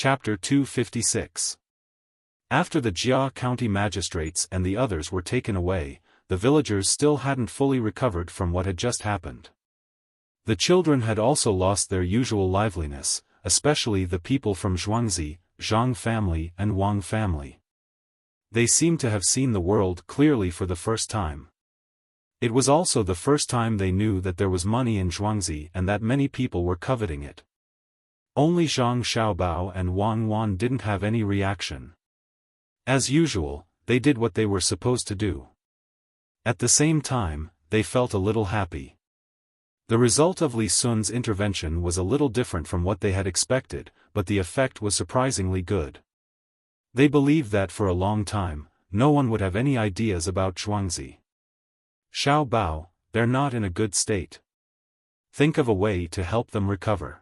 Chapter 256. After the Jia County magistrates and the others were taken away, the villagers still hadn't fully recovered from what had just happened. The children had also lost their usual liveliness, especially the people from Zhuangzi, Zhang family and Wang family. They seemed to have seen the world clearly for the first time. It was also the first time they knew that there was money in Zhuangzi and that many people were coveting it. Only Zhang Xiaobao and Wang Wan didn't have any reaction. As usual, they did what they were supposed to do. At the same time, they felt a little happy. The result of Li Sun's intervention was a little different from what they had expected, but the effect was surprisingly good. They believed that for a long time, no one would have any ideas about Zhuangzi. Xiaobao, they're not in a good state. Think of a way to help them recover.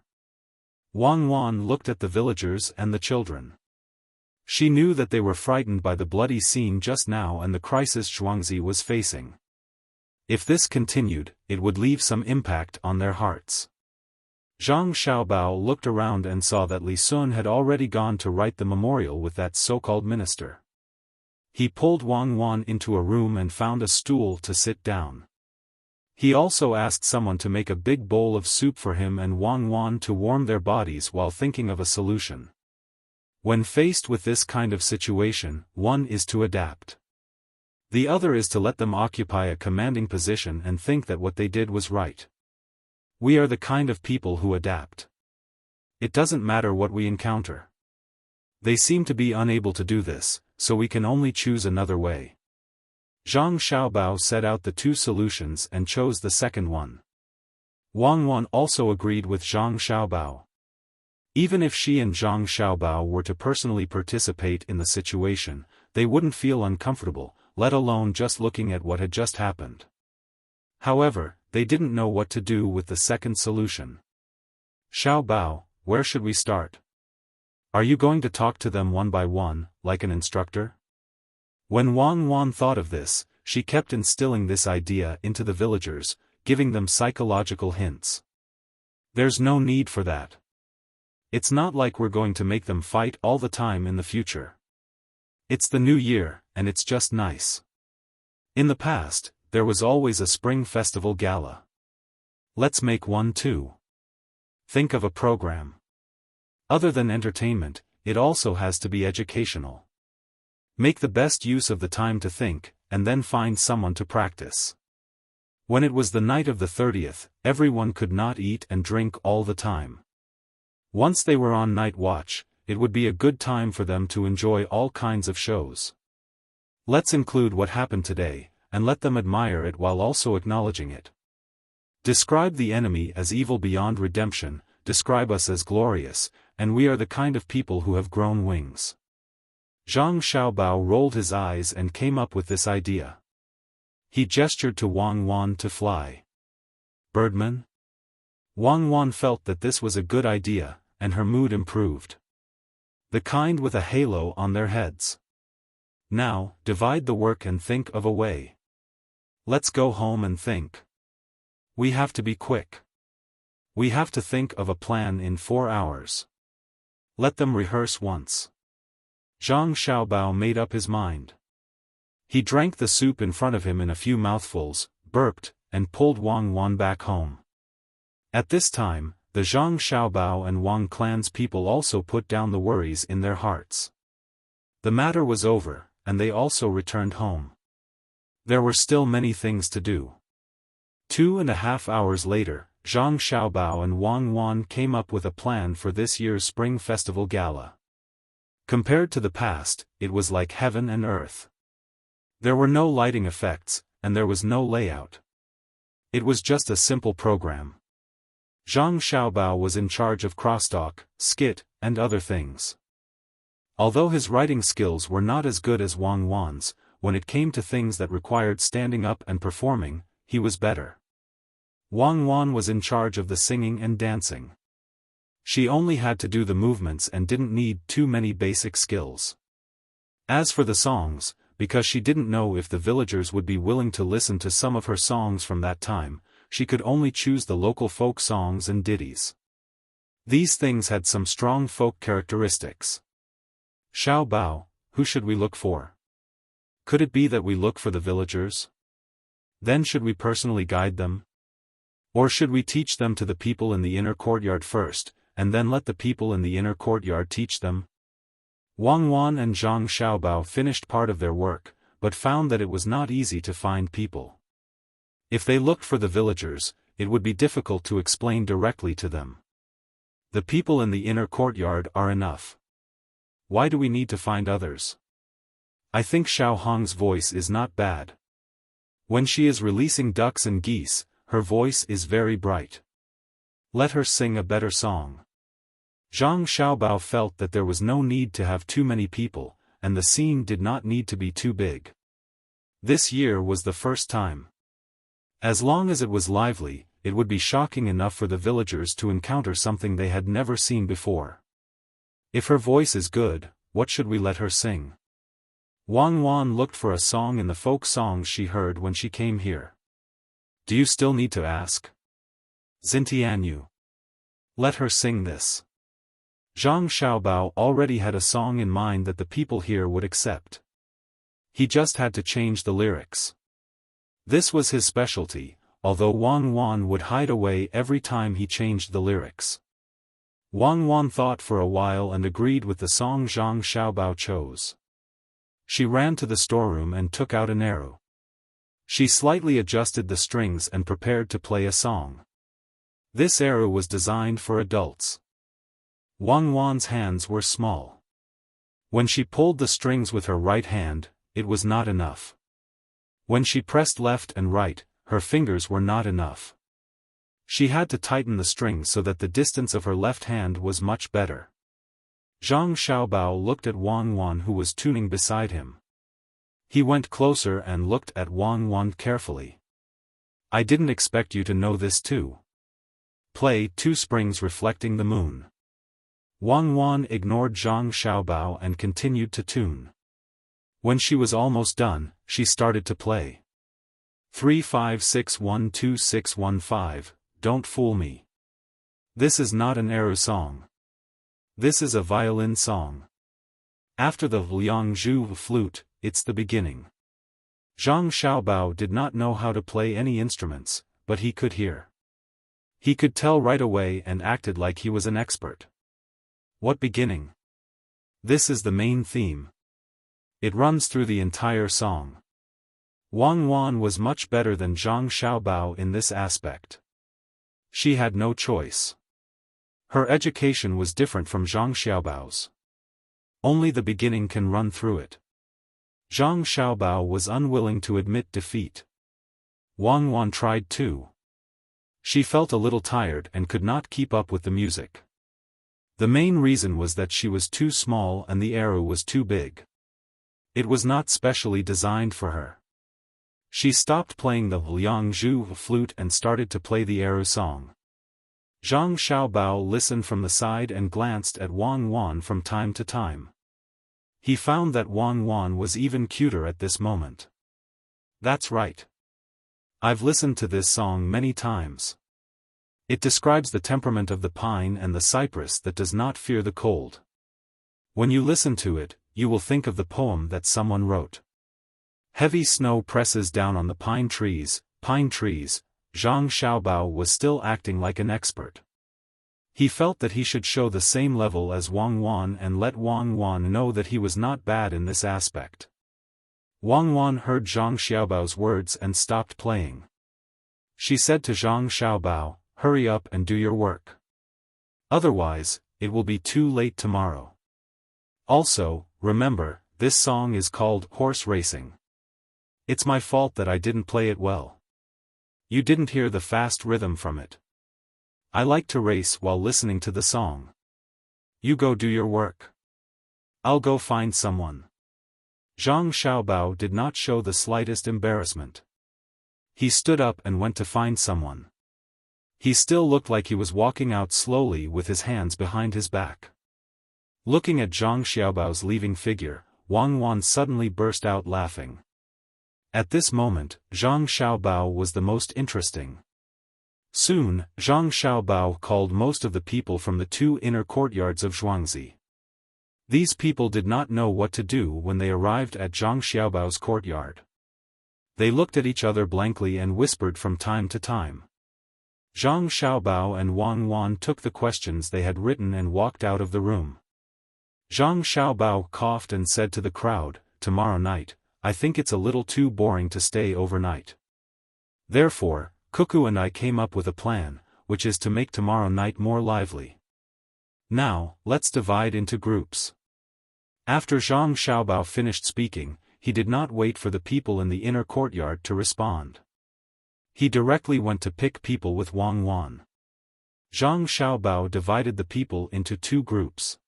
Wang Wan looked at the villagers and the children. She knew that they were frightened by the bloody scene just now and the crisis Zhuangzi was facing. If this continued, it would leave some impact on their hearts. Zhang Xiaobao looked around and saw that Li Sun had already gone to write the memorial with that so-called minister. He pulled Wang Wan into a room and found a stool to sit down. He also asked someone to make a big bowl of soup for him and Wang Wan to warm their bodies while thinking of a solution. When faced with this kind of situation, one is to adapt. The other is to let them occupy a commanding position and think that what they did was right. We are the kind of people who adapt. It doesn't matter what we encounter. They seem to be unable to do this, so we can only choose another way. Zhang Xiaobao set out the two solutions and chose the second one. Wang Wan also agreed with Zhang Xiaobao. Even if she and Zhang Xiaobao were to personally participate in the situation, they wouldn't feel uncomfortable, let alone just looking at what had just happened. However, they didn't know what to do with the second solution. Xiaobao, where should we start? Are you going to talk to them one by one, like an instructor? When Wang Wan thought of this, she kept instilling this idea into the villagers, giving them psychological hints. There's no need for that. It's not like we're going to make them fight all the time in the future. It's the new year, and it's just nice. In the past, there was always a spring festival gala. Let's make one too. Think of a program. Other than entertainment, it also has to be educational. Make the best use of the time to think, and then find someone to practice. When it was the night of the 30th, everyone could not eat and drink all the time. Once they were on night watch, it would be a good time for them to enjoy all kinds of shows. Let's include what happened today, and let them admire it while also acknowledging it. Describe the enemy as evil beyond redemption, describe us as glorious, and we are the kind of people who have grown wings. Zhang Xiaobao rolled his eyes and came up with this idea. He gestured to Wang Wan to fly. Birdman? Wang Wan felt that this was a good idea, and her mood improved. The kind with a halo on their heads. Now, divide the work and think of a way. Let's go home and think. We have to be quick. We have to think of a plan in 4 hours. Let them rehearse once. Zhang Xiaobao made up his mind. He drank the soup in front of him in a few mouthfuls, burped, and pulled Wang Wan back home. At this time, the Zhang Xiaobao and Wang clan's people also put down the worries in their hearts. The matter was over, and they also returned home. There were still many things to do. 2.5 hours later, Zhang Xiaobao and Wang Wan came up with a plan for this year's Spring Festival Gala. Compared to the past, it was like heaven and earth. There were no lighting effects, and there was no layout. It was just a simple program. Zhang Xiaobao was in charge of crosstalk, skit, and other things. Although his writing skills were not as good as Wang Wan's, when it came to things that required standing up and performing, he was better. Wang Wan was in charge of the singing and dancing. She only had to do the movements and didn't need too many basic skills. As for the songs, because she didn't know if the villagers would be willing to listen to some of her songs from that time, she could only choose the local folk songs and ditties. These things had some strong folk characteristics. Xiao Bao, who should we look for? Could it be that we look for the villagers? Then should we personally guide them? Or should we teach them to the people in the inner courtyard first, and then let the people in the inner courtyard teach them? Wang Wan and Zhang Xiaobao finished part of their work, but found that it was not easy to find people. If they looked for the villagers, it would be difficult to explain directly to them. The people in the inner courtyard are enough. Why do we need to find others? I think Xiao Hong's voice is not bad. When she is releasing ducks and geese, her voice is very bright. Let her sing a better song. Zhang Xiaobao felt that there was no need to have too many people, and the scene did not need to be too big. This year was the first time. As long as it was lively, it would be shocking enough for the villagers to encounter something they had never seen before. If her voice is good, what should we let her sing? Wang Wan looked for a song in the folk songs she heard when she came here. Do you still need to ask? Xintianyu. Let her sing this. Zhang Xiaobao already had a song in mind that the people here would accept. He just had to change the lyrics. This was his specialty, although Wang Wan would hide away every time he changed the lyrics. Wang Wan thought for a while and agreed with the song Zhang Xiaobao chose. She ran to the storeroom and took out an arrow. She slightly adjusted the strings and prepared to play a song. This arrow was designed for adults. Wang Wan's hands were small. When she pulled the strings with her right hand, it was not enough. When she pressed left and right, her fingers were not enough. She had to tighten the strings so that the distance of her left hand was much better. Zhang Xiaobao looked at Wang Wan who was tuning beside him. He went closer and looked at Wang Wan carefully. I didn't expect you to know this too. Play two springs reflecting the moon. Wang Wan ignored Zhang Xiaobao and continued to tune. When she was almost done, she started to play. 356126115, don't fool me. This is not an arrow song. This is a violin song. After the liangzhu flute, it's the beginning. Zhang Xiaobao did not know how to play any instruments, but he could hear. He could tell right away and acted like he was an expert. What beginning? This is the main theme. It runs through the entire song. Wang Wan was much better than Zhang Xiaobao in this aspect. She had no choice. Her education was different from Zhang Xiaobao's. Only the beginning can run through it. Zhang Xiaobao was unwilling to admit defeat. Wang Wan tried too. She felt a little tired and could not keep up with the music. The main reason was that she was too small and the arrow was too big. It was not specially designed for her. She stopped playing the liangzhu flute and started to play the arrow song. Zhang Xiaobao listened from the side and glanced at Wang Wan from time to time. He found that Wang Wan was even cuter at this moment. That's right. I've listened to this song many times. It describes the temperament of the pine and the cypress that does not fear the cold. When you listen to it, you will think of the poem that someone wrote. Heavy snow presses down on the pine trees. Zhang Xiaobao was still acting like an expert. He felt that he should show the same level as Wang Wan and let Wang Wan know that he was not bad in this aspect. Wang Wan heard Zhang Xiaobao's words and stopped playing. She said to Zhang Xiaobao, hurry up and do your work. Otherwise, it will be too late tomorrow. Also, remember, this song is called Horse Racing. It's my fault that I didn't play it well. You didn't hear the fast rhythm from it. I like to race while listening to the song. You go do your work. I'll go find someone. Zhang Xiaobao did not show the slightest embarrassment. He stood up and went to find someone. He still looked like he was walking out slowly with his hands behind his back. Looking at Zhang Xiaobao's leaving figure, Wang Wan suddenly burst out laughing. At this moment, Zhang Xiaobao was the most interesting. Soon, Zhang Xiaobao called most of the people from the 2 inner courtyards of Zhuangzi. These people did not know what to do when they arrived at Zhang Xiaobao's courtyard. They looked at each other blankly and whispered from time to time. Zhang Xiaobao and Wang Wan took the questions they had written and walked out of the room. Zhang Xiaobao coughed and said to the crowd, "Tomorrow night, I think it's a little too boring to stay overnight. Therefore, Cuckoo and I came up with a plan, which is to make tomorrow night more lively. Now, let's divide into groups." After Zhang Xiaobao finished speaking, he did not wait for the people in the inner courtyard to respond. He directly went to pick people with Wang Wan. Zhang Xiaobao divided the people into 2 groups.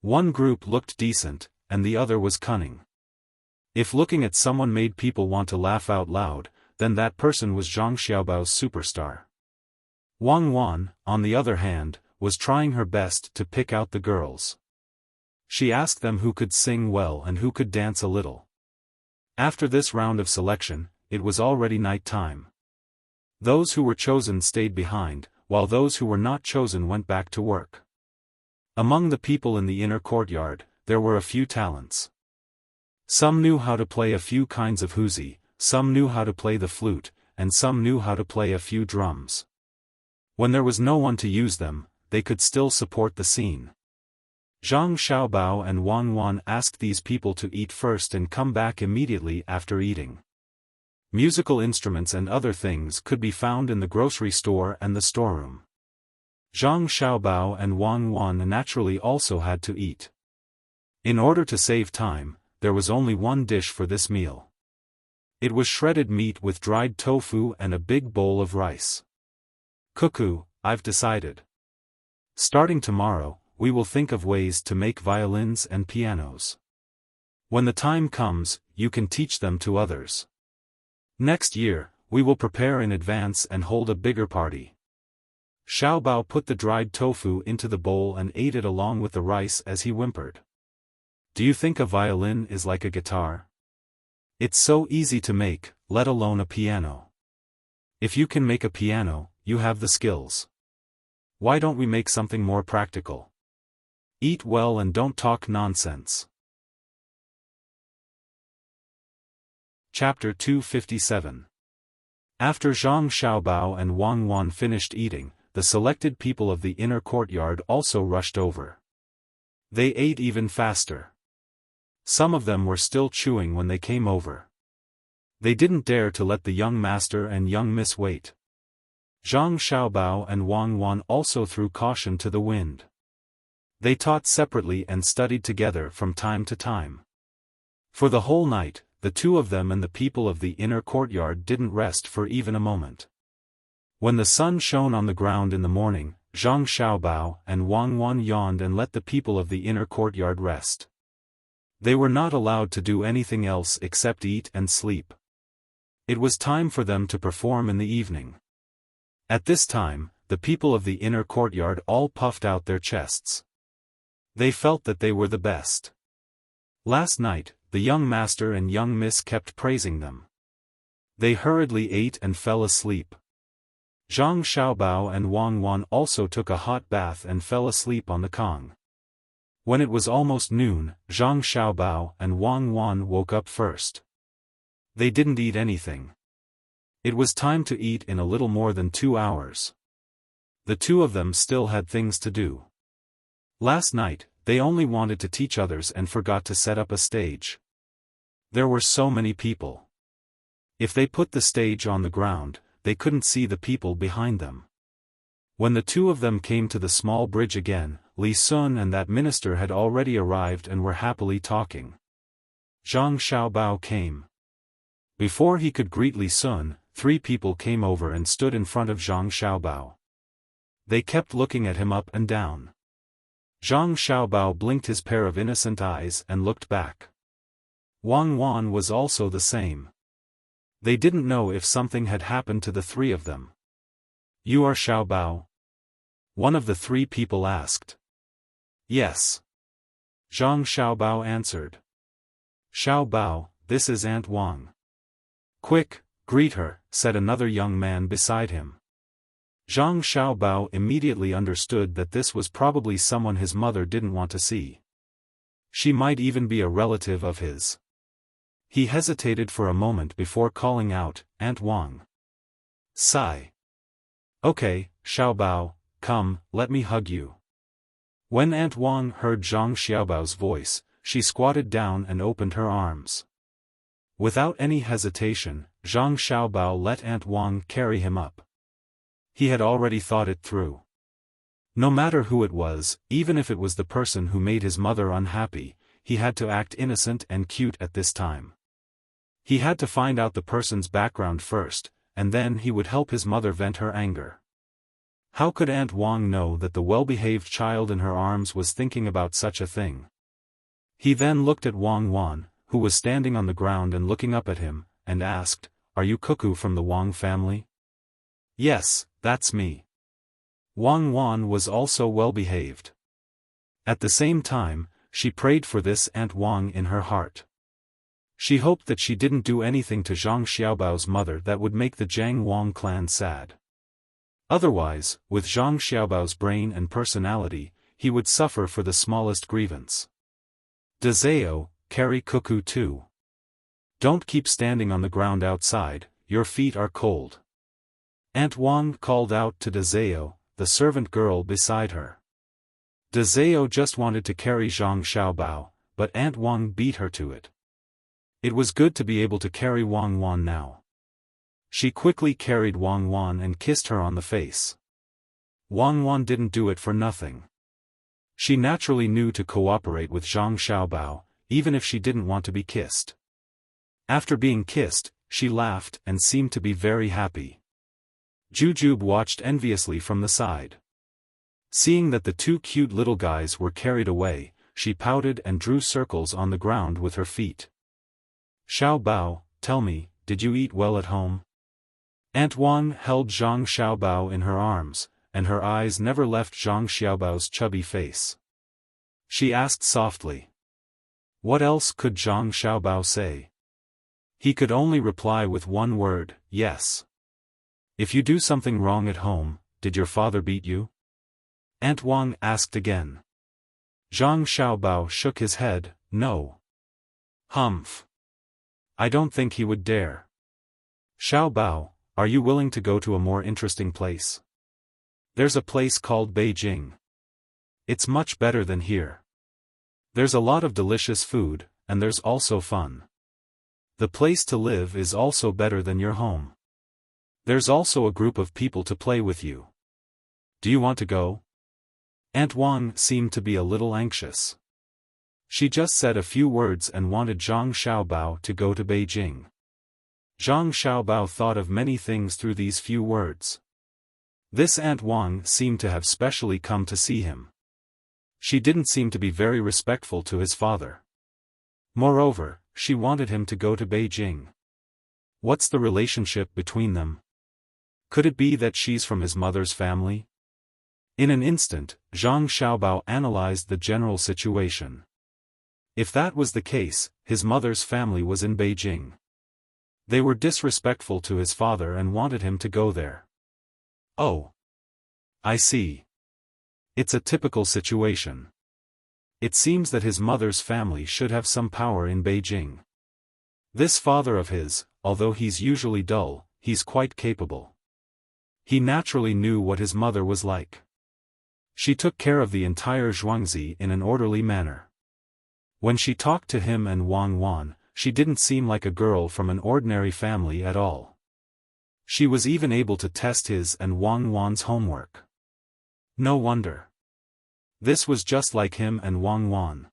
One group looked decent, and the other was cunning. If looking at someone made people want to laugh out loud, then that person was Zhang Xiaobao's superstar. Wang Wan, on the other hand, was trying her best to pick out the girls. She asked them who could sing well and who could dance a little. After this round of selection, it was already night time. Those who were chosen stayed behind, while those who were not chosen went back to work. Among the people in the inner courtyard, there were a few talents. Some knew how to play a few kinds of huzi, some knew how to play the flute, and some knew how to play a few drums. When there was no one to use them, they could still support the scene. Zhang Xiaobao and Wang Wan asked these people to eat first and come back immediately after eating. Musical instruments and other things could be found in the grocery store and the storeroom. Zhang Xiaobao and Wang Wan naturally also had to eat. In order to save time, there was only one dish for this meal. It was shredded meat with dried tofu and a big bowl of rice. "Cuckoo, I've decided. Starting tomorrow, we will think of ways to make violins and pianos. When the time comes, you can teach them to others. Next year, we will prepare in advance and hold a bigger party." Xiaobao put the dried tofu into the bowl and ate it along with the rice as he whimpered. "Do you think a violin is like a guitar? It's so easy to make, let alone a piano. If you can make a piano, you have the skills. Why don't we make something more practical? Eat well and don't talk nonsense." Chapter 257. After Zhang Xiaobao and Wang Wan finished eating, the selected people of the inner courtyard also rushed over. They ate even faster. Some of them were still chewing when they came over. They didn't dare to let the young master and young miss wait. Zhang Xiaobao and Wang Wan also threw caution to the wind. They taught separately and studied together from time to time. For the whole night, the 2 of them and the people of the inner courtyard didn't rest for even a moment. When the sun shone on the ground in the morning, Zhang Xiaobao and Wang Wan yawned and let the people of the inner courtyard rest. They were not allowed to do anything else except eat and sleep. It was time for them to perform in the evening. At this time, the people of the inner courtyard all puffed out their chests. They felt that they were the best. Last night, the young master and young miss kept praising them. They hurriedly ate and fell asleep. Zhang Xiaobao and Wang Wan also took a hot bath and fell asleep on the kong. When it was almost noon, Zhang Xiaobao and Wang Wan woke up first. They didn't eat anything. It was time to eat in a little more than 2 hours. The 2 of them still had things to do. Last night, they only wanted to teach others and forgot to set up a stage. There were so many people. If they put the stage on the ground, they couldn't see the people behind them. When the 2 of them came to the small bridge again, Li Sun and that minister had already arrived and were happily talking. Zhang Xiaobao came. Before he could greet Li Sun, 3 people came over and stood in front of Zhang Xiaobao. They kept looking at him up and down. Zhang Xiaobao blinked his pair of innocent eyes and looked back. Wang Wan was also the same. They didn't know if something had happened to the 3 of them. "You are Xiaobao?" one of the 3 people asked. "Yes." Zhang Xiaobao answered. "Xiaobao, this is Aunt Wang." "Quick, greet her," said another young man beside him. Zhang Xiaobao immediately understood that this was probably someone his mother didn't want to see. She might even be a relative of his. He hesitated for a moment before calling out, "Aunt Wang." Sigh. "Okay, Xiaobao, come, let me hug you." When Aunt Wang heard Zhang Xiaobao's voice, she squatted down and opened her arms. Without any hesitation, Zhang Xiaobao let Aunt Wang carry him up. He had already thought it through. No matter who it was, even if it was the person who made his mother unhappy, he had to act innocent and cute at this time. He had to find out the person's background first, and then he would help his mother vent her anger. How could Aunt Wang know that the well-behaved child in her arms was thinking about such a thing? He then looked at Wang Wan, who was standing on the ground and looking up at him, and asked, "Are you Cuckoo from the Wang family?" "Yes, that's me." Wang Wan was also well-behaved. At the same time, she prayed for this Aunt Wang in her heart. She hoped that she didn't do anything to Zhang Xiaobao's mother that would make the Jiang Wang clan sad. Otherwise, with Zhang Xiaobao's brain and personality, he would suffer for the smallest grievance. Dezeo, carry Cuckoo too. Don't keep standing on the ground outside, your feet are cold. Aunt Wang called out to Dezeo, the servant girl beside her. Dezeo just wanted to carry Zhang Xiaobao, but Aunt Wang beat her to it. It was good to be able to carry Wang Wan now. She quickly carried Wang Wan and kissed her on the face. Wang Wan didn't do it for nothing. She naturally knew to cooperate with Zhang Xiaobao, even if she didn't want to be kissed. After being kissed, she laughed and seemed to be very happy. Jujube watched enviously from the side. Seeing that the two cute little guys were carried away, she pouted and drew circles on the ground with her feet. "Xiaobao, tell me, did you eat well at home?" Aunt Wang held Zhang Xiaobao in her arms, and her eyes never left Zhang Xiaobao's chubby face. She asked softly. What else could Zhang Xiaobao say? He could only reply with one word, yes. "If you do something wrong at home, did your father beat you?" Aunt Wang asked again. Zhang Xiaobao shook his head, "No." "Humph. I don't think he would dare." "Xiaobao, are you willing to go to a more interesting place? There's a place called Beijing. It's much better than here. There's a lot of delicious food, and there's also fun. The place to live is also better than your home. There's also a group of people to play with you. Do you want to go?" Aunt Wang seemed to be a little anxious. She just said a few words and wanted Zhang Xiaobao to go to Beijing. Zhang Xiaobao thought of many things through these few words. This Aunt Wang seemed to have specially come to see him. She didn't seem to be very respectful to his father. Moreover, she wanted him to go to Beijing. What's the relationship between them? Could it be that she's from his mother's family? In an instant, Zhang Xiaobao analyzed the general situation. If that was the case, his mother's family was in Beijing. They were disrespectful to his father and wanted him to go there. Oh. I see. It's a typical situation. It seems that his mother's family should have some power in Beijing. This father of his, although he's usually dull, he's quite capable. He naturally knew what his mother was like. She took care of the entire Zhuangzi in an orderly manner. When she talked to him and Wang Wan, she didn't seem like a girl from an ordinary family at all. She was even able to test his and Wang Wan's homework. No wonder. This was just like him and Wang Wan.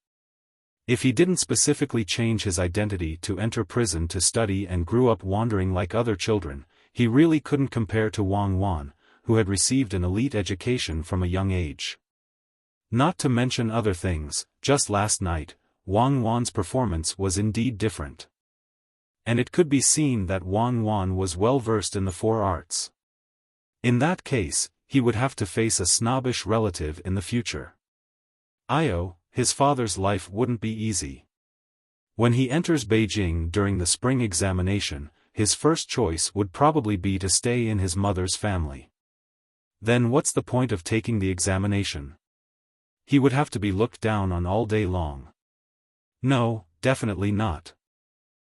If he didn't specifically change his identity to enter prison to study and grew up wandering like other children, he really couldn't compare to Wang Wan, who had received an elite education from a young age. Not to mention other things, just last night, Wang Wan's performance was indeed different. And it could be seen that Wang Wan was well versed in the four arts. In that case, he would have to face a snobbish relative in the future. His father's life wouldn't be easy. When he enters Beijing during the spring examination, his first choice would probably be to stay in his mother's family. Then what's the point of taking the examination? He would have to be looked down on all day long. No, definitely not.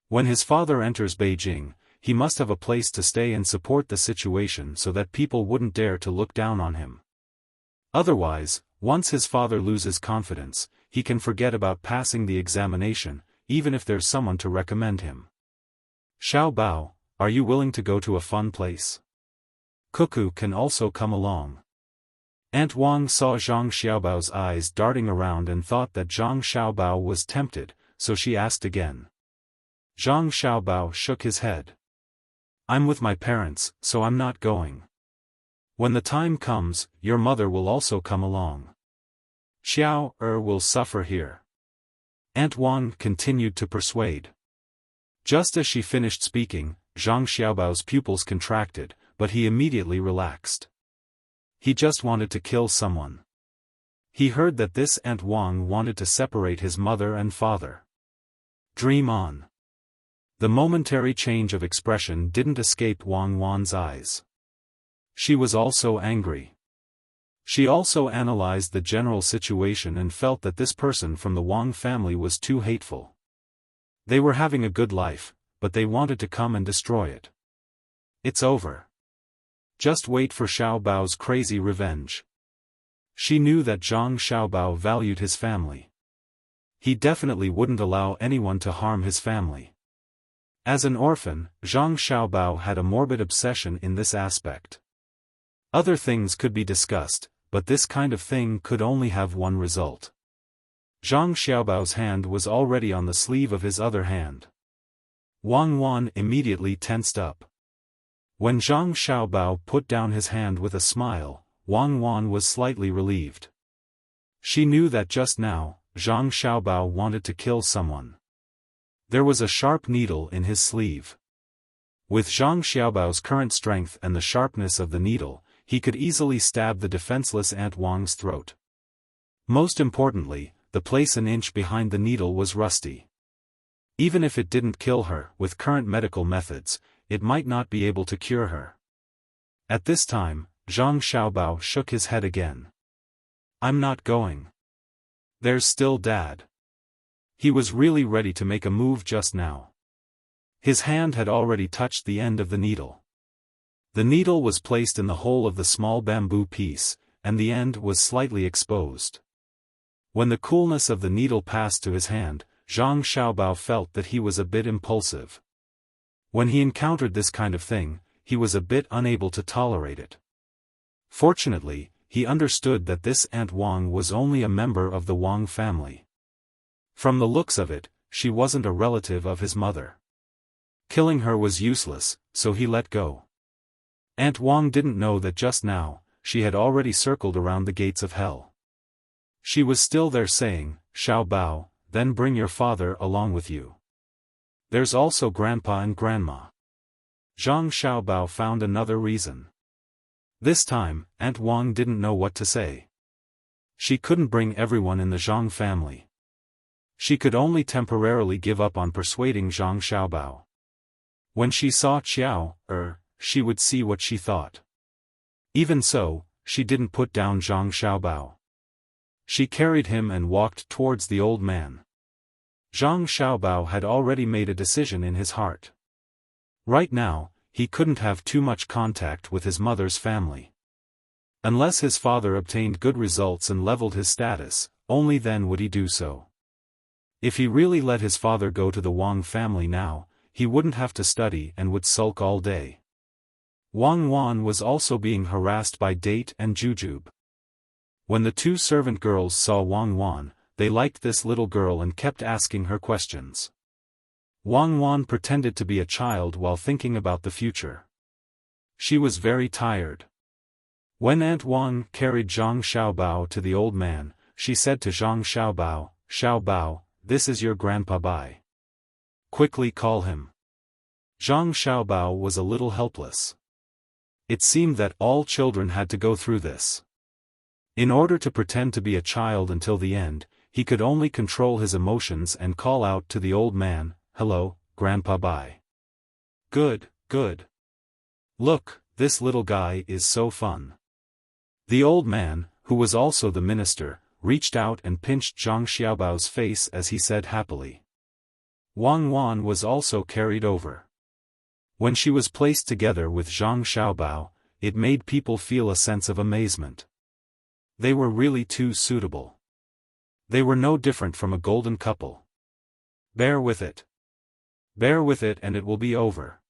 When his father enters Beijing, he must have a place to stay and support the situation so that people wouldn't dare to look down on him. Otherwise, once his father loses confidence, he can forget about passing the examination, even if there's someone to recommend him. Xiao Bao, are you willing to go to a fun place? Cuckoo can also come along. Aunt Wang saw Zhang Xiaobao's eyes darting around and thought that Zhang Xiaobao was tempted, so she asked again. Zhang Xiaobao shook his head. I'm with my parents, so I'm not going. When the time comes, your mother will also come along. Xiao will suffer here. Aunt Wang continued to persuade. Just as she finished speaking, Zhang Xiaobao's pupils contracted, but he immediately relaxed. He just wanted to kill someone. He heard that this Aunt Wang wanted to separate his mother and father. Dream on. The momentary change of expression didn't escape Wang Wan's eyes. She was also angry. She also analyzed the general situation and felt that this person from the Wang family was too hateful. They were having a good life, but they wanted to come and destroy it. It's over. Just wait for Xiao Bao's crazy revenge. She knew that Zhang Xiaobao valued his family. He definitely wouldn't allow anyone to harm his family. As an orphan, Zhang Xiaobao had a morbid obsession in this aspect. Other things could be discussed, but this kind of thing could only have one result. Zhang Xiaobao's hand was already on the sleeve of his other hand. Wang Wan immediately tensed up. When Zhang Xiaobao put down his hand with a smile, Wang Wan was slightly relieved. She knew that just now, Zhang Xiaobao wanted to kill someone. There was a sharp needle in his sleeve. With Zhang Xiaobao's current strength and the sharpness of the needle, he could easily stab the defenseless Aunt Wang's throat. Most importantly, the place an inch behind the needle was rusty. Even if it didn't kill her, with current medical methods, it might not be able to cure her. At this time, Zhang Xiaobao shook his head again. I'm not going. There's still Dad. He was really ready to make a move just now. His hand had already touched the end of the needle. The needle was placed in the hole of the small bamboo piece, and the end was slightly exposed. When the coolness of the needle passed to his hand, Zhang Xiaobao felt that he was a bit impulsive. When he encountered this kind of thing, he was a bit unable to tolerate it. Fortunately, he understood that this Aunt Wang was only a member of the Wang family. From the looks of it, she wasn't a relative of his mother. Killing her was useless, so he let go. Aunt Wang didn't know that just now, she had already circled around the gates of hell. She was still there saying, Xiao Bao, then bring your father along with you. There's also Grandpa and Grandma. Zhang Xiaobao found another reason. This time, Aunt Wang didn't know what to say. She couldn't bring everyone in the Zhang family. She could only temporarily give up on persuading Zhang Xiaobao. When she saw Xiao, she would see what she thought. Even so, she didn't put down Zhang Xiaobao. She carried him and walked towards the old man. Zhang Xiaobao had already made a decision in his heart. Right now, he couldn't have too much contact with his mother's family. Unless his father obtained good results and leveled his status, only then would he do so. If he really let his father go to the Wang family now, he wouldn't have to study and would sulk all day. Wang Wan was also being harassed by Date and Jujube. When the two servant girls saw Wang Wan, they liked this little girl and kept asking her questions. Wang Wan pretended to be a child while thinking about the future. She was very tired. When Aunt Wang carried Zhang Xiaobao to the old man, she said to Zhang Xiaobao, Xiao Bao, this is your grandpa Bai. Quickly call him. Zhang Xiaobao was a little helpless. It seemed that all children had to go through this. In order to pretend to be a child until the end, he could only control his emotions and call out to the old man, hello, Grandpa Bai. Good, good. Look, this little guy is so fun. The old man, who was also the minister, reached out and pinched Zhang Xiaobao's face as he said happily. Wang Wan was also carried over. When she was placed together with Zhang Xiaobao, it made people feel a sense of amazement. They were really too suitable. They were no different from a golden couple. Bear with it. Bear with it and it will be over.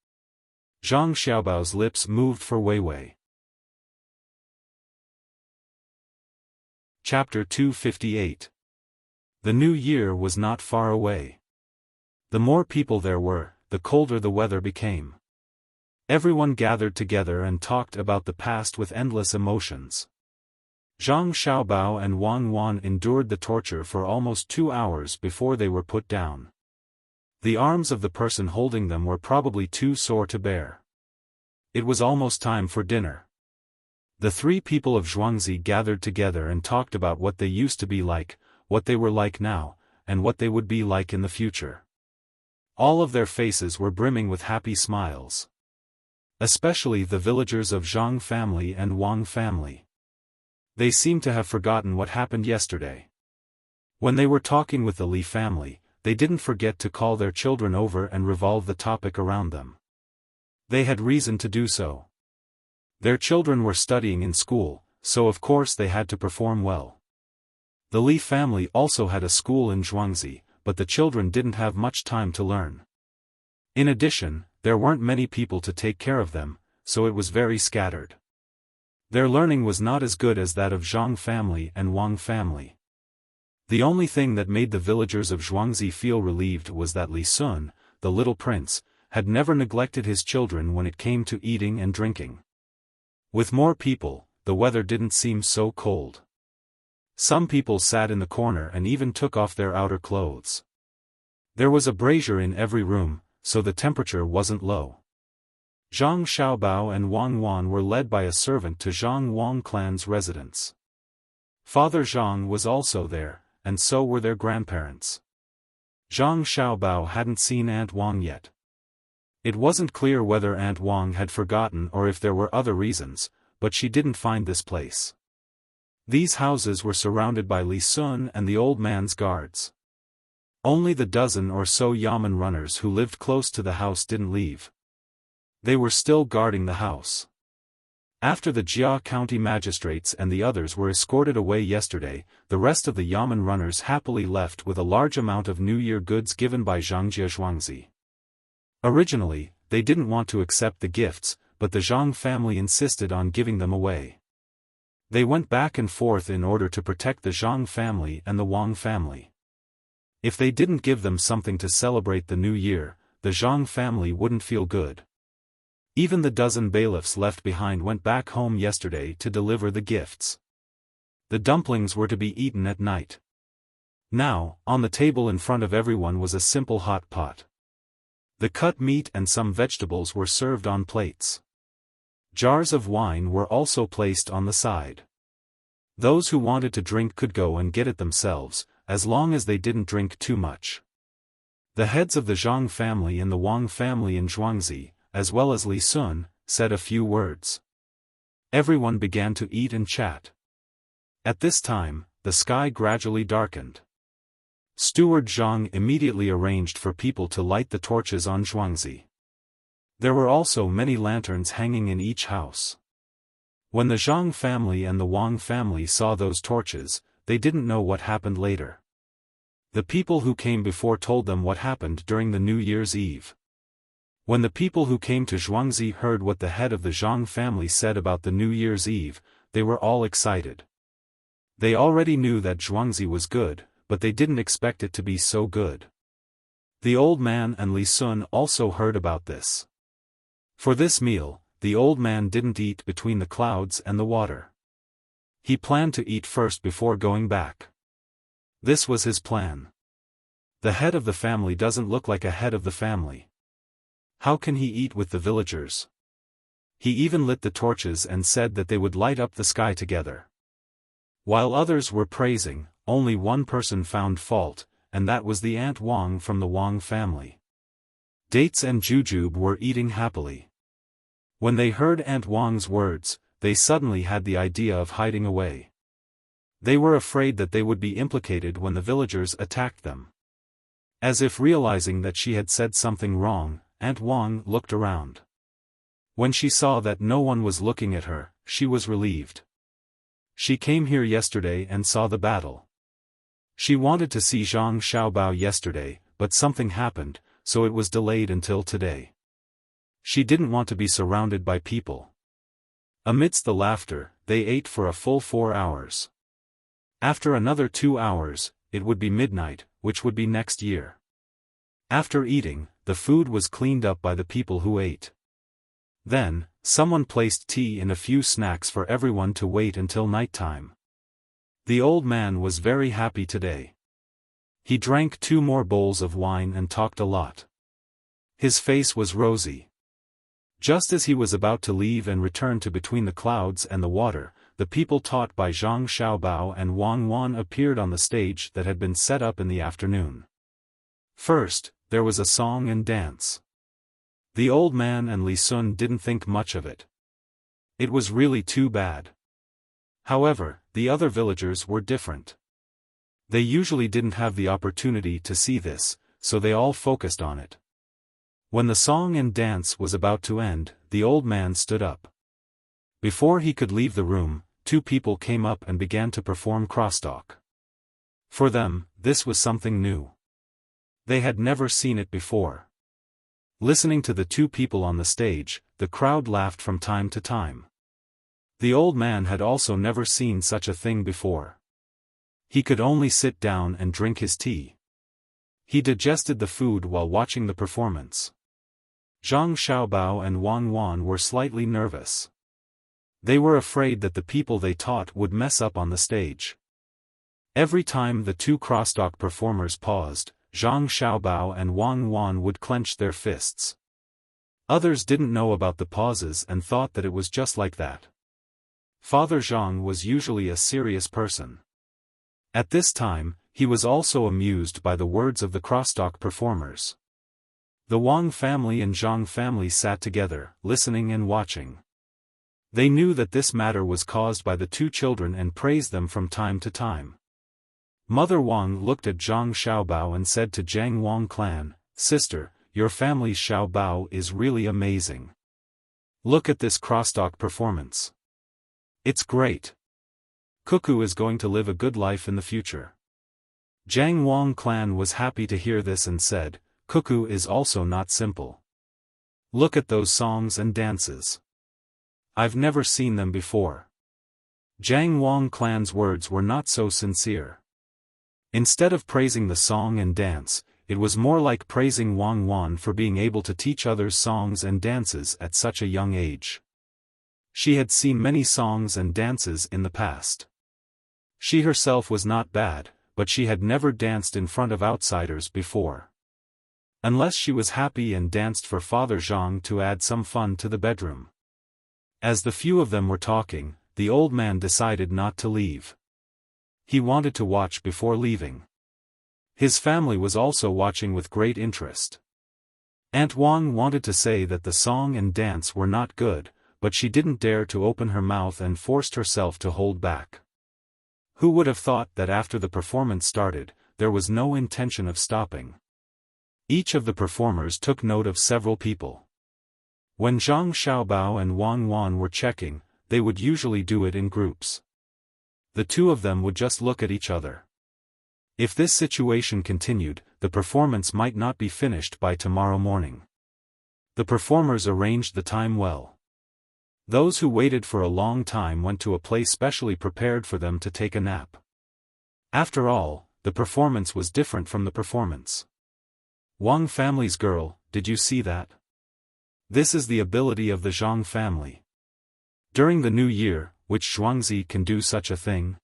Zhang Xiaobao's lips moved for Weiwei. Chapter 258. The new year was not far away. The more people there were, the colder the weather became. Everyone gathered together and talked about the past with endless emotions. Zhang Xiaobao and Wang Wan endured the torture for almost 2 hours before they were put down. The arms of the person holding them were probably too sore to bear. It was almost time for dinner. The 3 people of Zhuangzi gathered together and talked about what they used to be like, what they were like now, and what they would be like in the future. All of their faces were brimming with happy smiles. Especially the villagers of Zhang family and Wang family. They seemed to have forgotten what happened yesterday. When they were talking with the Li family, they didn't forget to call their children over and revolve the topic around them. They had reason to do so. Their children were studying in school, so of course they had to perform well. The Li family also had a school in Zhuangzi, but the children didn't have much time to learn. In addition, there weren't many people to take care of them, so it was very scattered. Their learning was not as good as that of Zhang family and Wang family. The only thing that made the villagers of Zhuangzi feel relieved was that Li Sun, the little prince, had never neglected his children when it came to eating and drinking. With more people, the weather didn't seem so cold. Some people sat in the corner and even took off their outer clothes. There was a brazier in every room, so the temperature wasn't low. Zhang Xiaobao and Wang Wan were led by a servant to Zhang Wang clan's residence. Father Zhang was also there, and so were their grandparents. Zhang Xiaobao hadn't seen Aunt Wang yet. It wasn't clear whether Aunt Wang had forgotten or if there were other reasons, but she didn't find this place. These houses were surrounded by Li Sun and the old man's guards. Only the dozen or so yamen runners who lived close to the house didn't leave. They were still guarding the house. After the Jia County magistrates and the others were escorted away yesterday, the rest of the yamen runners happily left with a large amount of New Year goods given by Zhangjie Zhuangzi. Originally, they didn't want to accept the gifts, but the Zhang family insisted on giving them away. They went back and forth in order to protect the Zhang family and the Wang family. If they didn't give them something to celebrate the new year, the Zhang family wouldn't feel good. Even the dozen bailiffs left behind went back home yesterday to deliver the gifts. The dumplings were to be eaten at night. Now, on the table in front of everyone was a simple hot pot. The cut meat and some vegetables were served on plates. Jars of wine were also placed on the side. Those who wanted to drink could go and get it themselves, as long as they didn't drink too much. The heads of the Zhang family and the Wang family in Zhuangzi, as well as Li Sun, said a few words. Everyone began to eat and chat. At this time, the sky gradually darkened. Steward Zhang immediately arranged for people to light the torches on Zhuangzi. There were also many lanterns hanging in each house. When the Zhang family and the Wang family saw those torches, they didn't know what happened later. The people who came before told them what happened during the New Year's Eve. When the people who came to Zhuangzi heard what the head of the Zhang family said about the New Year's Eve, they were all excited. They already knew that Zhuangzi was good, but they didn't expect it to be so good. The old man and Li Sun also heard about this. For this meal, the old man didn't eat between the clouds and the water. He planned to eat first before going back. This was his plan. The head of the family doesn't look like a head of the family. How can he eat with the villagers? He even lit the torches and said that they would light up the sky together. While others were praising, only one person found fault, and that was the Aunt Wang from the Wang family. Dates and jujube were eating happily. When they heard Aunt Wang's words, they suddenly had the idea of hiding away. They were afraid that they would be implicated when the villagers attacked them. As if realizing that she had said something wrong, Aunt Wang looked around. When she saw that no one was looking at her, she was relieved. She came here yesterday and saw the battle. She wanted to see Zhang Xiaobao yesterday, but something happened, so it was delayed until today. She didn't want to be surrounded by people. Amidst the laughter, they ate for a full 4 hours. After another 2 hours, it would be midnight, which would be next year. After eating, the food was cleaned up by the people who ate. Then, someone placed tea and a few snacks for everyone to wait until nighttime. The old man was very happy today. He drank 2 more bowls of wine and talked a lot. His face was rosy. Just as he was about to leave and return to between the clouds and the water, the people taught by Zhang Xiaobao and Wang Wan appeared on the stage that had been set up in the afternoon. First, there was a song and dance. The old man and Li Sun didn't think much of it. It was really too bad. However, the other villagers were different. They usually didn't have the opportunity to see this, so they all focused on it. When the song and dance was about to end, the old man stood up. Before he could leave the room, 2 people came up and began to perform crosstalk. For them, this was something new. They had never seen it before. Listening to the 2 people on the stage, the crowd laughed from time to time. The old man had also never seen such a thing before. He could only sit down and drink his tea. He digested the food while watching the performance. Zhang Xiaobao and Wang Wan were slightly nervous. They were afraid that the people they taught would mess up on the stage. Every time the 2 crosstalk performers paused, Zhang Xiaobao and Wang Wan would clench their fists. Others didn't know about the pauses and thought that it was just like that. Father Zhang was usually a serious person. At this time, he was also amused by the words of the crosstalk performers. The Wang family and Zhang family sat together, listening and watching. They knew that this matter was caused by the 2 children and praised them from time to time. Mother Wang looked at Zhang Xiaobao and said to Jiang Wang clan, "Sister, your family's Xiaobao is really amazing. Look at this crosstalk performance. It's great. Cuckoo is going to live a good life in the future." Jiang Wang clan was happy to hear this and said, "Cuckoo is also not simple. Look at those songs and dances. I've never seen them before." Jiang Wang clan's words were not so sincere. Instead of praising the song and dance, it was more like praising Wang Wan for being able to teach others songs and dances at such a young age. She had seen many songs and dances in the past. She herself was not bad, but she had never danced in front of outsiders before. Unless she was happy and danced for Father Zhang to add some fun to the bedroom. As the few of them were talking, the old man decided not to leave. He wanted to watch before leaving. His family was also watching with great interest. Aunt Wang wanted to say that the song and dance were not good, but she didn't dare to open her mouth and forced herself to hold back. Who would have thought that after the performance started, there was no intention of stopping? Each of the performers took note of several people. When Zhang Xiaobao and Wang Wan were checking, they would usually do it in groups. The 2 of them would just look at each other. If this situation continued, the performance might not be finished by tomorrow morning. The performers arranged the time well. Those who waited for a long time went to a place specially prepared for them to take a nap. After all, the performance was different from the performance. Wang family's girl, did you see that? This is the ability of the Zhang family. During the new year, which Zhuangzi can do such a thing?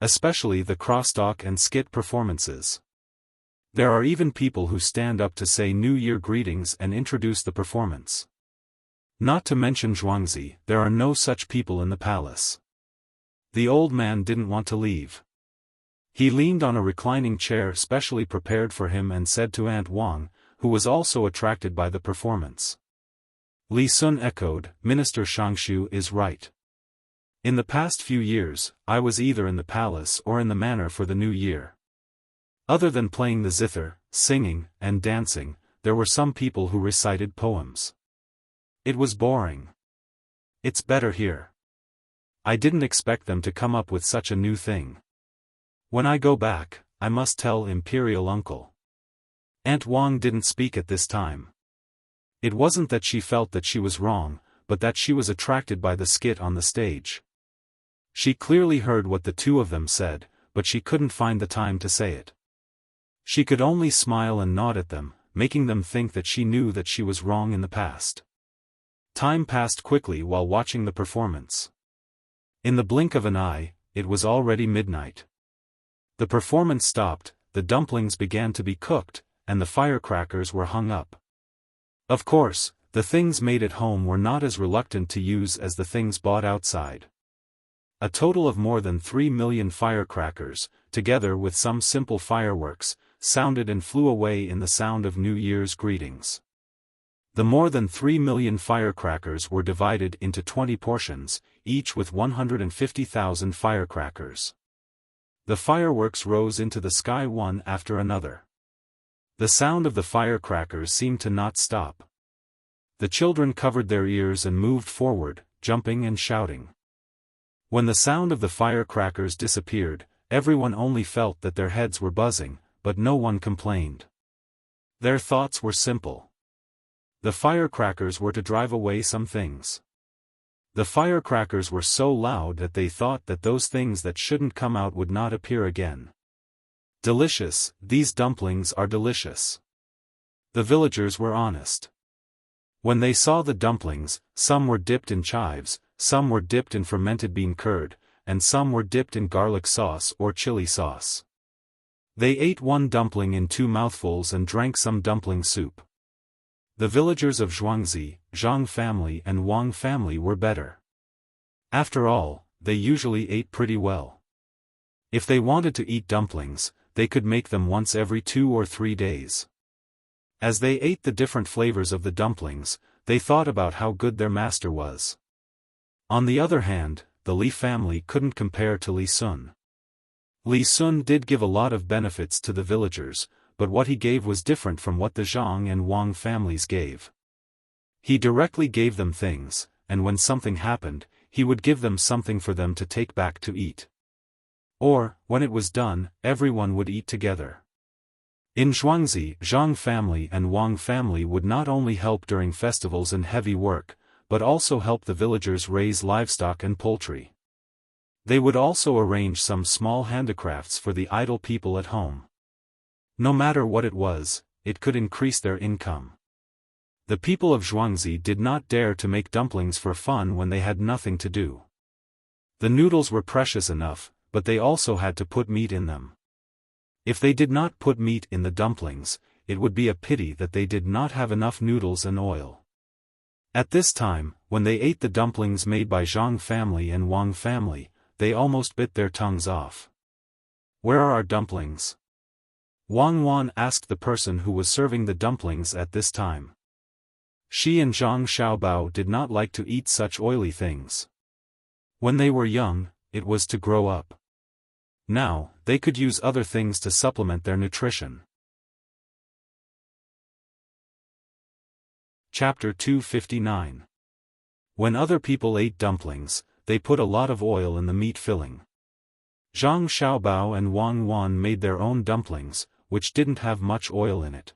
Especially the crosstalk and skit performances. There are even people who stand up to say New Year greetings and introduce the performance. Not to mention Zhuangzi, there are no such people in the palace. The old man didn't want to leave. He leaned on a reclining chair specially prepared for him and said to Aunt Wang, who was also attracted by the performance. Li Sun echoed, "Minister Shangshu is right. In the past few years, I was either in the palace or in the manor for the new year. Other than playing the zither, singing, and dancing, there were some people who recited poems. It was boring. It's better here. I didn't expect them to come up with such a new thing. When I go back, I must tell Imperial Uncle. Aunt Wang didn't speak at this time. It wasn't that she felt that she was wrong, but that she was attracted by the skit on the stage. She clearly heard what the two of them said, but she couldn't find the time to say it. She could only smile and nod at them, making them think that she knew that she was wrong in the past. Time passed quickly while watching the performance. In the blink of an eye, it was already midnight. The performance stopped, the dumplings began to be cooked, and the firecrackers were hung up. Of course, the things made at home were not as reluctant to use as the things bought outside. A total of more than 3 million firecrackers, together with some simple fireworks, sounded and flew away in the sound of New Year's greetings. The more than 3 million firecrackers were divided into 20 portions, each with 150,000 firecrackers. The fireworks rose into the sky one after another. The sound of the firecrackers seemed to not stop. The children covered their ears and moved forward, jumping and shouting. When the sound of the firecrackers disappeared, everyone only felt that their heads were buzzing, but no one complained. Their thoughts were simple. The firecrackers were to drive away some things. The firecrackers were so loud that they thought that those things that shouldn't come out would not appear again. Delicious, these dumplings are delicious. The villagers were honest. When they saw the dumplings, some were dipped in chives, some were dipped in fermented bean curd, and some were dipped in garlic sauce or chili sauce. They ate one dumpling in 2 mouthfuls and drank some dumpling soup. The villagers of Zhuangzi, Zhang family and Wang family were better. After all, they usually ate pretty well. If they wanted to eat dumplings, they could make them once every 2 or 3 days. As they ate the different flavors of the dumplings, they thought about how good their master was. On the other hand, the Li family couldn't compare to Li Sun. Li Sun did give a lot of benefits to the villagers, but what he gave was different from what the Zhang and Wang families gave. He directly gave them things, and when something happened, he would give them something for them to take back to eat. Or, when it was done, everyone would eat together. In Zhuangzi, Zhang family and Wang family would not only help during festivals and heavy work, but also help the villagers raise livestock and poultry. They would also arrange some small handicrafts for the idle people at home. No matter what it was, it could increase their income. The people of Zhuangzi did not dare to make dumplings for fun when they had nothing to do. The noodles were precious enough, but they also had to put meat in them. If they did not put meat in the dumplings, it would be a pity that they did not have enough noodles and oil. At this time, when they ate the dumplings made by Zhang family and Wang family, they almost bit their tongues off. "Where are our dumplings?" Wang Wan asked the person who was serving the dumplings at this time. She and Zhang Xiaobao did not like to eat such oily things. When they were young, it was to grow up. Now, they could use other things to supplement their nutrition. Chapter 259. When other people ate dumplings, they put a lot of oil in the meat filling. Zhang Xiaobao and Wang Wan made their own dumplings, which didn't have much oil in it.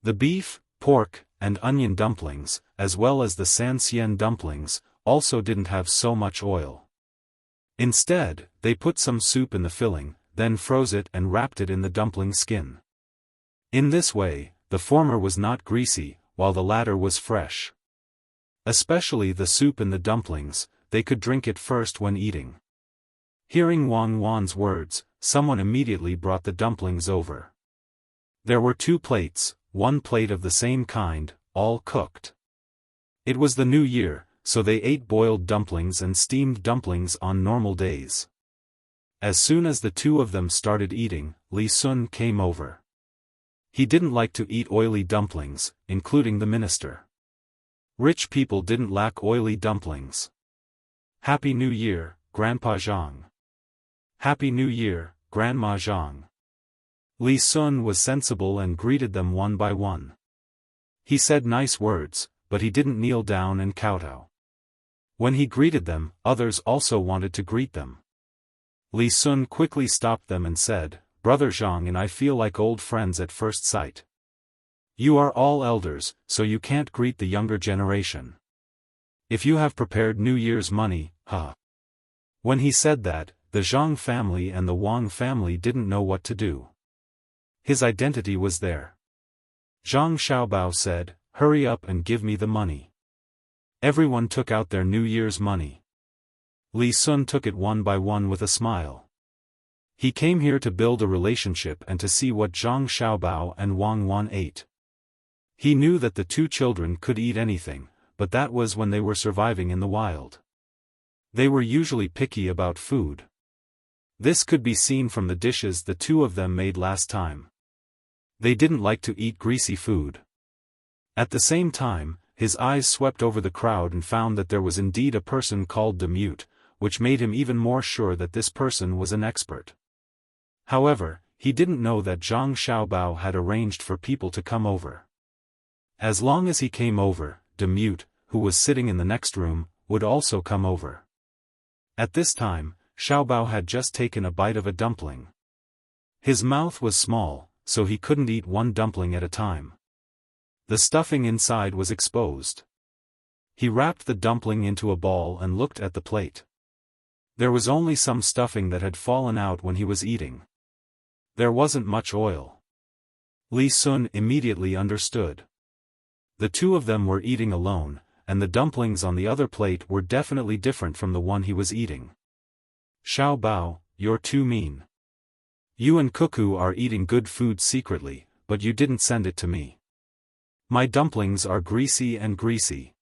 The beef, pork, and onion dumplings, as well as the sanxian dumplings, also didn't have so much oil. Instead, they put some soup in the filling, then froze it and wrapped it in the dumpling skin. In this way, the former was not greasy, while the latter was fresh. Especially the soup in the dumplings, they could drink it first when eating. Hearing Wang Wan's words, someone immediately brought the dumplings over. There were 2 plates, 1 plate of the same kind, all cooked. It was the new year, so they ate boiled dumplings and steamed dumplings on normal days. As soon as the 2 of them started eating, Li Sun came over. He didn't like to eat oily dumplings, including the minister. Rich people didn't lack oily dumplings. Happy New Year, Grandpa Zhang. Happy New Year, Grandma Zhang. Li Sun was sensible and greeted them one by one. He said nice words, but he didn't kneel down and kowtow. When he greeted them, others also wanted to greet them. Li Sun quickly stopped them and said, Brother Zhang and I feel like old friends at first sight. You are all elders, so you can't greet the younger generation. If you have prepared New Year's money, huh? When he said that, the Zhang family and the Wang family didn't know what to do. His identity was there. Zhang Xiaobao said, Hurry up and give me the money. Everyone took out their New Year's money. Li Sun took it one by one with a smile. He came here to build a relationship and to see what Zhang Xiaobao and Wang Wan ate. He knew that the two children could eat anything, but that was when they were surviving in the wild. They were usually picky about food. This could be seen from the dishes the two of them made last time. They didn't like to eat greasy food. At the same time, his eyes swept over the crowd and found that there was indeed a person called the Mute, which made him even more sure that this person was an expert. However, he didn't know that Zhang Xiaobao had arranged for people to come over. As long as he came over, the Mute, who was sitting in the next room, would also come over. At this time, Xiaobao had just taken a bite of a dumpling. His mouth was small, so he couldn't eat one dumpling at a time. The stuffing inside was exposed. He wrapped the dumpling into a ball and looked at the plate. There was only some stuffing that had fallen out when he was eating. There wasn't much oil. Li Sun immediately understood. The two of them were eating alone, and the dumplings on the other plate were definitely different from the one he was eating. Xiaobao, you're too mean. You and Cuckoo are eating good food secretly, but you didn't send it to me. My dumplings are greasy and greasy.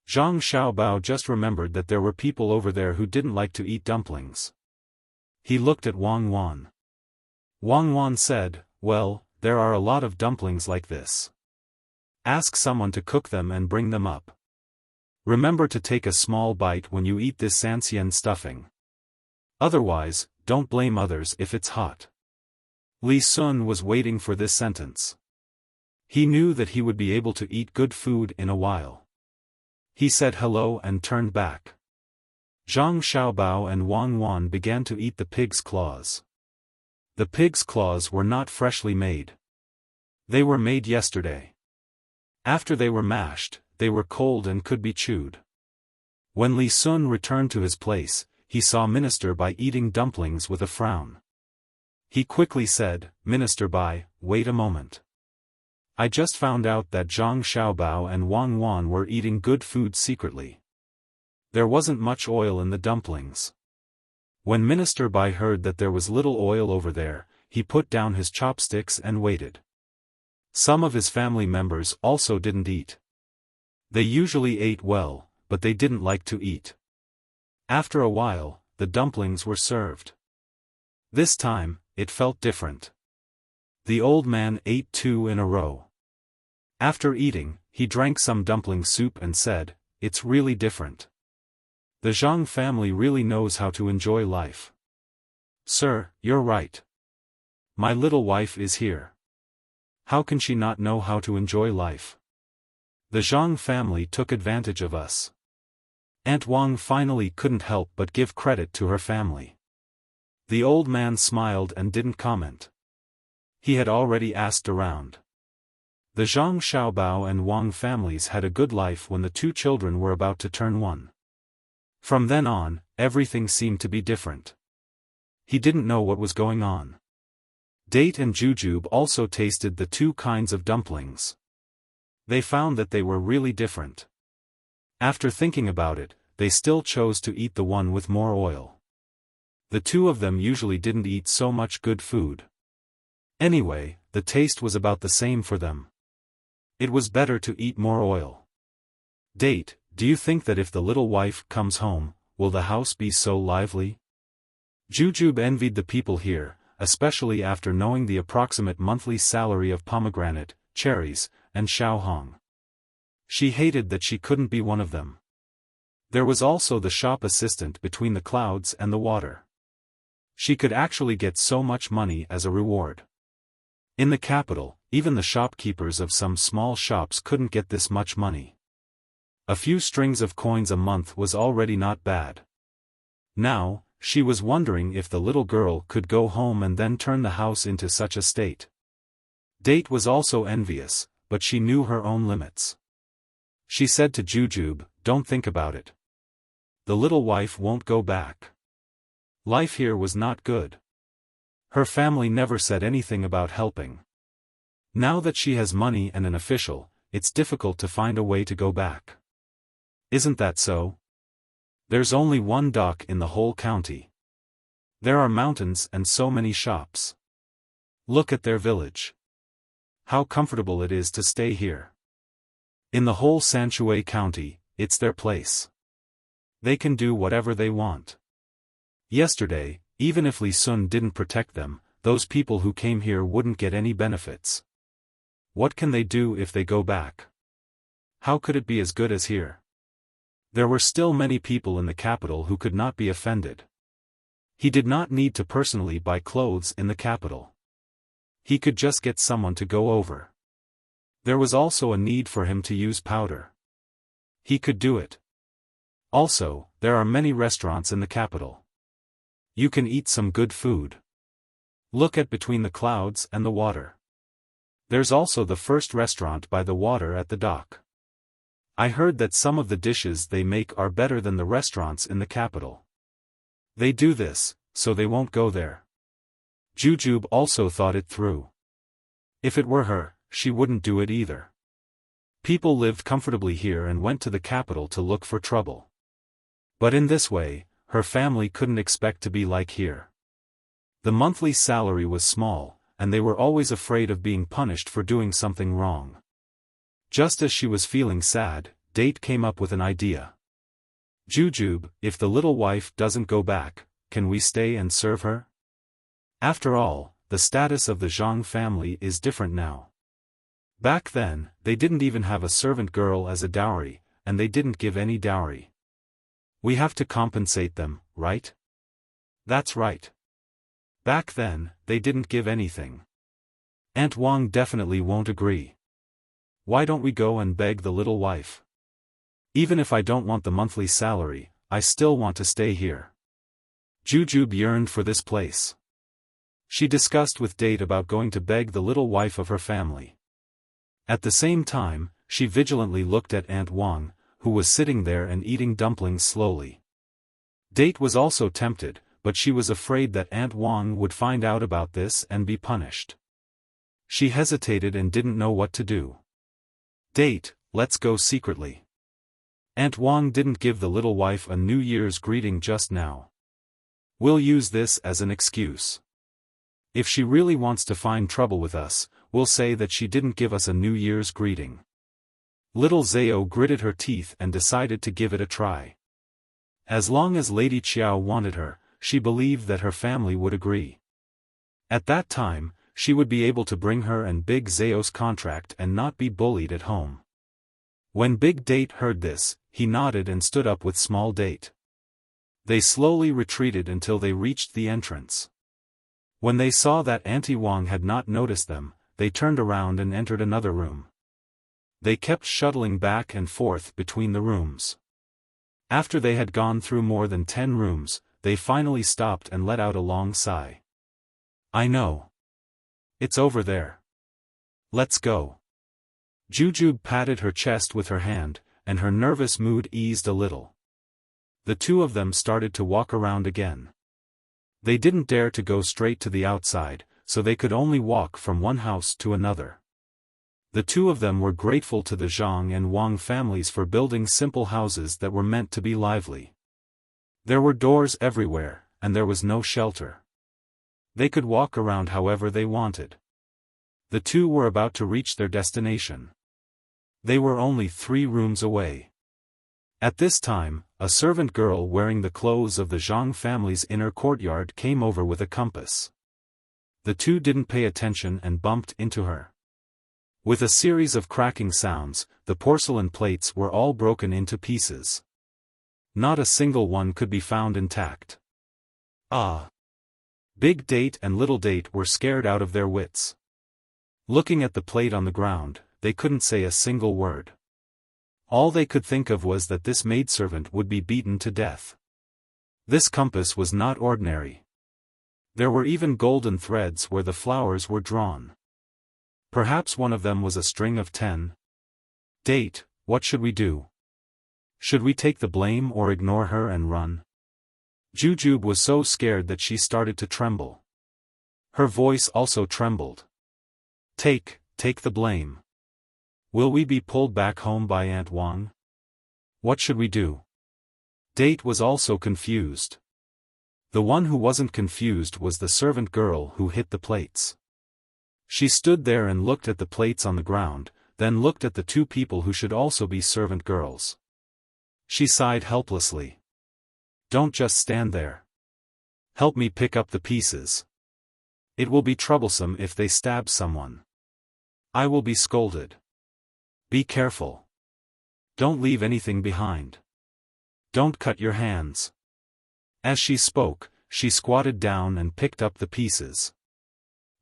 Zhang Xiaobao just remembered that there were people over there who didn't like to eat dumplings. He looked at Wang Wan. Wang Wan said, Well, there are a lot of dumplings like this. Ask someone to cook them and bring them up. Remember to take a small bite when you eat this Sanxian stuffing. Otherwise, don't blame others if it's hot. Li Sun was waiting for this sentence. He knew that he would be able to eat good food in a while. He said hello and turned back. Zhang Xiaobao and Wang Wan began to eat the pig's claws. The pig's claws were not freshly made. They were made yesterday. After they were mashed, they were cold and could be chewed. When Li Sun returned to his place, he saw Minister Bai eating dumplings with a frown. He quickly said, Minister Bai, wait a moment. I just found out that Zhang Xiaobao and Wang Wan were eating good food secretly. There wasn't much oil in the dumplings. When Minister Bai heard that there was little oil over there, he put down his chopsticks and waited. Some of his family members also didn't eat. They usually ate well, but they didn't like to eat. After a while, the dumplings were served. This time, it felt different. The old man ate 2 in a row. After eating, he drank some dumpling soup and said, It's really different. The Zhang family really knows how to enjoy life. Sir, you're right. My little wife is here. How can she not know how to enjoy life? The Zhang family took advantage of us. Aunt Wang finally couldn't help but give credit to her family. The old man smiled and didn't comment. He had already asked around. The Zhang Xiaobao and Wang families had a good life when the two children were about to turn 1. From then on, everything seemed to be different. He didn't know what was going on. Date and Jujube also tasted the 2 kinds of dumplings. They found that they were really different. After thinking about it, they still chose to eat the one with more oil. The two of them usually didn't eat so much good food. Anyway, the taste was about the same for them. It was better to eat more oil. Date, do you think that if the little wife comes home, will the house be so lively? Jujube envied the people here, especially after knowing the approximate monthly salary of pomegranate, cherries, and Xiaohong. She hated that she couldn't be one of them. There was also the shop assistant between the clouds and the water. She could actually get so much money as a reward. In the capital, even the shopkeepers of some small shops couldn't get this much money. A few strings of coins a month was already not bad. Now, she was wondering if the little girl could go home and then turn the house into such a state. Date was also envious, but she knew her own limits. She said to Jujube, "Don't think about it. The little wife won't go back. Life here was not good. Her family never said anything about helping. Now that she has money and an official, it's difficult to find a way to go back. Isn't that so? There's only one dock in the whole county. There are mountains and so many shops. Look at their village. How comfortable it is to stay here. In the whole Sanshui County, it's their place. They can do whatever they want. Yesterday, even if Li Sun didn't protect them, those people who came here wouldn't get any benefits. What can they do if they go back? How could it be as good as here?" There were still many people in the capital who could not be offended. He did not need to personally buy clothes in the capital. He could just get someone to go over. There was also a need for him to use powder. He could do it. Also, there are many restaurants in the capital. You can eat some good food. Look at between the clouds and the water. There's also the first restaurant by the water at the dock. I heard that some of the dishes they make are better than the restaurants in the capital. They do this, so they won't go there. Jujube also thought it through. If it were her, she wouldn't do it either. People lived comfortably here and went to the capital to look for trouble. But in this way, her family couldn't expect to be like here. The monthly salary was small, and they were always afraid of being punished for doing something wrong. Just as she was feeling sad, Date came up with an idea. "Jujube, if the little wife doesn't go back, can we stay and serve her? After all, the status of the Zhang family is different now. Back then, they didn't even have a servant girl as a dowry, and they didn't give any dowry. We have to compensate them, right?" "That's right. Back then, they didn't give anything. Aunt Wang definitely won't agree. Why don't we go and beg the little wife? Even if I don't want the monthly salary, I still want to stay here." Jujube yearned for this place. She discussed with Date about going to beg the little wife of her family. At the same time, she vigilantly looked at Aunt Wang, who was sitting there and eating dumplings slowly. Date was also tempted, but she was afraid that Aunt Wang would find out about this and be punished. She hesitated and didn't know what to do. "Date, let's go secretly. Aunt Wang didn't give the little wife a New Year's greeting just now. We'll use this as an excuse. If she really wants to find trouble with us, we'll say that she didn't give us a New Year's greeting." Little Zhao gritted her teeth and decided to give it a try. As long as Lady Qiao wanted her, she believed that her family would agree. At that time, she would be able to bring her and Big Zhao's contract and not be bullied at home. When Big Date heard this, he nodded and stood up with Small Date. They slowly retreated until they reached the entrance. When they saw that Auntie Wang had not noticed them, they turned around and entered another room. They kept shuttling back and forth between the rooms. After they had gone through more than 10 rooms, they finally stopped and let out a long sigh. "I know. It's over there. Let's go." Jujube patted her chest with her hand, and her nervous mood eased a little. The two of them started to walk around again. They didn't dare to go straight to the outside, so they could only walk from one house to another. The two of them were grateful to the Zhang and Wang families for building simple houses that were meant to be lively. There were doors everywhere, and there was no shelter. They could walk around however they wanted. The two were about to reach their destination. They were only 3 rooms away. At this time, a servant girl wearing the clothes of the Zhang family's inner courtyard came over with a compass. The two didn't pay attention and bumped into her. With a series of cracking sounds, the porcelain plates were all broken into pieces. Not a single one could be found intact. Ah! Big Date and Little Date were scared out of their wits. Looking at the plate on the ground, they couldn't say a single word. All they could think of was that this maidservant would be beaten to death. This compass was not ordinary. There were even golden threads where the flowers were drawn. Perhaps one of them was a string of 10. Date, what should we do? Should we take the blame or ignore her and run? Jujube was so scared that she started to tremble. Her voice also trembled. Take the blame. Will we be pulled back home by Aunt Wang? What should we do? Date was also confused. The one who wasn't confused was the servant girl who hit the plates. She stood there and looked at the plates on the ground, then looked at the two people who should also be servant girls. She sighed helplessly. Don't just stand there. Help me pick up the pieces. It will be troublesome if they stab someone. I will be scolded. Be careful. Don't leave anything behind. Don't cut your hands. As she spoke, she squatted down and picked up the pieces.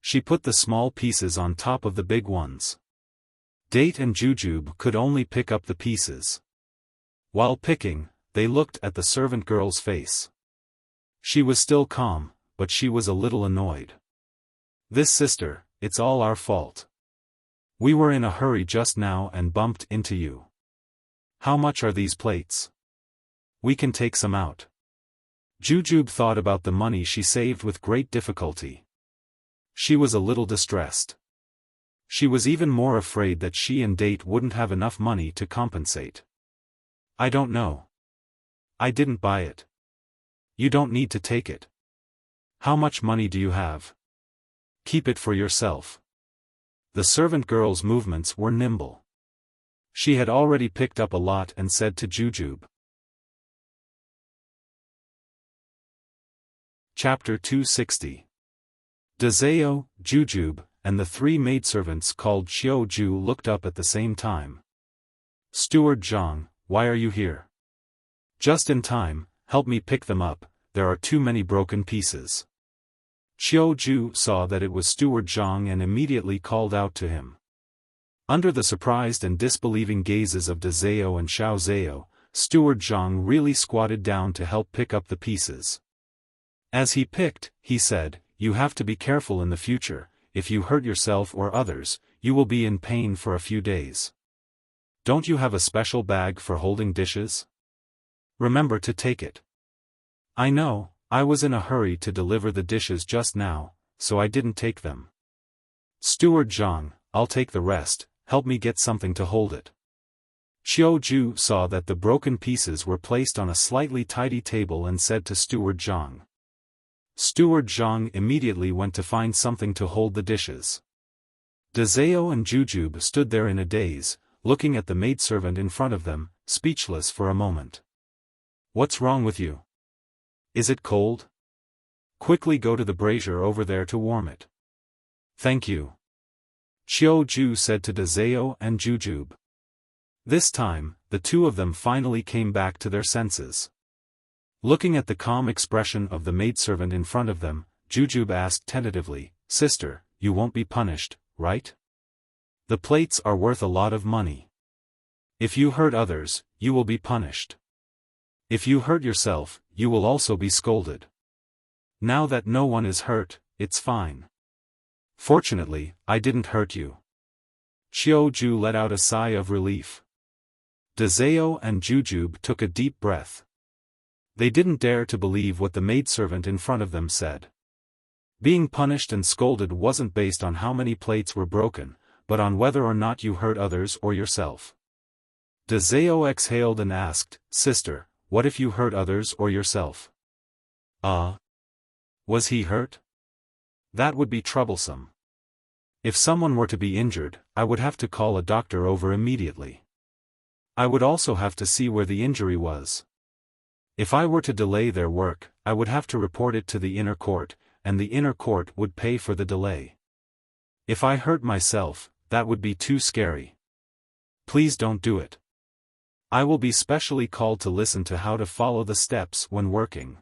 She put the small pieces on top of the big ones. Date and Jujube could only pick up the pieces. While picking, they looked at the servant girl's face. She was still calm, but she was a little annoyed. This sister, it's all our fault. We were in a hurry just now and bumped into you. How much are these plates? We can take some out. Jujube thought about the money she saved with great difficulty. She was a little distressed. She was even more afraid that she and Date wouldn't have enough money to compensate. I don't know. I didn't buy it. You don't need to take it. How much money do you have? Keep it for yourself. The servant girl's movements were nimble. She had already picked up a lot and said to Jujube. Chapter 260. Dazeo, Jujube, and the three maidservants called Xiaoju looked up at the same time. Steward Zhang, why are you here? Just in time, help me pick them up, there are too many broken pieces. Xiaoju saw that it was Steward Zhang and immediately called out to him. Under the surprised and disbelieving gazes of Dazeo and Xiaozeo, Steward Zhang really squatted down to help pick up the pieces. As he picked, he said, you have to be careful in the future, if you hurt yourself or others, you will be in pain for a few days. Don't you have a special bag for holding dishes? Remember to take it. I know, I was in a hurry to deliver the dishes just now, so I didn't take them. Steward Zhang, I'll take the rest, help me get something to hold it. Xiaoju saw that the broken pieces were placed on a slightly tidy table and said to Steward Zhang. Steward Zhang immediately went to find something to hold the dishes. Dazeo and Jujube stood there in a daze, looking at the maidservant in front of them, speechless for a moment. What's wrong with you? Is it cold? Quickly go to the brazier over there to warm it. Thank you. Xiaoju said to Dazeo and Jujube. This time, the two of them finally came back to their senses. Looking at the calm expression of the maidservant in front of them, Jujube asked tentatively, Sister, you won't be punished, right? The plates are worth a lot of money. If you hurt others, you will be punished. If you hurt yourself, you will also be scolded. Now that no one is hurt, it's fine. Fortunately, I didn't hurt you. Xiaoju let out a sigh of relief. Dazeo and Jujube took a deep breath. They didn't dare to believe what the maidservant in front of them said. Being punished and scolded wasn't based on how many plates were broken, but on whether or not you hurt others or yourself. Dazeo exhaled and asked, Sister, what if you hurt others or yourself? Was he hurt? That would be troublesome. If someone were to be injured, I would have to call a doctor over immediately. I would also have to see where the injury was. If I were to delay their work, I would have to report it to the inner court, and the inner court would pay for the delay. If I hurt myself, that would be too scary. Please don't do it. I will be specially called to listen to how to follow the steps when working.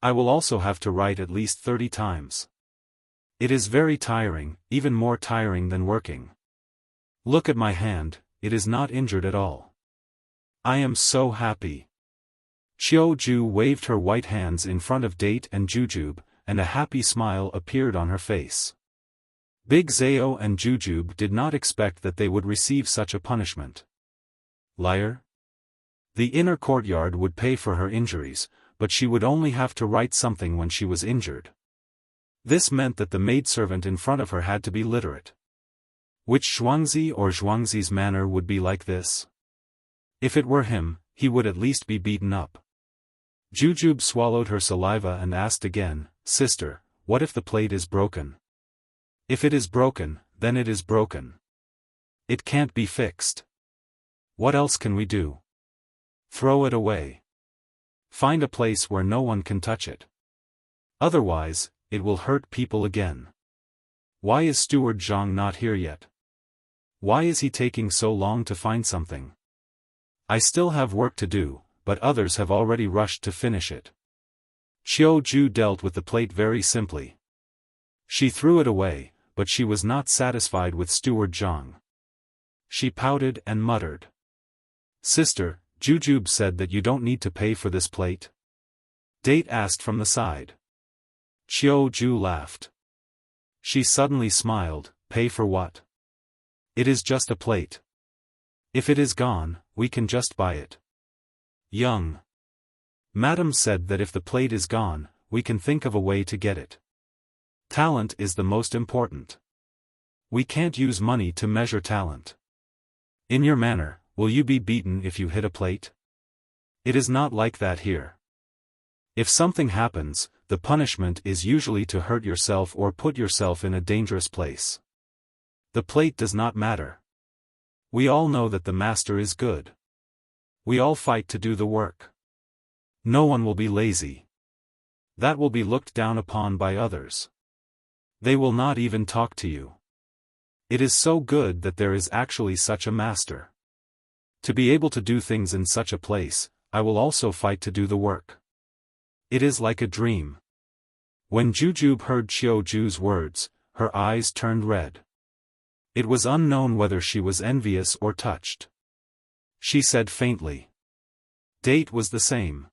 I will also have to write at least 30 times. It is very tiring, even more tiring than working. Look at my hand, it is not injured at all. I am so happy. Xiaoju waved her white hands in front of Date and Jujube, and a happy smile appeared on her face. Big Zhao and Jujube did not expect that they would receive such a punishment. Liar? The inner courtyard would pay for her injuries, but she would only have to write something when she was injured. This meant that the maidservant in front of her had to be literate. Which Zhuangzi or Zhuangzi's manner would be like this? If it were him, he would at least be beaten up. Jujube swallowed her saliva and asked again, Sister, what if the plate is broken? If it is broken, then it is broken. It can't be fixed. What else can we do? Throw it away. Find a place where no one can touch it. Otherwise, it will hurt people again. Why is Steward Zhang not here yet? Why is he taking so long to find something? I still have work to do, but others have already rushed to finish it. Xiaoju dealt with the plate very simply. She threw it away, but she was not satisfied with Steward Zhang. She pouted and muttered. Sister, Jujube said that you don't need to pay for this plate? Date asked from the side. Xiaoju laughed. She suddenly smiled, pay for what? It is just a plate. If it is gone, we can just buy it. Young Madam said that if the plate is gone, we can think of a way to get it. Talent is the most important. We can't use money to measure talent. In your manner, will you be beaten if you hit a plate? It is not like that here. If something happens, the punishment is usually to hurt yourself or put yourself in a dangerous place. The plate does not matter. We all know that the master is good. We all fight to do the work. No one will be lazy. That will be looked down upon by others. They will not even talk to you. It is so good that there is actually such a master. To be able to do things in such a place, I will also fight to do the work. It is like a dream. When Jujube heard Xiaoju's words, her eyes turned red. It was unknown whether she was envious or touched. She said faintly. Date was the same.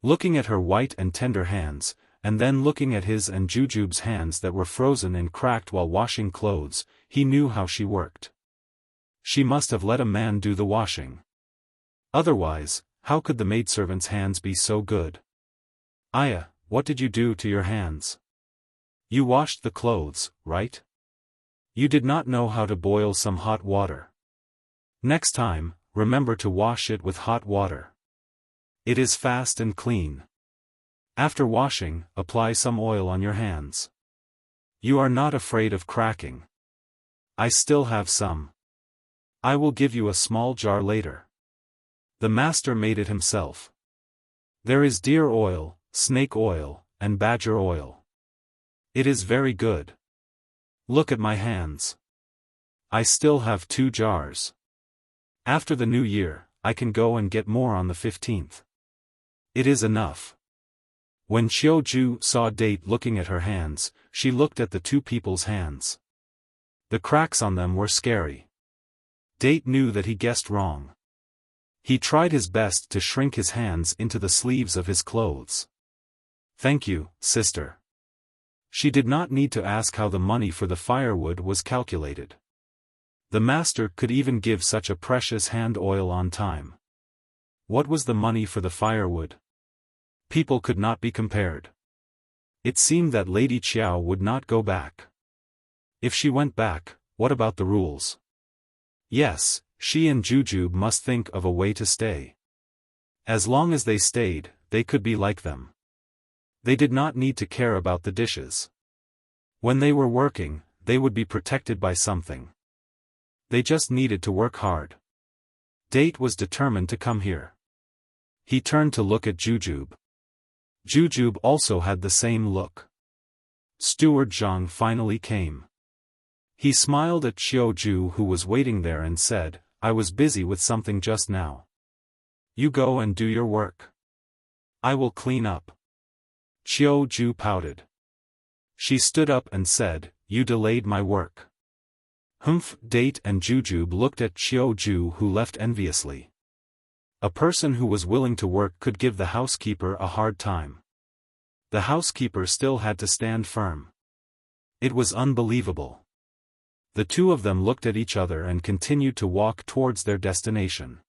Looking at her white and tender hands, and then looking at his and Jujube's hands that were frozen and cracked while washing clothes, he knew how she worked. She must have let a man do the washing. Otherwise, how could the maidservant's hands be so good? Aya, what did you do to your hands? You washed the clothes, right? You did not know how to boil some hot water. Next time, remember to wash it with hot water. It is fast and clean. After washing, apply some oil on your hands. You are not afraid of cracking. I still have some. I will give you a small jar later. The master made it himself. There is deer oil, snake oil, and badger oil. It is very good. Look at my hands. I still have 2 jars. After the new year, I can go and get more on the 15th. It is enough. When Xiaoju saw Date looking at her hands, she looked at the 2 people's hands. The cracks on them were scary. Date knew that he guessed wrong. He tried his best to shrink his hands into the sleeves of his clothes. Thank you, sister. She did not need to ask how the money for the firewood was calculated. The master could even give such a precious hand oil on time. What was the money for the firewood? People could not be compared. It seemed that Lady Qiao would not go back. If she went back, what about the rules? Yes, she and Jujube must think of a way to stay. As long as they stayed, they could be like them. They did not need to care about the dishes. When they were working, they would be protected by something. They just needed to work hard. Date was determined to come here. He turned to look at Jujube. Jujube also had the same look. Steward Zhang finally came. He smiled at Xiaoju who was waiting there and said, I was busy with something just now. You go and do your work. I will clean up. Xiao pouted. She stood up and said, you delayed my work. Humph! Date and Jujube looked at Xiao who left enviously. A person who was willing to work could give the housekeeper a hard time. The housekeeper still had to stand firm. It was unbelievable. The two of them looked at each other and continued to walk towards their destination.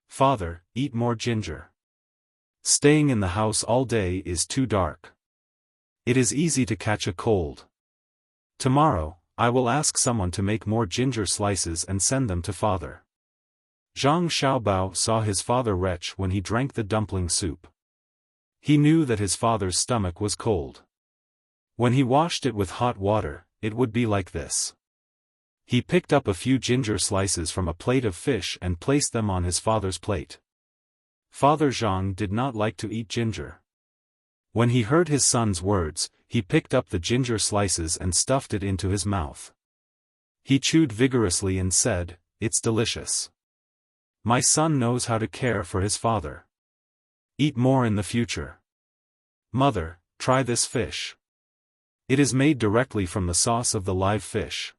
Father, eat more ginger. Staying in the house all day is too dark. It is easy to catch a cold. Tomorrow, I will ask someone to make more ginger slices and send them to father. Zhang Xiaobao saw his father retch when he drank the dumpling soup. He knew that his father's stomach was cold. When he washed it with hot water, it would be like this. He picked up a few ginger slices from a plate of fish and placed them on his father's plate. Father Zhang did not like to eat ginger. When he heard his son's words, he picked up the ginger slices and stuffed it into his mouth. He chewed vigorously and said, "It's delicious. My son knows how to care for his father. Eat more in the future. Mother, try this fish. It is made directly from the sauce of the live fish."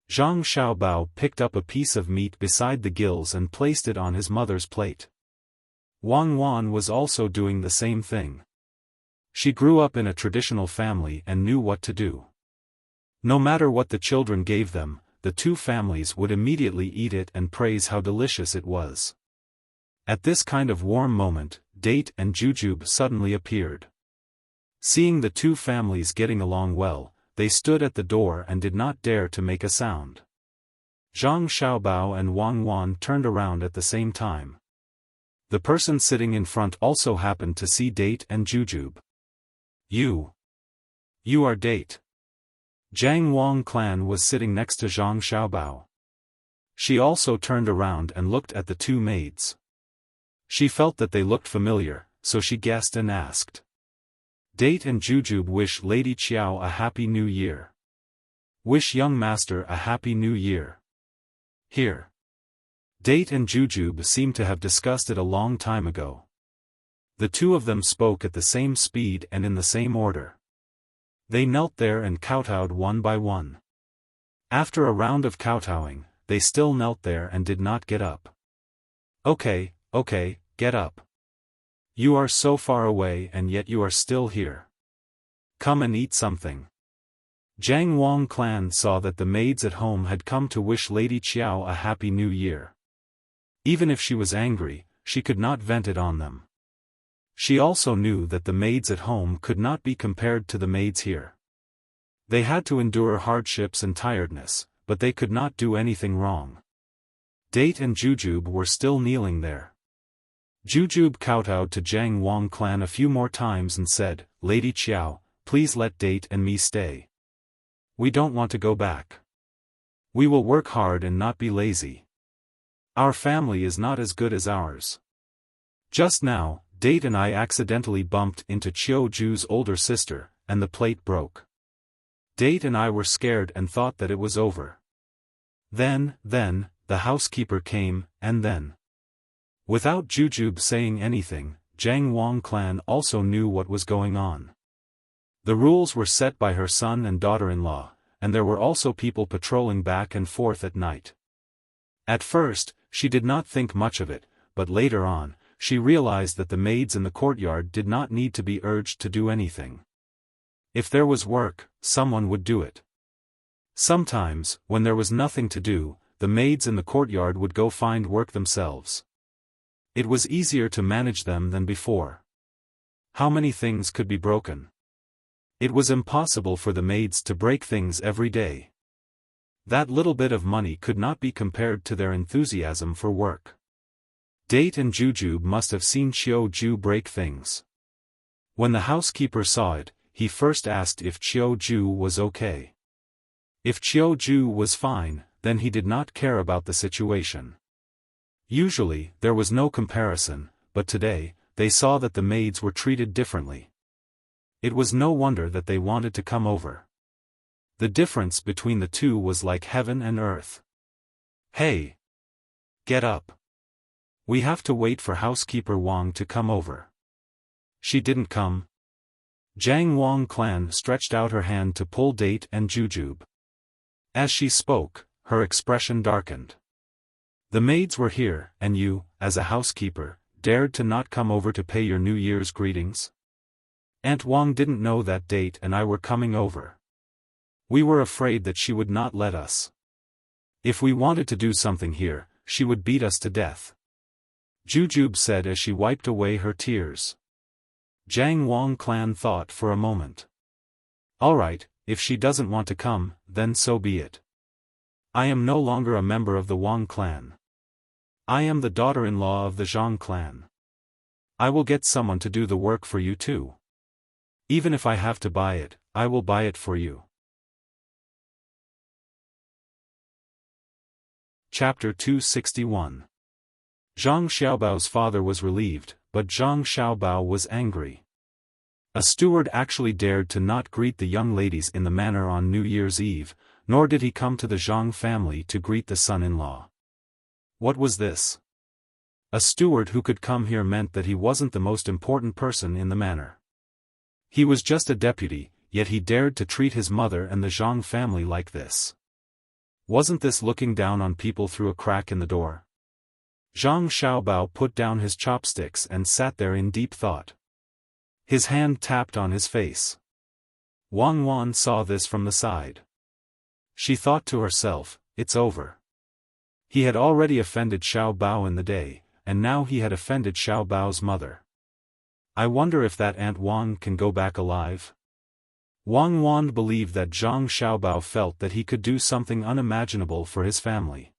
Zhang Xiaobao picked up a piece of meat beside the gills and placed it on his mother's plate. Wang Wan was also doing the same thing. She grew up in a traditional family and knew what to do. No matter what the children gave them, the two families would immediately eat it and praise how delicious it was. At this kind of warm moment, Date and Jujube suddenly appeared. Seeing the two families getting along well, they stood at the door and did not dare to make a sound. Zhang Xiaobao and Wang Wan turned around at the same time. The person sitting in front also happened to see Date and Jujube. You are Date. Jiang Wang Clan was sitting next to Zhang Xiaobao. She also turned around and looked at the two maids. She felt that they looked familiar, so she guessed and asked. Date and Jujube wish Lady Qiao a happy new year. Wish young master a happy new year. Here. Date and Jujube seemed to have discussed it a long time ago. The two of them spoke at the same speed and in the same order. They knelt there and kowtowed one by one. After a round of kowtowing, they still knelt there and did not get up. Okay, get up. You are so far away and yet you are still here. Come and eat something. Jiang Wang Clan saw that the maids at home had come to wish Lady Qiao a happy new year. Even if she was angry, she could not vent it on them. She also knew that the maids at home could not be compared to the maids here. They had to endure hardships and tiredness, but they could not do anything wrong. Date and Jujube were still kneeling there. Jujube kowtowed to Jiang Wang Clan a few more times and said, "Lady Qiao, please let Date and me stay. We don't want to go back. We will work hard and not be lazy. Our family is not as good as ours." Just now, Date and I accidentally bumped into Qiao older sister, and the plate broke. Date and I were scared and thought that it was over. Then, the housekeeper came, and then. Without Jujube saying anything, Jiang Wang Clan also knew what was going on. The rules were set by her son and daughter-in-law, and there were also people patrolling back and forth at night. At first, she did not think much of it, but later on, she realized that the maids in the courtyard did not need to be urged to do anything. If there was work, someone would do it. Sometimes, when there was nothing to do, the maids in the courtyard would go find work themselves. It was easier to manage them than before. How many things could be broken? It was impossible for the maids to break things every day. That little bit of money could not be compared to their enthusiasm for work. Date and Jujube must have seen Qiao break things. When the housekeeper saw it, he first asked if Qiao was okay. If Qiao was fine, then he did not care about the situation. Usually, there was no comparison, but today, they saw that the maids were treated differently. It was no wonder that they wanted to come over. The difference between the two was like heaven and earth. Hey! Get up. We have to wait for housekeeper Wang to come over. She didn't come. Jiang Wang clan stretched out her hand to pull Date and Jujube. As she spoke, her expression darkened. The maids were here, and you, as a housekeeper, dared to not come over to pay your New Year's greetings? Aunt Wang didn't know that Date and I were coming over. We were afraid that she would not let us. If we wanted to do something here, she would beat us to death. Jujube said as she wiped away her tears. Jiang Wang clan thought for a moment. Alright, if she doesn't want to come, then so be it. I am no longer a member of the Wang clan. I am the daughter-in-law of the Zhang clan. I will get someone to do the work for you too. Even if I have to buy it, I will buy it for you. Chapter 261. Zhang Xiaobao's father was relieved, but Zhang Xiaobao was angry. A steward actually dared to not greet the young ladies in the manner on New Year's Eve, nor did he come to the Zhang family to greet the son-in-law. What was this? A steward who could come here meant that he wasn't the most important person in the manor. He was just a deputy, yet he dared to treat his mother and the Zhang family like this. Wasn't this looking down on people through a crack in the door? Zhang Xiaobao put down his chopsticks and sat there in deep thought. His hand tapped on his face. Wang Wan saw this from the side. She thought to herself, it's over. He had already offended Xiao Bao in the day, and now he had offended Xiao Bao's mother. I wonder if that Aunt Wang can go back alive? Wang Wan believed that Zhang Xiaobao felt that he could do something unimaginable for his family.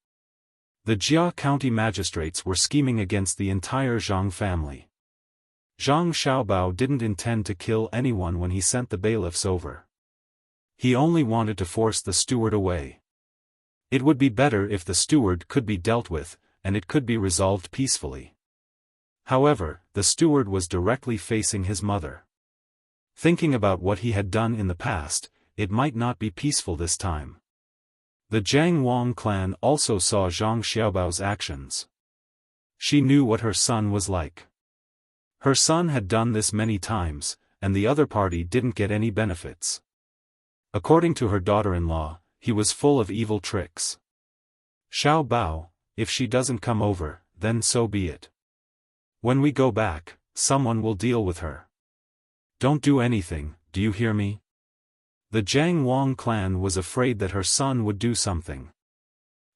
The Jia County magistrates were scheming against the entire Zhang family. Zhang Xiaobao didn't intend to kill anyone when he sent the bailiffs over. He only wanted to force the steward away. It would be better if the steward could be dealt with, and it could be resolved peacefully. However, the steward was directly facing his mother. Thinking about what he had done in the past, it might not be peaceful this time. The Jiang Wang clan also saw Zhang Xiaobao's actions. She knew what her son was like. Her son had done this many times, and the other party didn't get any benefits. According to her daughter-in-law, he was full of evil tricks. Xiao Bao, if she doesn't come over, then so be it. When we go back, someone will deal with her. Don't do anything, do you hear me? The Jiang Wang clan was afraid that her son would do something.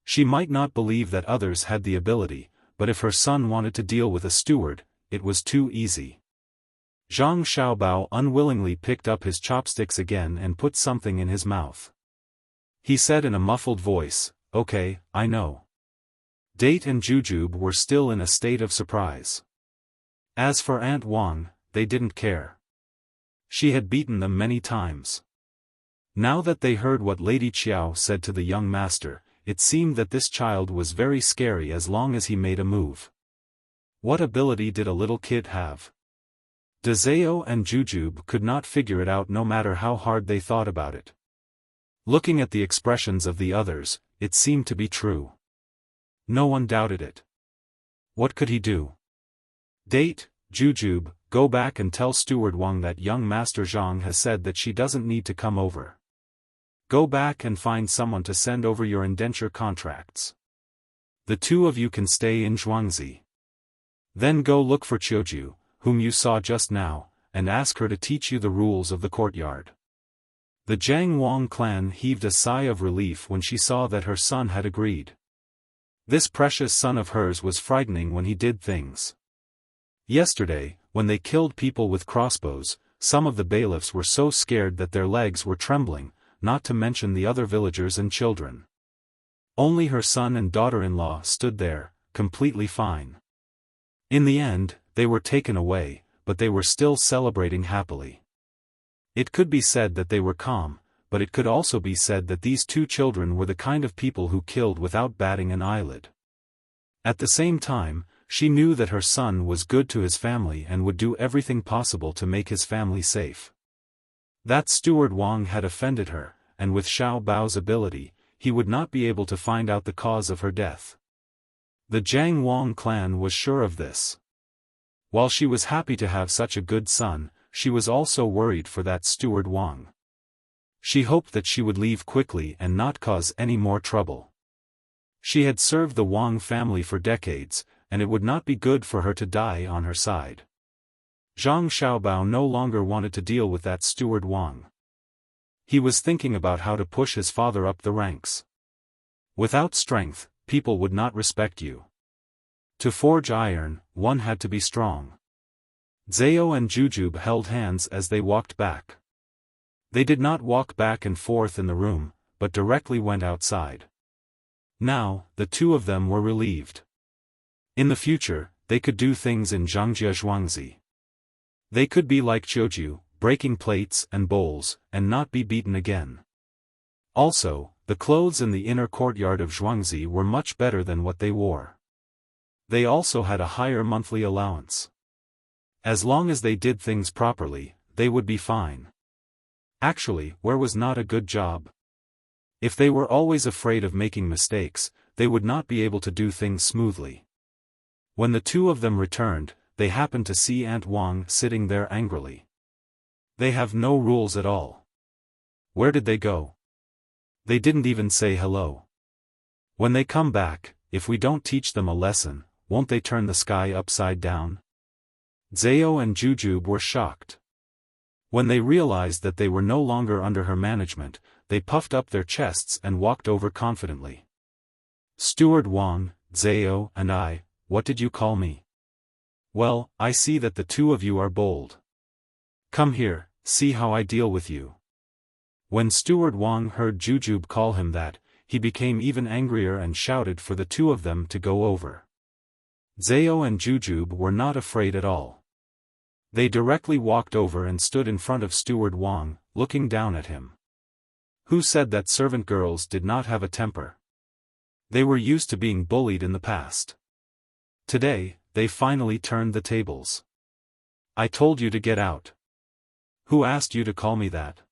She might not believe that others had the ability, but if her son wanted to deal with a steward, it was too easy. Zhang Xiaobao unwillingly picked up his chopsticks again and put something in his mouth. He said in a muffled voice, "Okay, I know." Date and Jujube were still in a state of surprise. As for Aunt Wang, they didn't care. She had beaten them many times. Now that they heard what Lady Qiao said to the young master, it seemed that this child was very scary as long as he made a move. What ability did a little kid have? Dezeo and Jujube could not figure it out no matter how hard they thought about it. Looking at the expressions of the others, it seemed to be true. No one doubted it. What could he do? Date, Jujube, go back and tell Steward Wang that young Master Zhang has said that she doesn't need to come over. Go back and find someone to send over your indenture contracts. The two of you can stay in Zhuangzi. Then go look for Qiuju, whom you saw just now, and ask her to teach you the rules of the courtyard. The Jiang Wang clan heaved a sigh of relief when she saw that her son had agreed. This precious son of hers was frightening when he did things. Yesterday, when they killed people with crossbows, some of the bailiffs were so scared that their legs were trembling, not to mention the other villagers and children. Only her son and daughter-in-law stood there, completely fine. In the end, they were taken away, but they were still celebrating happily. It could be said that they were calm, but it could also be said that these two children were the kind of people who killed without batting an eyelid. At the same time, she knew that her son was good to his family and would do everything possible to make his family safe. That Steward Wang had offended her, and with Xiao Bao's ability, he would not be able to find out the cause of her death. The Jiang Wang clan was sure of this. While she was happy to have such a good son, she was also worried for that steward Wang. She hoped that she would leave quickly and not cause any more trouble. She had served the Wang family for decades, and it would not be good for her to die on her side. Zhang Xiaobao no longer wanted to deal with that steward Wang. He was thinking about how to push his father up the ranks. Without strength, people would not respect you. To forge iron, one had to be strong. Zhao and Jujube held hands as they walked back. They did not walk back and forth in the room, but directly went outside. Now, the two of them were relieved. In the future, they could do things in Zhangjia Zhuangzi. They could be like Zhouju, breaking plates and bowls, and not be beaten again. Also, the clothes in the inner courtyard of Zhuangzi were much better than what they wore. They also had a higher monthly allowance. As long as they did things properly, they would be fine. Actually, where was not a good job? If they were always afraid of making mistakes, they would not be able to do things smoothly. When the two of them returned, they happened to see Aunt Wang sitting there angrily. They have no rules at all. Where did they go? They didn't even say hello. When they come back, if we don't teach them a lesson, won't they turn the sky upside down? Zhao and Jujube were shocked. When they realized that they were no longer under her management, they puffed up their chests and walked over confidently. Steward Wang, Zhao, and I, what did you call me? Well, I see that the two of you are bold. Come here, see how I deal with you. When Steward Wang heard Jujube call him that, he became even angrier and shouted for the two of them to go over. Zhao and Jujube were not afraid at all. They directly walked over and stood in front of Steward Wang, looking down at him. Who said that servant girls did not have a temper? They were used to being bullied in the past. Today, they finally turned the tables. I told you to get out. Who asked you to call me that?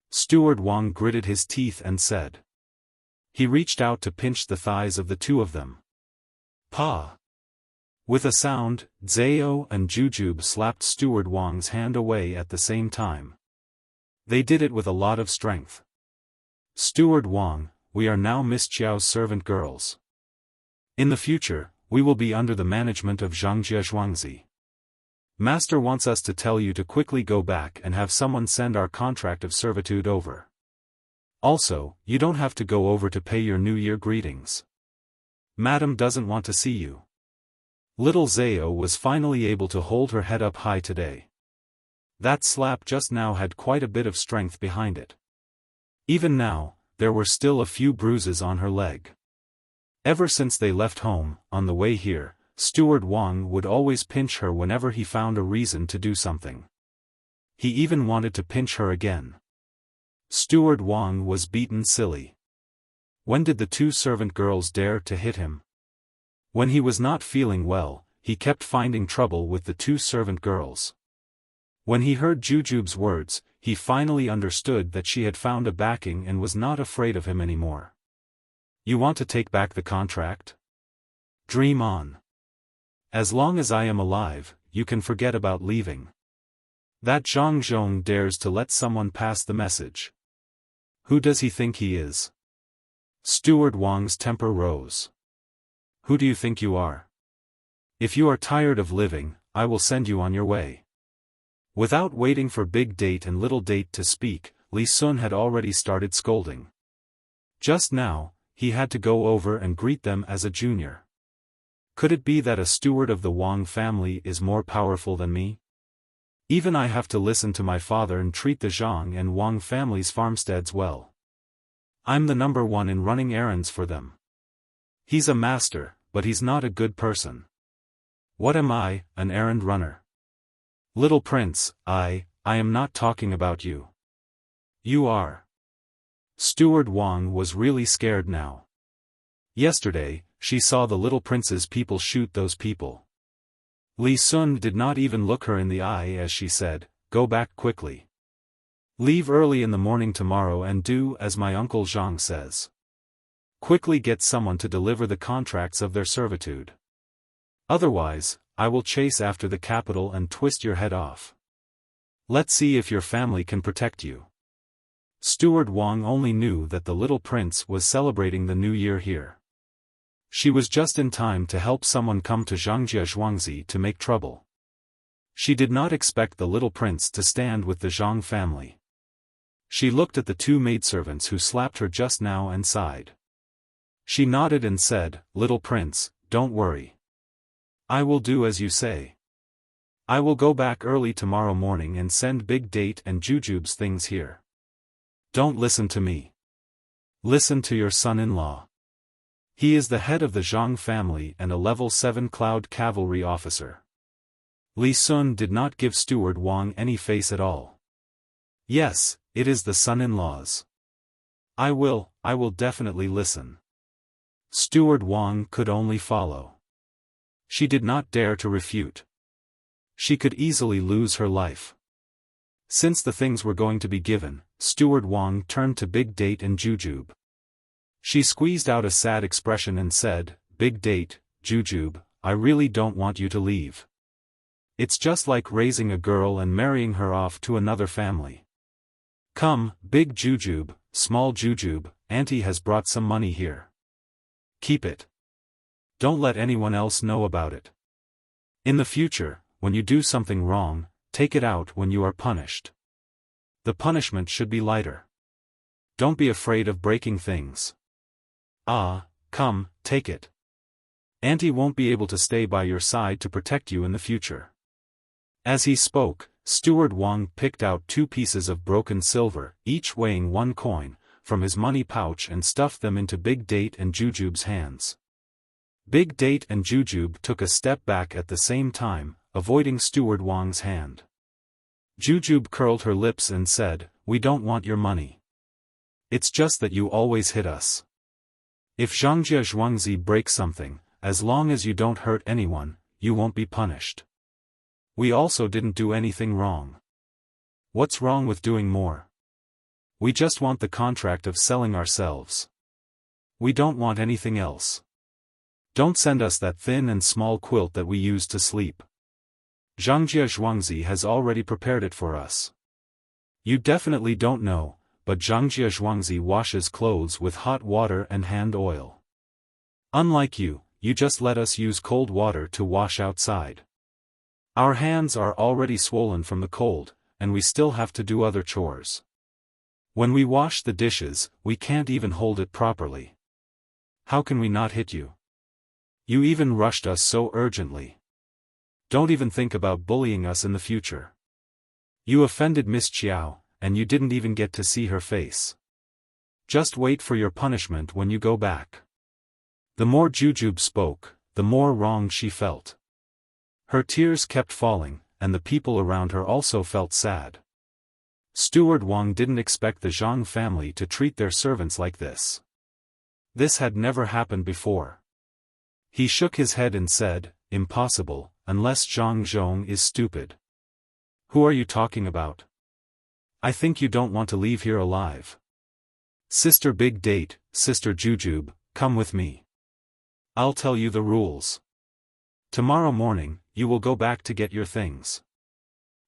Steward Wang gritted his teeth and said. He reached out to pinch the thighs of the two of them. Pa! With a sound, Zhao and Jujube slapped Steward Wang's hand away at the same time. They did it with a lot of strength. Steward Wang, we are now Miss Chiao's servant girls. In the future, we will be under the management of Zhangjia Zhuangzi. Master wants us to tell you to quickly go back and have someone send our contract of servitude over. Also, you don't have to go over to pay your New Year greetings. Madam doesn't want to see you. Little Zhao was finally able to hold her head up high today. That slap just now had quite a bit of strength behind it. Even now, there were still a few bruises on her leg. Ever since they left home, on the way here, Steward Wang would always pinch her whenever he found a reason to do something. He even wanted to pinch her again. Steward Wang was beaten silly. When did the two servant girls dare to hit him? When he was not feeling well, he kept finding trouble with the two servant girls. When he heard Jujube's words, he finally understood that she had found a backing and was not afraid of him anymore. You want to take back the contract? Dream on. As long as I am alive, you can forget about leaving. That Zhang Zhong dares to let someone pass the message. Who does he think he is? Steward Wang's temper rose. Who do you think you are? If you are tired of living, I will send you on your way. Without waiting for Big Date and Little Date to speak, Li Sun had already started scolding. Just now, he had to go over and greet them as a junior. Could it be that a steward of the Wang family is more powerful than me? Even I have to listen to my father and treat the Zhang and Wang family's farmsteads well. I'm the number one in running errands for them. He's a master, but he's not a good person. What am I, an errand runner? Little prince, I am not talking about you. You are. Steward Wang was really scared now. Yesterday, she saw the little prince's people shoot those people. Li Sun did not even look her in the eye as she said, go back quickly. Leave early in the morning tomorrow and do as my uncle Zhang says. Quickly get someone to deliver the contracts of their servitude. Otherwise, I will chase after the capital and twist your head off. Let's see if your family can protect you." Steward Wang only knew that the little prince was celebrating the new year here. She was just in time to help someone come to Zhangjia Zhuangzi to make trouble. She did not expect the little prince to stand with the Zhang family. She looked at the two maidservants who slapped her just now and sighed. She nodded and said, "Little prince, don't worry. I will do as you say. I will go back early tomorrow morning and send Big Date and Jujub's things here. Don't listen to me. Listen to your son-in-law. He is the head of the Zhang family and a level 7 cloud cavalry officer." Li Sun did not give Steward Wang any face at all. "Yes, it is the son-in-law's. I will definitely listen." Steward Wang could only follow. She did not dare to refute. She could easily lose her life. Since the things were going to be given, Steward Wang turned to Big Date and Jujube. She squeezed out a sad expression and said, "Big Date, Jujube, I really don't want you to leave. It's just like raising a girl and marrying her off to another family. Come, Big Jujube, Small Jujube, Auntie has brought some money here. Keep it. Don't let anyone else know about it. In the future, when you do something wrong, take it out when you are punished. The punishment should be lighter. Don't be afraid of breaking things. Come, take it. Auntie won't be able to stay by your side to protect you in the future." As he spoke, Steward Wang picked out 2 pieces of broken silver, each weighing 1 coin, from his money pouch and stuffed them into Big Date and Jujube's hands. Big Date and Jujube took a step back at the same time, avoiding Steward Wang's hand. Jujube curled her lips and said, "We don't want your money. It's just that you always hit us. If Zhangjia Zhuangzi breaks something, as long as you don't hurt anyone, you won't be punished. We also didn't do anything wrong. What's wrong with doing more? We just want the contract of selling ourselves. We don't want anything else. Don't send us that thin and small quilt that we use to sleep. Zhangjia Zhuangzi has already prepared it for us. You definitely don't know, but Zhangjia Zhuangzi washes clothes with hot water and hand oil. Unlike you, you just let us use cold water to wash outside. Our hands are already swollen from the cold, and we still have to do other chores. When we wash the dishes, we can't even hold it properly. How can we not hit you? You even rushed us so urgently. Don't even think about bullying us in the future. You offended Miss Xiao, and you didn't even get to see her face. Just wait for your punishment when you go back." The more Jujube spoke, the more wrong she felt. Her tears kept falling, and the people around her also felt sad. Steward Wang didn't expect the Zhang family to treat their servants like this. This had never happened before. He shook his head and said, "Impossible, unless Zhang Zhong is stupid." "Who are you talking about? I think you don't want to leave here alive. Sister Big Date, Sister Jujube, come with me. I'll tell you the rules. Tomorrow morning, you will go back to get your things.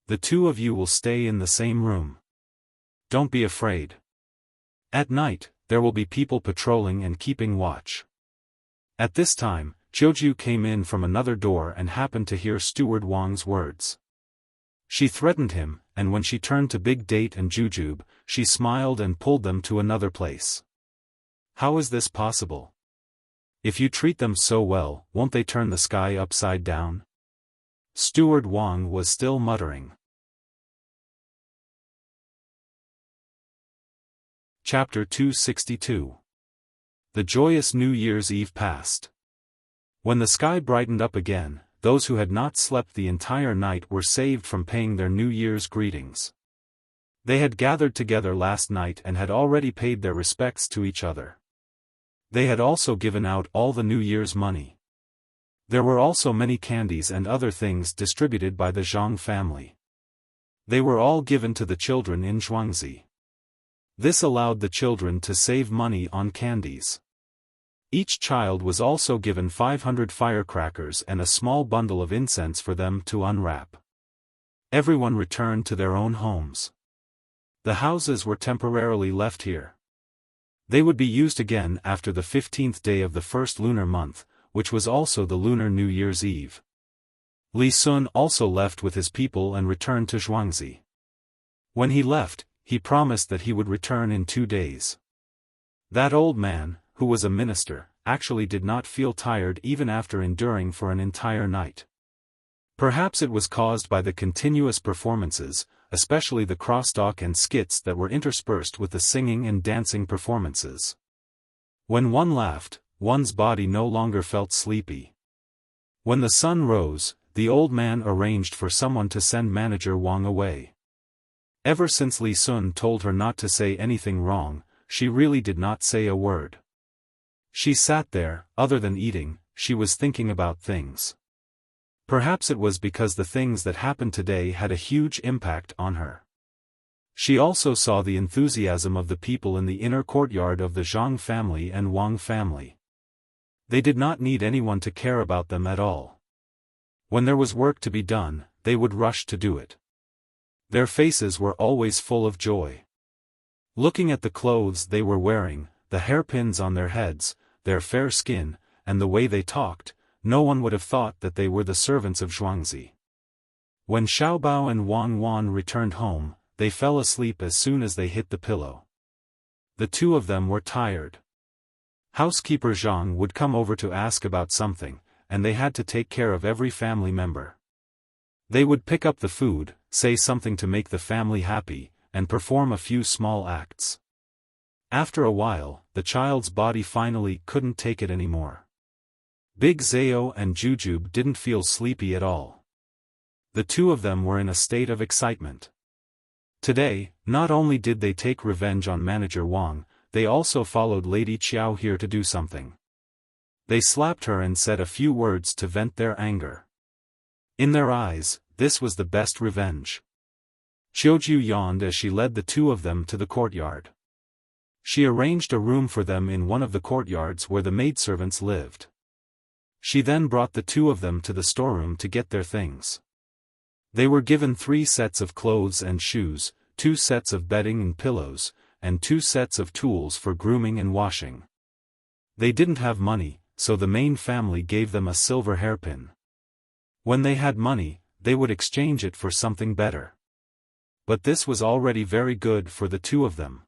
The 2 of you will stay in the same room. Don't be afraid. At night, there will be people patrolling and keeping watch." At this time, Joju came in from another door and happened to hear Steward Wang's words. She threatened him, and when she turned to Big Date and Jujube, she smiled and pulled them to another place. "How is this possible? If you treat them so well, won't they turn the sky upside down?" Steward Wang was still muttering. Chapter 262. The joyous New Year's Eve passed. When the sky brightened up again, those who had not slept the entire night were saved from paying their New Year's greetings. They had gathered together last night and had already paid their respects to each other. They had also given out all the New Year's money. There were also many candies and other things distributed by the Zhang family. They were all given to the children in Zhuangzi. This allowed the children to save money on candies. Each child was also given 500 firecrackers and a small bundle of incense for them to unwrap. Everyone returned to their own homes. The houses were temporarily left here. They would be used again after the 15th day of the first lunar month, which was also the Lunar New Year's Eve. Li Sun also left with his people and returned to Zhuangzi. When he left, he promised that he would return in 2 days. That old man, who was a minister, actually did not feel tired even after enduring for an entire night. Perhaps it was caused by the continuous performances, especially the crosstalk and skits that were interspersed with the singing and dancing performances. When one laughed, one's body no longer felt sleepy. When the sun rose, the old man arranged for someone to send Manager Wang away. Ever since Li Sun told her not to say anything wrong, she really did not say a word. She sat there, other than eating, she was thinking about things. Perhaps it was because the things that happened today had a huge impact on her. She also saw the enthusiasm of the people in the inner courtyard of the Zhang family and Wang family. They did not need anyone to care about them at all. When there was work to be done, they would rush to do it. Their faces were always full of joy. Looking at the clothes they were wearing, the hairpins on their heads, their fair skin, and the way they talked, no one would have thought that they were the servants of Zhuangzi. When Xiaobao and Wang Wan returned home, they fell asleep as soon as they hit the pillow. The two of them were tired. Housekeeper Zhang would come over to ask about something, and they had to take care of every family member. They would pick up the food, say something to make the family happy, and perform a few small acts. After a while, the child's body finally couldn't take it anymore. Big Zhao and Jujube didn't feel sleepy at all. The two of them were in a state of excitement. Today, not only did they take revenge on Manager Wang, they also followed Lady Qiao here to do something. They slapped her and said a few words to vent their anger. In their eyes, this was the best revenge. Qiuju yawned as she led the two of them to the courtyard. She arranged a room for them in one of the courtyards where the maidservants lived. She then brought the two of them to the storeroom to get their things. They were given 3 sets of clothes and shoes, 2 sets of bedding and pillows, and 2 sets of tools for grooming and washing. They didn't have money, so the main family gave them a silver hairpin. When they had money, they would exchange it for something better. But this was already very good for the two of them.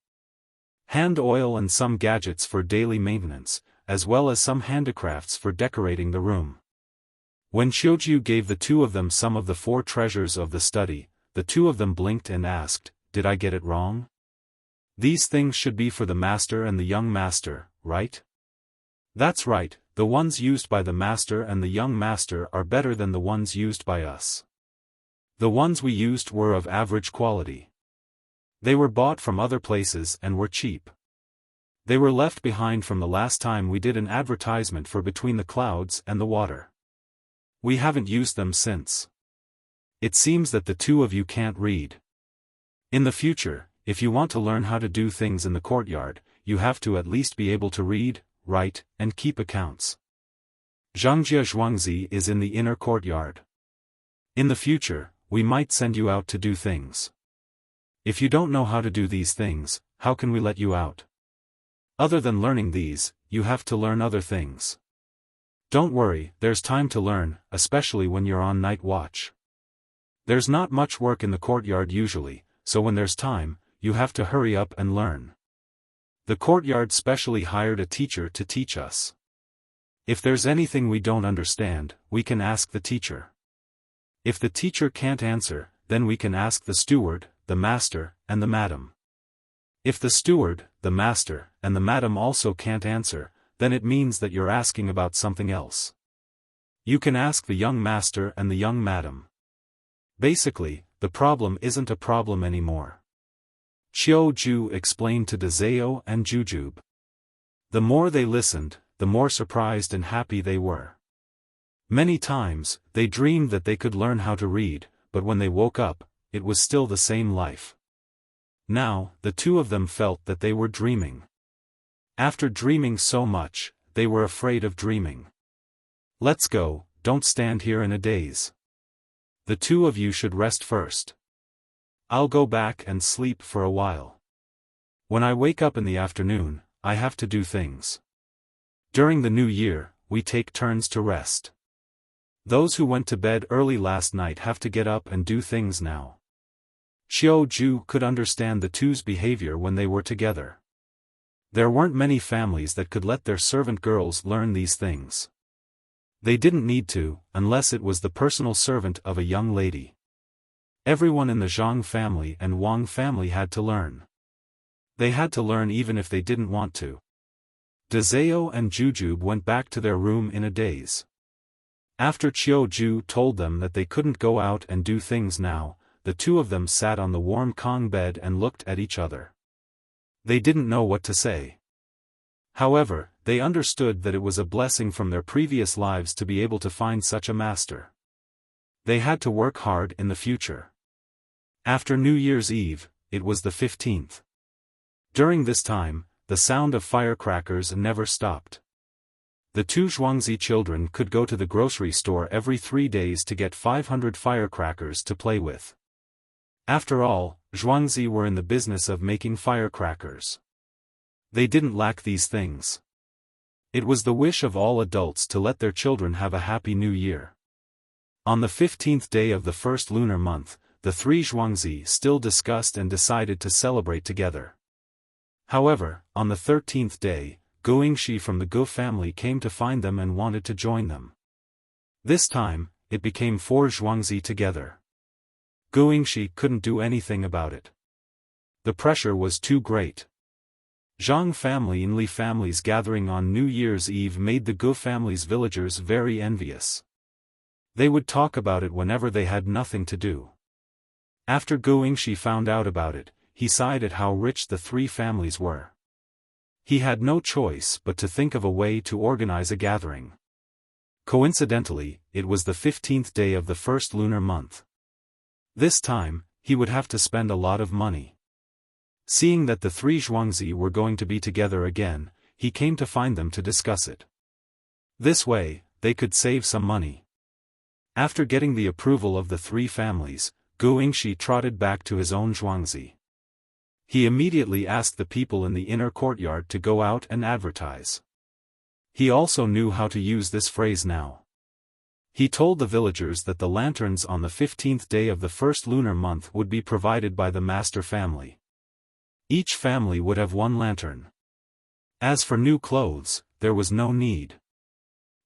Hand oil and some gadgets for daily maintenance, as well as some handicrafts for decorating the room. When Qiuju gave the two of them some of the 4 treasures of the study, the two of them blinked and asked, "Did I get it wrong? These things should be for the master and the young master, right?" "That's right, the ones used by the master and the young master are better than the ones used by us. The ones we used were of average quality. They were bought from other places and were cheap. They were left behind from the last time we did an advertisement for Between the Clouds and the Water. We haven't used them since. It seems that the two of you can't read. In the future, if you want to learn how to do things in the courtyard, you have to at least be able to read, write, and keep accounts. Zhangjia Zhuangzi is in the inner courtyard. In the future, we might send you out to do things. If you don't know how to do these things, how can we let you out? Other than learning these, you have to learn other things. Don't worry, there's time to learn, especially when you're on night watch. There's not much work in the courtyard usually, so when there's time, you have to hurry up and learn. The courtyard specially hired a teacher to teach us. If there's anything we don't understand, we can ask the teacher. If the teacher can't answer, then we can ask the steward, the master, and the madam. If the steward, the master, and the madam also can't answer, then it means that you're asking about something else. You can ask the young master and the young madam. Basically, the problem isn't a problem anymore. Qiuju explained to Zhao and Jujube. The more they listened, the more surprised and happy they were. Many times, they dreamed that they could learn how to read, but when they woke up, it was still the same life. Now, the two of them felt that they were dreaming. After dreaming so much, they were afraid of dreaming. Let's go, don't stand here in a daze. The two of you should rest first. I'll go back and sleep for a while. When I wake up in the afternoon, I have to do things. During the new year, we take turns to rest. Those who went to bed early last night have to get up and do things now. Xiao Ju could understand the two's behavior when they were together. There weren't many families that could let their servant girls learn these things. They didn't need to, unless it was the personal servant of a young lady. Everyone in the Zhang family and Wang family had to learn. They had to learn even if they didn't want to. Dezeo and Jujube went back to their room in a daze. After Qiu Ju told them that they couldn't go out and do things now, the two of them sat on the warm Kong bed and looked at each other. They didn't know what to say. However, they understood that it was a blessing from their previous lives to be able to find such a master. They had to work hard in the future. After New Year's Eve, it was the 15th. During this time, the sound of firecrackers never stopped. The two Zhuangzi children could go to the grocery store every 3 days to get 500 firecrackers to play with. After all, Zhuangzi were in the business of making firecrackers. They didn't lack these things. It was the wish of all adults to let their children have a happy new year. On the 15th day of the first lunar month, the three Zhuangzi still discussed and decided to celebrate together. However, on the 13th day, Guingxi from the Gu family came to find them and wanted to join them. This time, it became 4 Zhuangzi together. Guingxi couldn't do anything about it. The pressure was too great. Zhang family and Li family's gathering on New Year's Eve made the Gu family's villagers very envious. They would talk about it whenever they had nothing to do. After Guingxi found out about it, he sighed at how rich the 3 families were. He had no choice but to think of a way to organize a gathering. Coincidentally, it was the 15th day of the first lunar month. This time, he would have to spend a lot of money. Seeing that the 3 Zhuangzi were going to be together again, he came to find them to discuss it. This way, they could save some money. After getting the approval of the 3 families, Guingxi trotted back to his own Zhuangzi. He immediately asked the people in the inner courtyard to go out and advertise. He also knew how to use this phrase now. He told the villagers that the lanterns on the 15th day of the first lunar month would be provided by the master family. Each family would have 1 lantern. As for new clothes, there was no need.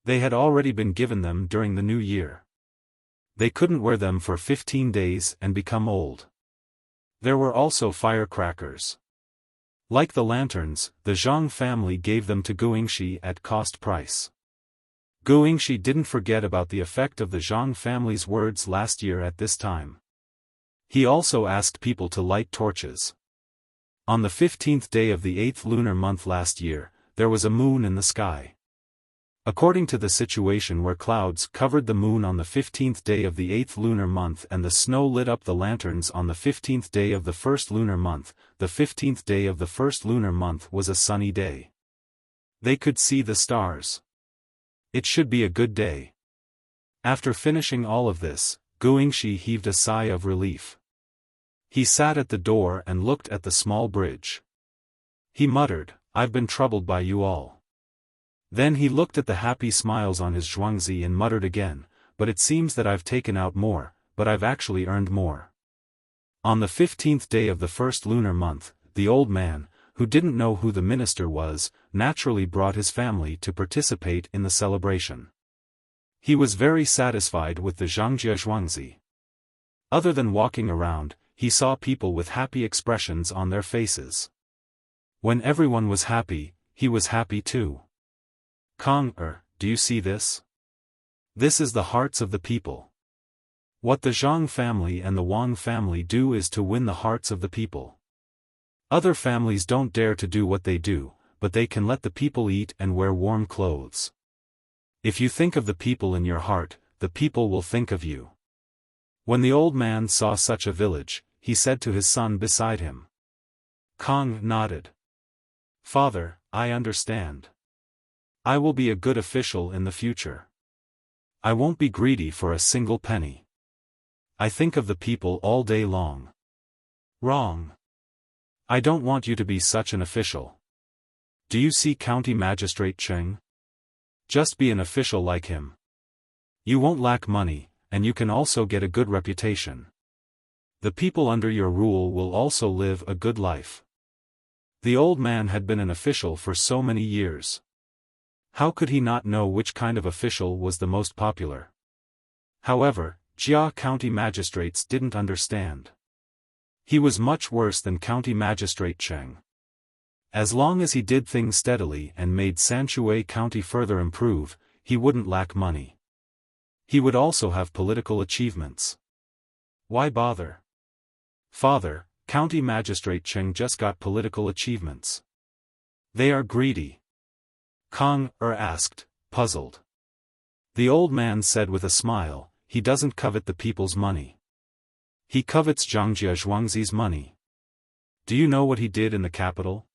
They had already been given them during the new year. They couldn't wear them for 15 days and become old. There were also firecrackers. Like the lanterns, the Zhang family gave them to Guingxi at cost price. Guingxi didn't forget about the effect of the Zhang family's words last year at this time. He also asked people to light torches. On the 15th day of the 8th lunar month last year, there was a moon in the sky. According to the situation where clouds covered the moon on the 15th day of the 8th lunar month and the snow lit up the lanterns on the 15th day of the first lunar month, the 15th day of the first lunar month was a sunny day. They could see the stars. It should be a good day. After finishing all of this, Guingxi heaved a sigh of relief. He sat at the door and looked at the small bridge. He muttered, "I've been troubled by you all." Then he looked at the happy smiles on his Zhuangzi and muttered again, "But it seems that I've taken out more, but I've actually earned more." On the 15th day of the first lunar month, the old man, who didn't know who the minister was, naturally brought his family to participate in the celebration. He was very satisfied with the Zhangjie Zhuangzi. Other than walking around, he saw people with happy expressions on their faces. When everyone was happy, he was happy too. Kong, do you see this? This is the hearts of the people. What the Zhang family and the Wang family do is to win the hearts of the people. Other families don't dare to do what they do, but they can let the people eat and wear warm clothes. If you think of the people in your heart, the people will think of you. When the old man saw such a village, he said to his son beside him. Kong nodded. "Father, I understand. I will be a good official in the future. I won't be greedy for a single penny. I think of the people all day long. Wrong. I don't want you to be such an official. Do you see County Magistrate Cheng? Just be an official like him. You won't lack money, and you can also get a good reputation. The people under your rule will also live a good life. The old man had been an official for so many years. How could he not know which kind of official was the most popular? However, Jia County magistrates didn't understand. He was much worse than County Magistrate Cheng. As long as he did things steadily and made Sanshui County further improve, he wouldn't lack money. He would also have political achievements. Why bother? Father, County Magistrate Cheng just got political achievements. They are greedy. Kang asked, puzzled. The old man said with a smile, he doesn't covet the people's money. He covets Zhangjia Zhuangzi's money. Do you know what he did in the capital?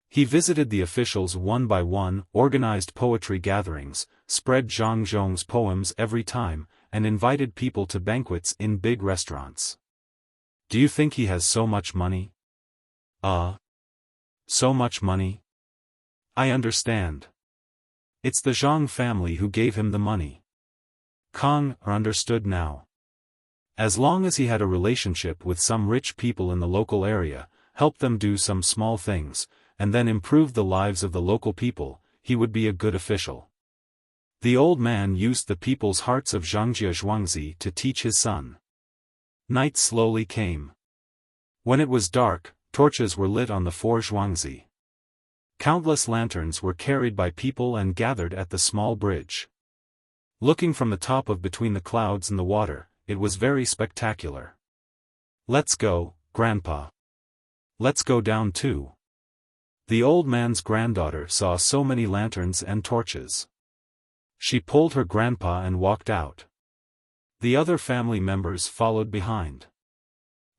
He visited the officials one by one, organized poetry gatherings, spread Zhang Zhong's poems every time, and invited people to banquets in big restaurants. Do you think he has so much money? So much money? I understand. It's the Zhang family who gave him the money. Kang understood now. As long as he had a relationship with some rich people in the local area, helped them do some small things, and then improved the lives of the local people, he would be a good official. The old man used the people's hearts of Zhangjia Zhuangzi to teach his son. Night slowly came. When it was dark, torches were lit on the 4 Zhuangzi. Countless lanterns were carried by people and gathered at the small bridge. Looking from the top of between the clouds and the water, it was very spectacular. Let's go, Grandpa. Let's go down too. The old man's granddaughter saw so many lanterns and torches. She pulled her grandpa and walked out. The other family members followed behind.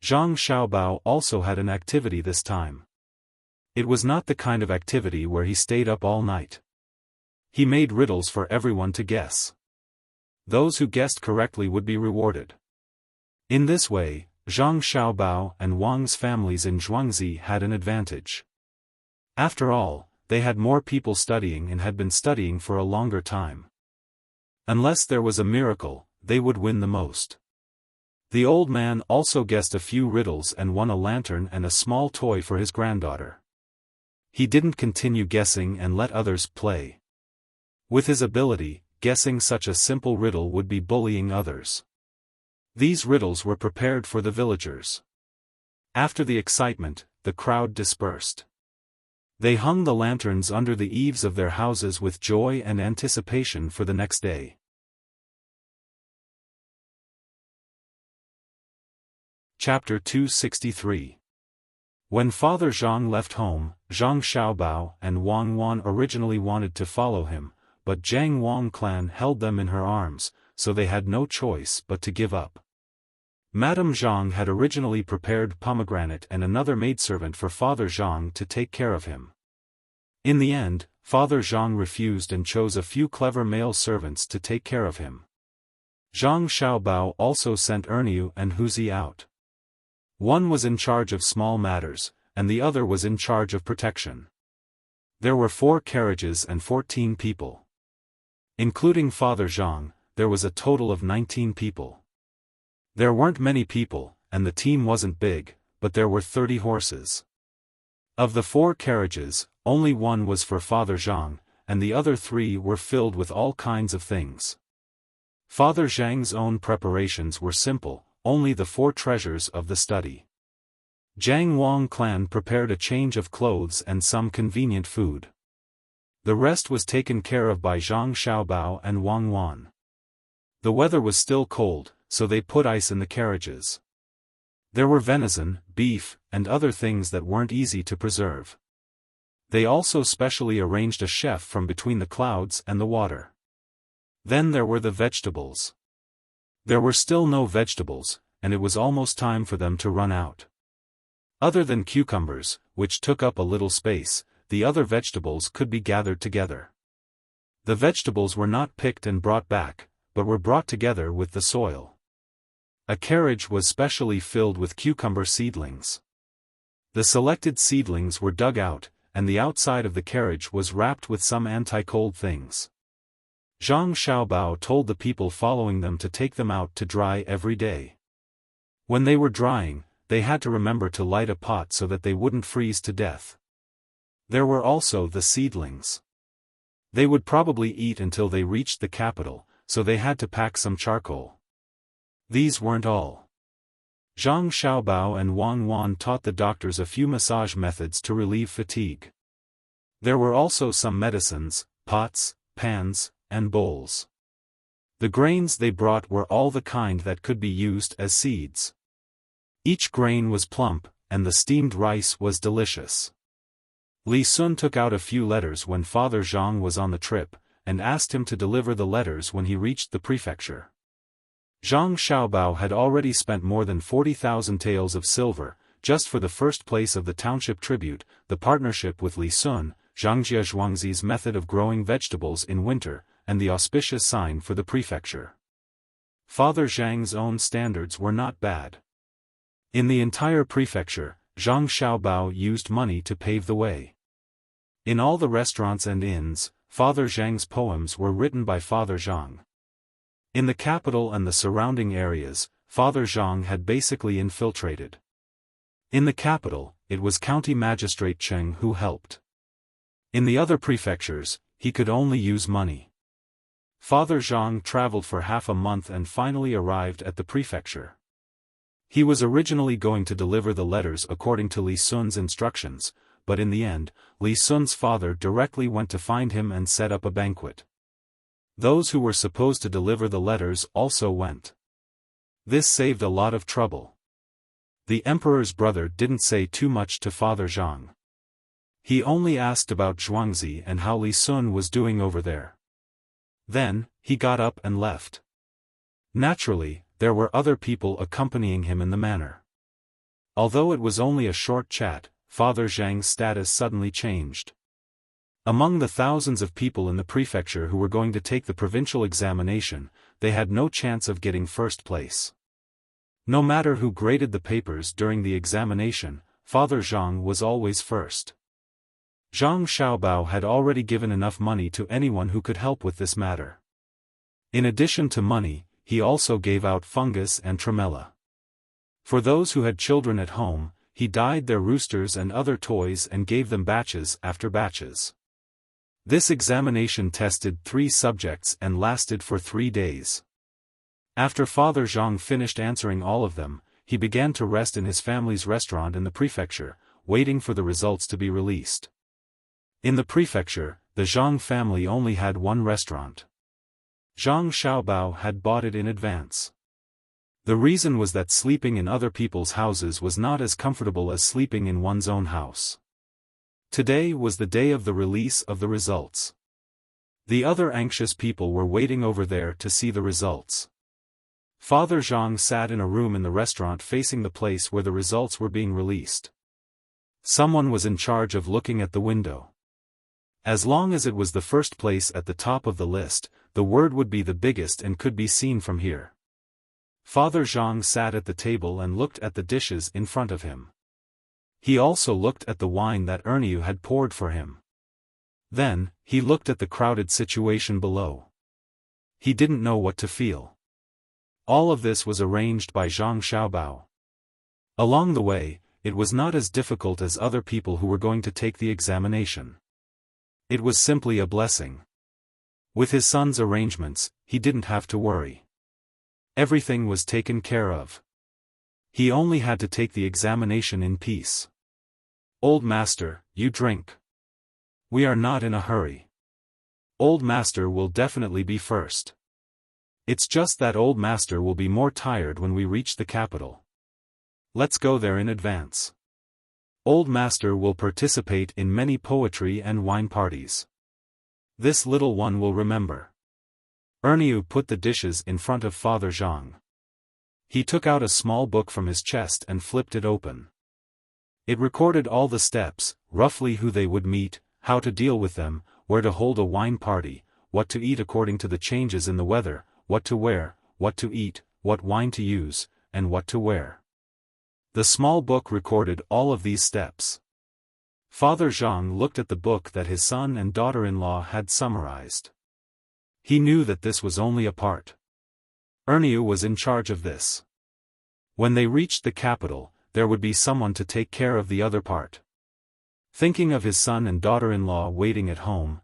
Zhang Xiaobao also had an activity this time. It was not the kind of activity where he stayed up all night. He made riddles for everyone to guess. Those who guessed correctly would be rewarded. In this way, Zhang Xiaobao and Wang's families in Zhuangzi had an advantage. After all, they had more people studying and had been studying for a longer time. Unless there was a miracle, they would win the most. The old man also guessed a few riddles and won a lantern and a small toy for his granddaughter. He didn't continue guessing and let others play. With his ability, guessing such a simple riddle would be bullying others. These riddles were prepared for the villagers. After the excitement, the crowd dispersed. They hung the lanterns under the eaves of their houses with joy and anticipation for the next day. Chapter 263. When Father Zhang left home, Zhang Xiaobao and Wang Wan originally wanted to follow him, but Zhang Wang clan held them in her arms, so they had no choice but to give up. Madame Zhang had originally prepared pomegranate and another maidservant for Father Zhang to take care of him. In the end, Father Zhang refused and chose a few clever male servants to take care of him. Zhang Xiaobao also sent Erniu and Huzi out. One was in charge of small matters, and the other was in charge of protection. There were 4 carriages and 14 people. Including Father Zhang, there was a total of 19 people. There weren't many people, and the team wasn't big, but there were 30 horses. Of the 4 carriages, only one was for Father Zhang, and the other 3 were filled with all kinds of things. Father Zhang's own preparations were simple, only the 4 treasures of the study. Zhang Wang clan prepared a change of clothes and some convenient food. The rest was taken care of by Zhang Xiaobao and Wang Wan. The weather was still cold, so they put ice in the carriages. There were venison, beef, and other things that weren't easy to preserve. They also specially arranged a chef from between the clouds and the water. Then there were the vegetables. There were still no vegetables, and it was almost time for them to run out. Other than cucumbers, which took up a little space, the other vegetables could be gathered together. The vegetables were not picked and brought back, but were brought together with the soil. A carriage was specially filled with cucumber seedlings. The selected seedlings were dug out, and the outside of the carriage was wrapped with some anti-cold things. Zhang Xiaobao told the people following them to take them out to dry every day. When they were drying, they had to remember to light a pot so that they wouldn't freeze to death. There were also the seedlings. They would probably eat until they reached the capital, so they had to pack some charcoal. These weren't all. Zhang Xiaobao and Wang Wan taught the doctors a few massage methods to relieve fatigue. There were also some medicines, pots, pans, and bowls. The grains they brought were all the kind that could be used as seeds. Each grain was plump, and the steamed rice was delicious. Li Sun took out a few letters when Father Zhang was on the trip, and asked him to deliver the letters when he reached the prefecture. Zhang Xiaobao had already spent more than 40,000 taels of silver, just for the first place of the township tribute, the partnership with Li Sun, Zhangjia Zhuangzi's method of growing vegetables in winter, and the auspicious sign for the prefecture. Father Zhang's own standards were not bad. In the entire prefecture, Zhang Xiaobao used money to pave the way. In all the restaurants and inns, Father Zhang's poems were written by Father Zhang. In the capital and the surrounding areas, Father Zhang had basically infiltrated. In the capital, it was County Magistrate Cheng who helped. In the other prefectures, he could only use money. Father Zhang traveled for half a month and finally arrived at the prefecture. He was originally going to deliver the letters according to Li Sun's instructions, but in the end, Li Sun's father directly went to find him and set up a banquet. Those who were supposed to deliver the letters also went. This saved a lot of trouble. The emperor's brother didn't say too much to Father Zhang. He only asked about Zhuangzi and how Li Sun was doing over there. Then, he got up and left. Naturally, there were other people accompanying him in the manor. Although it was only a short chat, Father Zhang's status suddenly changed. Among the thousands of people in the prefecture who were going to take the provincial examination, they had no chance of getting first place. No matter who graded the papers during the examination, Father Zhang was always first. Zhang Xiaobao had already given enough money to anyone who could help with this matter. In addition to money, he also gave out fungus and tremella. For those who had children at home, he dyed their roosters and other toys and gave them batches after batches. This examination tested 3 subjects and lasted for 3 days. After Father Zhang finished answering all of them, he began to rest in his family's restaurant in the prefecture, waiting for the results to be released. In the prefecture, the Zhang family only had one restaurant. Zhang Xiaobao had bought it in advance. The reason was that sleeping in other people's houses was not as comfortable as sleeping in one's own house. Today was the day of the release of the results. The other anxious people were waiting over there to see the results. Father Zhang sat in a room in the restaurant facing the place where the results were being released. Someone was in charge of looking at the window. As long as it was the first place at the top of the list, the word would be the biggest and could be seen from here. Father Zhang sat at the table and looked at the dishes in front of him. He also looked at the wine that Erniu had poured for him. Then, he looked at the crowded situation below. He didn't know what to feel. All of this was arranged by Zhang Xiaobao. Along the way, it was not as difficult as other people who were going to take the examination. It was simply a blessing. With his son's arrangements, he didn't have to worry. Everything was taken care of. He only had to take the examination in peace. Old master, you drink. We are not in a hurry. Old master will definitely be first. It's just that old master will be more tired when we reach the capital. Let's go there in advance. Old master will participate in many poetry and wine parties. This little one will remember. Erniu put the dishes in front of Father Zhang. He took out a small book from his chest and flipped it open. It recorded all the steps, roughly who they would meet, how to deal with them, where to hold a wine party, what to eat according to the changes in the weather, what to wear, what to eat, what wine to use, and what to wear. The small book recorded all of these steps. Father Zhang looked at the book that his son and daughter-in-law had summarized. He knew that this was only a part. Erniu was in charge of this. When they reached the capital, there would be someone to take care of the other part. Thinking of his son and daughter-in-law waiting at home,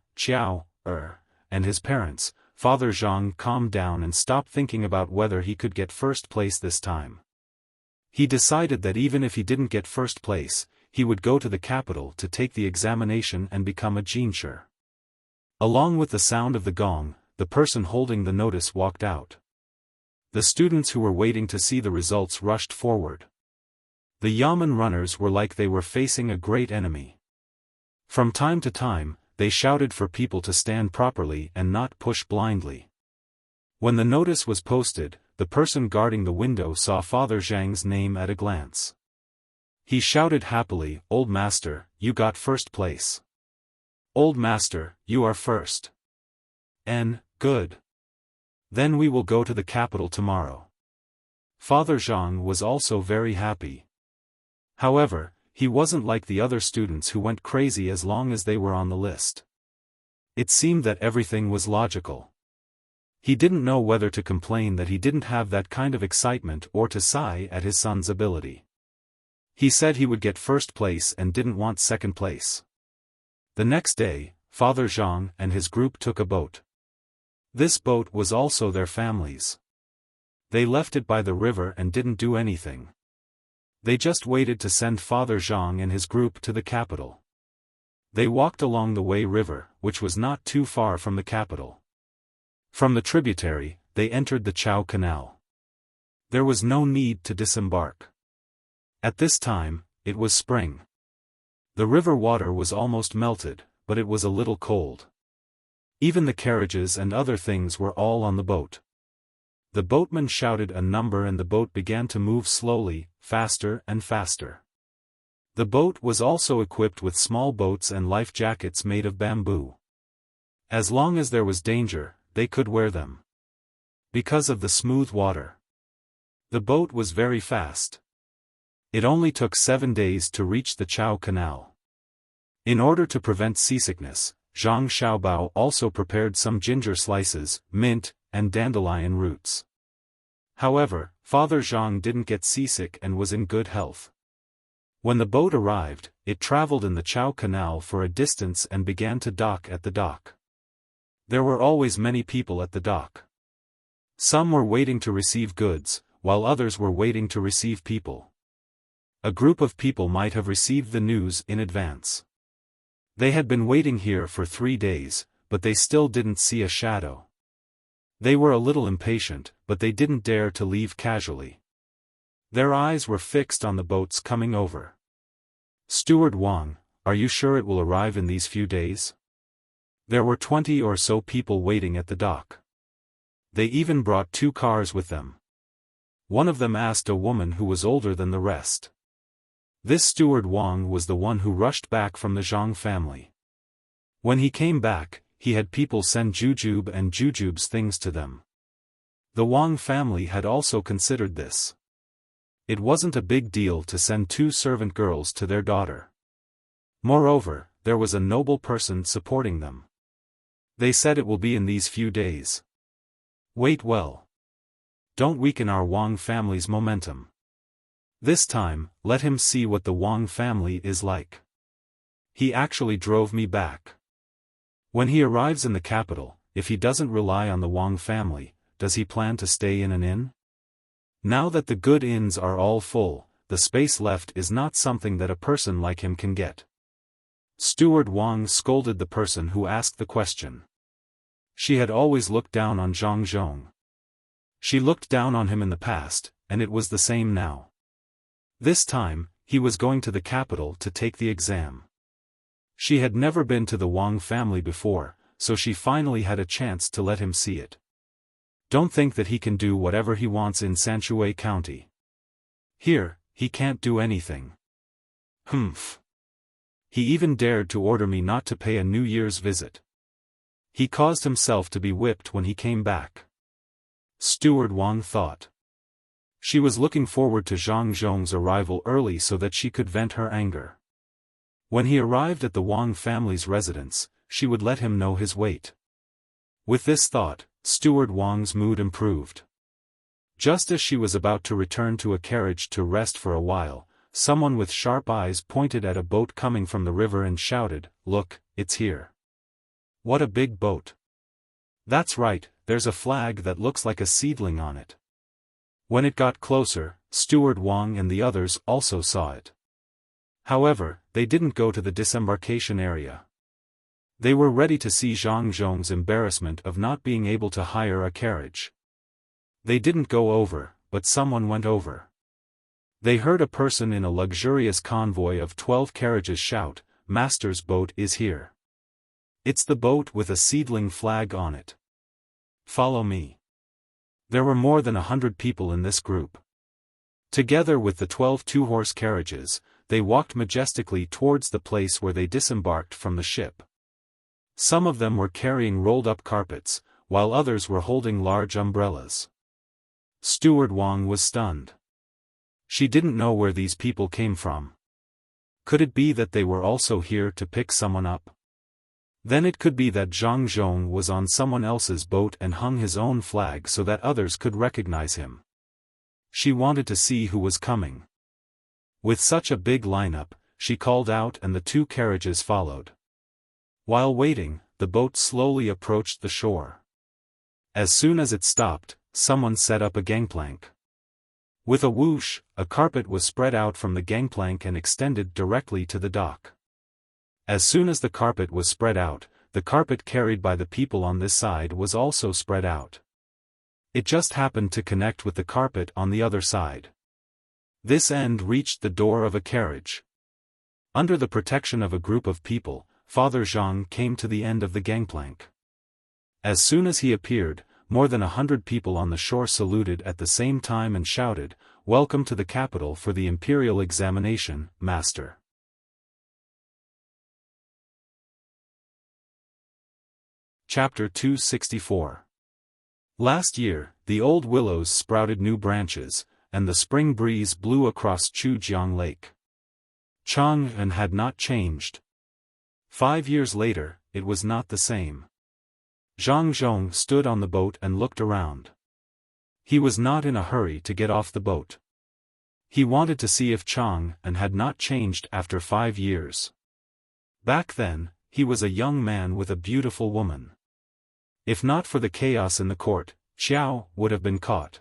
and his parents, Father Zhang calmed down and stopped thinking about whether he could get first place this time. He decided that even if he didn't get first place, he would go to the capital to take the examination and become a jinshi. Along with the sound of the gong, the person holding the notice walked out. The students who were waiting to see the results rushed forward. The yamen runners were like they were facing a great enemy. From time to time, they shouted for people to stand properly and not push blindly. When the notice was posted, the person guarding the window saw Father Zhang's name at a glance. He shouted happily, "Old master, you got first place. Old master, you are first. Good. Then we will go to the capital tomorrow." Father Zhang was also very happy. However, he wasn't like the other students who went crazy as long as they were on the list. It seemed that everything was logical. He didn't know whether to complain that he didn't have that kind of excitement or to sigh at his son's ability. He said he would get first place and didn't want second place. The next day, Father Zhang and his group took a boat. This boat was also their family's. They left it by the river and didn't do anything. They just waited to send Father Zhang and his group to the capital. They walked along the Wei River, which was not too far from the capital. From the tributary, they entered the Chao Canal. There was no need to disembark. At this time, it was spring. The river water was almost melted, but it was a little cold. Even the carriages and other things were all on the boat. The boatman shouted a number and the boat began to move slowly, faster and faster. The boat was also equipped with small boats and life jackets made of bamboo. As long as there was danger, they could wear them. Because of the smooth water. The boat was very fast. It only took 7 days to reach the Chao Canal. In order to prevent seasickness, Zhang Xiaobao also prepared some ginger slices, mint, and dandelion roots. However, Father Zhang didn't get seasick and was in good health. When the boat arrived, it traveled in the Chao Canal for a distance and began to dock at the dock. There were always many people at the dock. Some were waiting to receive goods, while others were waiting to receive people. A group of people might have received the news in advance. They had been waiting here for 3 days, but they still didn't see a shadow. They were a little impatient, but they didn't dare to leave casually. Their eyes were fixed on the boats coming over. "Steward Wang, are you sure it will arrive in these few days?" There were 20 or so people waiting at the dock. They even brought 2 cars with them. One of them asked a woman who was older than the rest. This steward Wang was the one who rushed back from the Zhang family. When he came back, he had people send jujube and jujube's things to them. The Wang family had also considered this. It wasn't a big deal to send 2 servant girls to their daughter. Moreover, there was a noble person supporting them. They said it will be in these few days. Wait well. Don't weaken our Wang family's momentum. This time, let him see what the Wang family is like. He actually drove me back. When he arrives in the capital, if he doesn't rely on the Wang family, does he plan to stay in an inn? Now that the good inns are all full, the space left is not something that a person like him can get. Steward Wang scolded the person who asked the question. She had always looked down on Zhang Zhong. She looked down on him in the past, and it was the same now. This time, he was going to the capital to take the exam. She had never been to the Wang family before, so she finally had a chance to let him see it. Don't think that he can do whatever he wants in Sanshui County. Here, he can't do anything. Humph. He even dared to order me not to pay a New Year's visit. He caused himself to be whipped when he came back. Steward Wang thought. She was looking forward to Zhang Zhong's arrival early so that she could vent her anger. When he arrived at the Wang family's residence, she would let him know his weight. With this thought, Steward Wang's mood improved. Just as she was about to return to a carriage to rest for a while, someone with sharp eyes pointed at a boat coming from the river and shouted, "Look, it's here." "What a big boat." "That's right, there's a flag that looks like a seedling on it." When it got closer, Steward Wang and the others also saw it. However, they didn't go to the disembarkation area. They were ready to see Zhang Zhong's embarrassment of not being able to hire a carriage. They didn't go over, but someone went over. They heard a person in a luxurious convoy of 12 carriages shout, "Master's boat is here. It's the boat with a seedling flag on it. Follow me." There were more than 100 people in this group. Together with the 12 two-horse carriages, they walked majestically towards the place where they disembarked from the ship. Some of them were carrying rolled-up carpets, while others were holding large umbrellas. Steward Wang was stunned. She didn't know where these people came from. Could it be that they were also here to pick someone up? Then it could be that Zhang Zhong was on someone else's boat and hung his own flag so that others could recognize him. She wanted to see who was coming. With such a big lineup, she called out and the 2 carriages followed. While waiting, the boat slowly approached the shore. As soon as it stopped, someone set up a gangplank. With a whoosh, a carpet was spread out from the gangplank and extended directly to the dock. As soon as the carpet was spread out, the carpet carried by the people on this side was also spread out. It just happened to connect with the carpet on the other side. This end reached the door of a carriage. Under the protection of a group of people, Father Zhang came to the end of the gangplank. As soon as he appeared, more than 100 people on the shore saluted at the same time and shouted, "Welcome to the capital for the imperial examination, Master." Chapter 264. Last year, the old willows sprouted new branches, and the spring breeze blew across Chujiang Lake. Chang'an had not changed. 5 years later, it was not the same. Zhang Zhong stood on the boat and looked around. He was not in a hurry to get off the boat. He wanted to see if Chang'an had not changed after 5 years. Back then, he was a young man with a beautiful woman. If not for the chaos in the court, Xiao would have been caught.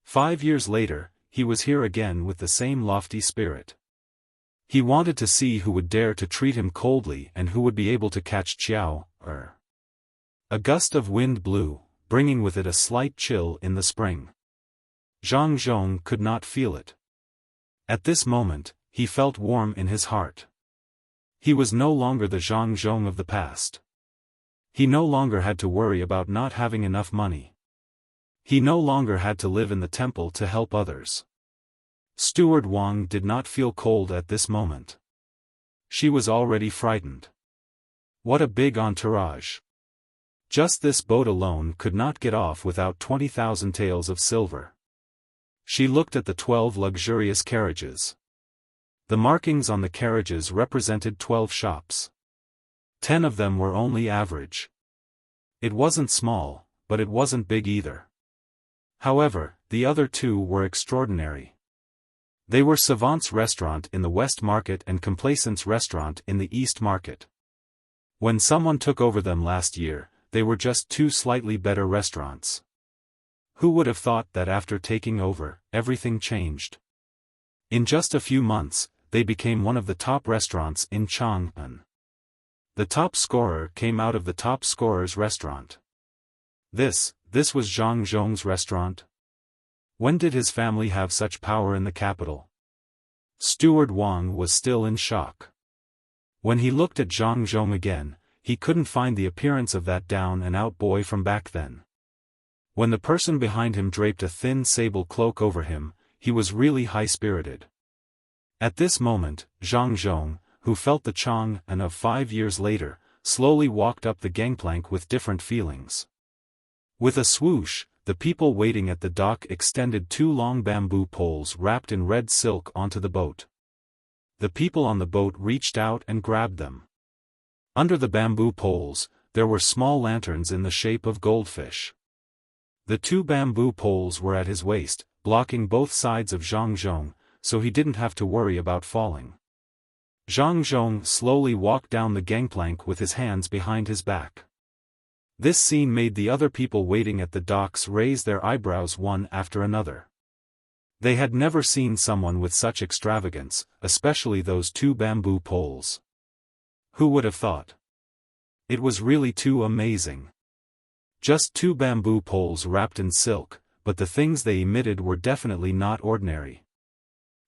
5 years later, he was here again with the same lofty spirit. He wanted to see who would dare to treat him coldly and who would be able to catch Xiao. A gust of wind blew, bringing with it a slight chill in the spring. Zhang Zhong could not feel it. At this moment, he felt warm in his heart. He was no longer the Zhang Zhong of the past. He no longer had to worry about not having enough money. He no longer had to live in the temple to help others. Steward Wang did not feel cold at this moment. She was already frightened. What a big entourage. Just this boat alone could not get off without 20,000 taels of silver. She looked at the 12 luxurious carriages. The markings on the carriages represented 12 shops. 10 of them were only average. It wasn't small, but it wasn't big either. However, the other 2 were extraordinary. They were Savant's restaurant in the West Market and Complacent's restaurant in the East Market. When someone took over them last year, they were just 2 slightly better restaurants. Who would have thought that after taking over, everything changed? In just a few months, they became one of the top restaurants in Chang'an. The top scorer came out of the top scorer's restaurant. This was Zhang Zhong's restaurant? When did his family have such power in the capital? Steward Wang was still in shock. When he looked at Zhang Zhong again, he couldn't find the appearance of that down-and-out boy from back then. When the person behind him draped a thin sable cloak over him, he was really high-spirited. At this moment, Zhang Zhong, who felt the Chang'an of 5 years later, slowly walked up the gangplank with different feelings. With a swoosh, the people waiting at the dock extended 2 long bamboo poles wrapped in red silk onto the boat. The people on the boat reached out and grabbed them. Under the bamboo poles, there were small lanterns in the shape of goldfish. The 2 bamboo poles were at his waist, blocking both sides of Zhang Zhong, so he didn't have to worry about falling. Zhang Zhong slowly walked down the gangplank with his hands behind his back. This scene made the other people waiting at the docks raise their eyebrows one after another. They had never seen someone with such extravagance, especially those 2 bamboo poles. Who would have thought? It was really too amazing. Just 2 bamboo poles wrapped in silk, but the things they emitted were definitely not ordinary.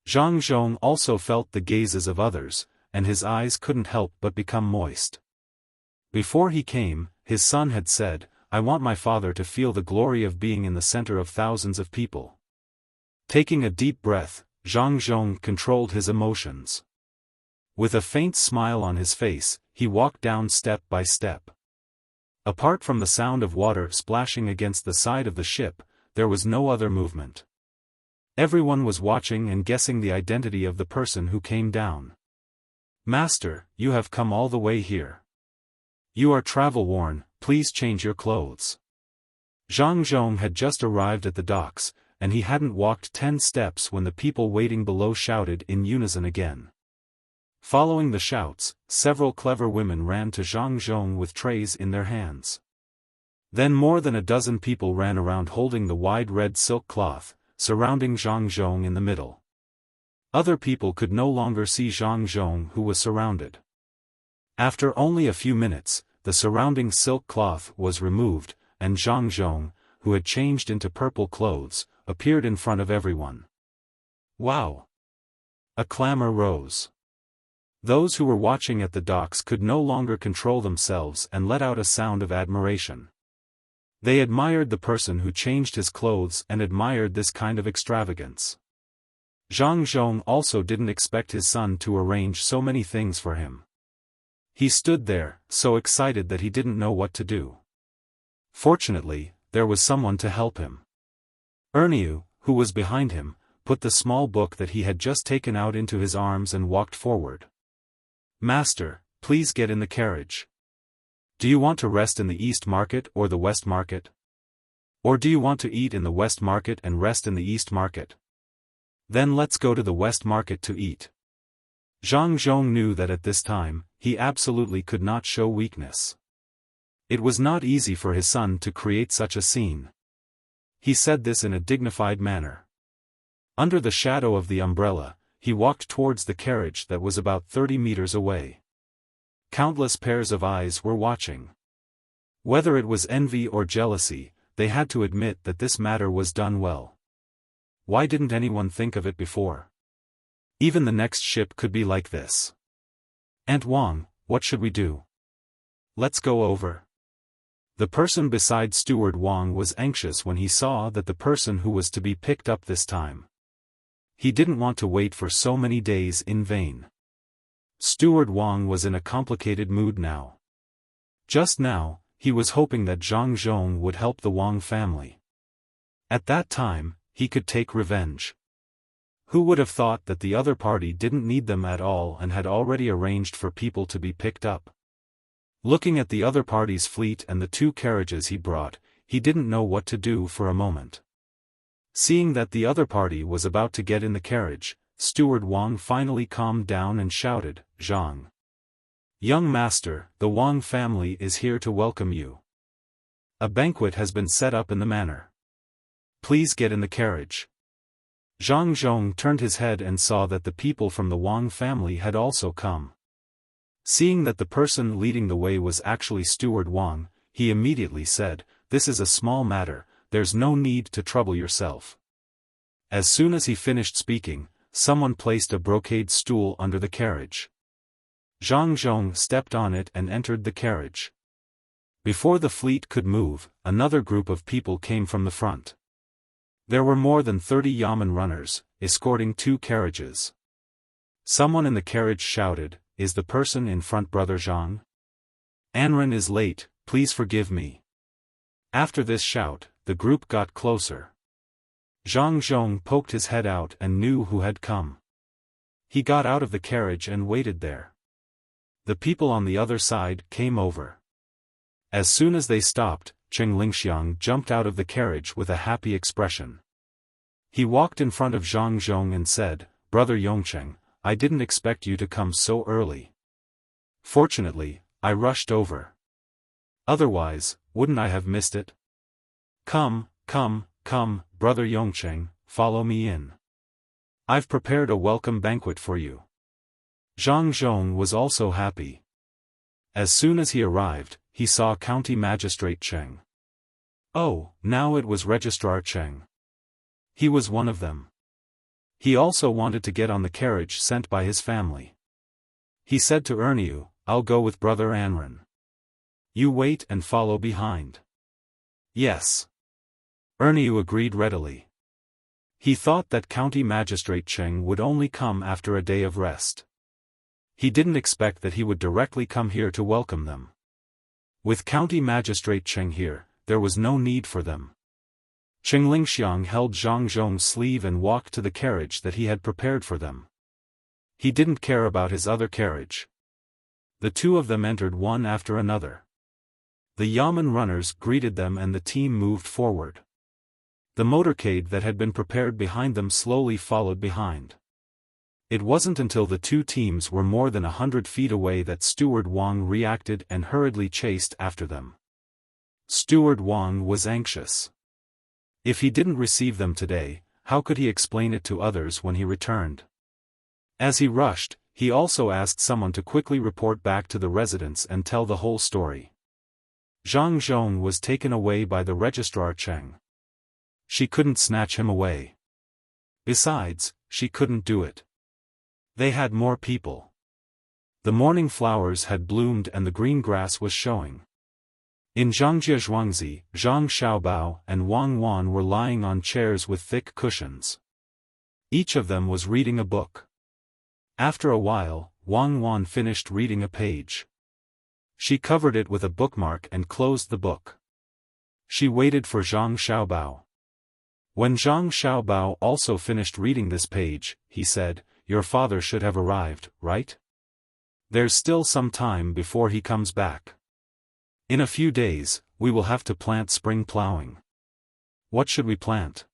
Zhang Zhong also felt the gazes of others, and his eyes couldn't help but become moist. Before he came, his son had said, "I want my father to feel the glory of being in the center of thousands of people." Taking a deep breath, Zhang Zhong controlled his emotions. With a faint smile on his face, he walked down step by step. Apart from the sound of water splashing against the side of the ship, there was no other movement. Everyone was watching and guessing the identity of the person who came down. "Master, you have come all the way here. You are travel-worn, please change your clothes." Zhang Zhong had just arrived at the docks, and he hadn't walked 10 steps when the people waiting below shouted in unison again. Following the shouts, several clever women ran to Zhang Zhong with trays in their hands. Then more than a dozen people ran around holding the wide red silk cloth, surrounding Zhang Zhong in the middle. Other people could no longer see Zhang Zhong, who was surrounded. After only a few minutes, the surrounding silk cloth was removed, and Zhang Zhong, who had changed into purple clothes, appeared in front of everyone. "Wow!" A clamor rose. Those who were watching at the docks could no longer control themselves and let out a sound of admiration. They admired the person who changed his clothes and admired this kind of extravagance. Zhang Zhong also didn't expect his son to arrange so many things for him. He stood there, so excited that he didn't know what to do. Fortunately, there was someone to help him. Erniu, who was behind him, put the small book that he had just taken out into his arms and walked forward. "Master, please get in the carriage. Do you want to rest in the East Market or the West Market? Or do you want to eat in the West Market and rest in the East Market? Then let's go to the West Market to eat." Zhang Zhong knew that at this time, he absolutely could not show weakness. It was not easy for his son to create such a scene. He said this in a dignified manner. Under the shadow of the umbrella, he walked towards the carriage that was about 30 meters away. Countless pairs of eyes were watching. Whether it was envy or jealousy, they had to admit that this matter was done well. Why didn't anyone think of it before? Even the next ship could be like this. "Aunt Wang, what should we do? Let's go over." The person beside Steward Wang was anxious when he saw that the person who was to be picked up this time. He didn't want to wait for so many days in vain. Steward Wang was in a complicated mood now. Just now, he was hoping that Zhang Zhong would help the Wang family. At that time, he could take revenge. Who would have thought that the other party didn't need them at all and had already arranged for people to be picked up? Looking at the other party's fleet and the 2 carriages he brought, he didn't know what to do for a moment. Seeing that the other party was about to get in the carriage, Steward Wang finally calmed down and shouted, "Zhang. Young master, the Wang family is here to welcome you. A banquet has been set up in the manor. Please get in the carriage." Zhang Zhong turned his head and saw that the people from the Wang family had also come. Seeing that the person leading the way was actually Steward Wang, he immediately said, "This is a small matter, there's no need to trouble yourself." As soon as he finished speaking, someone placed a brocade stool under the carriage. Zhang Zhong stepped on it and entered the carriage. Before the fleet could move, another group of people came from the front. There were more than 30 yamen runners, escorting 2 carriages. Someone in the carriage shouted, "Is the person in front Brother Zhang?" Anren is late, please forgive me. After this shout, the group got closer. Zhang Zhong poked his head out and knew who had come. He got out of the carriage and waited there. The people on the other side came over. As soon as they stopped, Cheng Lingxiang jumped out of the carriage with a happy expression. He walked in front of Zhang Zhong and said, "Brother Yongcheng, I didn't expect you to come so early. Fortunately, I rushed over. Otherwise, wouldn't I have missed it? Come, brother Yongcheng, follow me in. I've prepared a welcome banquet for you." Zhang Zhong was also happy. As soon as he arrived, he saw County Magistrate Cheng. Oh, now it was Registrar Cheng. He was one of them. He also wanted to get on the carriage sent by his family. He said to Erniu, "I'll go with Brother Anren. You wait and follow behind." Yes. Erniu agreed readily. He thought that County Magistrate Cheng would only come after a day of rest. He didn't expect that he would directly come here to welcome them. With County Magistrate Cheng here, there was no need for them. Cheng Lingxiang held Zhang Zhong's sleeve and walked to the carriage that he had prepared for them. He didn't care about his other carriage. The two of them entered one after another. The yamen runners greeted them and the team moved forward. The motorcade that had been prepared behind them slowly followed behind. It wasn't until the two teams were more than 100 feet away that Steward Wang reacted and hurriedly chased after them. Steward Wang was anxious. If he didn't receive them today, how could he explain it to others when he returned? As he rushed, he also asked someone to quickly report back to the residents and tell the whole story. Zhang Zhong was taken away by the Registrar Cheng. She couldn't snatch him away. Besides, she couldn't do it. They had more people. The morning flowers had bloomed and the green grass was showing. In Zhangjie Zhuangzi, Zhang Xiaobao and Wang Wan were lying on chairs with thick cushions. Each of them was reading a book. After a while, Wang Wan finished reading a page. She covered it with a bookmark and closed the book. She waited for Zhang Xiaobao. When Zhang Xiaobao also finished reading this page, he said, "Your father should have arrived, right? There's still some time before he comes back. In a few days, we will have to plant spring plowing. What should we plant?"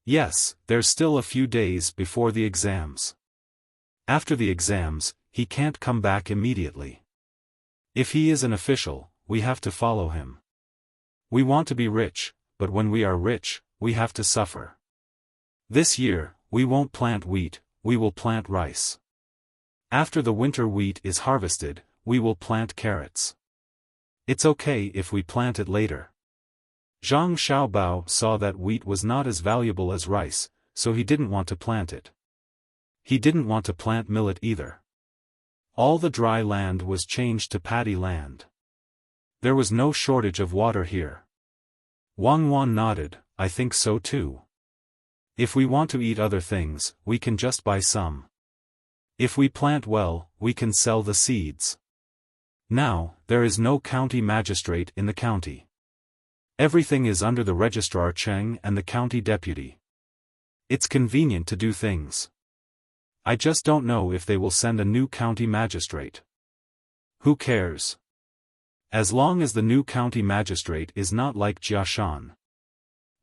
"Yes, there's still a few days before the exams. After the exams, he can't come back immediately. If he is an official, we have to follow him. We want to be rich, but when we are rich, we have to suffer. This year, we won't plant wheat, we will plant rice. After the winter wheat is harvested, we will plant carrots. It's okay if we plant it later." Zhang Xiaobao saw that wheat was not as valuable as rice, so he didn't want to plant it. He didn't want to plant millet either. All the dry land was changed to paddy land. There was no shortage of water here. Wang Wan nodded, "I think so too. If we want to eat other things, we can just buy some. If we plant well, we can sell the seeds. Now, there is no county magistrate in the county. Everything is under the Registrar Cheng and the county deputy. It's convenient to do things. I just don't know if they will send a new county magistrate. Who cares? As long as the new county magistrate is not like Jiashan.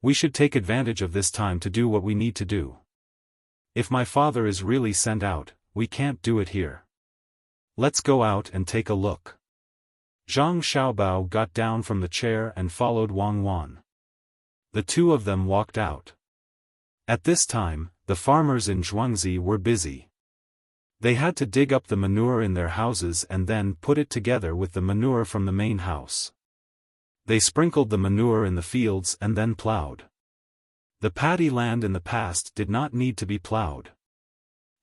We should take advantage of this time to do what we need to do. If my father is really sent out, we can't do it here. Let's go out and take a look." Zhang Xiaobao got down from the chair and followed Wang Wan. The two of them walked out. At this time, the farmers in Zhuangzi were busy. They had to dig up the manure in their houses and then put it together with the manure from the main house. They sprinkled the manure in the fields and then plowed. The paddy land in the past did not need to be plowed.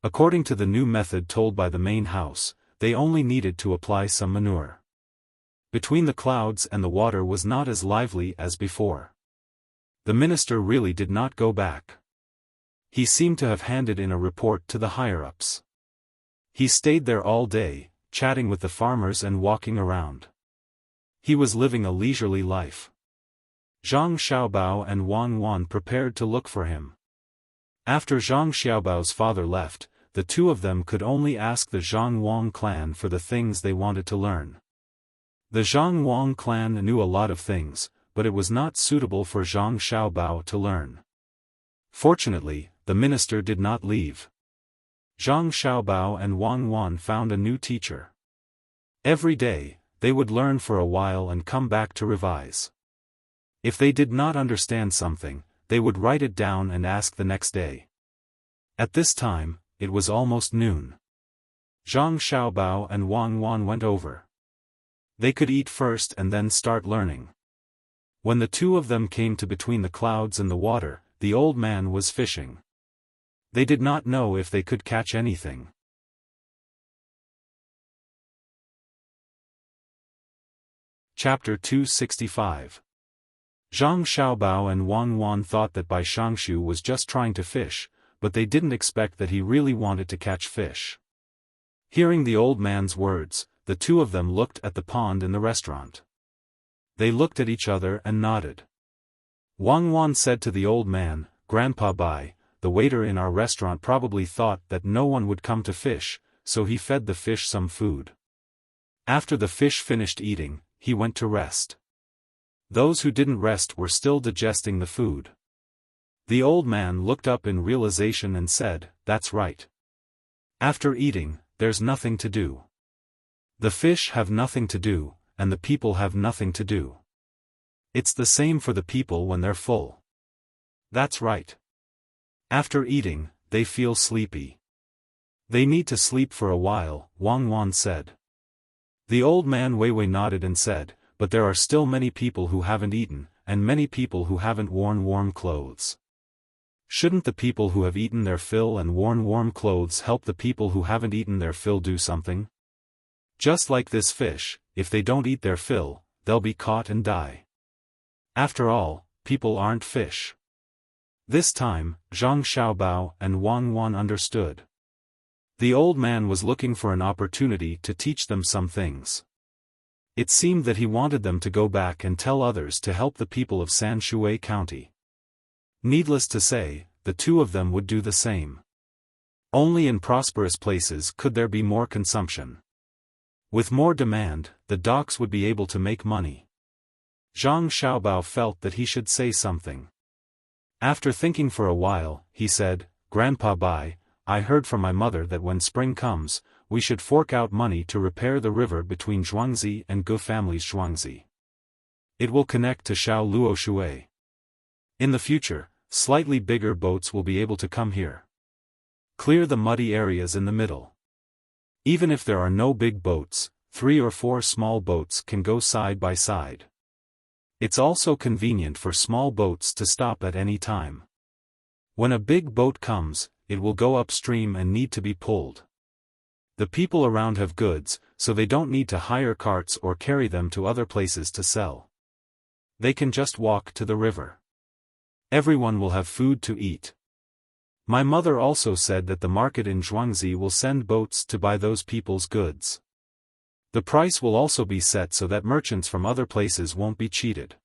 According to the new method told by the main house, they only needed to apply some manure. Between the clouds and the water was not as lively as before. The minister really did not go back. He seemed to have handed in a report to the higher-ups. He stayed there all day, chatting with the farmers and walking around. He was living a leisurely life. Zhang Xiaobao and Wang Wan prepared to look for him. After Zhang Xiaobao's father left, the two of them could only ask the Zhang Wang clan for the things they wanted to learn. The Zhang Wang clan knew a lot of things, but it was not suitable for Zhang Xiaobao to learn. Fortunately, the minister did not leave. Zhang Xiaobao and Wang Wan found a new teacher. Every day, they would learn for a while and come back to revise. If they did not understand something, they would write it down and ask the next day. At this time, it was almost noon. Zhang Xiaobao and Wang Wan went over. They could eat first and then start learning. When the two of them came to between the clouds and the water, the old man was fishing. They did not know if they could catch anything. Chapter 265. Zhang Xiaobao and Wang Wan thought that Bai Shangshu was just trying to fish, but they didn't expect that he really wanted to catch fish. Hearing the old man's words, the two of them looked at the pond in the restaurant. They looked at each other and nodded. Wang Wan said to the old man, "Grandpa Bai, the waiter in our restaurant probably thought that no one would come to fish, so he fed the fish some food." After the fish finished eating, he went to rest. Those who didn't rest were still digesting the food. The old man looked up in realization and said, "That's right. After eating, there's nothing to do. The fish have nothing to do, and the people have nothing to do. It's the same for the people when they're full. That's right. After eating, they feel sleepy. They need to sleep for a while," Wang Wan said. The old man Weiwei nodded and said, "But there are still many people who haven't eaten, and many people who haven't worn warm clothes. Shouldn't the people who have eaten their fill and worn warm clothes help the people who haven't eaten their fill do something? Just like this fish, if they don't eat their fill, they'll be caught and die. After all, people aren't fish." This time, Zhang Xiaobao and Wang Wan understood. The old man was looking for an opportunity to teach them some things. It seemed that he wanted them to go back and tell others to help the people of Sanshui County. Needless to say, the two of them would do the same. Only in prosperous places could there be more consumption. With more demand, the docks would be able to make money. Zhang Xiaobao felt that he should say something. After thinking for a while, he said, "Grandpa Bai, I heard from my mother that when spring comes, we should fork out money to repair the river between Zhuangzi and Gu family's Zhuangzi. It will connect to Shao Luo Shui. In the future, slightly bigger boats will be able to come here. Clear the muddy areas in the middle. Even if there are no big boats, 3 or 4 small boats can go side by side. It's also convenient for small boats to stop at any time. When a big boat comes, it will go upstream and need to be pulled. The people around have goods, so they don't need to hire carts or carry them to other places to sell. They can just walk to the river. Everyone will have food to eat. My mother also said that the market in Zhuangzi will send boats to buy those people's goods. The price will also be set so that merchants from other places won't be cheated.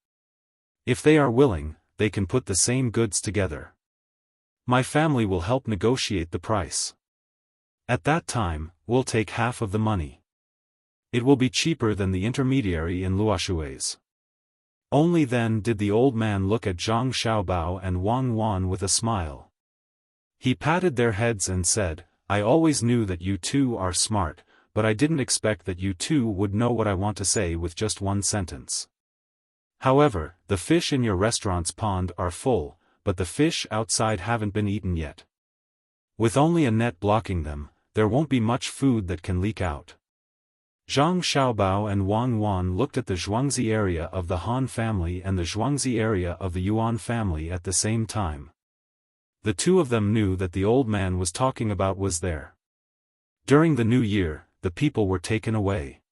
If they are willing, they can put the same goods together. My family will help negotiate the price. At that time, we'll take half of the money. It will be cheaper than the intermediary in Luoshui's." Only then did the old man look at Zhang Xiaobao and Wang Wan with a smile. He patted their heads and said, "I always knew that you two are smart, but I didn't expect that you two would know what I want to say with just one sentence. However, the fish in your restaurant's pond are full, but the fish outside haven't been eaten yet. With only a net blocking them, there won't be much food that can leak out." Zhang Xiaobao and Wang Wan looked at the Zhuangzi area of the Han family and the Zhuangzi area of the Yuan family at the same time. The two of them knew that the old man was talking about was there. During the new year, the people were taken away.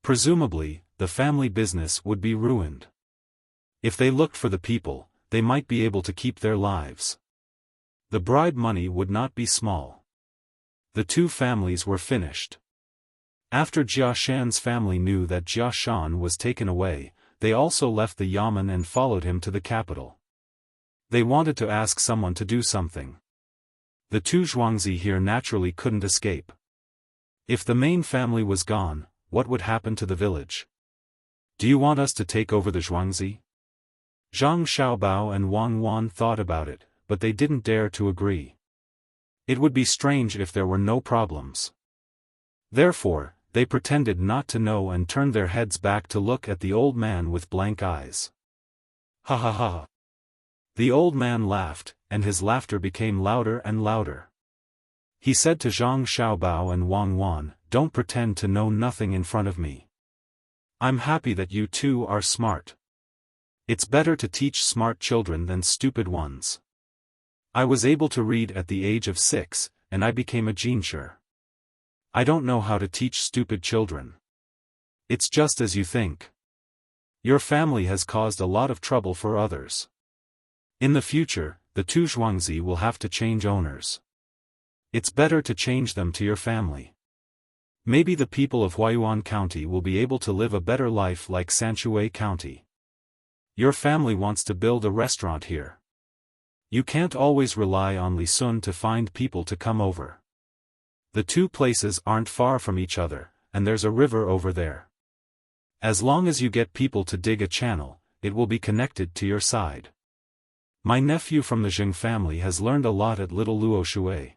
Presumably, the family business would be ruined. If they looked for the people, they might be able to keep their lives. The bribe money would not be small. The two families were finished. After Jia Shan's family knew that Jia Shan was taken away, they also left the yamen and followed him to the capital. They wanted to ask someone to do something. The two Zhuangzi here naturally couldn't escape. If the main family was gone, what would happen to the village? Do you want us to take over the Zhuangzi? Zhang Xiaobao and Wang Wan thought about it, but they didn't dare to agree. It would be strange if there were no problems. Therefore, they pretended not to know and turned their heads back to look at the old man with blank eyes. Ha ha ha. The old man laughed, and his laughter became louder and louder. He said to Zhang Xiaobao and Wang Wan, "Don't pretend to know nothing in front of me. I'm happy that you two are smart. It's better to teach smart children than stupid ones. I was able to read at the age of 6, and I became a jinsher. I don't know how to teach stupid children. It's just as you think. Your family has caused a lot of trouble for others. In the future, the two Zhuangzi will have to change owners. It's better to change them to your family. Maybe the people of Huayuan County will be able to live a better life like Sanshui County. Your family wants to build a restaurant here. You can't always rely on Li Sun to find people to come over. The two places aren't far from each other, and there's a river over there. As long as you get people to dig a channel, it will be connected to your side. My nephew from the Zheng family has learned a lot at Little Luo Shui.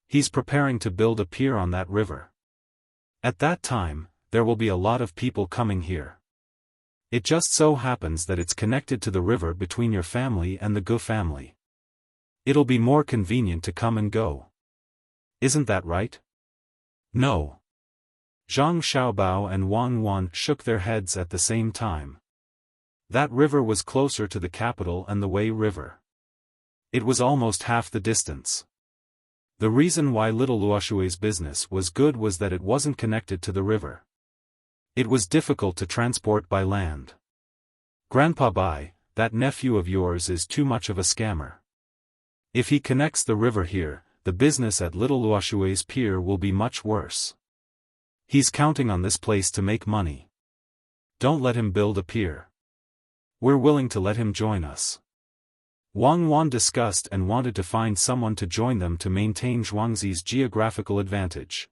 He's preparing to build a pier on that river. At that time, there will be a lot of people coming here. It just so happens that it's connected to the river between your family and the Gu family. It'll be more convenient to come and go. Isn't that right? No. Zhang Xiaobao and Wang Wan shook their heads at the same time. That river was closer to the capital and the Wei River. It was almost half the distance. The reason why Little Luoshui's business was good was that it wasn't connected to the river. It was difficult to transport by land. Grandpa Bai, that nephew of yours is too much of a scammer. If he connects the river here, the business at Little Luoshui's pier will be much worse. He's counting on this place to make money. Don't let him build a pier. We're willing to let him join us. Wang Wan discussed and wanted to find someone to join them to maintain Zhuangzi's geographical advantage.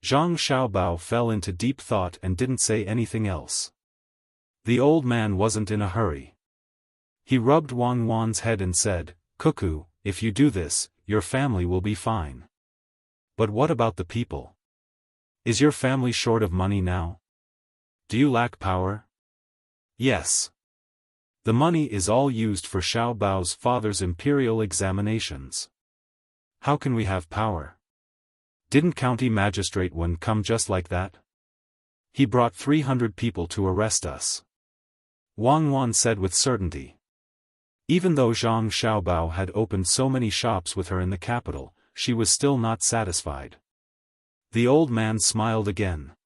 Zhang Xiaobao fell into deep thought and didn't say anything else. The old man wasn't in a hurry. He rubbed Wang Wan's head and said, "Cuckoo, if you do this, your family will be fine. But what about the people? Is your family short of money now? Do you lack power?" "Yes. The money is all used for Xiaobao's father's imperial examinations. How can we have power? Didn't County Magistrate Wen come just like that? He brought 300 people to arrest us," Wang Wan said with certainty. Even though Zhang Xiaobao had opened so many shops with her in the capital, she was still not satisfied. The old man smiled again.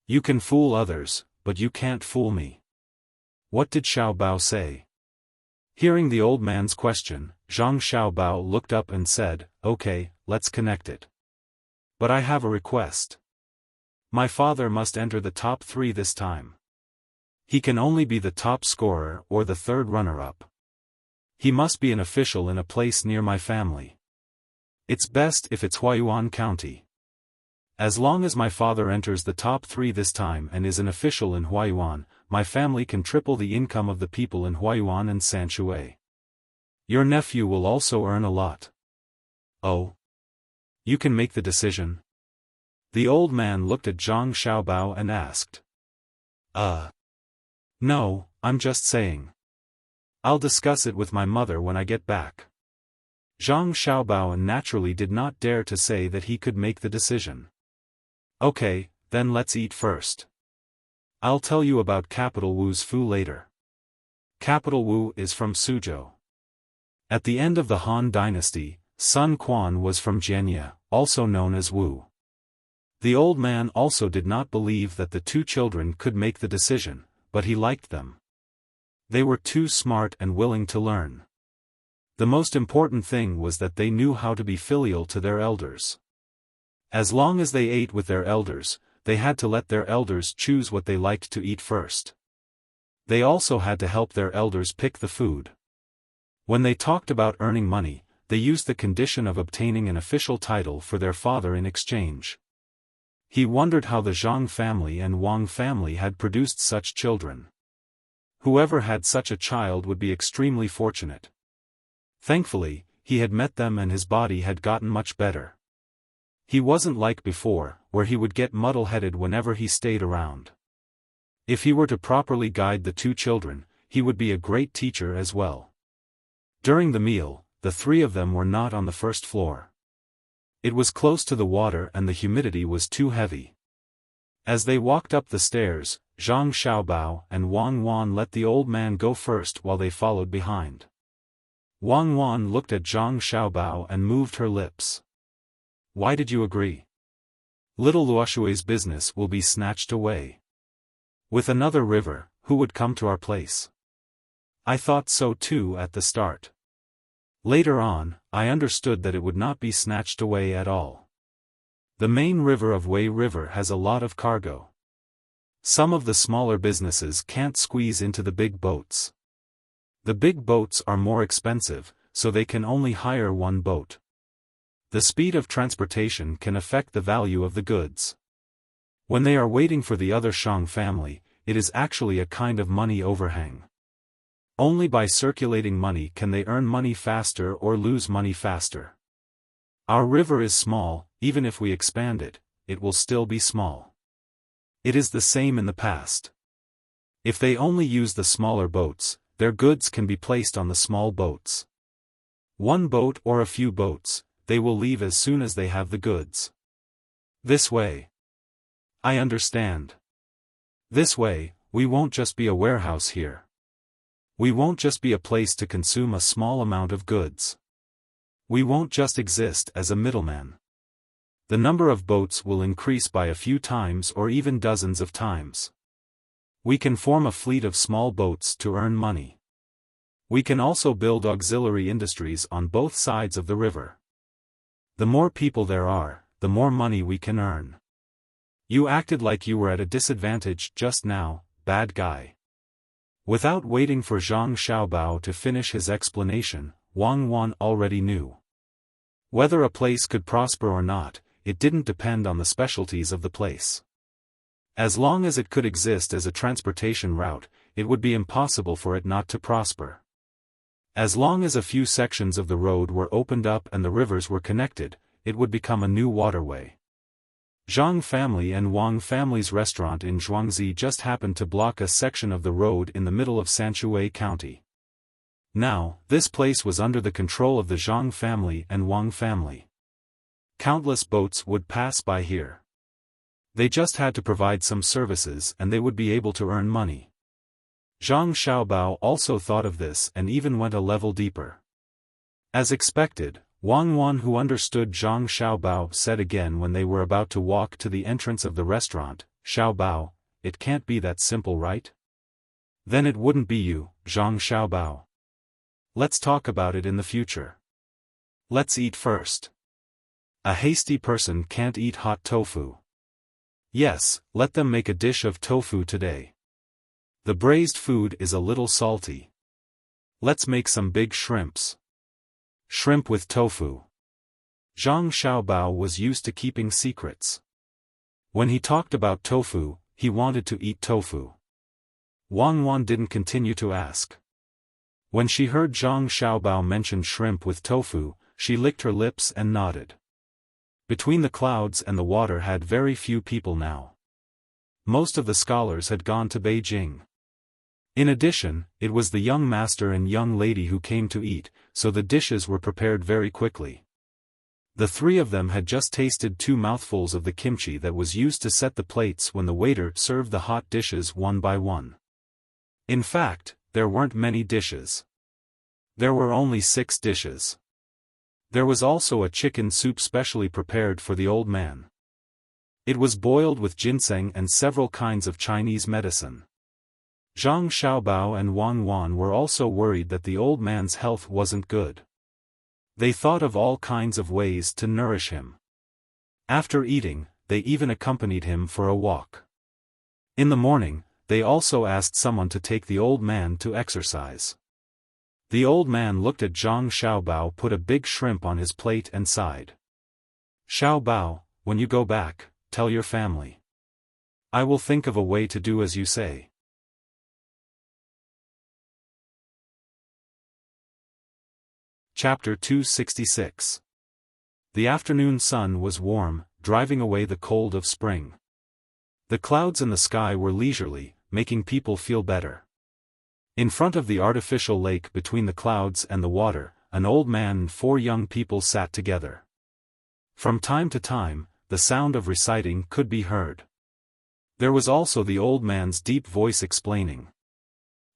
"You can fool others, but you can't fool me." What did Xiaobao say? Hearing the old man's question, Zhang Xiaobao looked up and said, "Okay, let's connect it. But I have a request. My father must enter the top 3 this time. He can only be the top scorer or the third runner-up. He must be an official in a place near my family. It's best if it's Huayuan County. As long as my father enters the top 3 this time and is an official in Huayuan, my family can triple the income of the people in Huayuan and Sanshui. Your nephew will also earn a lot." "Oh? You can make the decision?" The old man looked at Zhang Xiaobao and asked. No, I'm just saying. I'll discuss it with my mother when I get back." Zhang Xiaobao naturally did not dare to say that he could make the decision. "Okay, then let's eat first. I'll tell you about Capital Wu's Fu later." Capital Wu is from Suzhou. At the end of the Han Dynasty, Sun Quan was from Jianye, also known as Wu. The old man also did not believe that the two children could make the decision, but he liked them. They were too smart and willing to learn. The most important thing was that they knew how to be filial to their elders. As long as they ate with their elders, they had to let their elders choose what they liked to eat first. They also had to help their elders pick the food. When they talked about earning money, they used the condition of obtaining an official title for their father in exchange. He wondered how the Zhang family and Wang family had produced such children. Whoever had such a child would be extremely fortunate. Thankfully, he had met them and his body had gotten much better. He wasn't like before, where he would get muddle-headed whenever he stayed around. If he were to properly guide the two children, he would be a great teacher as well. During the meal, the three of them were not on the first floor. It was close to the water and the humidity was too heavy. As they walked up the stairs, Zhang Xiaobao and Wang Wan let the old man go first while they followed behind. Wang Wan looked at Zhang Xiaobao and moved her lips. Why did you agree? Little Luoshui's business will be snatched away. With another river, who would come to our place? I thought so too at the start. Later on, I understood that it would not be snatched away at all. The main river of Wei River has a lot of cargo. Some of the smaller businesses can't squeeze into the big boats. The big boats are more expensive, so they can only hire one boat. The speed of transportation can affect the value of the goods. When they are waiting for the other Shang family, it is actually a kind of money overhang. Only by circulating money can they earn money faster or lose money faster. Our river is small, even if we expand it, it will still be small. It is the same in the past. If they only use the smaller boats, their goods can be placed on the small boats. One boat or a few boats, they will leave as soon as they have the goods. This way. I understand. This way, we won't just be a warehouse here. We won't just be a place to consume a small amount of goods. We won't just exist as a middleman. The number of boats will increase by a few times or even dozens of times. We can form a fleet of small boats to earn money. We can also build auxiliary industries on both sides of the river. The more people there are, the more money we can earn. You acted like you were at a disadvantage just now, bad guy. Without waiting for Zhang Xiaobao to finish his explanation, Wang Wan already knew. Whether a place could prosper or not, it didn't depend on the specialties of the place. As long as it could exist as a transportation route, it would be impossible for it not to prosper. As long as a few sections of the road were opened up and the rivers were connected, it would become a new waterway. Zhang family and Wang family's restaurant in Zhuangzi just happened to block a section of the road in the middle of Sanshui County. Now, this place was under the control of the Zhang family and Wang family. Countless boats would pass by here. They just had to provide some services and they would be able to earn money. Zhang Xiaobao also thought of this and even went a level deeper. As expected, Wang Wan, who understood Zhang Xiaobao, said again when they were about to walk to the entrance of the restaurant, "Xiaobao, it can't be that simple, right?" "Then it wouldn't be you, Zhang Xiaobao. Let's talk about it in the future. Let's eat first. A hasty person can't eat hot tofu. Yes, let them make a dish of tofu today. The braised food is a little salty. Let's make some big shrimps. Shrimp with tofu." Zhang Xiaobao was used to keeping secrets. When he talked about tofu, he wanted to eat tofu. Wang Wan didn't continue to ask. When she heard Zhang Xiaobao mention shrimp with tofu, she licked her lips and nodded. Between the clouds and the water had very few people now. Most of the scholars had gone to Beijing. In addition, it was the young master and young lady who came to eat, so the dishes were prepared very quickly. The three of them had just tasted 2 mouthfuls of the kimchi that was used to set the plates when the waiter served the hot dishes one by one. In fact, there weren't many dishes. There were only 6 dishes. There was also a chicken soup specially prepared for the old man. It was boiled with ginseng and several kinds of Chinese medicine. Zhang Xiaobao and Wang Wan were also worried that the old man's health wasn't good. They thought of all kinds of ways to nourish him. After eating, they even accompanied him for a walk. In the morning, they also asked someone to take the old man to exercise. The old man looked at Zhang Xiaobao, put a big shrimp on his plate and sighed. "Xiaobao, when you go back, tell your family. I will think of a way to do as you say." Chapter 266. The afternoon sun was warm, driving away the cold of spring. The clouds in the sky were leisurely, making people feel better. In front of the artificial lake between the clouds and the water, an old man and 4 young people sat together. From time to time, the sound of reciting could be heard. There was also the old man's deep voice explaining.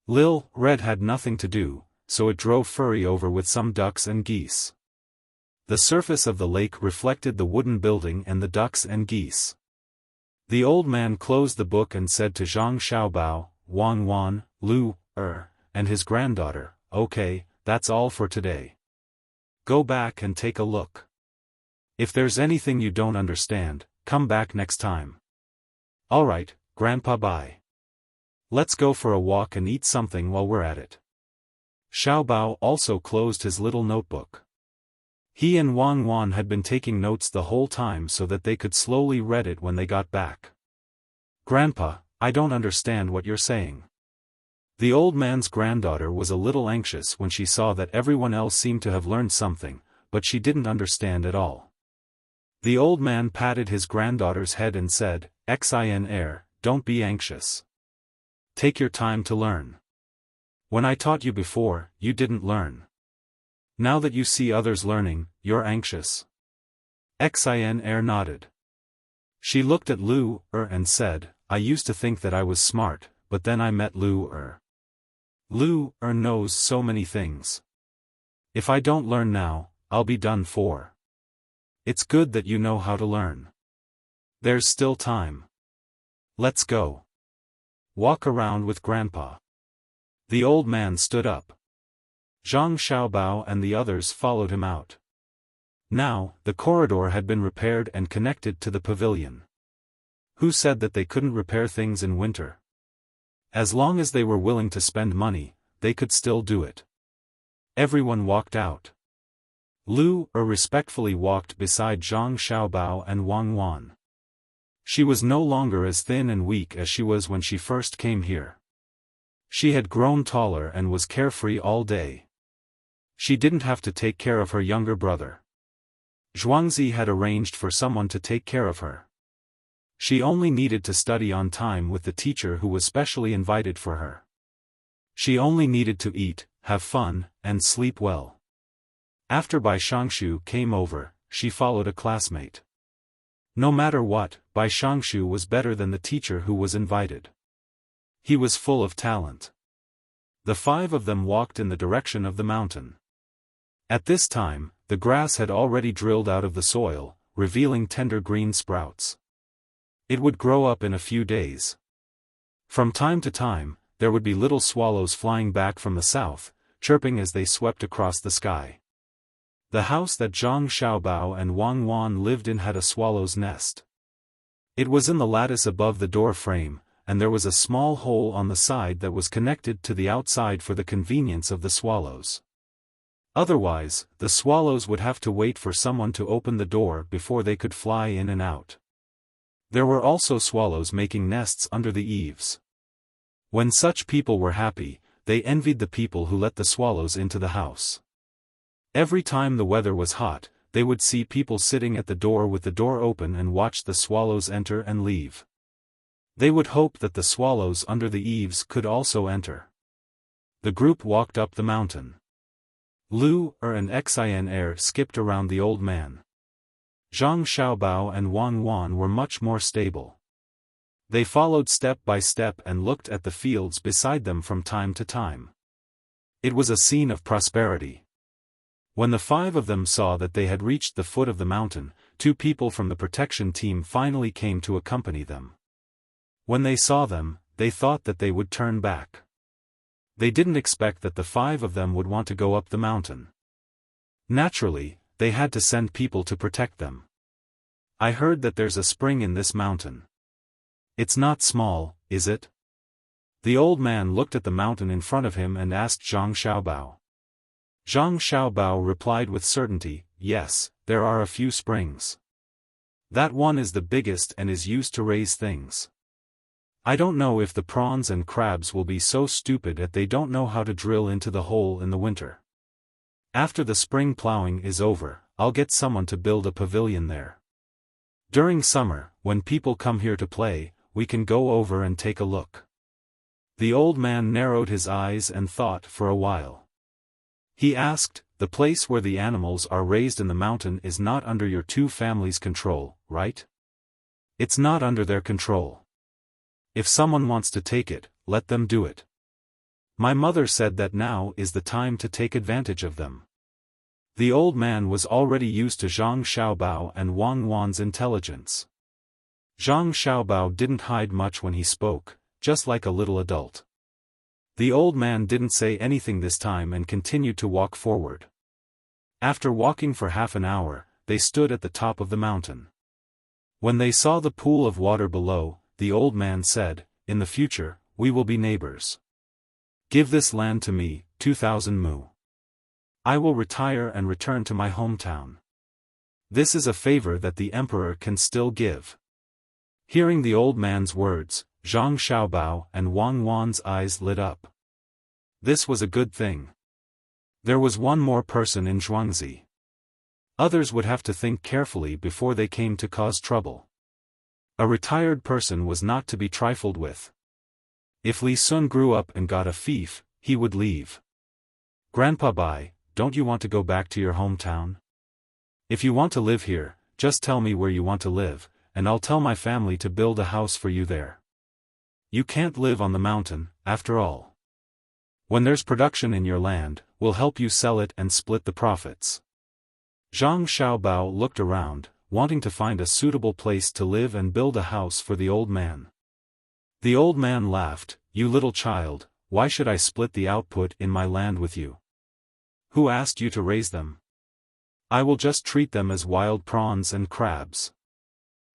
Lil Red had nothing to do, so it drove Furry over with some ducks and geese. The surface of the lake reflected the wooden building and the ducks and geese. The old man closed the book and said to Zhang Xiaobao, Wang Wan, Lu, and his granddaughter, "Okay, that's all for today. Go back and take a look. If there's anything you don't understand, come back next time." "Alright, Grandpa, bye. Let's go for a walk and eat something while we're at it." Xiaobao also closed his little notebook. He and Wang Wan had been taking notes the whole time so that they could slowly read it when they got back. "Grandpa, I don't understand what you're saying." The old man's granddaughter was a little anxious when she saw that everyone else seemed to have learned something, but she didn't understand at all. The old man patted his granddaughter's head and said, "Xin, don't be anxious. Take your time to learn. When I taught you before, you didn't learn. Now that you see others learning, you're anxious." Xin nodded. She looked at Lu and said, "I used to think that I was smart, but then I met Lu. Lu knows so many things. If I don't learn now, I'll be done for. It's good that you know how to learn. There's still time. Let's go. Walk around with Grandpa." The old man stood up. Zhang Xiaobao and the others followed him out. Now, the corridor had been repaired and connected to the pavilion. Who said that they couldn't repair things in winter? As long as they were willing to spend money, they could still do it. Everyone walked out. Lu respectfully walked beside Zhang Xiaobao and Wang Wan. She was no longer as thin and weak as she was when she first came here. She had grown taller and was carefree all day. She didn't have to take care of her younger brother. Zhuangzi had arranged for someone to take care of her. She only needed to study on time with the teacher who was specially invited for her. She only needed to eat, have fun, and sleep well. After Bai Shangshu came over, she followed a classmate. No matter what, Bai Shangshu was better than the teacher who was invited. He was full of talent. The 5 of them walked in the direction of the mountain. At this time, the grass had already drilled out of the soil, revealing tender green sprouts. It would grow up in a few days. From time to time, there would be little swallows flying back from the south, chirping as they swept across the sky. The house that Zhang Xiaobao and Wang Wan lived in had a swallow's nest. It was in the lattice above the door frame, and there was a small hole on the side that was connected to the outside for the convenience of the swallows. Otherwise, the swallows would have to wait for someone to open the door before they could fly in and out. There were also swallows making nests under the eaves. When such people were happy, they envied the people who let the swallows into the house. Every time the weather was hot, they would see people sitting at the door with the door open and watch the swallows enter and leave. They would hope that the swallows under the eaves could also enter. The group walked up the mountain. Lu and Xin skipped around the old man. Zhang Xiaobao and Wang Wan were much more stable. They followed step by step and looked at the fields beside them from time to time. It was a scene of prosperity. When the 5 of them saw that they had reached the foot of the mountain, 2 people from the protection team finally came to accompany them. When they saw them, they thought that they would turn back. They didn't expect that the 5 of them would want to go up the mountain. Naturally, they had to send people to protect them. I heard that there's a spring in this mountain. It's not small, is it? The old man looked at the mountain in front of him and asked Zhang Xiaobao. Zhang Xiaobao replied with certainty, yes, there are a few springs. That one is the biggest and is used to raise things. I don't know if the prawns and crabs will be so stupid that they don't know how to drill into the hole in the winter. After the spring plowing is over, I'll get someone to build a pavilion there. During summer, when people come here to play, we can go over and take a look. The old man narrowed his eyes and thought for a while. He asked, the place where the animals are raised in the mountain is not under your two families' control, right? It's not under their control. If someone wants to take it, let them do it. My mother said that now is the time to take advantage of them. The old man was already used to Zhang Xiaobao and Wang Wan's intelligence. Zhang Xiaobao didn't hide much when he spoke, just like a little adult. The old man didn't say anything this time and continued to walk forward. After walking for half an hour, they stood at the top of the mountain. When they saw the pool of water below, the old man said, in the future, we will be neighbors. Give this land to me, 2,000 mu. I will retire and return to my hometown. This is a favor that the emperor can still give. Hearing the old man's words, Zhang Xiaobao and Wang Wan's eyes lit up. This was a good thing. There was one more person in Zhuangzi. Others would have to think carefully before they came to cause trouble. A retired person was not to be trifled with. If Li Sun grew up and got a fief, he would leave. Grandpa Bai, don't you want to go back to your hometown? If you want to live here, just tell me where you want to live, and I'll tell my family to build a house for you there. You can't live on the mountain, after all. When there's production in your land, we'll help you sell it and split the profits. Zhang Xiaobao looked around, wanting to find a suitable place to live and build a house for the old man. The old man laughed, you little child, why should I split the output in my land with you? Who asked you to raise them? I will just treat them as wild prawns and crabs.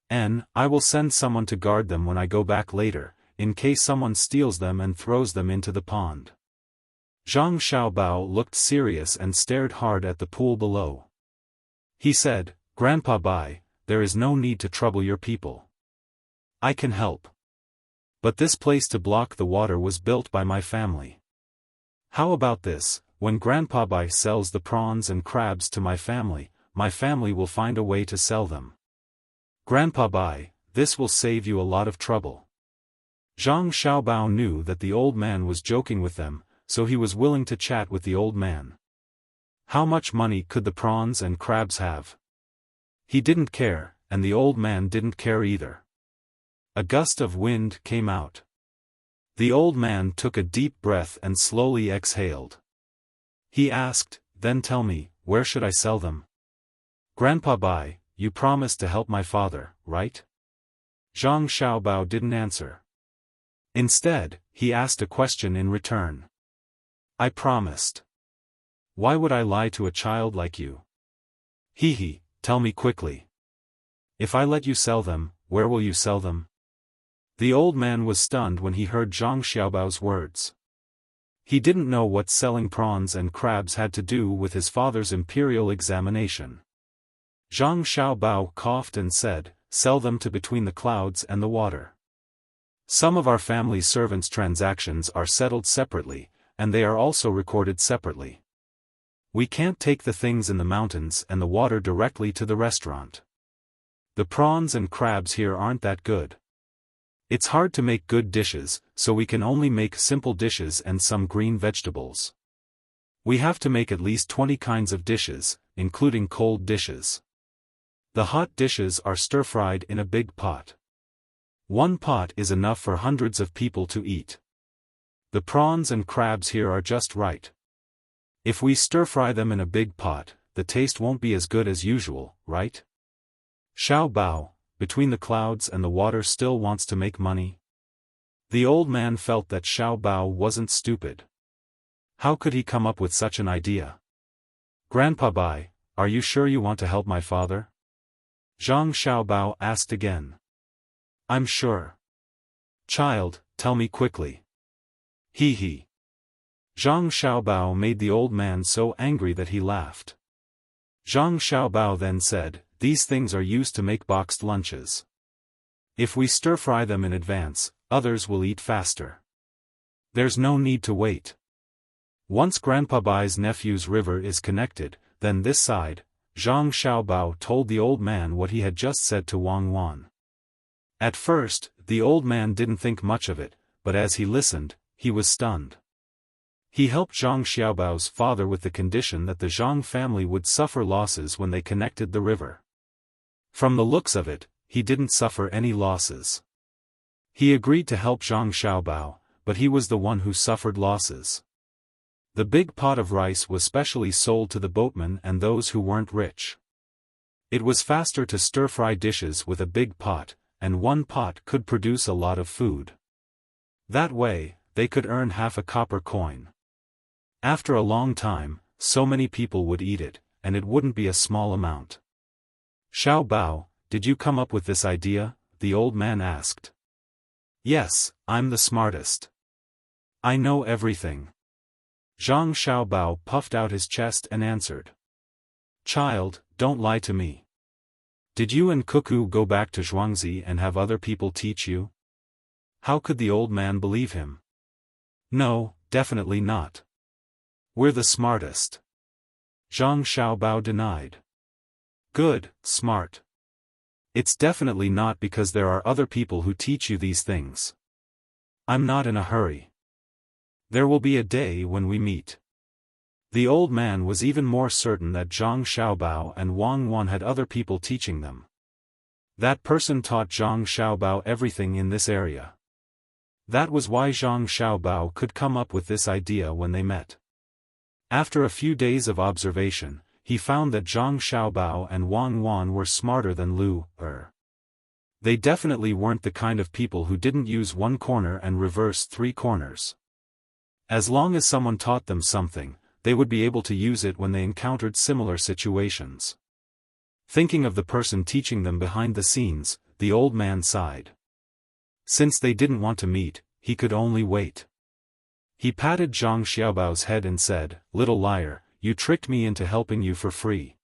And I will send someone to guard them when I go back later, in case someone steals them and throws them into the pond. Zhang Xiaobao looked serious and stared hard at the pool below. He said, Grandpa Bai, there is no need to trouble your people. I can help. But this place to block the water was built by my family. How about this? When Grandpa Bai sells the prawns and crabs to my family will find a way to sell them. Grandpa Bai, this will save you a lot of trouble. Zhang Xiaobao knew that the old man was joking with them, so he was willing to chat with the old man. How much money could the prawns and crabs have? He didn't care, and the old man didn't care either. A gust of wind came out. The old man took a deep breath and slowly exhaled. He asked, then tell me, where should I sell them? Grandpa Bai, you promised to help my father, right? Zhang Xiaobao didn't answer. Instead, he asked a question in return. I promised. Why would I lie to a child like you? Hee, tell me quickly. If I let you sell them, where will you sell them? The old man was stunned when he heard Zhang Xiaobao's words. He didn't know what selling prawns and crabs had to do with his father's imperial examination. Zhang Xiaobao coughed and said, sell them to between the clouds and the water. Some of our family servants' transactions are settled separately, and they are also recorded separately. We can't take the things in the mountains and the water directly to the restaurant. The prawns and crabs here aren't that good. It's hard to make good dishes, so we can only make simple dishes and some green vegetables. We have to make at least 20 kinds of dishes, including cold dishes. The hot dishes are stir-fried in a big pot. One pot is enough for hundreds of people to eat. The prawns and crabs here are just right. If we stir-fry them in a big pot, the taste won't be as good as usual, right? Xiaobao, between the clouds and the water still wants to make money? The old man felt that Xiaobao wasn't stupid. How could he come up with such an idea? Grandpa Bai, are you sure you want to help my father? Zhang Xiaobao asked again. I'm sure. Child, tell me quickly. He. Zhang Xiaobao made the old man so angry that he laughed. Zhang Xiaobao then said, these things are used to make boxed lunches. If we stir-fry them in advance, others will eat faster. There's no need to wait. Once Grandpa Bai's nephew's river is connected, then this side, Zhang Xiaobao told the old man what he had just said to Wang Wan. At first, the old man didn't think much of it, but as he listened, he was stunned. He helped Zhang Xiaobao's father with the condition that the Zhang family would suffer losses when they connected the river. From the looks of it, he didn't suffer any losses. He agreed to help Zhang Xiaobao, but he was the one who suffered losses. The big pot of rice was specially sold to the boatmen and those who weren't rich. It was faster to stir-fry dishes with a big pot, and one pot could produce a lot of food. That way, they could earn half a copper coin. After a long time, so many people would eat it, and it wouldn't be a small amount. Xiaobao, did you come up with this idea? The old man asked. Yes, I'm the smartest. I know everything. Zhang Xiaobao puffed out his chest and answered. Child, don't lie to me. Did you and Cuckoo go back to Zhuangzi and have other people teach you? How could the old man believe him? No, definitely not. We're the smartest. Zhang Xiaobao denied. Good, smart. It's definitely not because there are other people who teach you these things. I'm not in a hurry. There will be a day when we meet. The old man was even more certain that Zhang Xiaobao and Wang Wan had other people teaching them. That person taught Zhang Xiaobao everything in this area. That was why Zhang Xiaobao could come up with this idea when they met. After a few days of observation, he found that Zhang Xiaobao and Wang Wan were smarter than Lu Er. They definitely weren't the kind of people who didn't use one corner and reverse 3 corners. As long as someone taught them something, they would be able to use it when they encountered similar situations. Thinking of the person teaching them behind the scenes, the old man sighed. Since they didn't want to meet, he could only wait. He patted Zhang Xiaobao's head and said, Little liar, you tricked me into helping you for free.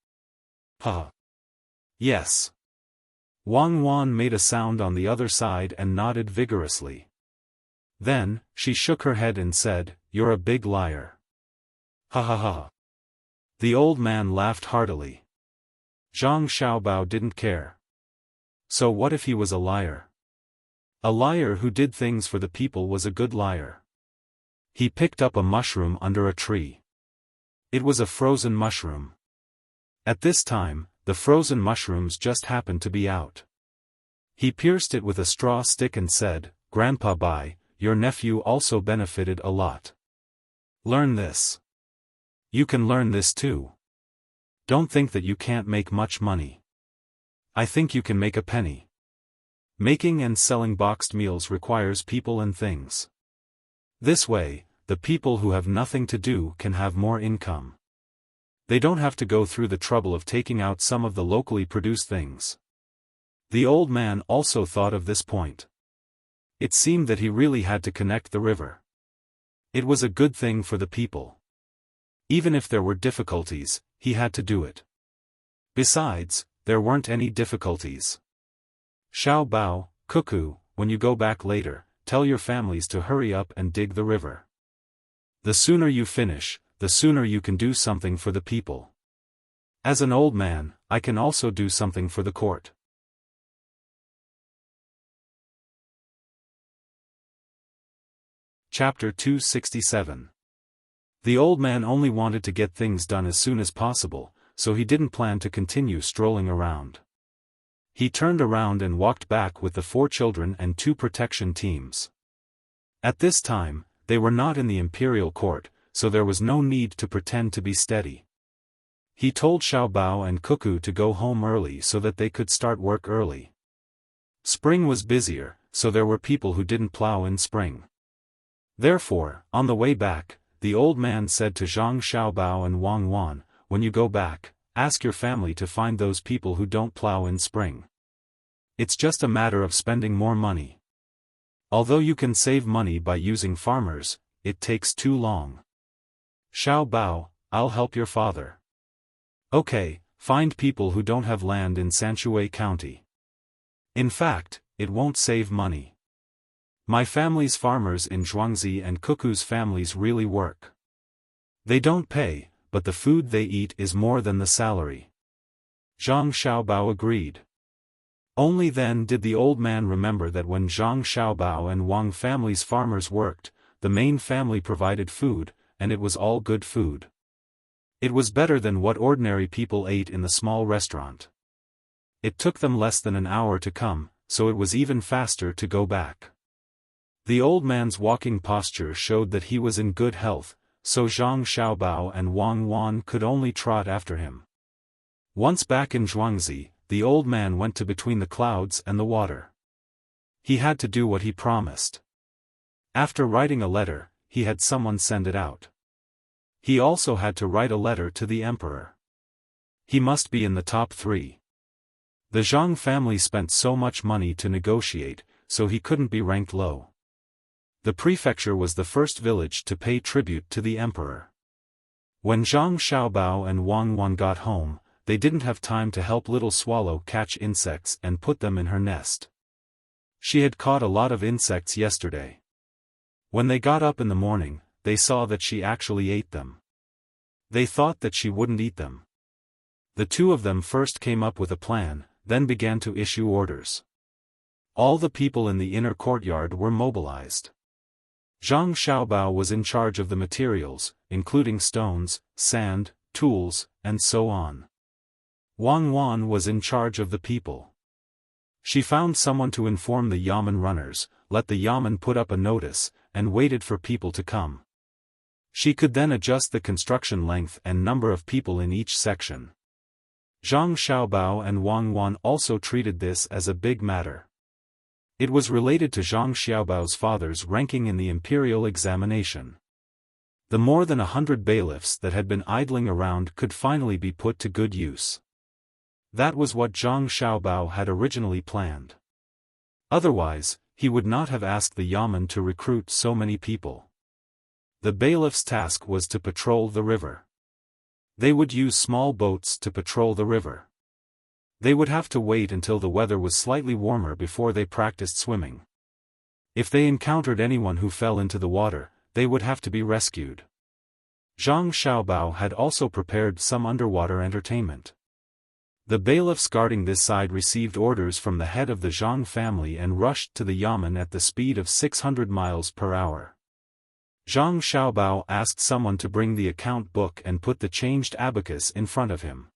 Huh. Yes. Wang Wan made a sound on the other side and nodded vigorously. Then, she shook her head and said, You're a big liar. Ha ha ha. The old man laughed heartily. Zhang Xiaobao didn't care. So what if he was a liar? A liar who did things for the people was a good liar. He picked up a mushroom under a tree. It was a frozen mushroom. At this time, the frozen mushrooms just happened to be out. He pierced it with a straw stick and said, Grandpa Bai, your nephew also benefited a lot. Learn this. You can learn this too. Don't think that you can't make much money. I think you can make a penny. Making and selling boxed meals requires people and things. This way, the people who have nothing to do can have more income. They don't have to go through the trouble of taking out some of the locally produced things. The old man also thought of this point. It seemed that he really had to connect the river. It was a good thing for the people. Even if there were difficulties, he had to do it. Besides, there weren't any difficulties. Xiaobao, Cuckoo, when you go back later, tell your families to hurry up and dig the river. The sooner you finish, the sooner you can do something for the people. As an old man, I can also do something for the court. Chapter 267. The old man only wanted to get things done as soon as possible, so he didn't plan to continue strolling around. He turned around and walked back with the 4 children and 2 protection teams. At this time, they were not in the imperial court, so there was no need to pretend to be steady. He told Xiaobao and Cuckoo to go home early so that they could start work early. Spring was busier, so there were people who didn't plow in spring. Therefore, on the way back, the old man said to Zhang Xiaobao and Wang Wan, when you go back, ask your family to find those people who don't plow in spring. It's just a matter of spending more money. Although you can save money by using farmers, it takes too long. Xiao Bao, I'll help your father. Okay, find people who don't have land in Sanshui County. In fact, it won't save money. My family's farmers in Zhuangzi and Kuku's families really work. They don't pay, but the food they eat is more than the salary. Zhang Xiaobao agreed. Only then did the old man remember that when Zhang Xiaobao and Wang family's farmers worked, the main family provided food, and it was all good food. It was better than what ordinary people ate in the small restaurant. It took them less than an hour to come, so it was even faster to go back. The old man's walking posture showed that he was in good health, so Zhang Xiaobao and Wang Wan could only trot after him. Once back in Zhuangzi, the old man went to between the clouds and the water. He had to do what he promised. After writing a letter, he had someone send it out. He also had to write a letter to the emperor. He must be in the top 3. The Zhang family spent so much money to negotiate, so he couldn't be ranked low. The prefecture was the first village to pay tribute to the emperor. When Zhang Xiaobao and Wang Wan got home, they didn't have time to help Little Swallow catch insects and put them in her nest. She had caught a lot of insects yesterday. When they got up in the morning, they saw that she actually ate them. They thought that she wouldn't eat them. The two of them first came up with a plan, then began to issue orders. All the people in the inner courtyard were mobilized. Zhang Xiaobao was in charge of the materials, including stones, sand, tools, and so on. Wang Wan was in charge of the people. She found someone to inform the yamen runners, let the yamen put up a notice, and waited for people to come. She could then adjust the construction length and number of people in each section. Zhang Xiaobao and Wang Wan also treated this as a big matter. It was related to Zhang Xiaobao's father's ranking in the imperial examination. The more than 100 bailiffs that had been idling around could finally be put to good use. That was what Zhang Xiaobao had originally planned. Otherwise, he would not have asked the yamen to recruit so many people. The bailiff's task was to patrol the river. They would use small boats to patrol the river. They would have to wait until the weather was slightly warmer before they practiced swimming. If they encountered anyone who fell into the water, they would have to be rescued. Zhang Xiaobao had also prepared some underwater entertainment. The bailiffs guarding this side received orders from the head of the Zhang family and rushed to the yamen at the speed of 600 miles per hour. Zhang Xiaobao asked someone to bring the account book and put the changed abacus in front of him.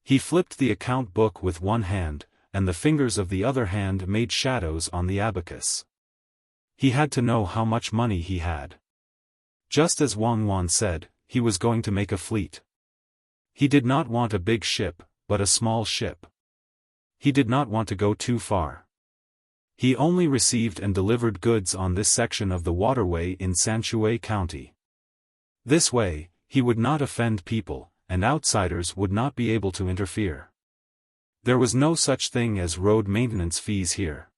He flipped the account book with one hand, and the fingers of the other hand made shadows on the abacus. He had to know how much money he had. Just as Wang Wan said, he was going to make a fleet. He did not want a big ship, but a small ship. He did not want to go too far. He only received and delivered goods on this section of the waterway in Sanshui County. This way, he would not offend people, and outsiders would not be able to interfere. There was no such thing as road maintenance fees here.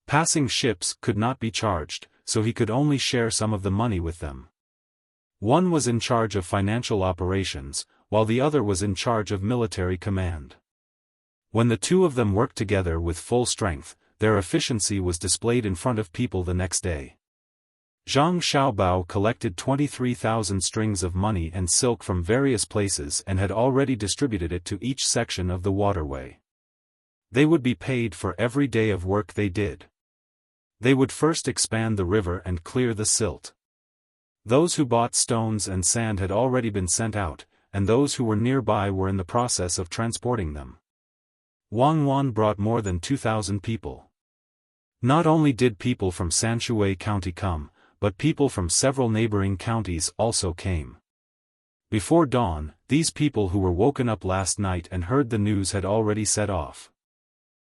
Passing ships could not be charged, so he could only share some of the money with them. One was in charge of financial operations, while the other was in charge of military command. When the two of them worked together with full strength, their efficiency was displayed in front of people the next day. Zhang Xiaobao collected 23,000 strings of money and silk from various places and had already distributed it to each section of the waterway. They would be paid for every day of work they did. They would first expand the river and clear the silt. Those who bought stones and sand had already been sent out, and those who were nearby were in the process of transporting them. Wang Wan brought more than 2,000 people. Not only did people from Sanshui County come, but people from several neighboring counties also came. Before dawn, these people who were woken up last night and heard the news had already set off.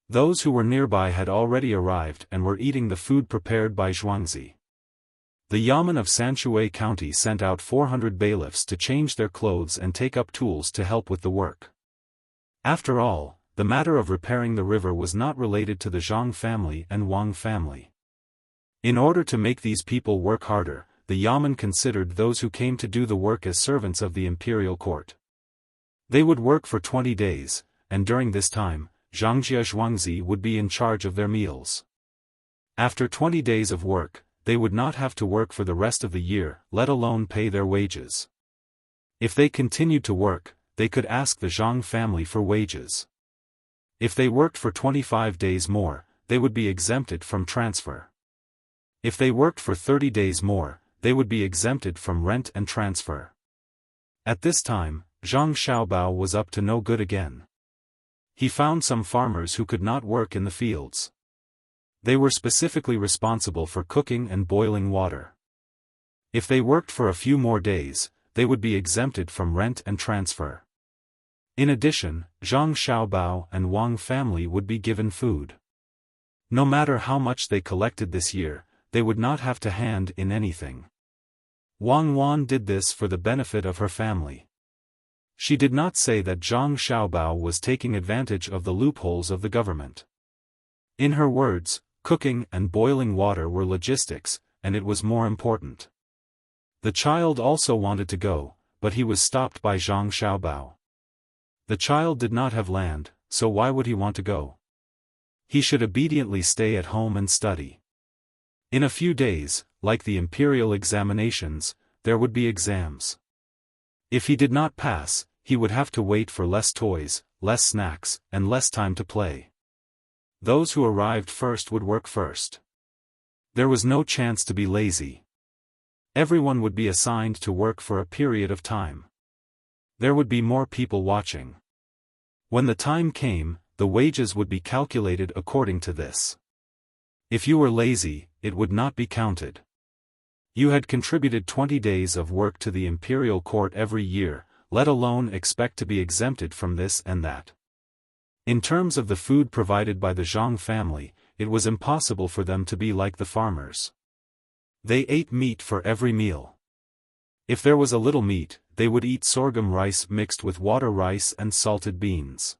Those who were nearby had already arrived and were eating the food prepared by Zhuangzi. The Yamen of Sanshui County sent out 400 bailiffs to change their clothes and take up tools to help with the work. After all, the matter of repairing the river was not related to the Zhang family and Wang family. In order to make these people work harder, the Yamen considered those who came to do the work as servants of the imperial court. They would work for 20 days, and during this time, Zhangjia Zhuangzi would be in charge of their meals. After 20 days of work, they would not have to work for the rest of the year, let alone pay their wages. If they continued to work, they could ask the Zhang family for wages. If they worked for 25 days more, they would be exempted from transfer. If they worked for 30 days more, they would be exempted from rent and transfer. At this time, Zhang Xiaobao was up to no good again. He found some farmers who could not work in the fields. They were specifically responsible for cooking and boiling water. If they worked for a few more days, they would be exempted from rent and transfer. In addition, Zhang Xiaobao and Wang family would be given food. No matter how much they collected this year, they would not have to hand in anything. Wang Wan did this for the benefit of her family. She did not say that Zhang Xiaobao was taking advantage of the loopholes of the government. In her words, cooking and boiling water were logistics, and it was more important. The child also wanted to go, but he was stopped by Zhang Xiaobao. The child did not have land, so why would he want to go? He should obediently stay at home and study. In a few days, like the imperial examinations, there would be exams. If he did not pass, he would have to wait for less toys, less snacks, and less time to play. Those who arrived first would work first. There was no chance to be lazy. Everyone would be assigned to work for a period of time. There would be more people watching. When the time came, the wages would be calculated according to this. If you were lazy, it would not be counted. You had contributed 20 days of work to the imperial court every year, let alone expect to be exempted from this and that. In terms of the food provided by the Zhang family, it was impossible for them to be like the farmers. They ate meat for every meal. If there was a little meat, they would eat sorghum rice mixed with water rice and salted beans.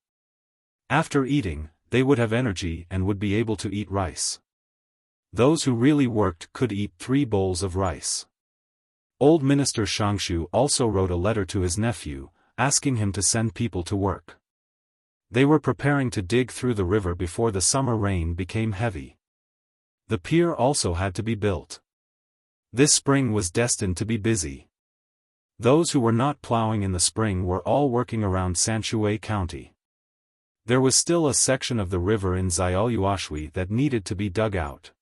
After eating, they would have energy and would be able to eat rice. Those who really worked could eat 3 bowls of rice. Old Minister Shangshu also wrote a letter to his nephew, asking him to send people to work. They were preparing to dig through the river before the summer rain became heavy. The pier also had to be built. This spring was destined to be busy. Those who were not plowing in the spring were all working around Sanshui County. There was still a section of the river in Xiaoyuashui that needed to be dug out.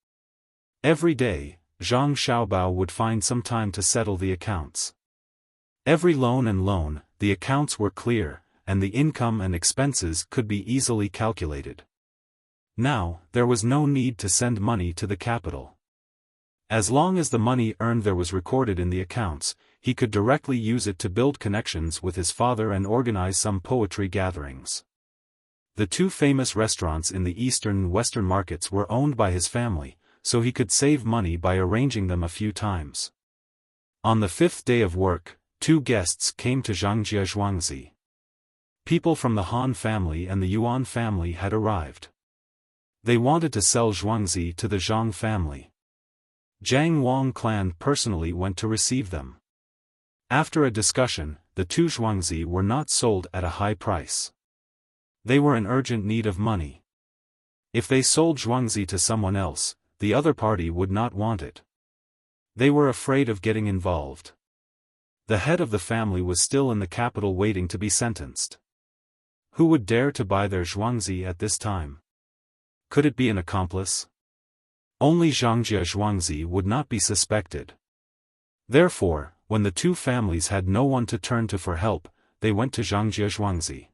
Every day, Zhang Xiaobao would find some time to settle the accounts. Every loan, the accounts were clear, and the income and expenses could be easily calculated. Now, there was no need to send money to the capital. As long as the money earned there was recorded in the accounts, he could directly use it to build connections with his father and organize some poetry gatherings. The 2 famous restaurants in the eastern and western markets were owned by his family, so he could save money by arranging them a few times. On the 5th day of work, 2 guests came to Zhangjia Zhuangzi. People from the Han family and the Yuan family had arrived. They wanted to sell Zhuangzi to the Zhang family. Jiang Wang clan personally went to receive them. After a discussion, the 2 Zhuangzi were not sold at a high price. They were in urgent need of money. If they sold Zhuangzi to someone else, the other party would not want it. They were afraid of getting involved. The head of the family was still in the capital waiting to be sentenced. Who would dare to buy their Zhuangzi at this time? Could it be an accomplice? Only Zhangjia Zhuangzi would not be suspected. Therefore, when the 2 families had no one to turn to for help, they went to Zhangjia Zhuangzi.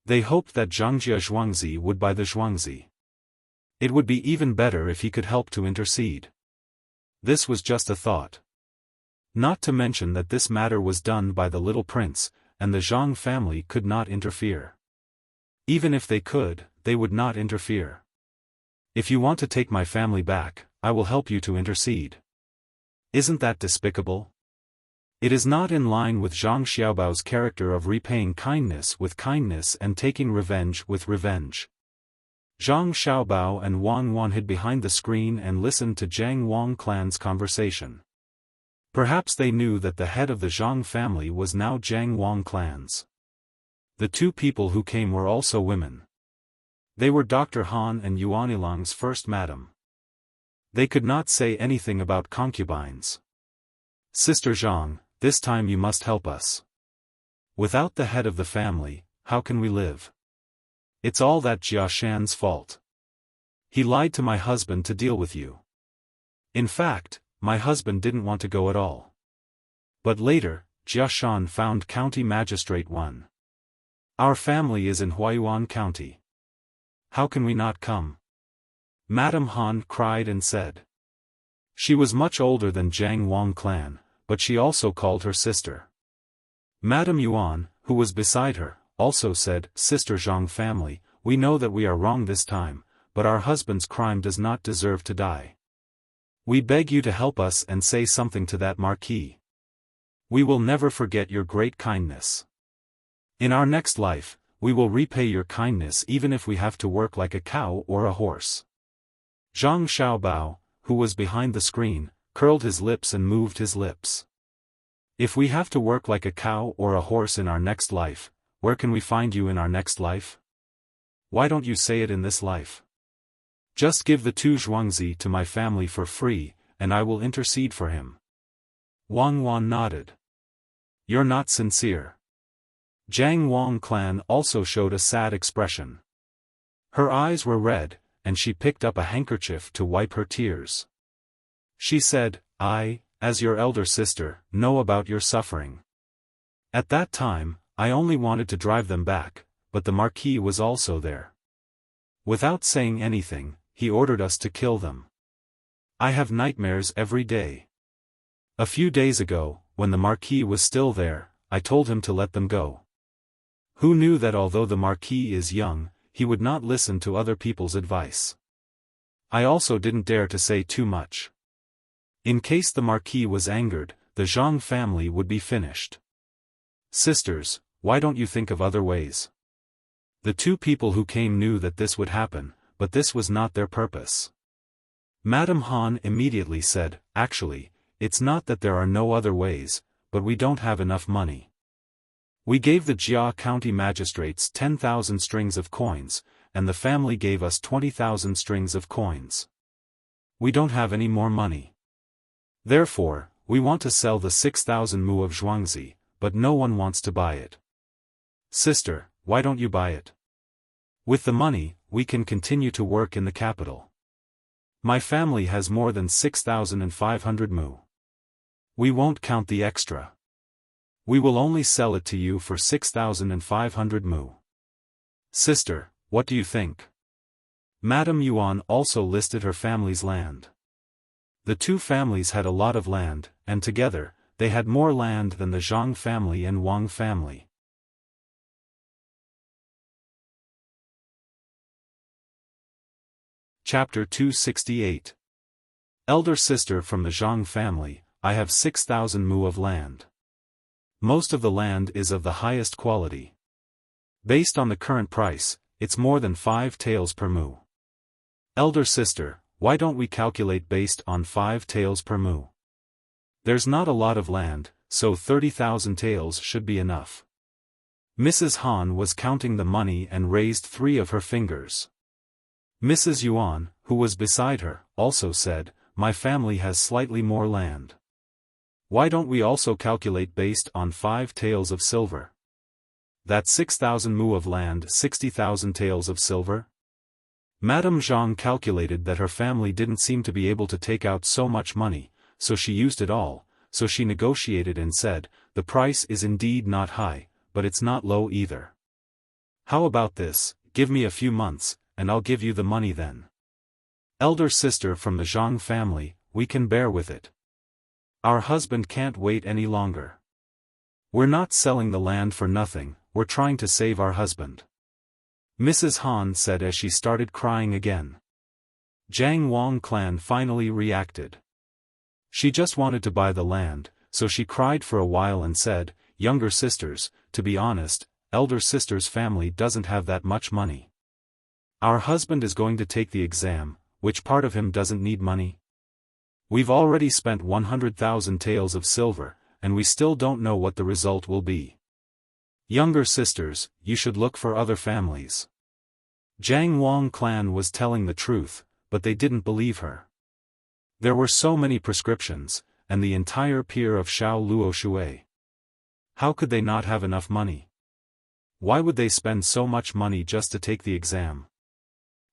They hoped that Zhangjia Zhuangzi would buy the Zhuangzi. It would be even better if he could help to intercede. This was just a thought. Not to mention that this matter was done by the little prince, and the Zhang family could not interfere. Even if they could, they would not interfere. If you want to take my family back, I will help you to intercede. Isn't that despicable? It is not in line with Zhang Xiaobao's character of repaying kindness with kindness and taking revenge with revenge. Zhang Xiaobao and Wang Wan hid behind the screen and listened to Zhang Wang clan's conversation. Perhaps they knew that the head of the Zhang family was now Zhang Wang clans. The two people who came were also women. They were Dr. Han and Yuan Ilang's first madam. They could not say anything about concubines. Sister Zhang, this time you must help us. Without the head of the family, how can we live? It's all that Jiashan's fault. He lied to my husband to deal with you. In fact, my husband didn't want to go at all. But later, Jiashan found County Magistrate 1. Our family is in Huayuan County. How can we not come? Madame Han cried and said. She was much older than Zhang Wang clan, but she also called her sister. Madame Yuan, who was beside her, also said, Sister Zhang family, we know that we are wrong this time, but our husband's crime does not deserve to die. We beg you to help us and say something to that marquis. We will never forget your great kindness. In our next life, we will repay your kindness even if we have to work like a cow or a horse. Zhang Xiaobao, who was behind the screen, curled his lips and moved his lips. If we have to work like a cow or a horse in our next life, where can we find you in our next life? Why don't you say it in this life? Just give the 2 zhuangzi to my family for free, and I will intercede for him. Wang Wan nodded. You're not sincere. Zhang Wang clan also showed a sad expression. Her eyes were red, and she picked up a handkerchief to wipe her tears. She said, I, as your elder sister, know about your suffering. At that time, I only wanted to drive them back, but the marquis was also there. Without saying anything, he ordered us to kill them. I have nightmares every day. A few days ago, when the marquis was still there, I told him to let them go. Who knew that although the marquis is young, he would not listen to other people's advice? I also didn't dare to say too much. In case the marquis was angered, the Zhang family would be finished. Sisters, why don't you think of other ways? The two people who came knew that this would happen, but this was not their purpose. Madame Han immediately said, actually, it's not that there are no other ways, but we don't have enough money. We gave the Jia County magistrates 10,000 strings of coins, and the family gave us 20,000 strings of coins. We don't have any more money. Therefore, we want to sell the 6,000 mu of zhuangzi, but no one wants to buy it. Sister, why don't you buy it? With the money, we can continue to work in the capital. My family has more than 6,500 mu. We won't count the extra. We will only sell it to you for 6,500 mu. Sister, what do you think? Madame Yuan also listed her family's land. The two families had a lot of land, and together, they had more land than the Zhang family and Wang family. Chapter 268. Elder sister from the Zhang family, I have 6,000 mu of land. Most of the land is of the highest quality. Based on the current price, it's more than 5 taels per mu. Elder sister, why don't we calculate based on 5 taels per mu? There's not a lot of land, so 30,000 taels should be enough. Mrs. Han was counting the money and raised 3 of her fingers. Mrs. Yuan, who was beside her, also said, my family has slightly more land. Why don't we also calculate based on 5 taels of silver? That's 6,000 mu of land, 60,000 taels of silver? Madame Zhang calculated that her family didn't seem to be able to take out so much money, so she used it all, so she negotiated and said, the price is indeed not high, but it's not low either. How about this, give me a few months, and I'll give you the money then. Elder sister from the Zhang family, we can bear with it. Our husband can't wait any longer. We're not selling the land for nothing, we're trying to save our husband. Mrs. Han said as she started crying again. Zhang Wang clan finally reacted. She just wanted to buy the land, so she cried for a while and said, "Younger sisters, to be honest, elder sister's family doesn't have that much money. Our husband is going to take the exam, which part of him doesn't need money? We've already spent 100,000 taels of silver, and we still don't know what the result will be. Younger sisters, you should look for other families." Jiang Wang clan was telling the truth, but they didn't believe her. There were so many prescriptions, and the entire peer of Shao Luo Shui. How could they not have enough money? Why would they spend so much money just to take the exam?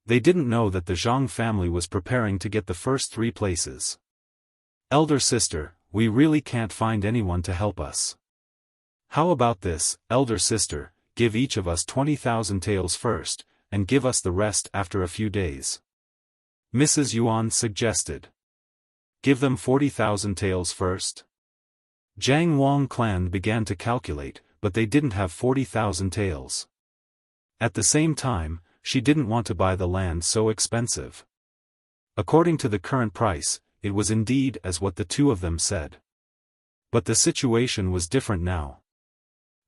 They didn't know that the Zhang family was preparing to get the first 3 places. "Elder sister, we really can't find anyone to help us. How about this, elder sister, give each of us 20,000 taels first, and give us the rest after a few days." Mrs. Yuan suggested. "Give them 40,000 taels first?" Jiang Wang clan began to calculate, but they didn't have 40,000 taels. At the same time, she didn't want to buy the land so expensive. According to the current price, it was indeed as what the two of them said. But the situation was different now.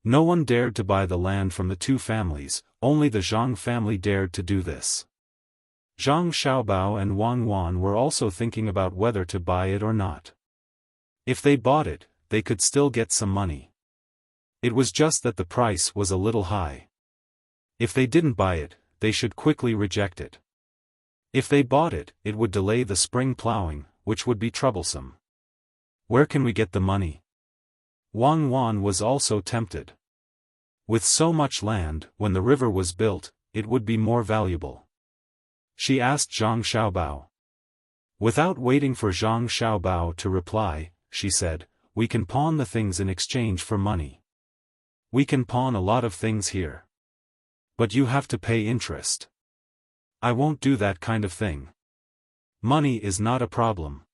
No one dared to buy the land from the two families, only the Zhang family dared to do this. Zhang Xiaobao and Wang Wan were also thinking about whether to buy it or not. If they bought it, they could still get some money. It was just that the price was a little high. If they didn't buy it, they should quickly reject it. If they bought it, it would delay the spring plowing, which would be troublesome. Where can we get the money? Wang Wan was also tempted. With so much land, when the river was built, it would be more valuable. She asked Zhang Xiaobao. Without waiting for Zhang Xiaobao to reply, she said, "We can pawn the things in exchange for money. We can pawn a lot of things here. But you have to pay interest. I won't do that kind of thing. Money is not a problem.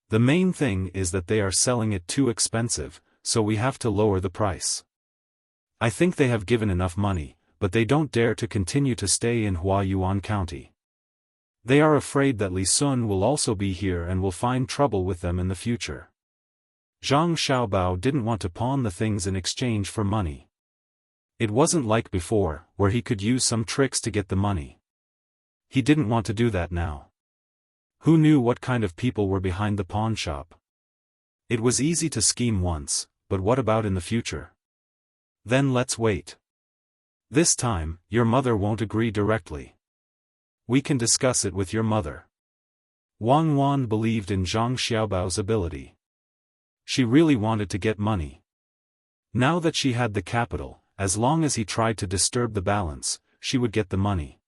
The main thing is that they are selling it too expensive, so we have to lower the price. I think they have given enough money, but they don't dare to continue to stay in Huayuan County. They are afraid that Li Sun will also be here and will find trouble with them in the future." Zhang Xiaobao didn't want to pawn the things in exchange for money. It wasn't like before, where he could use some tricks to get the money. He didn't want to do that now. Who knew what kind of people were behind the pawn shop? It was easy to scheme once, but what about in the future? Then let's wait. This time, your mother won't agree directly. We can discuss it with your mother. Wang Wan believed in Zhang Xiaobao's ability. She really wanted to get money. Now that she had the capital, as long as he tried to disturb the balance, she would get the money.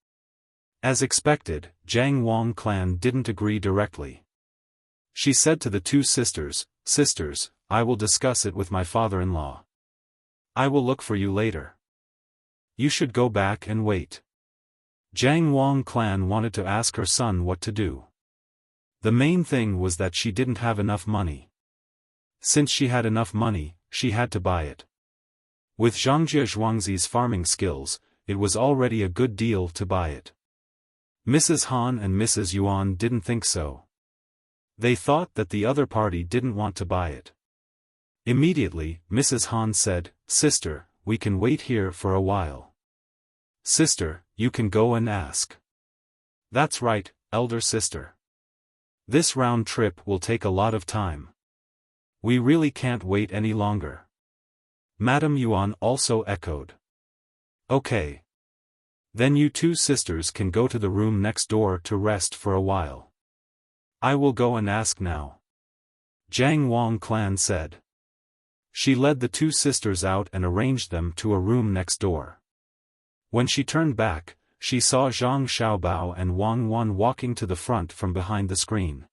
As expected, Jiang Wang clan didn't agree directly. She said to the two sisters, "Sisters, I will discuss it with my father-in-law. I will look for you later. You should go back and wait." Jiang Wang clan wanted to ask her son what to do. The main thing was that she didn't have enough money. Since she had enough money, she had to buy it. With Zhangjie Zhuangzi's farming skills, it was already a good deal to buy it. Mrs. Han and Mrs. Yuan didn't think so. They thought that the other party didn't want to buy it. Immediately, Mrs. Han said, "Sister, we can wait here for a while. Sister, you can go and ask." "That's right, elder sister. This round trip will take a lot of time. We really can't wait any longer." Madame Yuan also echoed. "Okay. Then you two sisters can go to the room next door to rest for a while. I will go and ask now," Jiang Wang clan said. She led the two sisters out and arranged them to a room next door. When she turned back, she saw Zhang Xiaobao and Wang Wan walking to the front from behind the screen.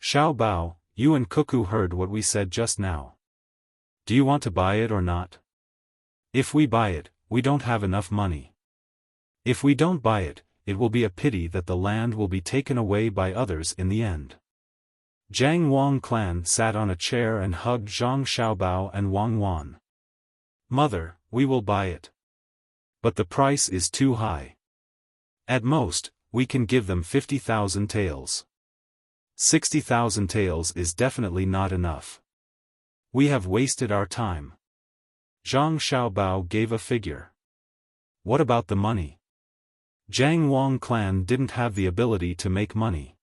"Xiaobao, you and Cuckoo heard what we said just now. Do you want to buy it or not? If we buy it, we don't have enough money. If we don't buy it, it will be a pity that the land will be taken away by others in the end." Jiang Wang clan sat on a chair and hugged Zhang Xiaobao and Wang Wan. "Mother, we will buy it. But the price is too high. At most, we can give them 50,000 taels. 60,000 taels is definitely not enough. We have wasted our time. Zhang Xiaobao gave a figure. What about the money? Jiang Wang clan didn't have the ability to make money.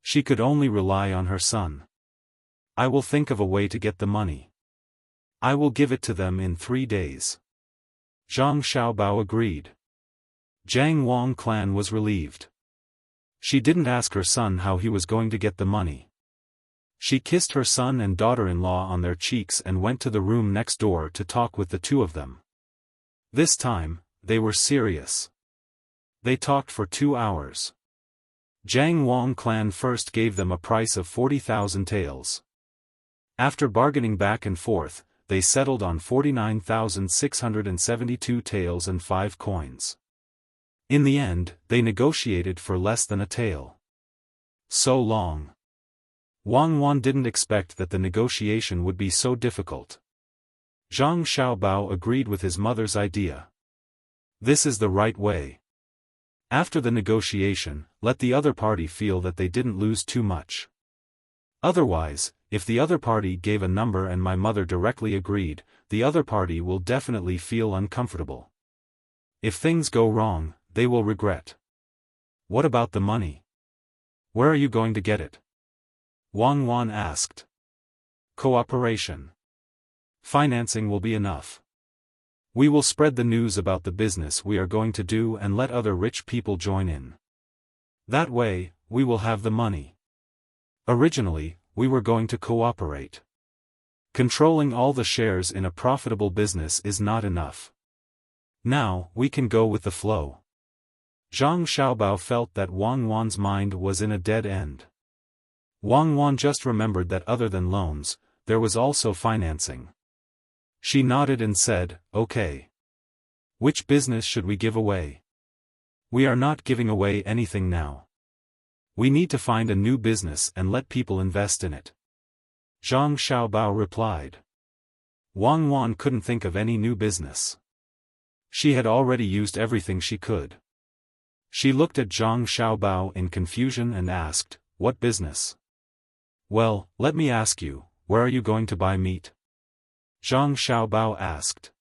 She could only rely on her son. I will think of a way to get the money. I will give it to them in 3 days. Zhang Xiaobao agreed. Jiang Wang clan was relieved. She didn't ask her son how he was going to get the money. She kissed her son and daughter-in-law on their cheeks and went to the room next door to talk with the two of them. This time, they were serious. They talked for 2 hours. Jiang Wang clan first gave them a price of 40,000 taels. After bargaining back and forth, they settled on 49,672 taels and 5 coins. In the end, they negotiated for less than a tael. So long. Wang didn't expect that the negotiation would be so difficult. Zhang Xiaobao agreed with his mother's idea. This is the right way. After the negotiation, let the other party feel that they didn't lose too much. Otherwise, if the other party gave a number and my mother directly agreed, the other party will definitely feel uncomfortable. If things go wrong, they will regret. What about the money? Where are you going to get it? Wang asked. Cooperation. Financing will be enough. We will spread the news about the business we are going to do and let other rich people join in. That way, we will have the money. Originally, we were going to cooperate. Controlling all the shares in a profitable business is not enough. Now, we can go with the flow. Zhang Xiaobao felt that Wang's mind was in a dead end. Wang just remembered that other than loans, there was also financing. She nodded and said, okay. Which business should we give away? We are not giving away anything now. We need to find a new business and let people invest in it. Zhang Xiaobao replied. Wang couldn't think of any new business. She had already used everything she could. She looked at Zhang Xiaobao in confusion and asked, what business? Well, let me ask you, where are you going to buy meat? Zhang Xiaobao asked.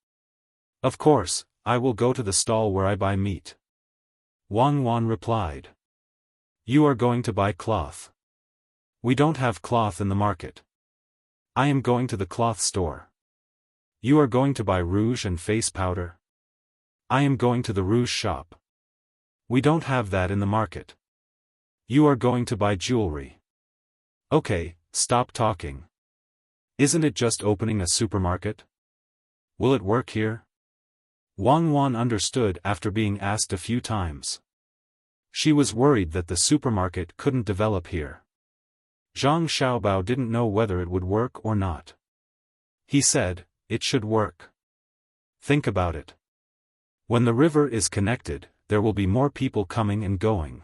Of course, I will go to the stall where I buy meat. Wang replied. You are going to buy cloth. We don't have cloth in the market. I am going to the cloth store. You are going to buy rouge and face powder? I am going to the rouge shop. We don't have that in the market. You are going to buy jewelry. Okay, stop talking. Isn't it just opening a supermarket? Will it work here? Wang understood after being asked a few times. She was worried that the supermarket couldn't develop here. Zhang Xiaobao didn't know whether it would work or not. He said, it should work. Think about it. When the river is connected, there will be more people coming and going.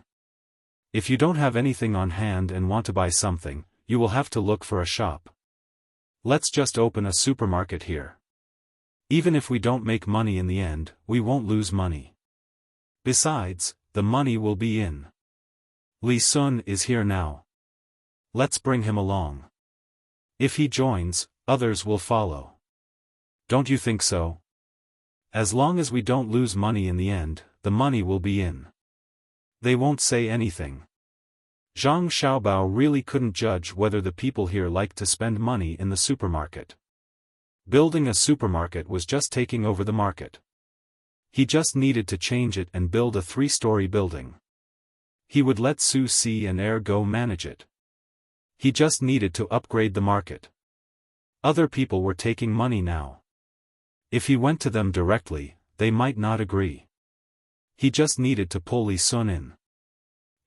If you don't have anything on hand and want to buy something, you will have to look for a shop. Let's just open a supermarket here. Even if we don't make money in the end, we won't lose money. Besides, the money will be in. Li Sun is here now. Let's bring him along. If he joins, others will follow. Don't you think so? As long as we don't lose money in the end, the money will be in. They won't say anything. Zhang Xiaobao really couldn't judge whether the people here liked to spend money in the supermarket. Building a supermarket was just taking over the market. He just needed to change it and build a 3-story building. He would let Su Si and Go manage it. He just needed to upgrade the market. Other people were taking money now. If he went to them directly, they might not agree. He just needed to pull Li Sun in.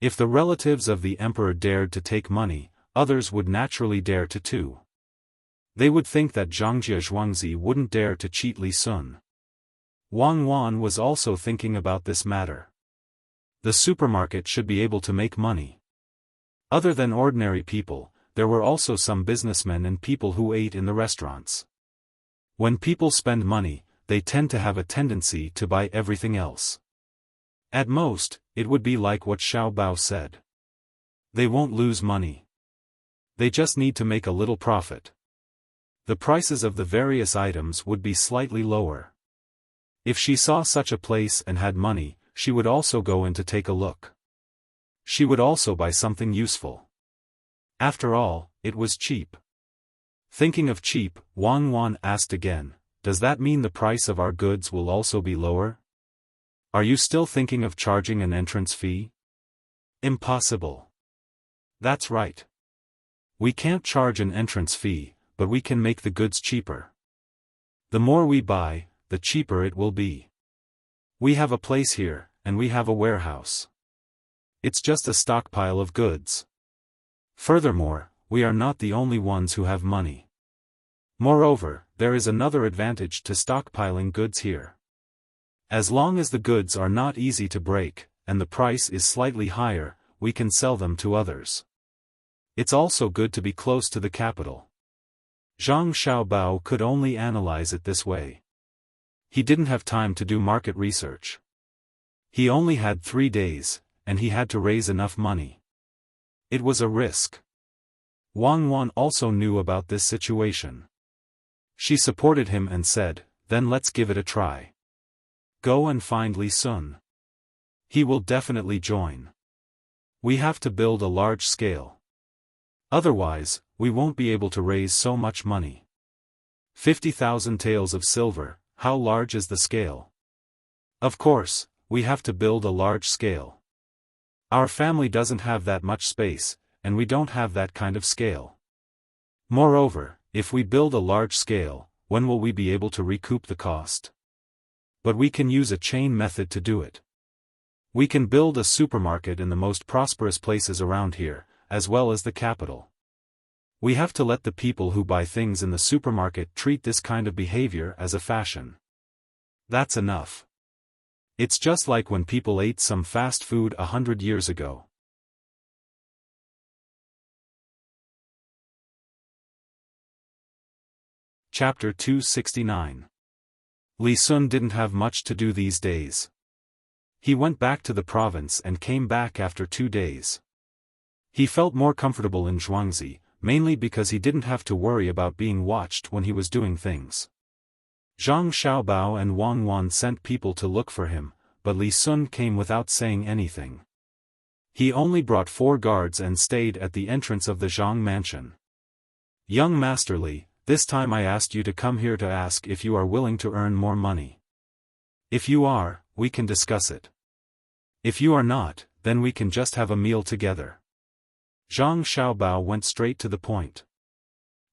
If the relatives of the emperor dared to take money, others would naturally dare to too. They would think that Zhangjia Zhuangzi wouldn't dare to cheat Li Sun. Wang was also thinking about this matter. The supermarket should be able to make money. Other than ordinary people, there were also some businessmen and people who ate in the restaurants. When people spend money, they tend to have a tendency to buy everything else. At most, it would be like what Xiaobao said. They won't lose money. They just need to make a little profit. The prices of the various items would be slightly lower. If she saw such a place and had money, she would also go in to take a look. She would also buy something useful. After all, it was cheap. Thinking of cheap, Wang Wan asked again, "Does that mean the price of our goods will also be lower? Are you still thinking of charging an entrance fee?" "Impossible." "That's right. We can't charge an entrance fee, but we can make the goods cheaper. The more we buy, the cheaper it will be. We have a place here, and we have a warehouse. It's just a stockpile of goods. Furthermore, we are not the only ones who have money. Moreover, there is another advantage to stockpiling goods here. As long as the goods are not easy to break, and the price is slightly higher, we can sell them to others. It's also good to be close to the capital." Zhang Xiaobao could only analyze it this way. He didn't have time to do market research. He only had 3 days, and he had to raise enough money. It was a risk. Wang Wan also knew about this situation. She supported him and said, "Then let's give it a try. Go and find Li Sun. He will definitely join. We have to build a large scale. Otherwise, we won't be able to raise so much money. 50,000 taels of silver, how large is the scale? Of course, we have to build a large scale. Our family doesn't have that much space, and we don't have that kind of scale. Moreover, if we build a large scale, when will we be able to recoup the cost? But we can use a chain method to do it. We can build a supermarket in the most prosperous places around here, as well as the capital. We have to let the people who buy things in the supermarket treat this kind of behavior as a fashion. That's enough. It's just like when people ate some fast food 100 years ago. Chapter 269. Li Sun didn't have much to do these days. He went back to the province and came back after 2 days. He felt more comfortable in Zhuangzi, mainly because he didn't have to worry about being watched when he was doing things. Zhang Xiaobao and Wang Wan sent people to look for him, but Li Sun came without saying anything. He only brought 4 guards and stayed at the entrance of the Zhang mansion. "Young Master Li, this time I asked you to come here to ask if you are willing to earn more money. If you are, we can discuss it. If you are not, then we can just have a meal together." Zhang Xiaobao went straight to the point.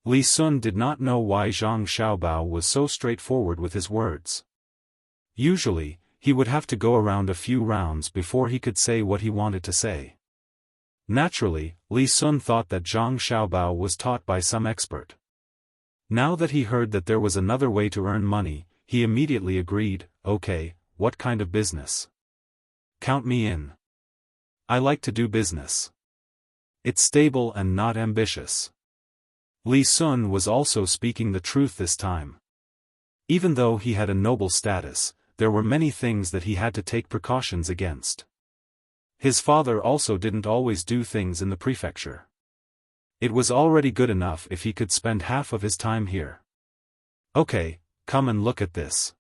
Li Sun did not know why Zhang Xiaobao was so straightforward with his words. Usually, he would have to go around a few rounds before he could say what he wanted to say. Naturally, Li Sun thought that Zhang Xiaobao was taught by some expert. Now that he heard that there was another way to earn money, he immediately agreed, "Okay, what kind of business? Count me in. I like to do business. It's stable and not ambitious." Li Sun was also speaking the truth this time. Even though he had a noble status, there were many things that he had to take precautions against. His father also didn't always do things in the prefecture. It was already good enough if he could spend half of his time here. "Okay, come and look at this."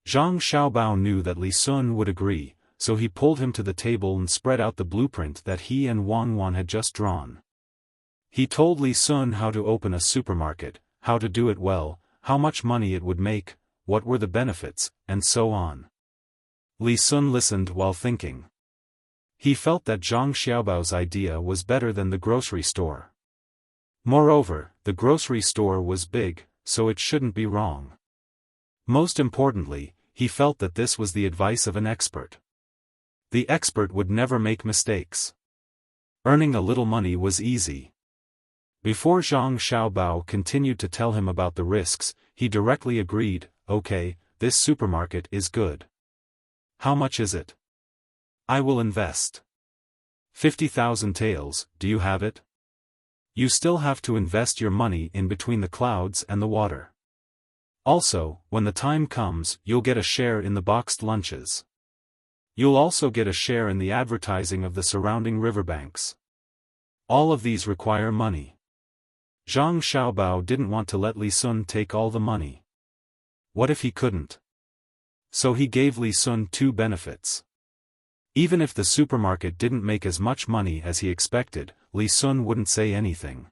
Zhang Xiaobao knew that Li Sun would agree, so he pulled him to the table and spread out the blueprint that he and Wang Wan had just drawn. He told Li Sun how to open a supermarket, how to do it well, how much money it would make, what were the benefits, and so on. Li Sun listened while thinking. He felt that Zhang Xiaobao's idea was better than the grocery store. Moreover, the grocery store was big, so it shouldn't be wrong. Most importantly, he felt that this was the advice of an expert. The expert would never make mistakes. Earning a little money was easy. Before Zhang Xiaobao continued to tell him about the risks, he directly agreed, "Okay, this supermarket is good. How much is it? I will invest 50,000 taels, do you have it? You still have to invest your money in between the clouds and the water. Also, when the time comes, you'll get a share in the boxed lunches. You'll also get a share in the advertising of the surrounding riverbanks. All of these require money. Zhang Xiaobao didn't want to let Li Sun take all the money. What if he couldn't? So he gave Li Sun two benefits. Even if the supermarket didn't make as much money as he expected, Li Sun wouldn't say anything.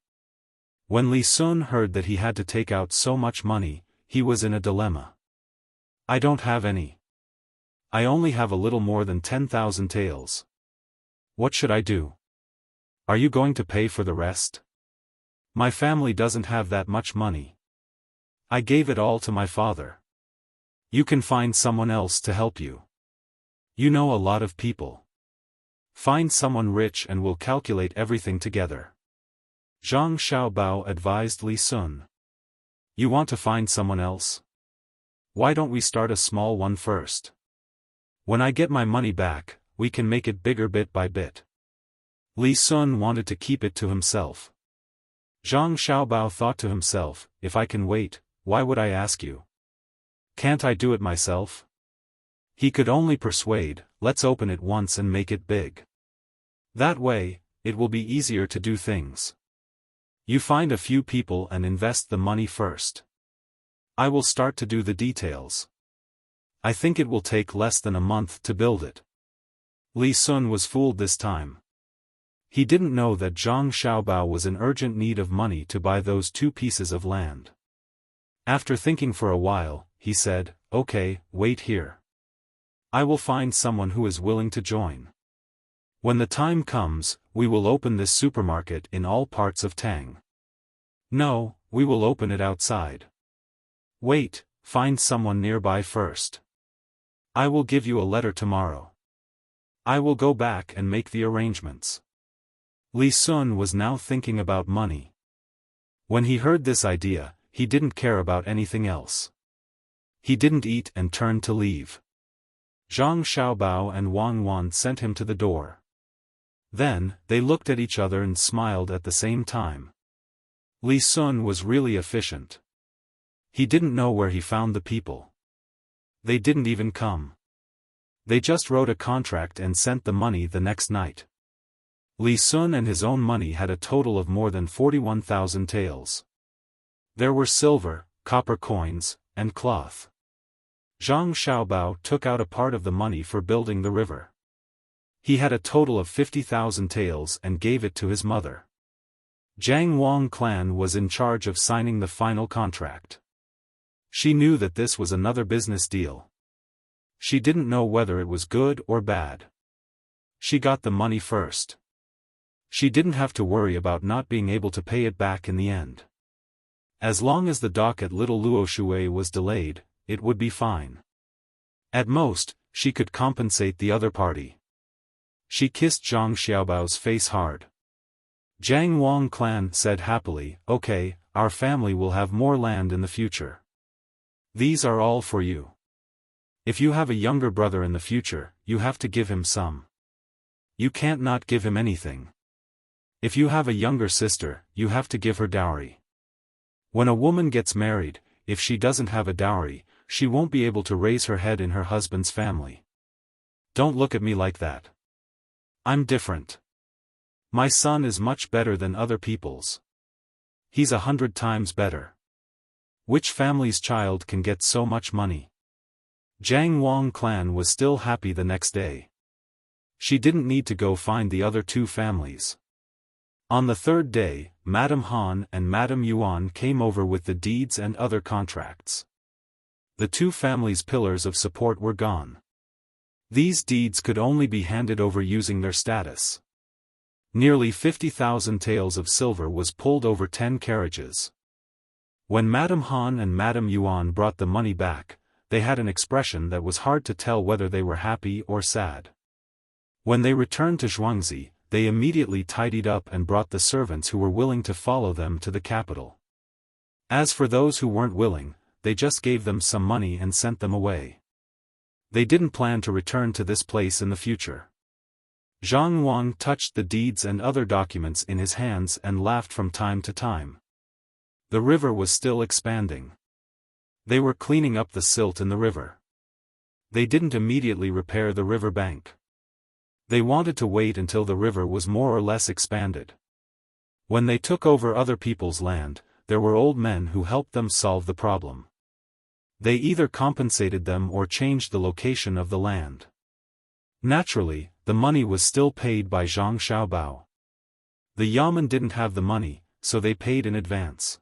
When Li Sun heard that he had to take out so much money, he was in a dilemma. I don't have any. I only have a little more than 10,000 taels. What should I do? Are you going to pay for the rest? My family doesn't have that much money. I gave it all to my father. You can find someone else to help you. You know a lot of people. Find someone rich and we'll calculate everything together. Zhang Xiaobao advised Li Sun. You want to find someone else? Why don't we start a small one first? When I get my money back, we can make it bigger bit by bit. Li Sun wanted to keep it to himself. Zhang Xiaobao thought to himself, if I can wait, why would I ask you? Can't I do it myself? He could only persuade, let's open it once and make it big. That way, it will be easier to do things. You find a few people and invest the money first. I will start to do the details. I think it will take less than a month to build it. Li Sun was fooled this time. He didn't know that Zhang Xiaobao was in urgent need of money to buy those 2 pieces of land. After thinking for a while, he said, okay, wait here. I will find someone who is willing to join. When the time comes, we will open this supermarket in all parts of Tang. No, we will open it outside. Wait, find someone nearby first. I will give you a letter tomorrow. I will go back and make the arrangements. Li Sun was now thinking about money. When he heard this idea, he didn't care about anything else. He didn't eat and turned to leave. Zhang Xiaobao and Wang Wan sent him to the door. Then, they looked at each other and smiled at the same time. Li Sun was really efficient. He didn't know where he found the people. They didn't even come. They just wrote a contract and sent the money the next night. Li Sun and his own money had a total of more than 41,000 taels. There were silver, copper coins, and cloth. Zhang Xiaobao took out a part of the money for building the river. He had a total of 50,000 taels and gave it to his mother. Jiang Wang clan was in charge of signing the final contract. She knew that this was another business deal. She didn't know whether it was good or bad. She got the money first. She didn't have to worry about not being able to pay it back in the end. As long as the dock at Little Luoshui was delayed, it would be fine. At most, she could compensate the other party. She kissed Zhang Xiaobao's face hard. Jiang Wang clan said happily, okay, our family will have more land in the future. These are all for you. If you have a younger brother in the future, you have to give him some. You can't not give him anything. If you have a younger sister, you have to give her dowry. When a woman gets married, if she doesn't have a dowry, she won't be able to raise her head in her husband's family. Don't look at me like that. I'm different. My son is much better than other people's. He's 100 times better. Which family's child can get so much money? Jiang Wang clan was still happy the next day. She didn't need to go find the other 2 families. On the 3rd day, Madame Han and Madame Yuan came over with the deeds and other contracts. The 2 families' pillars of support were gone. These deeds could only be handed over using their status. Nearly 50,000 taels of silver was pulled over 10 carriages. When Madame Han and Madame Yuan brought the money back, they had an expression that was hard to tell whether they were happy or sad. When they returned to Zhuangzi, they immediately tidied up and brought the servants who were willing to follow them to the capital. As for those who weren't willing, they just gave them some money and sent them away. They didn't plan to return to this place in the future. Zhang Wang touched the deeds and other documents in his hands and laughed from time to time. The river was still expanding. They were cleaning up the silt in the river. They didn't immediately repair the river bank. They wanted to wait until the river was more or less expanded. When they took over other people's land, there were old men who helped them solve the problem. They either compensated them or changed the location of the land. Naturally, the money was still paid by Zhang Xiaobao. The Yamen didn't have the money, so they paid in advance.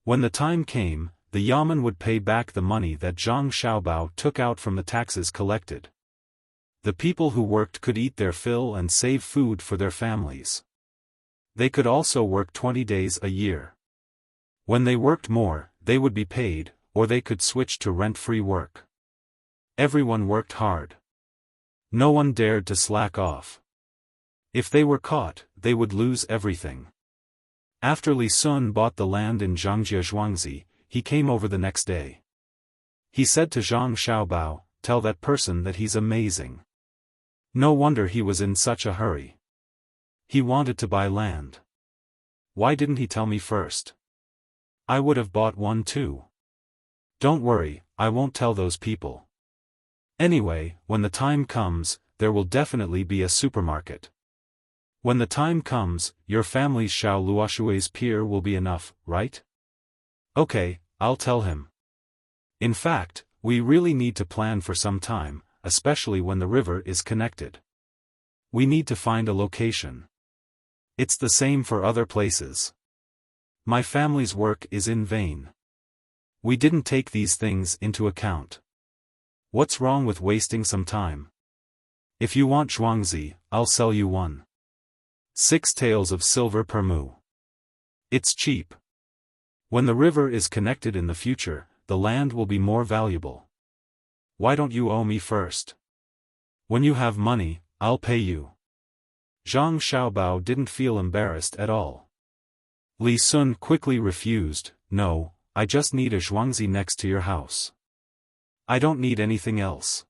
When the time came, the Yamen would pay back the money that Zhang Xiaobao took out from the taxes collected. The people who worked could eat their fill and save food for their families. They could also work 20 days a year. When they worked more, they would be paid, or they could switch to rent-free work. Everyone worked hard. No one dared to slack off. If they were caught, they would lose everything. After Li Sun bought the land in Zhangjie Zhuangzi, he came over the next day. He said to Zhang Xiaobao, "Tell that person that he's amazing." No wonder he was in such a hurry. He wanted to buy land. Why didn't he tell me first? I would have bought one too. Don't worry, I won't tell those people. Anyway, when the time comes, there will definitely be a supermarket. When the time comes, your family's Xiao Luoshui's pier will be enough, right? Okay, I'll tell him. In fact, we really need to plan for some time, especially when the river is connected. We need to find a location. It's the same for other places. My family's work is in vain. We didn't take these things into account. What's wrong with wasting some time? If you want Zhuangzi, I'll sell you one. 6 taels of silver per mu. It's cheap. When the river is connected in the future, the land will be more valuable. Why don't you owe me first? When you have money, I'll pay you. Zhang Xiaobao didn't feel embarrassed at all. Li Sun quickly refused, "No, I just need a Zhuangzi next to your house. I don't need anything else.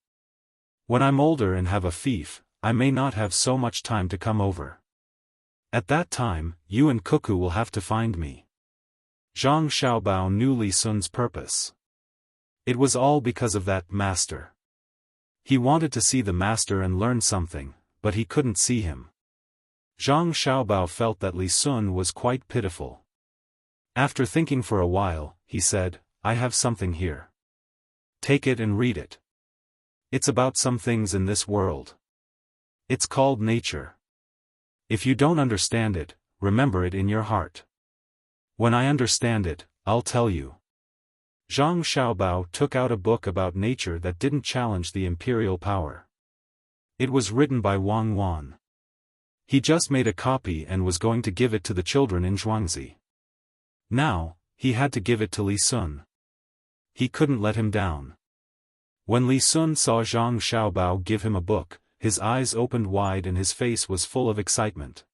When I'm older and have a fief, I may not have so much time to come over. At that time, you and Cuckoo will have to find me." Zhang Xiaobao knew Li Sun's purpose. It was all because of that master. He wanted to see the master and learn something, but he couldn't see him. Zhang Xiaobao felt that Li Sun was quite pitiful. After thinking for a while, he said, "I have something here. Take it and read it. It's about some things in this world. It's called nature. If you don't understand it, remember it in your heart. When I understand it, I'll tell you." Zhang Xiaobao took out a book about nature that didn't challenge the imperial power. It was written by Wang Wan. He just made a copy and was going to give it to the children in Zhuangzi. Now, he had to give it to Li Sun. He couldn't let him down. When Li Sun saw Zhang Xiaobao give him a book, his eyes opened wide and his face was full of excitement.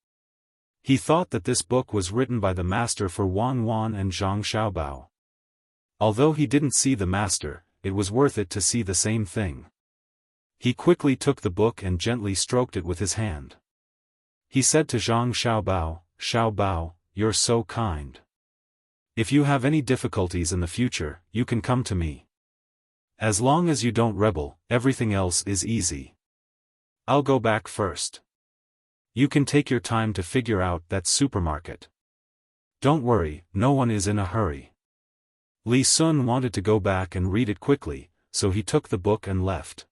He thought that this book was written by the master for Wang Wan and Zhang Xiaobao. Although he didn't see the master, it was worth it to see the same thing. He quickly took the book and gently stroked it with his hand. He said to Zhang Xiaobao, "Xiaobao, you're so kind. If you have any difficulties in the future, you can come to me. As long as you don't rebel, everything else is easy. I'll go back first. You can take your time to figure out that supermarket. Don't worry, no one is in a hurry." Li Sun wanted to go back and read it quickly, so he took the book and left.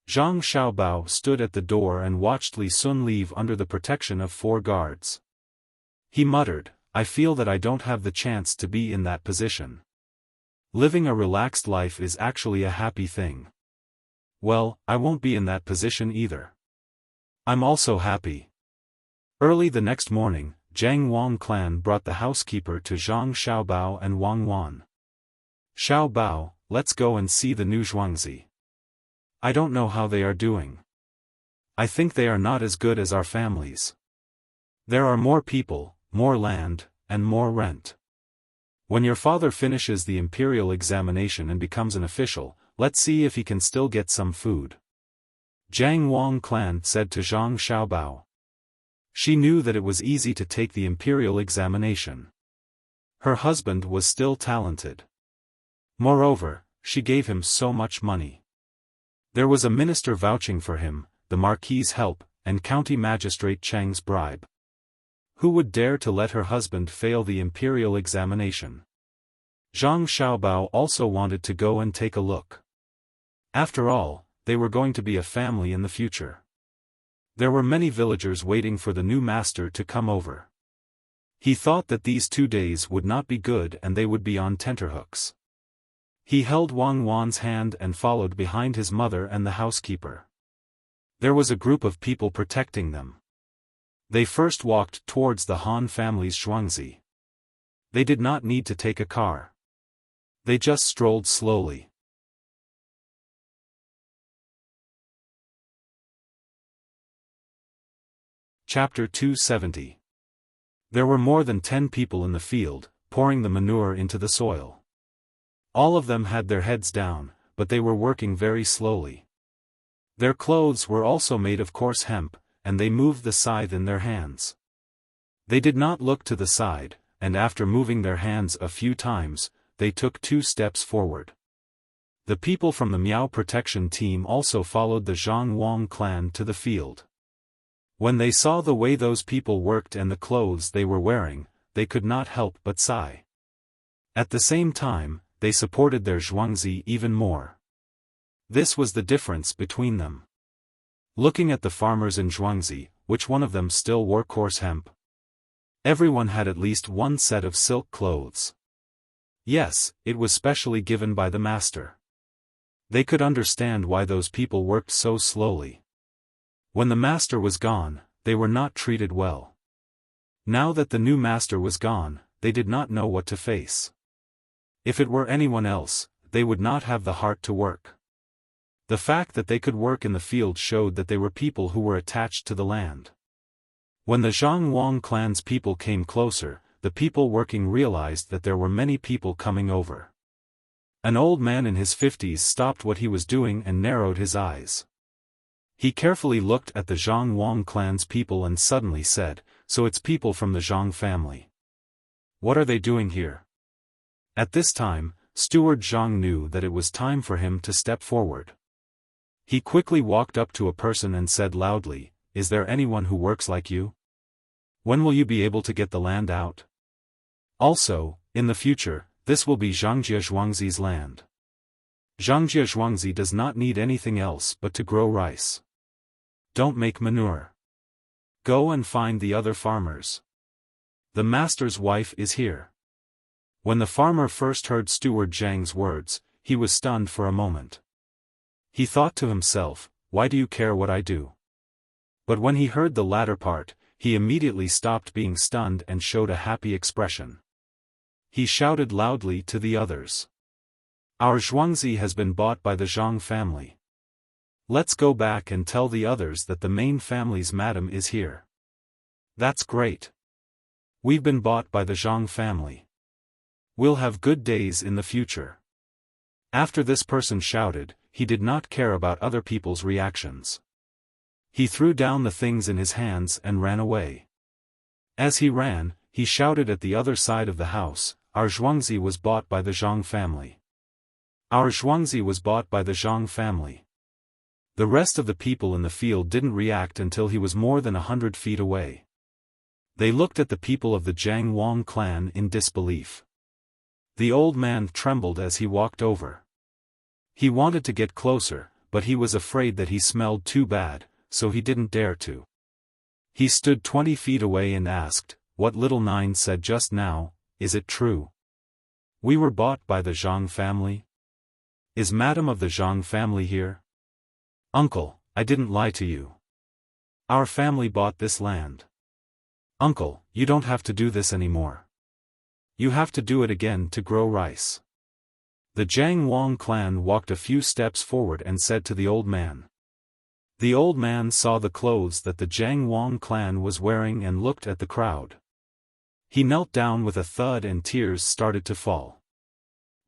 Zhang Xiaobao stood at the door and watched Li Sun leave under the protection of 4 guards. He muttered, "I feel that I don't have the chance to be in that position. Living a relaxed life is actually a happy thing. Well, I won't be in that position either. I'm also happy." Early the next morning, Zhang Wang clan brought the housekeeper to Zhang Xiaobao and Wang Wan. "Xiaobao, let's go and see the new Zhuangzi. I don't know how they are doing. I think they are not as good as our families. There are more people, more land, and more rent. When your father finishes the imperial examination and becomes an official, let's see if he can still get some food." Zhang Wang clan said to Zhang Xiaobao. She knew that it was easy to take the imperial examination. Her husband was still talented. Moreover, she gave him so much money. There was a minister vouching for him, the marquis's help, and county magistrate Cheng's bribe. Who would dare to let her husband fail the imperial examination? Zhang Xiaobao also wanted to go and take a look. After all, they were going to be a family in the future. There were many villagers waiting for the new master to come over. He thought that these 2 days would not be good and they would be on tenterhooks. He held Wang Wan's hand and followed behind his mother and the housekeeper. There was a group of people protecting them. They first walked towards the Han family's Zhuangzi. They did not need to take a car. They just strolled slowly. Chapter 270. There were more than 10 people in the field, pouring the manure into the soil. All of them had their heads down, but they were working very slowly. Their clothes were also made of coarse hemp, and they moved the scythe in their hands. They did not look to the side, and after moving their hands a few times, they took 2 steps forward. The people from the Miao protection team also followed the Zhang Wang clan to the field. When they saw the way those people worked and the clothes they were wearing, they could not help but sigh. At the same time, they supported their Zhuangzi even more. This was the difference between them. Looking at the farmers in Zhuangzi, which one of them still wore coarse hemp? Everyone had at least one set of silk clothes. Yes, it was specially given by the master. They could understand why those people worked so slowly. When the master was gone, they were not treated well. Now that the new master was gone, they did not know what to face. If it were anyone else, they would not have the heart to work. The fact that they could work in the field showed that they were people who were attached to the land. When the Zhang Wang clan's people came closer, the people working realized that there were many people coming over. An old man in his 50s stopped what he was doing and narrowed his eyes. He carefully looked at the Zhang Wang clan's people and suddenly said, "So it's people from the Zhang family. What are they doing here?" At this time, Steward Zhang knew that it was time for him to step forward. He quickly walked up to a person and said loudly, "Is there anyone who works like you? When will you be able to get the land out? Also, in the future, this will be Zhangjie Zhuangzi's land. Zhangjie Zhuangzi does not need anything else but to grow rice. Don't make manure. Go and find the other farmers. The master's wife is here." When the farmer first heard Steward Zhang's words, he was stunned for a moment. He thought to himself, "Why do you care what I do?" But when he heard the latter part, he immediately stopped being stunned and showed a happy expression. He shouted loudly to the others. "Our Zhuangzi has been bought by the Zhang family. Let's go back and tell the others that the main family's madam is here. That's great. We've been bought by the Zhang family. We'll have good days in the future." After this person shouted, he did not care about other people's reactions. He threw down the things in his hands and ran away. As he ran, he shouted at the other side of the house, "Our Zhuangzi was bought by the Zhang family. Our Zhuangzi was bought by the Zhang family." The rest of the people in the field didn't react until he was more than 100 feet away. They looked at the people of the Zhang Wang clan in disbelief. The old man trembled as he walked over. He wanted to get closer, but he was afraid that he smelled too bad, so he didn't dare to. He stood 20 feet away and asked, "What little nine said just now, is it true? We were bought by the Zhang family? Is Madam of the Zhang family here?" "Uncle, I didn't lie to you. Our family bought this land." "Uncle, you don't have to do this anymore. You have to do it again to grow rice." The Zhang Wang clan walked a few steps forward and said to the old man. The old man saw the clothes that the Zhang Wang clan was wearing and looked at the crowd. He knelt down with a thud and tears started to fall.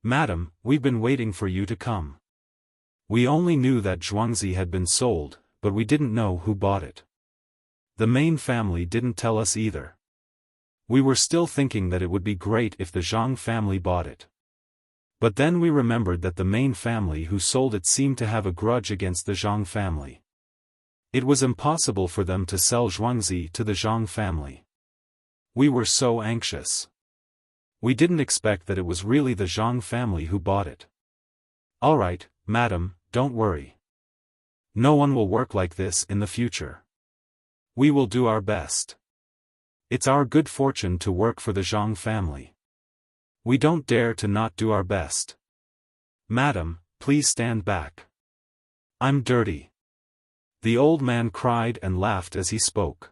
"Madam, we've been waiting for you to come. We only knew that Zhuangzi had been sold, but we didn't know who bought it. The main family didn't tell us either. We were still thinking that it would be great if the Zhang family bought it. But then we remembered that the main family who sold it seemed to have a grudge against the Zhang family. It was impossible for them to sell Zhuangzi to the Zhang family. We were so anxious. We didn't expect that it was really the Zhang family who bought it. All right, madam, don't worry. No one will work like this in the future. We will do our best. It's our good fortune to work for the Zhang family. We don't dare to not do our best. Madam, please stand back. I'm dirty. The old man cried and laughed as he spoke.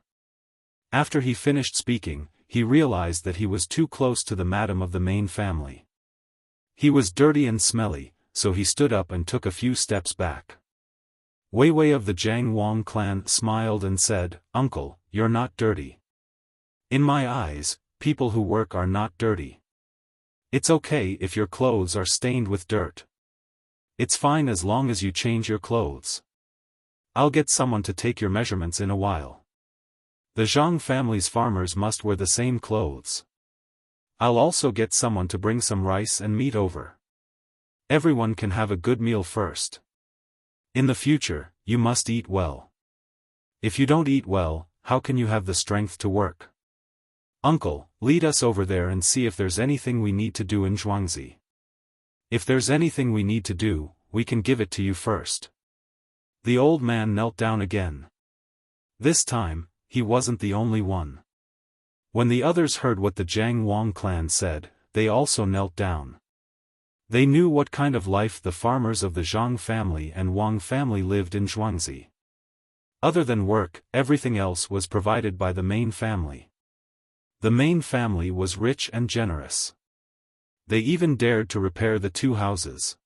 After he finished speaking, he realized that he was too close to the madam of the main family. He was dirty and smelly, so he stood up and took a few steps back. Wei Wei of the Jiang Wang clan smiled and said, "Uncle, you're not dirty. In my eyes, people who work are not dirty. It's okay if your clothes are stained with dirt. It's fine as long as you change your clothes. I'll get someone to take your measurements in a while. The Zhang family's farmers must wear the same clothes. I'll also get someone to bring some rice and meat over. Everyone can have a good meal first. In the future, you must eat well. If you don't eat well, how can you have the strength to work? Uncle, lead us over there and see if there's anything we need to do in Zhuangzi. If there's anything we need to do, we can give it to you first." The old man knelt down again. This time, he wasn't the only one. When the others heard what the Jiang Wang clan said, they also knelt down. They knew what kind of life the farmers of the Zhang family and Wang family lived in Zhuangzi. Other than work, everything else was provided by the main family. The main family was rich and generous. They even dared to repair the two houses.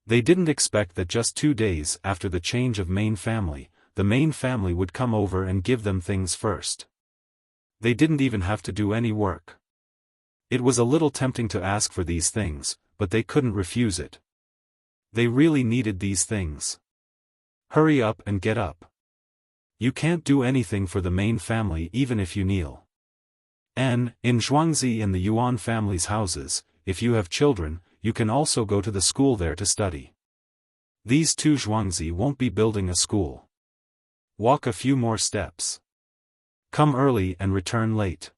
They didn't expect that just 2 days after the change of main family, the main family would come over and give them things first. They didn't even have to do any work. It was a little tempting to ask for these things, but they couldn't refuse it. They really needed these things. Hurry up and get up. You can't do anything for the main family even if you kneel. And, in Zhuangzi and the Yuan family's houses, if you have children, you can also go to the school there to study. These two Zhuangzi won't be building a school. Walk a few more steps. Come early and return late.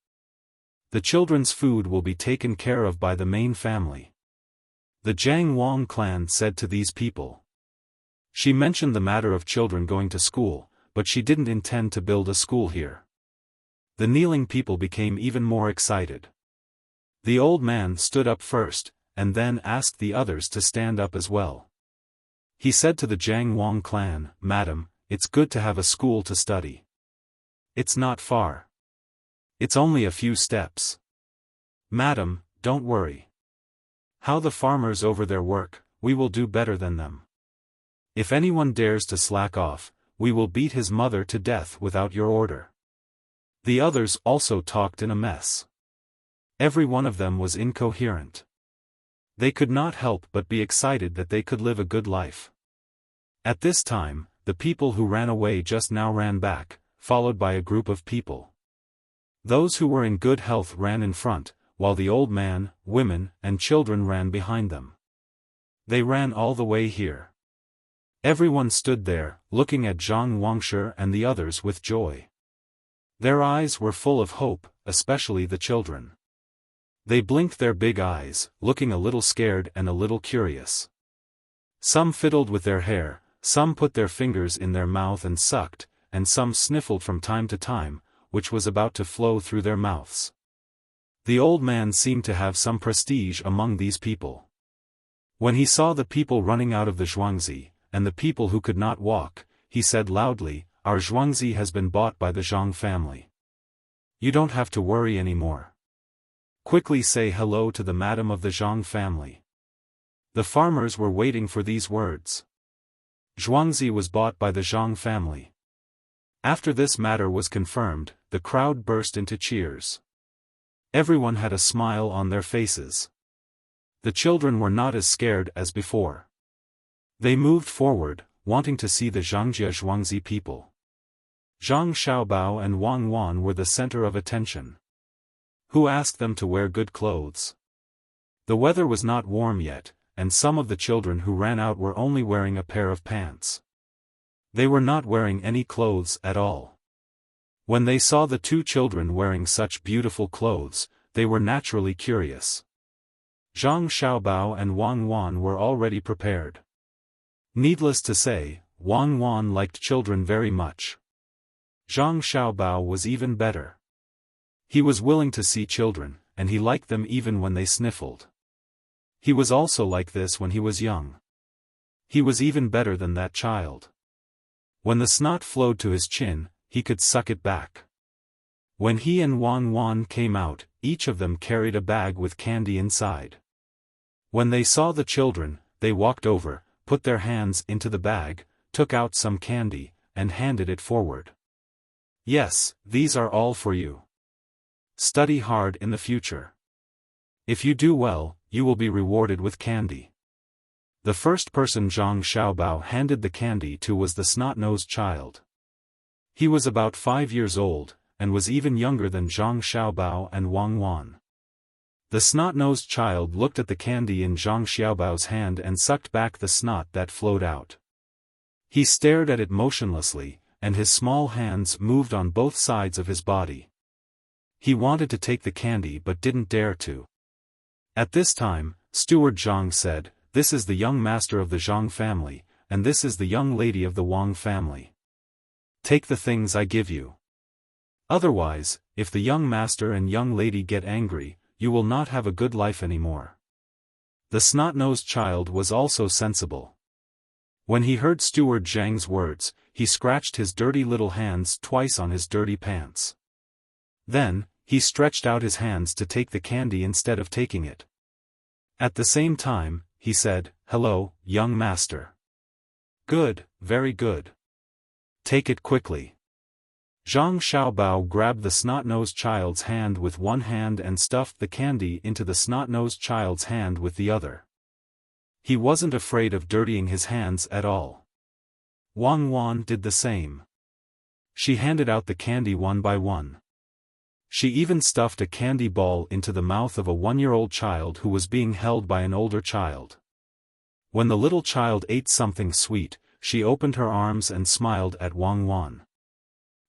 The children's food will be taken care of by the main family. The Jiang Wang clan said to these people. She mentioned the matter of children going to school, but she didn't intend to build a school here. The kneeling people became even more excited. The old man stood up first, and then asked the others to stand up as well. He said to the Jiang Wang clan, "Madam, it's good to have a school to study. It's not far. It's only a few steps. Madam, don't worry. How the farmers over their work, we will do better than them. If anyone dares to slack off, we will beat his mother to death without your order." The others also talked in a mess. Every one of them was incoherent. They could not help but be excited that they could live a good life. At this time, the people who ran away just now ran back, followed by a group of people. Those who were in good health ran in front, while the old man, women, and children ran behind them. They ran all the way here. Everyone stood there, looking at Zhang Wangshi and the others with joy. Their eyes were full of hope, especially the children. They blinked their big eyes, looking a little scared and a little curious. Some fiddled with their hair, some put their fingers in their mouth and sucked, and some sniffled from time to time, which was about to flow through their mouths. The old man seemed to have some prestige among these people. When he saw the people running out of the Zhuangzi, and the people who could not walk, he said loudly, "Our Zhuangzi has been bought by the Zhang family. You don't have to worry anymore. Quickly say hello to the madam of the Zhang family." The farmers were waiting for these words. Zhuangzi was bought by the Zhang family. After this matter was confirmed, the crowd burst into cheers. Everyone had a smile on their faces. The children were not as scared as before. They moved forward, wanting to see the Zhangjia Zhuangzi people. Zhang Xiaobao and Wang Wan were the center of attention. Who asked them to wear good clothes? The weather was not warm yet, and some of the children who ran out were only wearing a pair of pants. They were not wearing any clothes at all. When they saw the two children wearing such beautiful clothes, they were naturally curious. Zhang Xiaobao and Wang Wan were already prepared. Needless to say, Wang Wan liked children very much. Zhang Xiaobao was even better. He was willing to see children, and he liked them even when they sniffled. He was also like this when he was young. He was even better than that child. When the snot flowed to his chin, he could suck it back. When he and Wang Wan came out, each of them carried a bag with candy inside. When they saw the children, they walked over, put their hands into the bag, took out some candy, and handed it forward. Yes, these are all for you. Study hard in the future. If you do well, you will be rewarded with candy. The first person Zhang Xiaobao handed the candy to was the snot-nosed child. He was about 5 years old, and was even younger than Zhang Xiaobao and Wang Wan. The snot-nosed child looked at the candy in Zhang Xiaobao's hand and sucked back the snot that flowed out. He stared at it motionlessly, and his small hands moved on both sides of his body. He wanted to take the candy but didn't dare to. At this time, Steward Zhang said, "This is the young master of the Zhang family, and this is the young lady of the Wang family. Take the things I give you. Otherwise, if the young master and young lady get angry, you will not have a good life anymore." The snot-nosed child was also sensible. When he heard Steward Zhang's words, he scratched his dirty little hands twice on his dirty pants. Then, he stretched out his hands to take the candy instead of taking it. At the same time, he said, "Hello, young master. Good, very good. Take it quickly." Zhang Xiaobao grabbed the snot-nosed child's hand with one hand and stuffed the candy into the snot-nosed child's hand with the other. He wasn't afraid of dirtying his hands at all. Wang Wan did the same. She handed out the candy one by one. She even stuffed a candy ball into the mouth of a 1-year-old child who was being held by an older child. When the little child ate something sweet, she opened her arms and smiled at Wang Wan.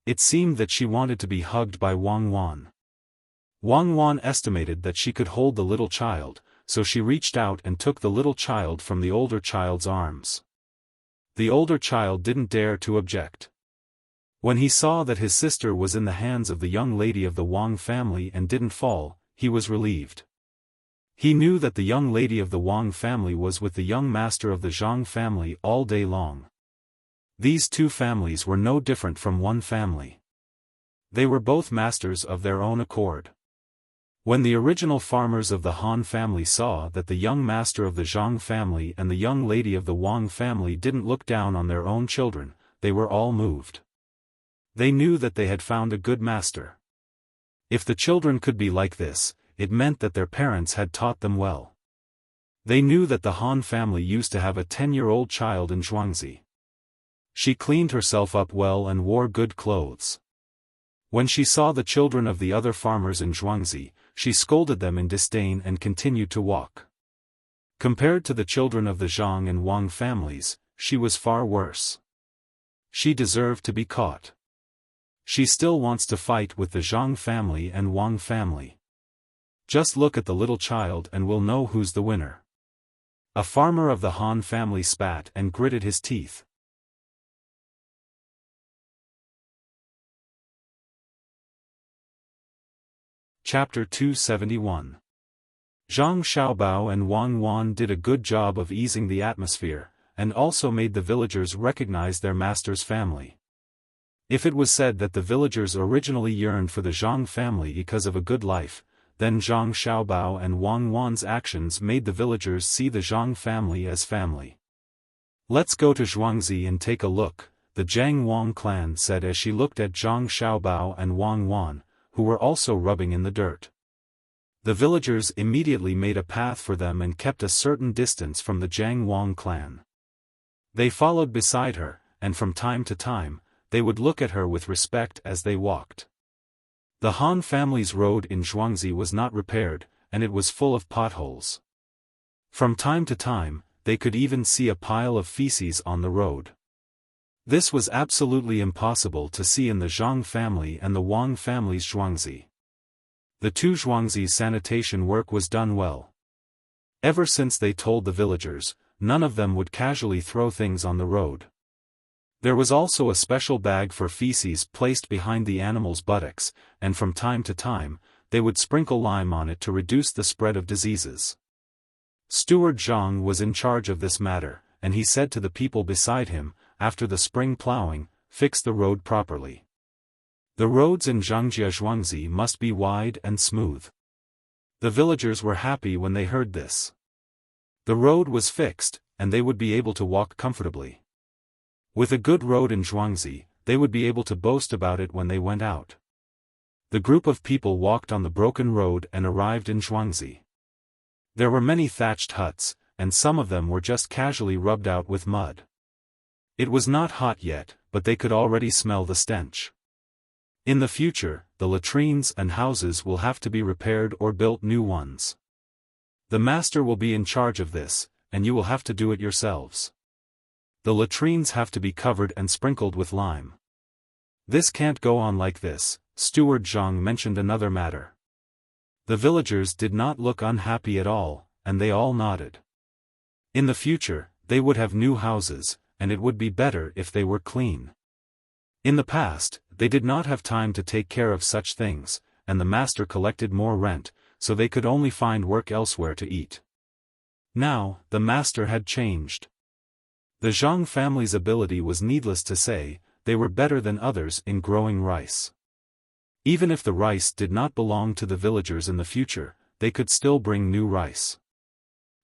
It seemed that she wanted to be hugged by Wang Wan. Wang Wan estimated that she could hold the little child, so she reached out and took the little child from the older child's arms. The older child didn't dare to object. When he saw that his sister was in the hands of the young lady of the Wang family and didn't fall, he was relieved. He knew that the young lady of the Wang family was with the young master of the Zhang family all day long. These two families were no different from one family. They were both masters of their own accord. When the original farmers of the Han family saw that the young master of the Zhang family and the young lady of the Wang family didn't look down on their own children, they were all moved. They knew that they had found a good master. If the children could be like this, it meant that their parents had taught them well. They knew that the Han family used to have a 10-year-old child in Zhuangzi. She cleaned herself up well and wore good clothes. When she saw the children of the other farmers in Zhuangzi, she scolded them in disdain and continued to walk. Compared to the children of the Zhang and Wang families, she was far worse. She deserved to be caught. She still wants to fight with the Zhang family and Wang family. Just look at the little child and we'll know who's the winner. A farmer of the Han family spat and gritted his teeth. Chapter 271. Zhang Xiaobao and Wang Wan did a good job of easing the atmosphere, and also made the villagers recognize their master's family. If it was said that the villagers originally yearned for the Zhang family because of a good life, then Zhang Xiaobao and Wang Wan's actions made the villagers see the Zhang family as family. "Let's go to Zhuangzi and take a look," the Zhang Wang clan said as she looked at Zhang Xiaobao and Wang Wan, who were also rubbing in the dirt. The villagers immediately made a path for them and kept a certain distance from the Zhang Wang clan. They followed beside her, and from time to time, they would look at her with respect as they walked. The Han family's road in Zhuangzi was not repaired, and it was full of potholes. From time to time, they could even see a pile of feces on the road. This was absolutely impossible to see in the Zhang family and the Wang family's Zhuangzi. The two Zhuangzi's sanitation work was done well. Ever since they told the villagers, none of them would casually throw things on the road. There was also a special bag for feces placed behind the animals' buttocks, and from time to time, they would sprinkle lime on it to reduce the spread of diseases. Steward Zhang was in charge of this matter, and he said to the people beside him, after the spring plowing, fix the road properly. The roads in Zhangjia Zhuangzi must be wide and smooth. The villagers were happy when they heard this. The road was fixed, and they would be able to walk comfortably. With a good road in Zhuangzi, they would be able to boast about it when they went out. The group of people walked on the broken road and arrived in Zhuangzi. There were many thatched huts, and some of them were just casually rubbed out with mud. It was not hot yet, but they could already smell the stench. In the future, the latrines and houses will have to be repaired or built new ones. The master will be in charge of this, and you will have to do it yourselves. The latrines have to be covered and sprinkled with lime. This can't go on like this. Steward Zhang mentioned another matter. The villagers did not look unhappy at all, and they all nodded. In the future, they would have new houses, and it would be better if they were clean. In the past, they did not have time to take care of such things, and the master collected more rent, so they could only find work elsewhere to eat. Now, the master had changed. The Zhang family's ability was needless to say, they were better than others in growing rice. Even if the rice did not belong to the villagers in the future, they could still bring new rice.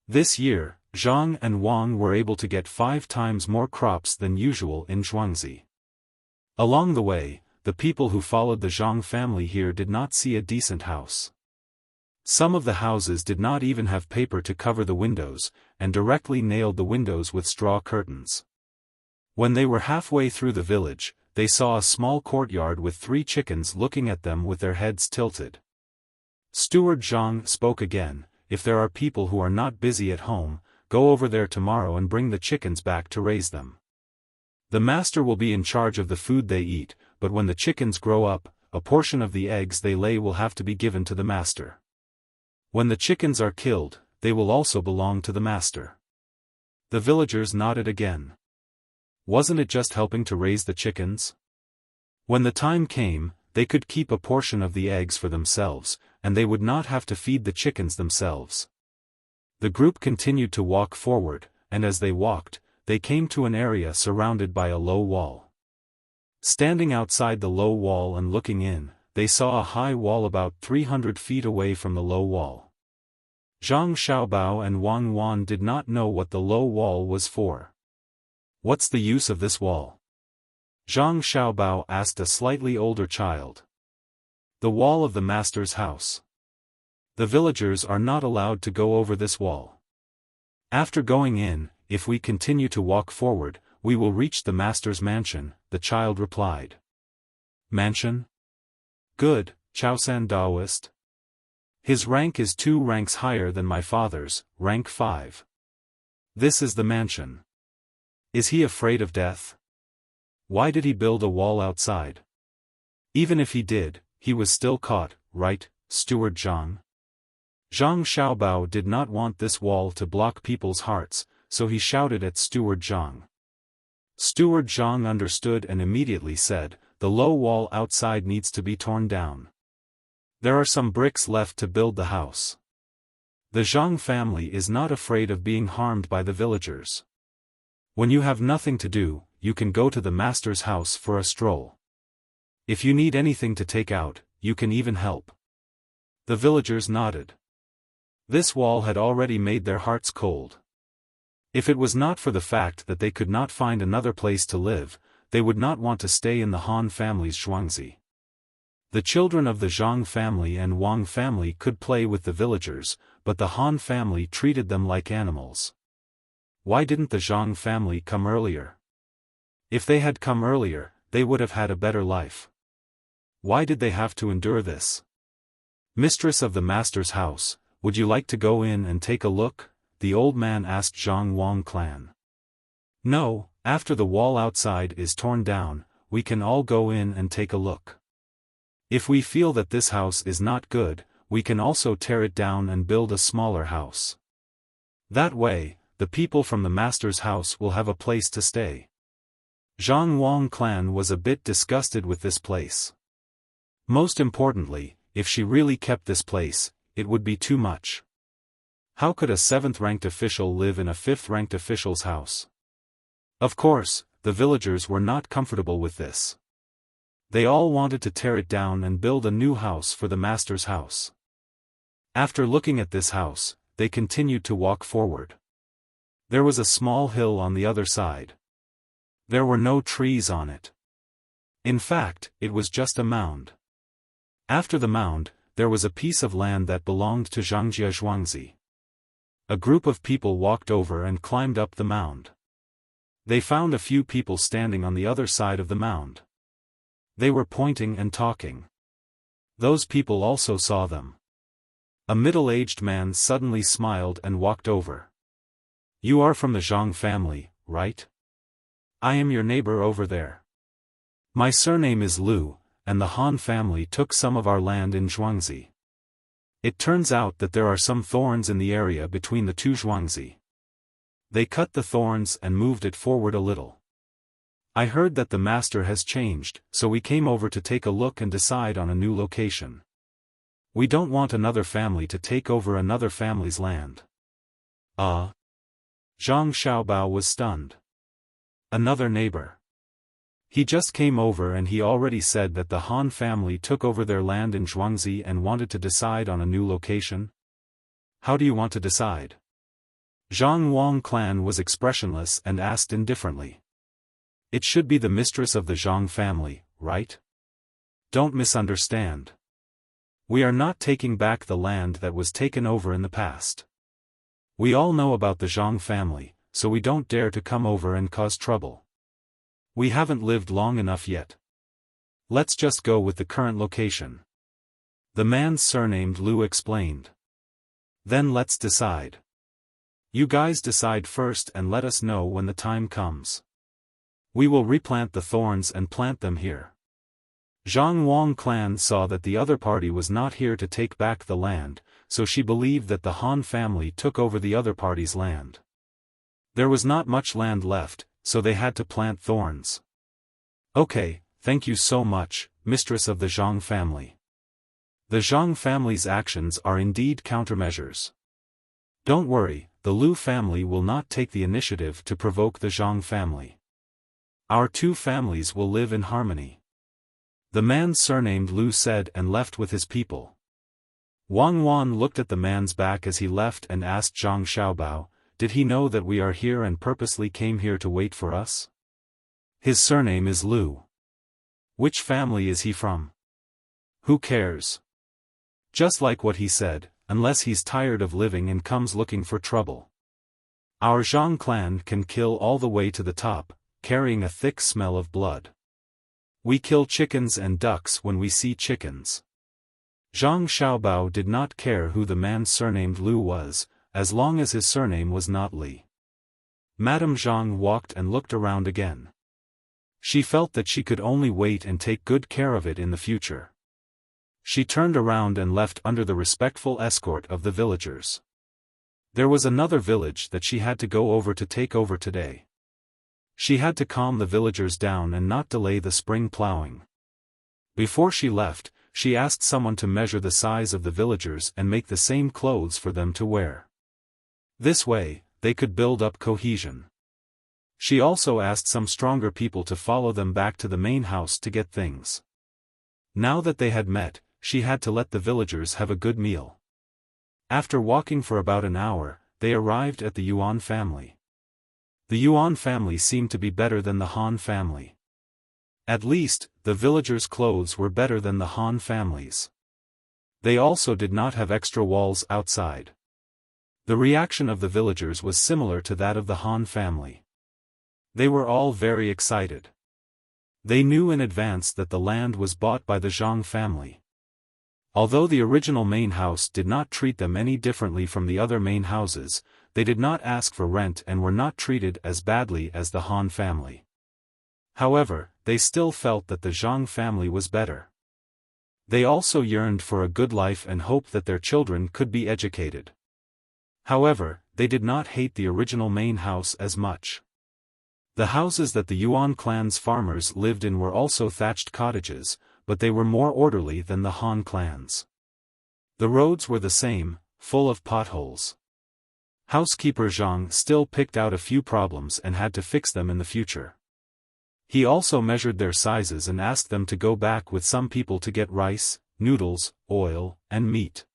This year, Zhang and Wang were able to get 5 times more crops than usual in Zhuangzi. Along the way, the people who followed the Zhang family here did not see a decent house. Some of the houses did not even have paper to cover the windows, and directly nailed the windows with straw curtains. When they were halfway through the village, they saw a small courtyard with 3 chickens looking at them with their heads tilted. Steward Zhang spoke again, if there are people who are not busy at home, go over there tomorrow and bring the chickens back to raise them. The master will be in charge of the food they eat, but when the chickens grow up, a portion of the eggs they lay will have to be given to the master. When the chickens are killed, they will also belong to the master. The villagers nodded again. Wasn't it just helping to raise the chickens? When the time came, they could keep a portion of the eggs for themselves, and they would not have to feed the chickens themselves. The group continued to walk forward, and as they walked, they came to an area surrounded by a low wall. Standing outside the low wall and looking in, they saw a high wall about 300 feet away from the low wall. Zhang Xiaobao and Wang Wan did not know what the low wall was for. What's the use of this wall? Zhang Xiaobao asked a slightly older child. The wall of the master's house. The villagers are not allowed to go over this wall. After going in, if we continue to walk forward, we will reach the master's mansion, the child replied. Mansion? Good, Chaosan Daoist. His rank is 2 ranks higher than my father's, rank 5. This is the mansion. Is he afraid of death? Why did he build a wall outside? Even if he did, he was still caught, right, Steward Zhang? Zhang Xiaobao did not want this wall to block people's hearts, so he shouted at Steward Zhang. Steward Zhang understood and immediately said, the low wall outside needs to be torn down. There are some bricks left to build the house. The Zhang family is not afraid of being harmed by the villagers. When you have nothing to do, you can go to the master's house for a stroll. If you need anything to take out, you can even help. The villagers nodded. This wall had already made their hearts cold. If it was not for the fact that they could not find another place to live, they would not want to stay in the Han family's Zhuangzi. The children of the Zhang family and Wang family could play with the villagers, but the Han family treated them like animals. Why didn't the Zhang family come earlier? If they had come earlier, they would have had a better life. Why did they have to endure this? Mistress of the master's house, would you like to go in and take a look? The old man asked Zhang Wang clan. No, After the wall outside is torn down, we can all go in and take a look. If we feel that this house is not good, we can also tear it down and build a smaller house. That way, the people from the master's house will have a place to stay. Zhang Wang clan was a bit disgusted with this place. Most importantly, if she really kept this place, it would be too much. How could a 7th-ranked official live in a 5th-ranked official's house? Of course, the villagers were not comfortable with this. They all wanted to tear it down and build a new house for the master's house. After looking at this house, they continued to walk forward. There was a small hill on the other side. There were no trees on it. In fact, it was just a mound. After the mound, there was a piece of land that belonged to Zhangjia Zhuangzi. A group of people walked over and climbed up the mound. They found a few people standing on the other side of the mound. They were pointing and talking. Those people also saw them. A middle-aged man suddenly smiled and walked over. "You are from the Zhang family, right? I am your neighbor over there. My surname is Liu, and the Han family took some of our land in Zhuangzi. It turns out that there are some thorns in the area between the two Zhuangzi. They cut the thorns and moved it forward a little. I heard that the master has changed, so we came over to take a look and decide on a new location. We don't want another family to take over another family's land." Zhang Xiaobao was stunned. Another neighbor. He just came over and he already said that the Han family took over their land in Zhuangzi and wanted to decide on a new location? How do you want to decide? Zhang Wang clan was expressionless and asked indifferently. It should be the mistress of the Zhang family, right? Don't misunderstand. We are not taking back the land that was taken over in the past. We all know about the Zhang family, so we don't dare to come over and cause trouble. We haven't lived long enough yet. Let's just go with the current location. The man surnamed Liu explained. Then let's decide. You guys decide first and let us know when the time comes. We will replant the thorns and plant them here. Zhang Wang clan saw that the other party was not here to take back the land, so she believed that the Han family took over the other party's land. There was not much land left, so they had to plant thorns. Okay, thank you so much, mistress of the Zhang family. The Zhang family's actions are indeed countermeasures. Don't worry, the Liu family will not take the initiative to provoke the Zhang family. Our two families will live in harmony. The man surnamed Liu said and left with his people. Wang Wan looked at the man's back as he left and asked Zhang Xiaobao, "Did he know that we are here and purposely came here to wait for us?" "His surname is Liu. Which family is he from? Who cares? Just like what he said, unless he's tired of living and comes looking for trouble. Our Zhang clan can kill all the way to the top, carrying a thick smell of blood. We kill chickens and ducks when we see chickens." Zhang Xiaobao did not care who the man surnamed Liu was, as long as his surname was not Li. Madame Zhang walked and looked around again. She felt that she could only wait and take good care of it in the future. She turned around and left under the respectful escort of the villagers. There was another village that she had to go over to take over today. She had to calm the villagers down and not delay the spring plowing. Before she left, she asked someone to measure the size of the villagers and make the same clothes for them to wear. This way, they could build up cohesion. She also asked some stronger people to follow them back to the main house to get things. Now that they had met, she had to let the villagers have a good meal. After walking for about an hour, they arrived at the Yuan family. The Yuan family seemed to be better than the Han family. At least, the villagers' clothes were better than the Han family's. They also did not have extra walls outside. The reaction of the villagers was similar to that of the Han family. They were all very excited. They knew in advance that the land was bought by the Zhang family. Although the original main house did not treat them any differently from the other main houses, they did not ask for rent and were not treated as badly as the Han family. However, they still felt that the Zhang family was better. They also yearned for a good life and hoped that their children could be educated. However, they did not hate the original main house as much. The houses that the Yuan clan's farmers lived in were also thatched cottages, but they were more orderly than the Han clan's. The roads were the same, full of potholes. Housekeeper Zhang still picked out a few problems and had to fix them in the future. He also measured their sizes and asked them to go back with some people to get rice, noodles, oil, and meat.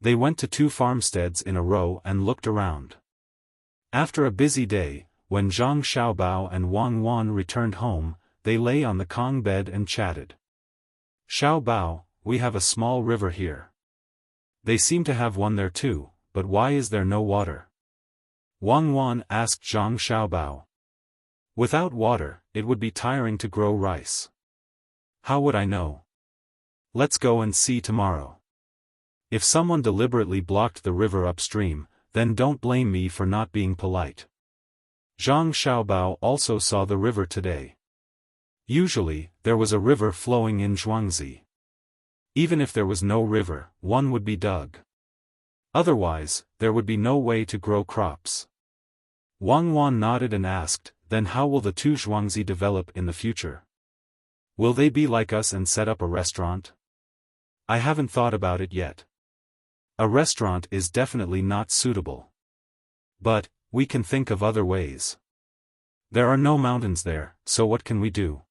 They went to 2 farmsteads in a row and looked around. After a busy day, when Zhang Xiaobao and Wang Wan returned home, they lay on the Kong bed and chatted. "Xiaobao, we have a small river here. They seem to have one there too, but why is there no water?" Wang Wan asked Zhang Xiaobao. "Without water, it would be tiring to grow rice." "How would I know? Let's go and see tomorrow. If someone deliberately blocked the river upstream, then don't blame me for not being polite." Zhang Xiaobao also saw the river today. Usually, there was a river flowing in Zhuangzi. Even if there was no river, one would be dug. Otherwise, there would be no way to grow crops. Wang Wan nodded and asked, "Then how will the 2 Zhuangzi develop in the future? Will they be like us and set up a restaurant?" "I haven't thought about it yet. A restaurant is definitely not suitable. But, we can think of other ways. There are no mountains there, so what can we do?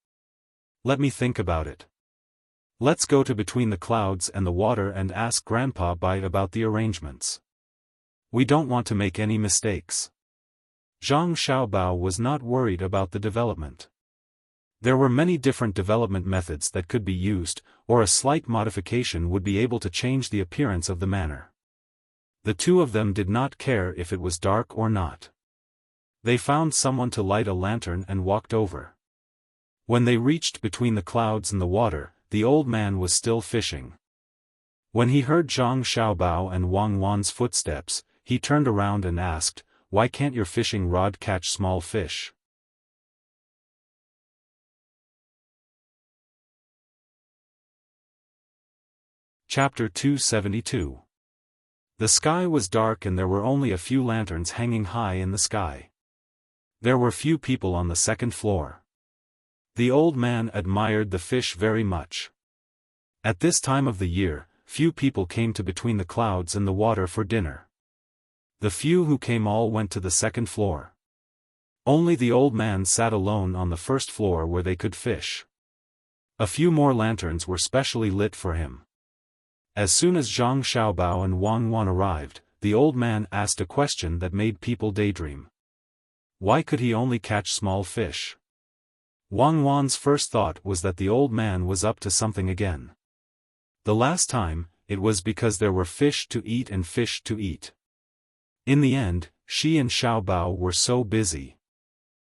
Let me think about it. Let's go to between the clouds and the water and ask Grandpa Bai about the arrangements. We don't want to make any mistakes." Zhang Xiaobao was not worried about the development. There were many different development methods that could be used, or a slight modification would be able to change the appearance of the manor. The 2 of them did not care if it was dark or not. They found someone to light a lantern and walked over. When they reached between the clouds and the water, the old man was still fishing. When he heard Zhang Xiaobao and Wang Wan's footsteps, he turned around and asked, "Why can't your fishing rod catch small fish?" Chapter 272. The sky was dark and there were only a few lanterns hanging high in the sky. There were few people on the 2nd floor. The old man admired the fish very much. At this time of the year, few people came to between the clouds and the water for dinner. The few who came all went to the 2nd floor. Only the old man sat alone on the 1st floor where they could fish. A few more lanterns were specially lit for him. As soon as Zhang Xiaobao and Wang Wan arrived, the old man asked a question that made people daydream. Why could he only catch small fish? Wang Wan's first thought was that the old man was up to something again. The last time, it was because there were fish to eat and fish to eat. In the end, she and Xiaobao were so busy.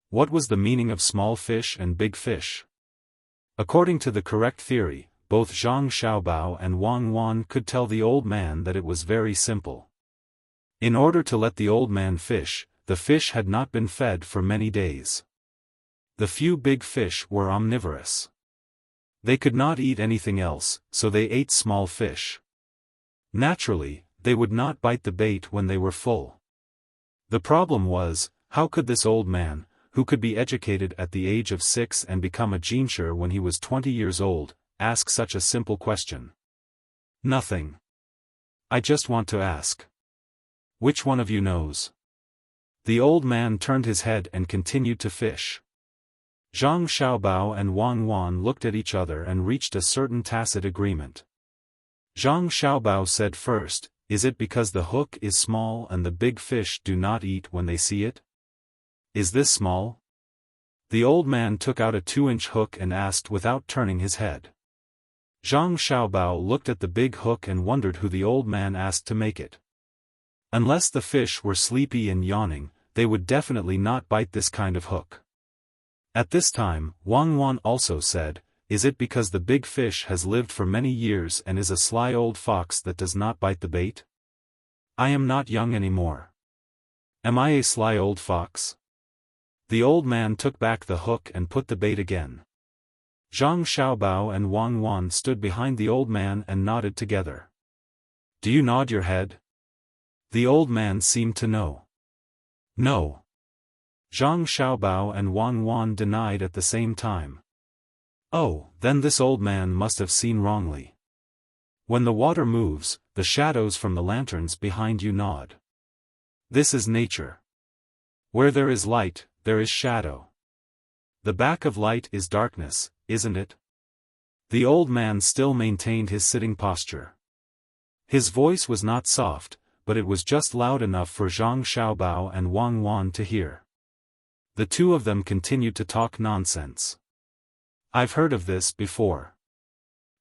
What was the meaning of small fish and big fish? According to the correct theory, both Zhang Xiaobao and Wang Wan could tell the old man that it was very simple. In order to let the old man fish, the fish had not been fed for many days. The few big fish were omnivorous. They could not eat anything else, so they ate small fish. Naturally, they would not bite the bait when they were full. The problem was, how could this old man, who could be educated at the age of 6 and become a jinshi when he was 20 years old, ask such a simple question? Nothing. I just want to ask. Which one of you knows? The old man turned his head and continued to fish. Zhang Xiaobao and Wang Wan looked at each other and reached a certain tacit agreement. Zhang Xiaobao said first, "Is it because the hook is small and the big fish do not eat when they see it? Is this small?" The old man took out a 2-inch hook and asked without turning his head. Zhang Xiaobao looked at the big hook and wondered who the old man asked to make it. Unless the fish were sleepy and yawning, they would definitely not bite this kind of hook. At this time, Wang Wan also said, "Is it because the big fish has lived for many years and is a sly old fox that does not bite the bait? I am not young anymore. Am I a sly old fox? The old man took back the hook and put the bait again. Zhang Xiaobao and Wang Wan stood behind the old man and nodded together. Do you nod your head? The old man seemed to know. No. Zhang Xiaobao and Wang Wan denied at the same time. Oh, then this old man must have seen wrongly. When the water moves, the shadows from the lanterns behind you nod. This is nature. Where there is light, there is shadow. The back of light is darkness, isn't it? The old man still maintained his sitting posture. His voice was not soft, but it was just loud enough for Zhang Xiaobao and Wang Wan to hear. The two of them continued to talk nonsense. I've heard of this before.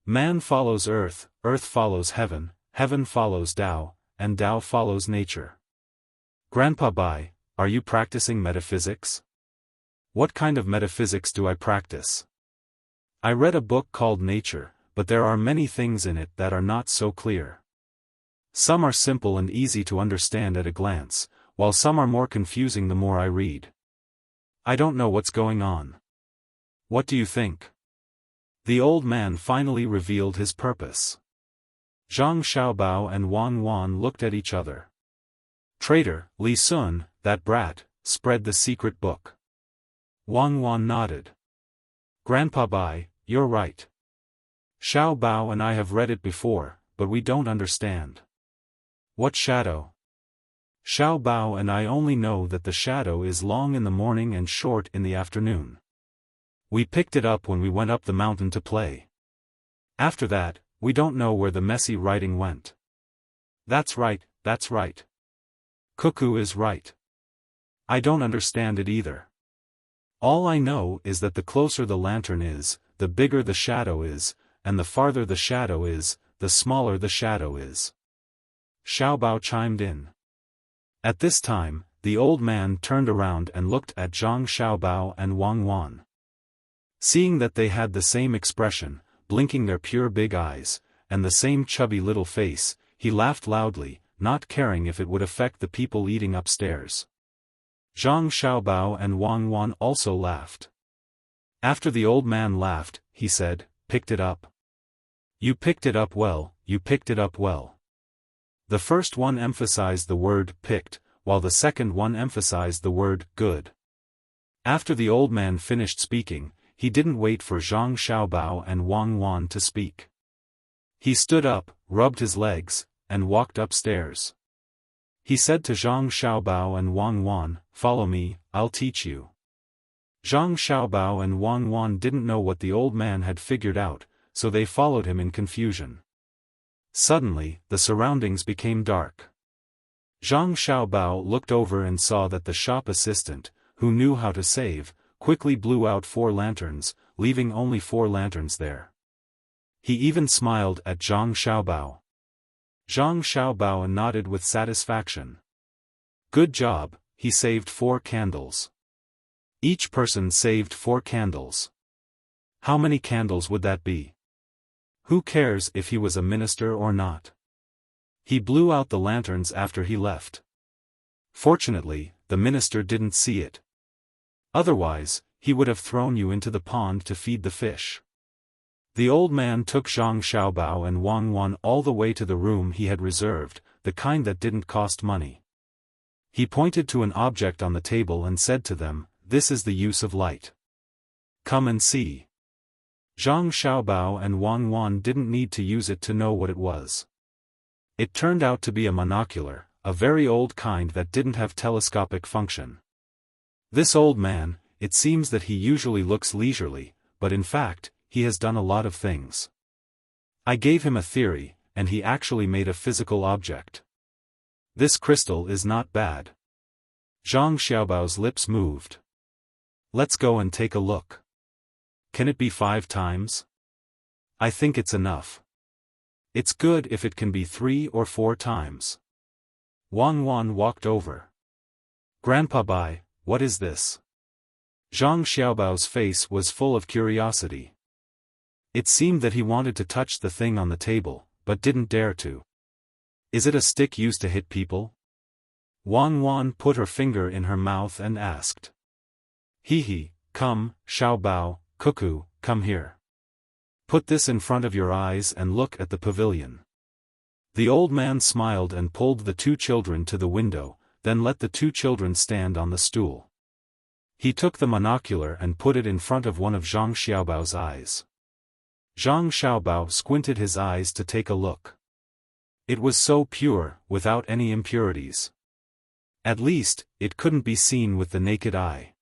Man follows earth, earth follows heaven, heaven follows Tao, and Tao follows nature. Grandpa Bai, are you practicing metaphysics? What kind of metaphysics do I practice? I read a book called Nature, but there are many things in it that are not so clear. Some are simple and easy to understand at a glance, while some are more confusing the more I read. I don't know what's going on. What do you think? The old man finally revealed his purpose. Zhang Xiaobao and Wang Wan looked at each other. Traitor, Li Sun, that brat, spread the secret book. Wang Wan nodded. Grandpa Bai, you're right. Xiaobao and I have read it before, but we don't understand. What shadow? Xiaobao and I only know that the shadow is long in the morning and short in the afternoon. We picked it up when we went up the mountain to play. After that, we don't know where the messy writing went. That's right, that's right. Cuckoo is right. I don't understand it either. All I know is that the closer the lantern is, the bigger the shadow is, and the farther the shadow is, the smaller the shadow is. Xiaobao chimed in. At this time, the old man turned around and looked at Zhang Xiaobao and Wang Wan. Seeing that they had the same expression, blinking their pure big eyes, and the same chubby little face, he laughed loudly, not caring if it would affect the people eating upstairs. Zhang Xiaobao and Wang Wan also laughed. After the old man laughed, he said, "Picked it up. You picked it up well, you picked it up well." The first one emphasized the word picked, while the second one emphasized the word good. After the old man finished speaking, he didn't wait for Zhang Xiaobao and Wang Wan to speak. He stood up, rubbed his legs, and walked upstairs. He said to Zhang Xiaobao and Wang Wan, "Follow me, I'll teach you." Zhang Xiaobao and Wang Wan didn't know what the old man had figured out, so they followed him in confusion. Suddenly, the surroundings became dark. Zhang Xiaobao looked over and saw that the shop assistant, who knew how to save, quickly blew out 4 lanterns, leaving only 4 lanterns there. He even smiled at Zhang Xiaobao. Zhang Xiaobao nodded with satisfaction. Good job, he saved 4 candles. Each person saved 4 candles. How many candles would that be? Who cares if he was a minister or not? He blew out the lanterns after he left. Fortunately, the minister didn't see it. Otherwise, he would have thrown you into the pond to feed the fish. The old man took Zhang Xiaobao and Wang Wan all the way to the room he had reserved, the kind that didn't cost money. He pointed to an object on the table and said to them, "This is the use of light. Come and see." Zhang Xiaobao and Wang Wan didn't need to use it to know what it was. It turned out to be a monocular, a very old kind that didn't have telescopic function. This old man, it seems that he usually looks leisurely, but in fact, he has done a lot of things. I gave him a theory, and he actually made a physical object. This crystal is not bad. Zhang Xiaobao's lips moved. Let's go and take a look. Can it be 5 times? I think it's enough. It's good if it can be 3 or 4 times. Wang Wan walked over. Grandpa Bai, what is this? Zhang Xiaobao's face was full of curiosity. It seemed that he wanted to touch the thing on the table, but didn't dare to. Is it a stick used to hit people? Wang Wan put her finger in her mouth and asked. He, come, Xiaobao, Cuckoo, come here. Put this in front of your eyes and look at the pavilion. The old man smiled and pulled the two children to the window, then let the two children stand on the stool. He took the monocular and put it in front of one of Zhang Xiaobao's eyes. Zhang Xiaobao squinted his eyes to take a look. It was so pure, without any impurities. At least, it couldn't be seen with the naked eye.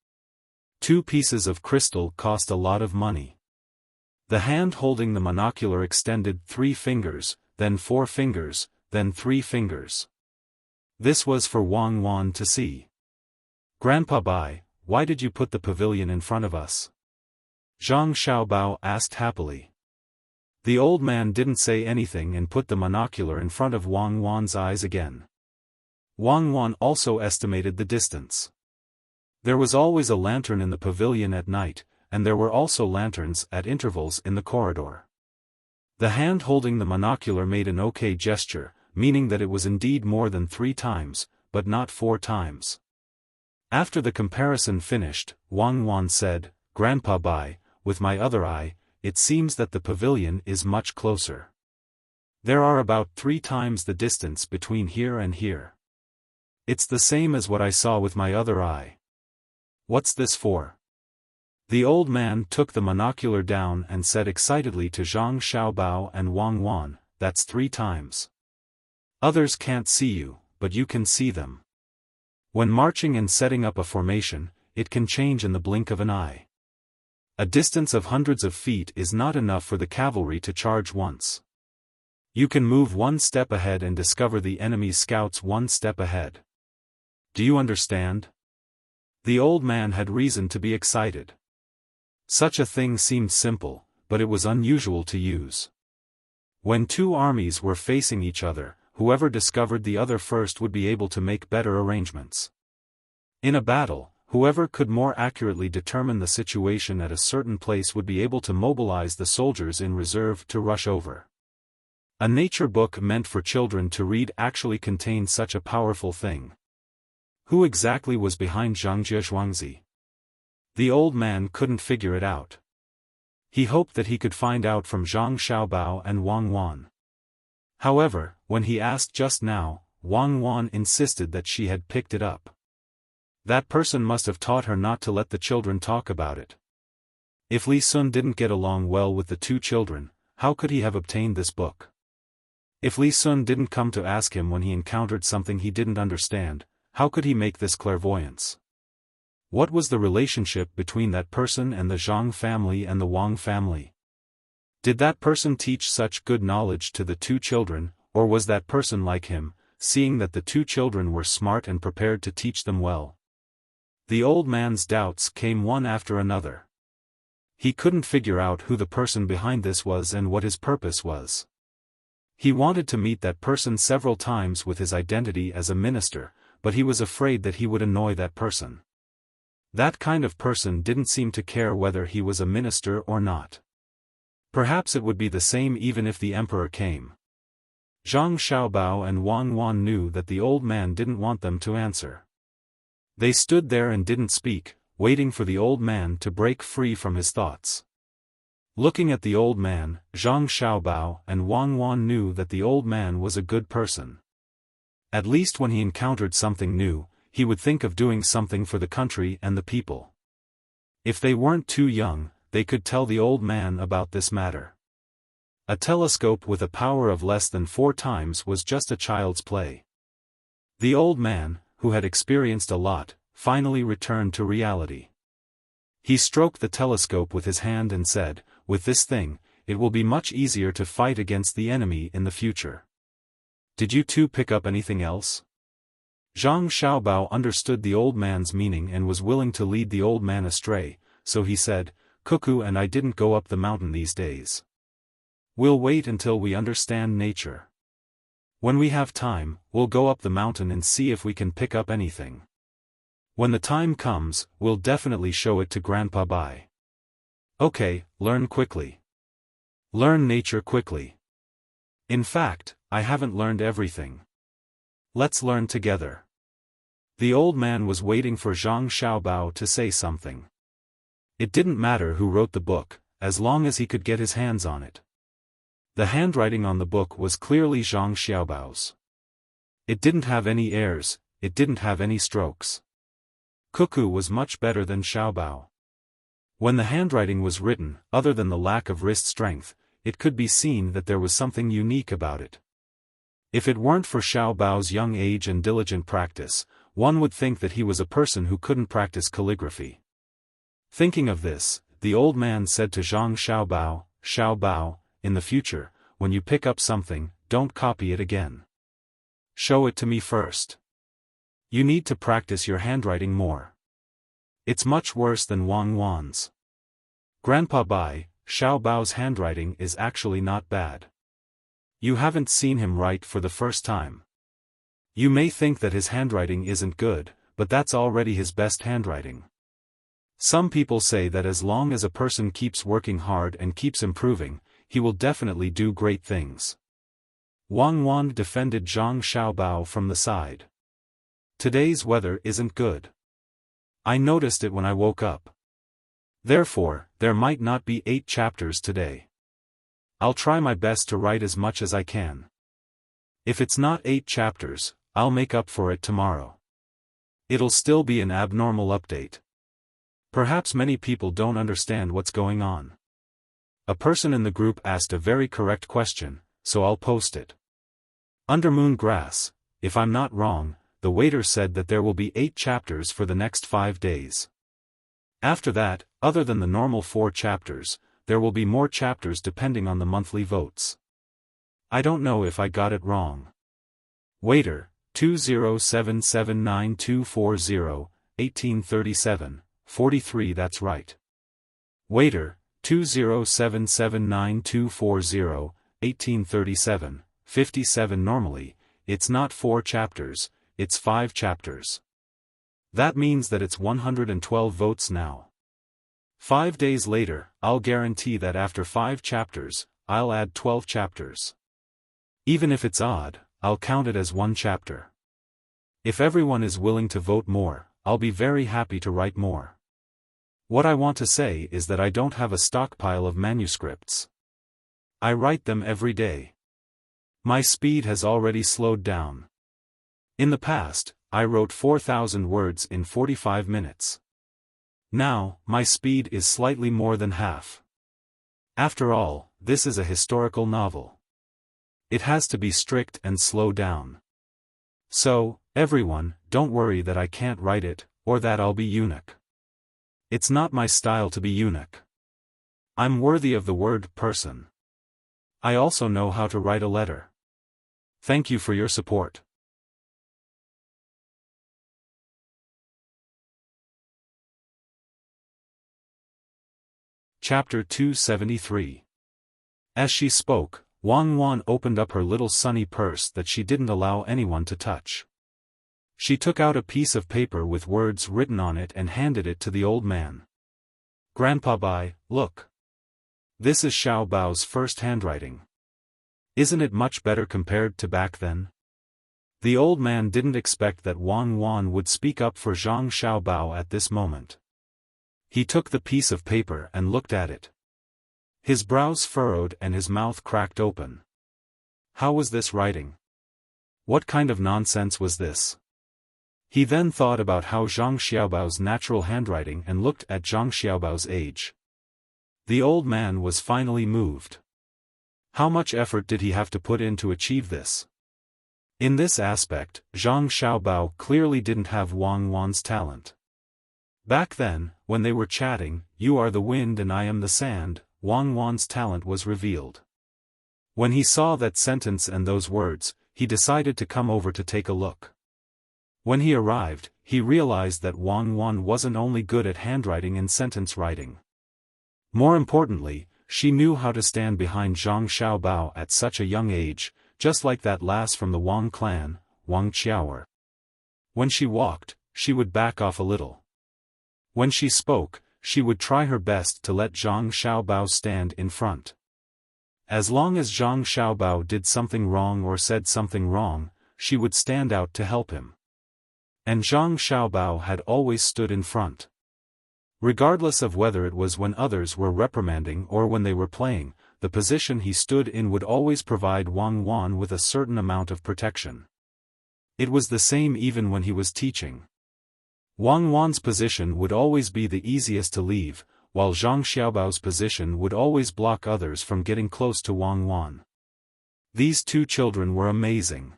2 pieces of crystal cost a lot of money. The hand holding the monocular extended 3 fingers, then 4 fingers, then 3 fingers. This was for Wang Wan to see. Grandpa Bai, why did you put the pavilion in front of us? Zhang Xiaobao asked happily. The old man didn't say anything and put the monocular in front of Wang Wan's eyes again. Wang Wan also estimated the distance. There was always a lantern in the pavilion at night, and there were also lanterns at intervals in the corridor. The hand holding the monocular made an okay gesture, meaning that it was indeed more than 3 times, but not 4 times. After the comparison finished, Wang Wan said, Grandpa Bai, with my other eye, it seems that the pavilion is much closer. There are about 3 times the distance between here and here. It's the same as what I saw with my other eye. What's this for? The old man took the monocular down and said excitedly to Zhang Xiaobao and Wang Wan, that's 3 times. Others can't see you, but you can see them. When marching and setting up a formation, it can change in the blink of an eye. A distance of hundreds of feet is not enough for the cavalry to charge once. You can move 1 step ahead and discover the enemy's scouts 1 step ahead. Do you understand? The old man had reason to be excited. Such a thing seemed simple, but it was unusual to use. When 2 armies were facing each other, whoever discovered the other first would be able to make better arrangements. In a battle, whoever could more accurately determine the situation at a certain place would be able to mobilize the soldiers in reserve to rush over. A nature book meant for children to read actually contained such a powerful thing. Who exactly was behind Zhangjie Zhuangzi? The old man couldn't figure it out. He hoped that he could find out from Zhang Xiaobao and Wang Wan. However, when he asked just now, Wang Wan insisted that she had picked it up. That person must have taught her not to let the children talk about it. If Li Sun didn't get along well with the 2 children, how could he have obtained this book? If Li Sun didn't come to ask him when he encountered something he didn't understand, how could he make this clairvoyance? What was the relationship between that person and the Zhang family and the Wang family? Did that person teach such good knowledge to the 2 children, or was that person like him, seeing that the 2 children were smart and prepared to teach them well? The old man's doubts came one after another. He couldn't figure out who the person behind this was and what his purpose was. He wanted to meet that person several times with his identity as a minister, but he was afraid that he would annoy that person. That kind of person didn't seem to care whether he was a minister or not. Perhaps it would be the same even if the emperor came. Zhang Xiaobao and Wang Wan knew that the old man didn't want them to answer. They stood there and didn't speak, waiting for the old man to break free from his thoughts. Looking at the old man, Zhang Xiaobao and Wang Wan knew that the old man was a good person. At least when he encountered something new, he would think of doing something for the country and the people. If they weren't too young, they could tell the old man about this matter. A telescope with a power of less than 4 times was just a child's play. The old man, who had experienced a lot, finally returned to reality. He stroked the telescope with his hand and said, with this thing, it will be much easier to fight against the enemy in the future. Did you 2 pick up anything else? Zhang Xiaobao understood the old man's meaning and was willing to lead the old man astray, so he said, Cuckoo and I didn't go up the mountain these days. We'll wait until we understand nature. When we have time, we'll go up the mountain and see if we can pick up anything. When the time comes, we'll definitely show it to Grandpa Bai. Okay, learn quickly. Learn nature quickly. In fact, I haven't learned everything. Let's learn together. The old man was waiting for Zhang Xiaobao to say something. It didn't matter who wrote the book, as long as he could get his hands on it. The handwriting on the book was clearly Zhang Xiaobao's. It didn't have any errors, it didn't have any strokes. Cuckoo was much better than Xiaobao. When the handwriting was written, other than the lack of wrist strength, it could be seen that there was something unique about it. If it weren't for Xiaobao's young age and diligent practice, one would think that he was a person who couldn't practice calligraphy. Thinking of this, the old man said to Zhang Xiaobao, "Xiaobao, in the future, when you pick up something, don't copy it again. Show it to me first. You need to practice your handwriting more. It's much worse than Wang Wan's. Grandpa Bai, Xiaobao's handwriting is actually not bad. You haven't seen him write for the first time. You may think that his handwriting isn't good, but that's already his best handwriting. Some people say that as long as a person keeps working hard and keeps improving, he will definitely do great things." Wang Wan defended Zhang Xiaobao from the side. "Today's weather isn't good. I noticed it when I woke up. Therefore, there might not be 8 chapters today. I'll try my best to write as much as I can. If it's not 8 chapters, I'll make up for it tomorrow. It'll still be an abnormal update. Perhaps many people don't understand what's going on. A person in the group asked a very correct question, so I'll post it. Under moon grass, if I'm not wrong, the waiter said that there will be 8 chapters for the next 5 days. After that, other than the normal 4 chapters, there will be more chapters depending on the monthly votes. I don't know if I got it wrong. Waiter, 20779240, 1837, 43 that's right. Waiter, 20779240, 1837, 57 normally, it's not 4 chapters, it's 5 chapters. That means that it's 112 votes now. 5 days later, I'll guarantee that after 5 chapters, I'll add 12 chapters. Even if it's odd, I'll count it as 1 chapter. If everyone is willing to vote more, I'll be very happy to write more. What I want to say is that I don't have a stockpile of manuscripts. I write them every day. My speed has already slowed down. In the past, I wrote 4,000 words in 45 minutes. Now, my speed is slightly more than half. After all, this is a historical novel. It has to be strict and slow down. So, everyone, don't worry that I can't write it, or that I'll be eunuch. It's not my style to be eunuch. I'm worthy of the word person. I also know how to write a letter. Thank you for your support. Chapter 273. As she spoke, Wang Wan opened up her little sunny purse that she didn't allow anyone to touch. She took out a piece of paper with words written on it and handed it to the old man. "Grandpa Bai, look. This is Xiaobao's first handwriting. Isn't it much better compared to back then?" The old man didn't expect that Wang Wan would speak up for Zhang Xiaobao at this moment. He took the piece of paper and looked at it. His brows furrowed and his mouth cracked open. How was this writing? What kind of nonsense was this? He then thought about how Zhang Xiaobao's natural handwriting and looked at Zhang Xiaobao's age. The old man was finally moved. How much effort did he have to put in to achieve this? In this aspect, Zhang Xiaobao clearly didn't have Wang Wan's talent. Back then, when they were chatting, "You are the wind and I am the sand," Wang Wan's talent was revealed. When he saw that sentence and those words, he decided to come over to take a look. When he arrived, he realized that Wang Wan wasn't only good at handwriting and sentence writing. More importantly, she knew how to stand behind Zhang Xiaobao at such a young age, just like that lass from the Wang clan, Wang Qiaoer. When she walked, she would back off a little. When she spoke, she would try her best to let Zhang Xiaobao stand in front. As long as Zhang Xiaobao did something wrong or said something wrong, she would stand out to help him. And Zhang Xiaobao had always stood in front. Regardless of whether it was when others were reprimanding or when they were playing, the position he stood in would always provide Wang Wan with a certain amount of protection. It was the same even when he was teaching. Wang Wan's position would always be the easiest to leave, while Zhang Xiaobao's position would always block others from getting close to Wang Wan. These two children were amazing.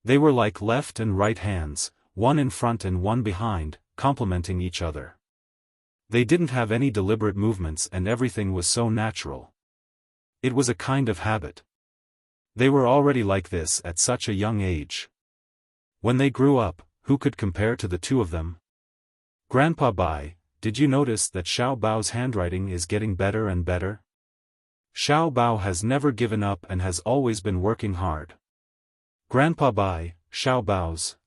They were like left and right hands, one in front and one behind, complementing each other. They didn't have any deliberate movements and everything was so natural. It was a kind of habit. They were already like this at such a young age. When they grew up, who could compare to the two of them? Grandpa Bai, did you notice that Xiao Bao's handwriting is getting better and better? Xiao Bao has never given up and has always been working hard. Grandpa Bai, Xiao Bao's,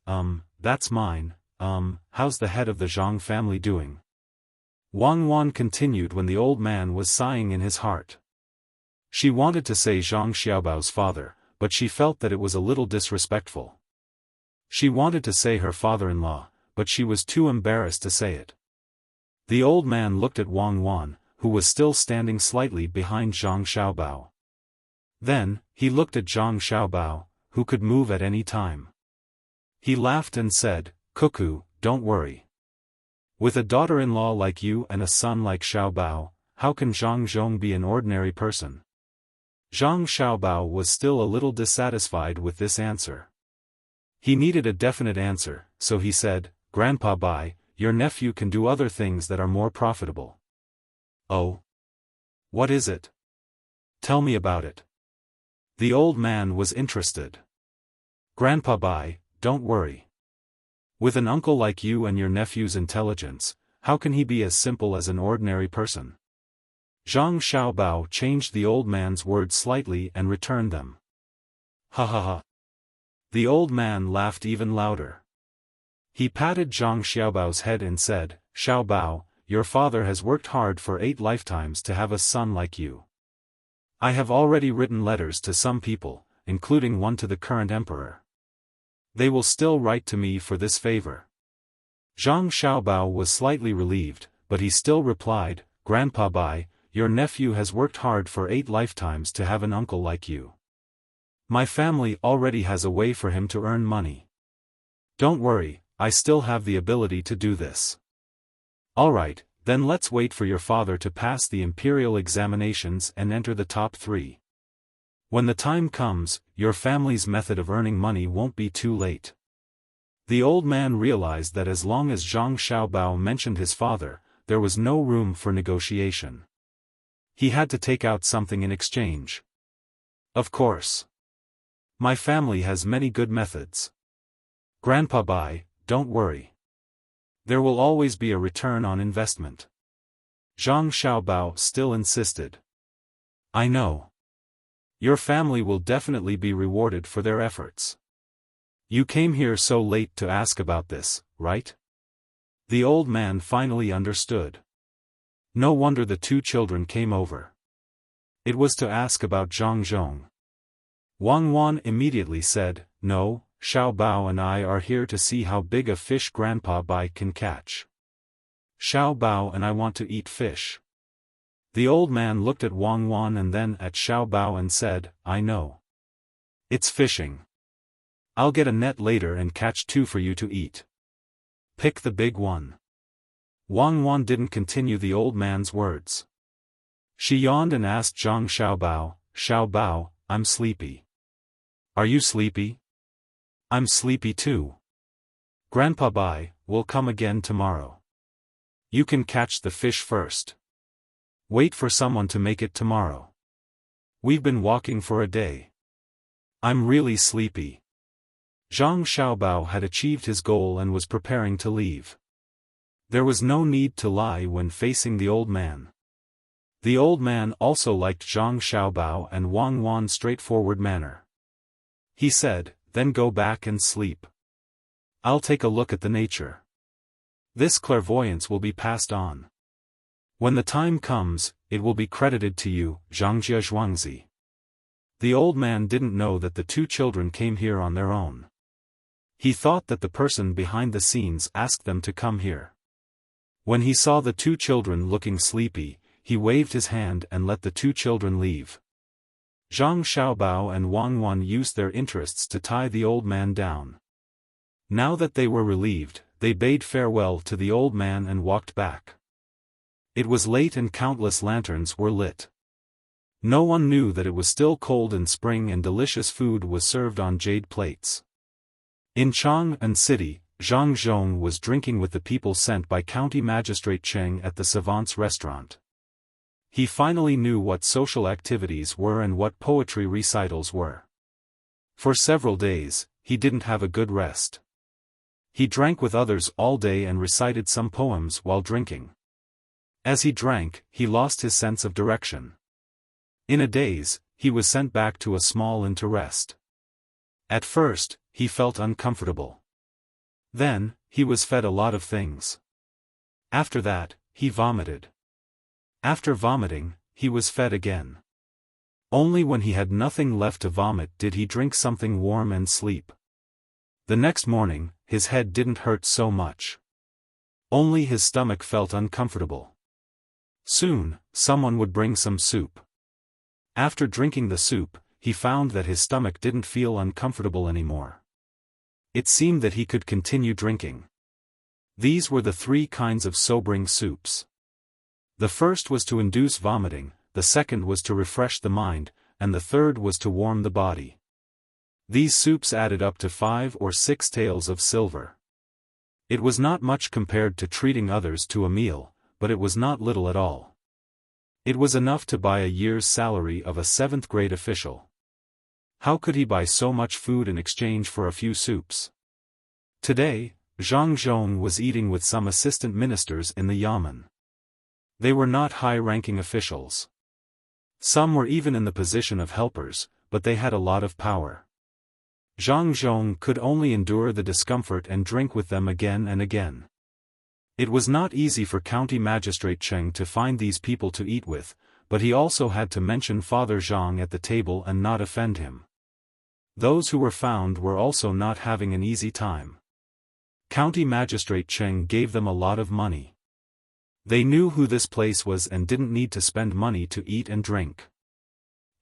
that's mine, how's the head of the Zhang family doing? Wang Wan continued when the old man was sighing in his heart. She wanted to say Zhang Xiaobao's father, but she felt that it was a little disrespectful. She wanted to say her father-in-law, but she was too embarrassed to say it. The old man looked at Wang Wan, who was still standing slightly behind Zhang Xiaobao. Then, he looked at Zhang Xiaobao, who could move at any time. He laughed and said, "Cuckoo, don't worry. With a daughter-in-law like you and a son like Xiaobao, how can Zhang Zhong be an ordinary person?" Zhang Xiaobao was still a little dissatisfied with this answer. He needed a definite answer, so he said, "Grandpa Bai, your nephew can do other things that are more profitable." "Oh? What is it? Tell me about it." The old man was interested. "Grandpa Bai, don't worry. With an uncle like you and your nephew's intelligence, how can he be as simple as an ordinary person?" Zhang Xiaobao changed the old man's words slightly and returned them. "Ha ha ha." The old man laughed even louder. He patted Zhang Xiaobao's head and said, "Xiaobao, your father has worked hard for 8 lifetimes to have a son like you. I have already written letters to some people, including one to the current emperor. They will still write to me for this favor." Zhang Xiaobao was slightly relieved, but he still replied, "Grandpa Bai, your nephew has worked hard for 8 lifetimes to have an uncle like you. My family already has a way for him to earn money. Don't worry, I still have the ability to do this." "Alright, then let's wait for your father to pass the imperial examinations and enter the top 3. When the time comes, your family's method of earning money won't be too late." The old man realized that as long as Zhang Xiaobao mentioned his father, there was no room for negotiation. He had to take out something in exchange. "Of course. My family has many good methods. Grandpa Bai, don't worry. There will always be a return on investment." Zhang Xiaobao still insisted. "I know. Your family will definitely be rewarded for their efforts. You came here so late to ask about this, right?" The old man finally understood. No wonder the two children came over. It was to ask about Zhang Zhong. Wang Wan immediately said, "No, Xiao Bao and I are here to see how big a fish Grandpa Bai can catch. Xiao Bao and I want to eat fish." The old man looked at Wang Wan and then at Xiao Bao and said, "I know. It's fishing. I'll get a net later and catch 2 for you to eat. Pick the big one." Wang Wan didn't continue the old man's words. She yawned and asked Zhang Xiaobao, "Xiao Bao, I'm sleepy. Are you sleepy?" "I'm sleepy too. Grandpa Bai, will come again tomorrow. You can catch the fish first. Wait for someone to make it tomorrow. We've been walking for a day. I'm really sleepy." Zhang Xiaobao had achieved his goal and was preparing to leave. There was no need to lie when facing the old man. The old man also liked Zhang Xiaobao and Wang Wan's straightforward manner. He said, "Then go back and sleep. I'll take a look at the nature. This clairvoyance will be passed on. When the time comes, it will be credited to you, Zhangjia Zhuangzi." The old man didn't know that the two children came here on their own. He thought that the person behind the scenes asked them to come here. When he saw the two children looking sleepy, he waved his hand and let the two children leave. Zhang Xiaobao and Wang Wan used their interests to tie the old man down. Now that they were relieved, they bade farewell to the old man and walked back. It was late and countless lanterns were lit. No one knew that it was still cold in spring and delicious food was served on jade plates. In Chang'an City, Zhang Zhong was drinking with the people sent by County Magistrate Cheng at the Savant's restaurant. He finally knew what social activities were and what poetry recitals were. For several days, he didn't have a good rest. He drank with others all day and recited some poems while drinking. As he drank, he lost his sense of direction. In a daze, he was sent back to a small inn to rest. At first, he felt uncomfortable. Then, he was fed a lot of things. After that, he vomited. After vomiting, he was fed again. Only when he had nothing left to vomit did he drink something warm and sleep. The next morning, his head didn't hurt so much. Only his stomach felt uncomfortable. Soon, someone would bring some soup. After drinking the soup, he found that his stomach didn't feel uncomfortable anymore. It seemed that he could continue drinking. These were the three kinds of sobering soups. The first was to induce vomiting, the second was to refresh the mind, and the third was to warm the body. These soups added up to 5 or 6 taels of silver. It was not much compared to treating others to a meal, but it was not little at all. It was enough to buy a year's salary of a 7th-grade official. How could he buy so much food in exchange for a few soups? Today, Zhang Zhong was eating with some assistant ministers in the yamen. They were not high-ranking officials. Some were even in the position of helpers, but they had a lot of power. Zhang Zhong could only endure the discomfort and drink with them again and again. It was not easy for County Magistrate Cheng to find these people to eat with, but he also had to mention Father Zhang at the table and not offend him. Those who were found were also not having an easy time. County Magistrate Cheng gave them a lot of money. They knew who this place was and didn't need to spend money to eat and drink.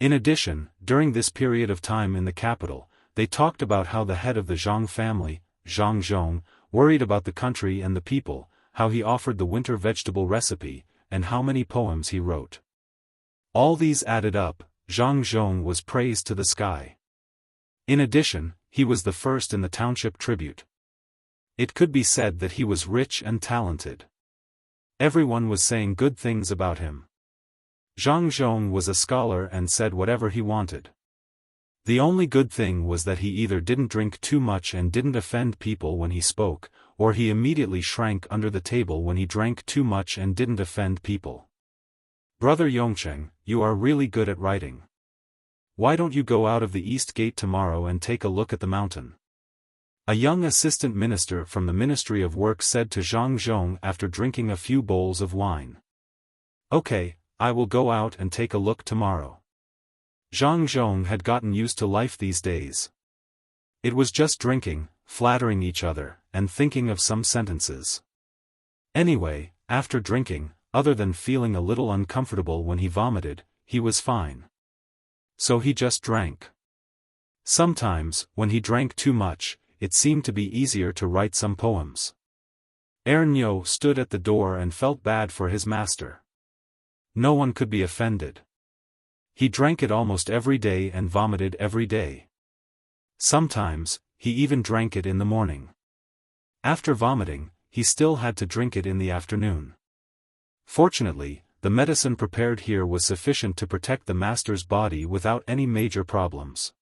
In addition, during this period of time in the capital, they talked about how the head of the Zhang family, Zhang Zhong, worried about the country and the people, how he offered the winter vegetable recipe, and how many poems he wrote. All these added up, Zhang Zhong was praised to the sky. In addition, he was the first in the township tribute. It could be said that he was rich and talented. Everyone was saying good things about him. Zhang Zhong was a scholar and said whatever he wanted. The only good thing was that he either didn't drink too much and didn't offend people when he spoke, or he immediately shrank under the table when he drank too much and didn't offend people. Brother Yongcheng, you are really good at writing. Why don't you go out of the East Gate tomorrow and take a look at the mountain? A young assistant minister from the Ministry of Work said to Zhang Zhong after drinking a few bowls of wine. Okay, I will go out and take a look tomorrow. Zhang Zhong had gotten used to life these days. It was just drinking, flattering each other, and thinking of some sentences. Anyway, after drinking, other than feeling a little uncomfortable when he vomited, he was fine. So he just drank. Sometimes, when he drank too much, it seemed to be easier to write some poems. Ernyo stood at the door and felt bad for his master. No one could be offended. He drank it almost every day and vomited every day. Sometimes, he even drank it in the morning. After vomiting, he still had to drink it in the afternoon. Fortunately, the medicine prepared here was sufficient to protect the master's body without any major problems.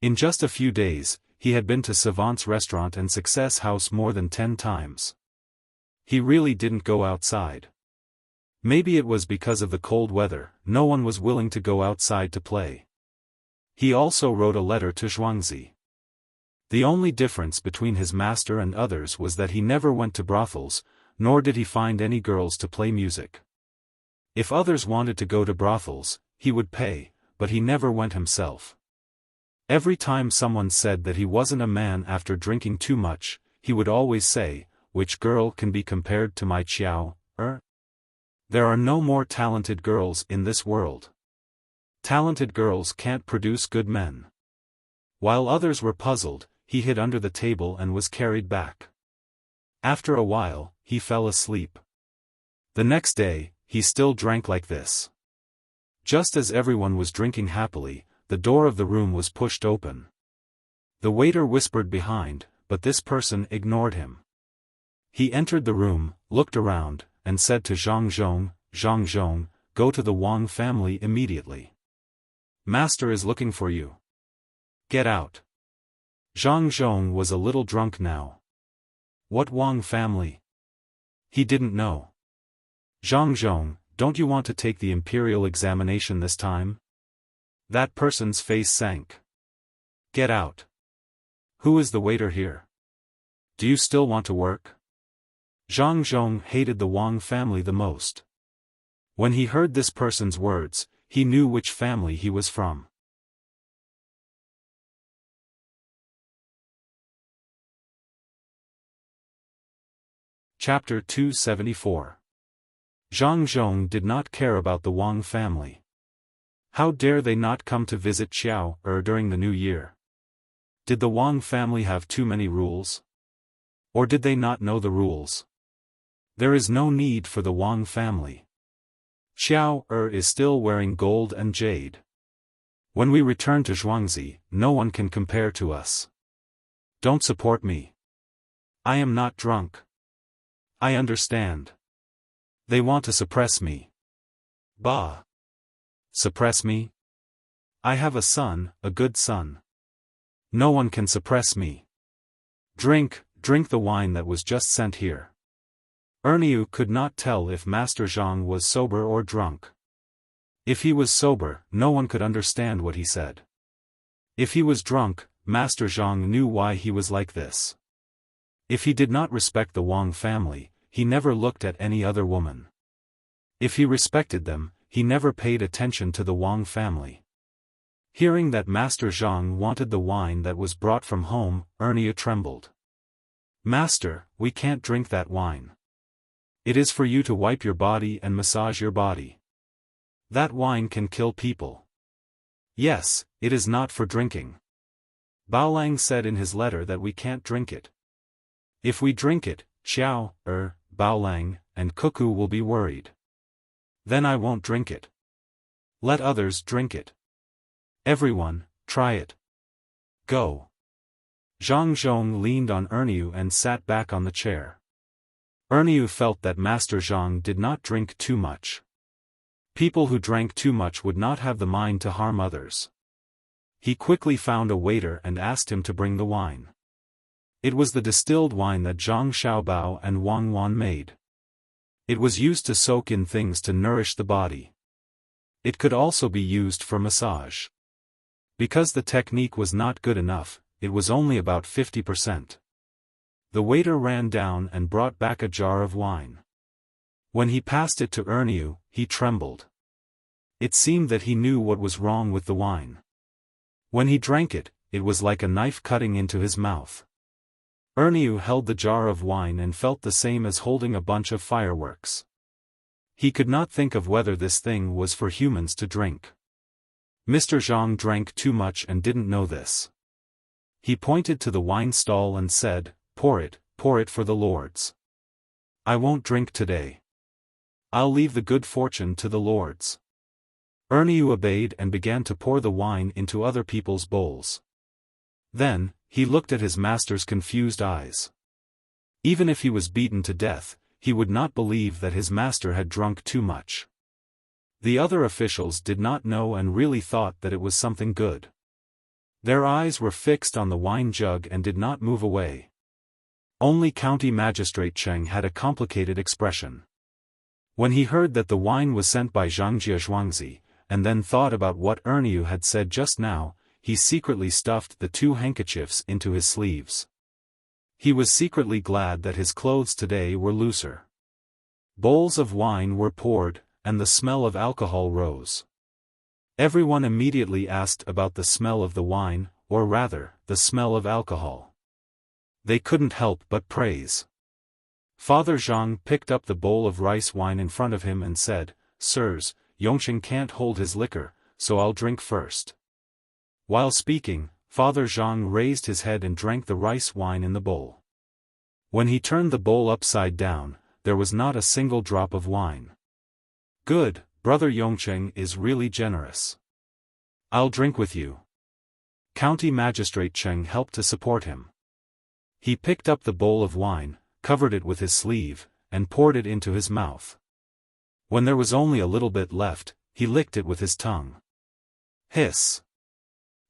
In just a few days, he had been to Savant's restaurant and Success House more than 10 times. He really didn't go outside. Maybe it was because of the cold weather, no one was willing to go outside to play. He also wrote a letter to Zhuangzi. The only difference between his master and others was that he never went to brothels, nor did he find any girls to play music. If others wanted to go to brothels, he would pay, but he never went himself. Every time someone said that he wasn't a man after drinking too much, he would always say, "Which girl can be compared to my Xiao? There are no more talented girls in this world. Talented girls can't produce good men." While others were puzzled, he hid under the table and was carried back. After a while, he fell asleep. The next day, he still drank like this. Just as everyone was drinking happily, the door of the room was pushed open. The waiter whispered behind, but this person ignored him. He entered the room, looked around, and said to Zhang Zhong, "Go to the Wang family immediately. Master is looking for you. Get out." Zhang Zhong was a little drunk now. What Wang family? He didn't know. "Zhang Zhong, don't you want to take the imperial examination this time?" That person's face sank. "Get out. Who is the waiter here? Do you still want to work?" Zhang Zhong hated the Wang family the most. When he heard this person's words, he knew which family he was from. Chapter 274. Zhang Zhong did not care about the Wang family. How dare they not come to visit Xiao during the new year? Did the Wang family have too many rules? Or did they not know the rules? There is no need for the Wang family. Xiao is still wearing gold and jade. When we return to Zhuangzi, no one can compare to us. Don't support me. I am not drunk. I understand. They want to suppress me. Bah! Suppress me? I have a son, a good son. No one can suppress me. Drink the wine that was just sent here. Erniu could not tell if Master Zhang was sober or drunk. If he was sober, no one could understand what he said. If he was drunk, Master Zhang knew why he was like this. If he did not respect the Wang family, he never looked at any other woman. If he respected them, he never paid attention to the Wang family. Hearing that Master Zhang wanted the wine that was brought from home, Ernia trembled. "Master, we can't drink that wine. It is for you to wipe your body and massage your body. That wine can kill people. Yes, it is not for drinking. Baolang said in his letter that we can't drink it. If we drink it, Xiao, Baolang, and Cuckoo will be worried. Then I won't drink it. Let others drink it. Everyone, try it. Go." Zhang Zhong leaned on Erniu and sat back on the chair. Erniu felt that Master Zhang did not drink too much. People who drank too much would not have the mind to harm others. He quickly found a waiter and asked him to bring the wine. It was the distilled wine that Zhang Xiaobao and Wang Wan made. It was used to soak in things to nourish the body. It could also be used for massage. Because the technique was not good enough, it was only about 50%. The waiter ran down and brought back a jar of wine. When he passed it to Erniu, he trembled. It seemed that he knew what was wrong with the wine. When he drank it, it was like a knife cutting into his mouth. Erniu held the jar of wine and felt the same as holding a bunch of fireworks. He could not think of whether this thing was for humans to drink. Mr. Zhang drank too much and didn't know this. He pointed to the wine stall and said, pour it for the lords. I won't drink today. I'll leave the good fortune to the lords." Erniu obeyed and began to pour the wine into other people's bowls. Then, he looked at his master's confused eyes. Even if he was beaten to death, he would not believe that his master had drunk too much. The other officials did not know and really thought that it was something good. Their eyes were fixed on the wine jug and did not move away. Only County Magistrate Cheng had a complicated expression. When he heard that the wine was sent by Zhangjia Zhuangzi, and then thought about what Erniu had said just now, he secretly stuffed the 2 handkerchiefs into his sleeves. He was secretly glad that his clothes today were looser. Bowls of wine were poured, and the smell of alcohol rose. Everyone immediately asked about the smell of the wine. or rather, the smell of alcohol. They couldn't help but praise. Father Zhang picked up the bowl of rice wine in front of him and said, "Sirs, Yongqing can't hold his liquor, so I'll drink first." While speaking, Father Zhang raised his head and drank the rice wine in the bowl. When he turned the bowl upside down, there was not a single drop of wine. "Good, Brother Yongqing is really generous. I'll drink with you." County Magistrate Cheng helped to support him. He picked up the bowl of wine, covered it with his sleeve, and poured it into his mouth. When there was only a little bit left, he licked it with his tongue. Hiss!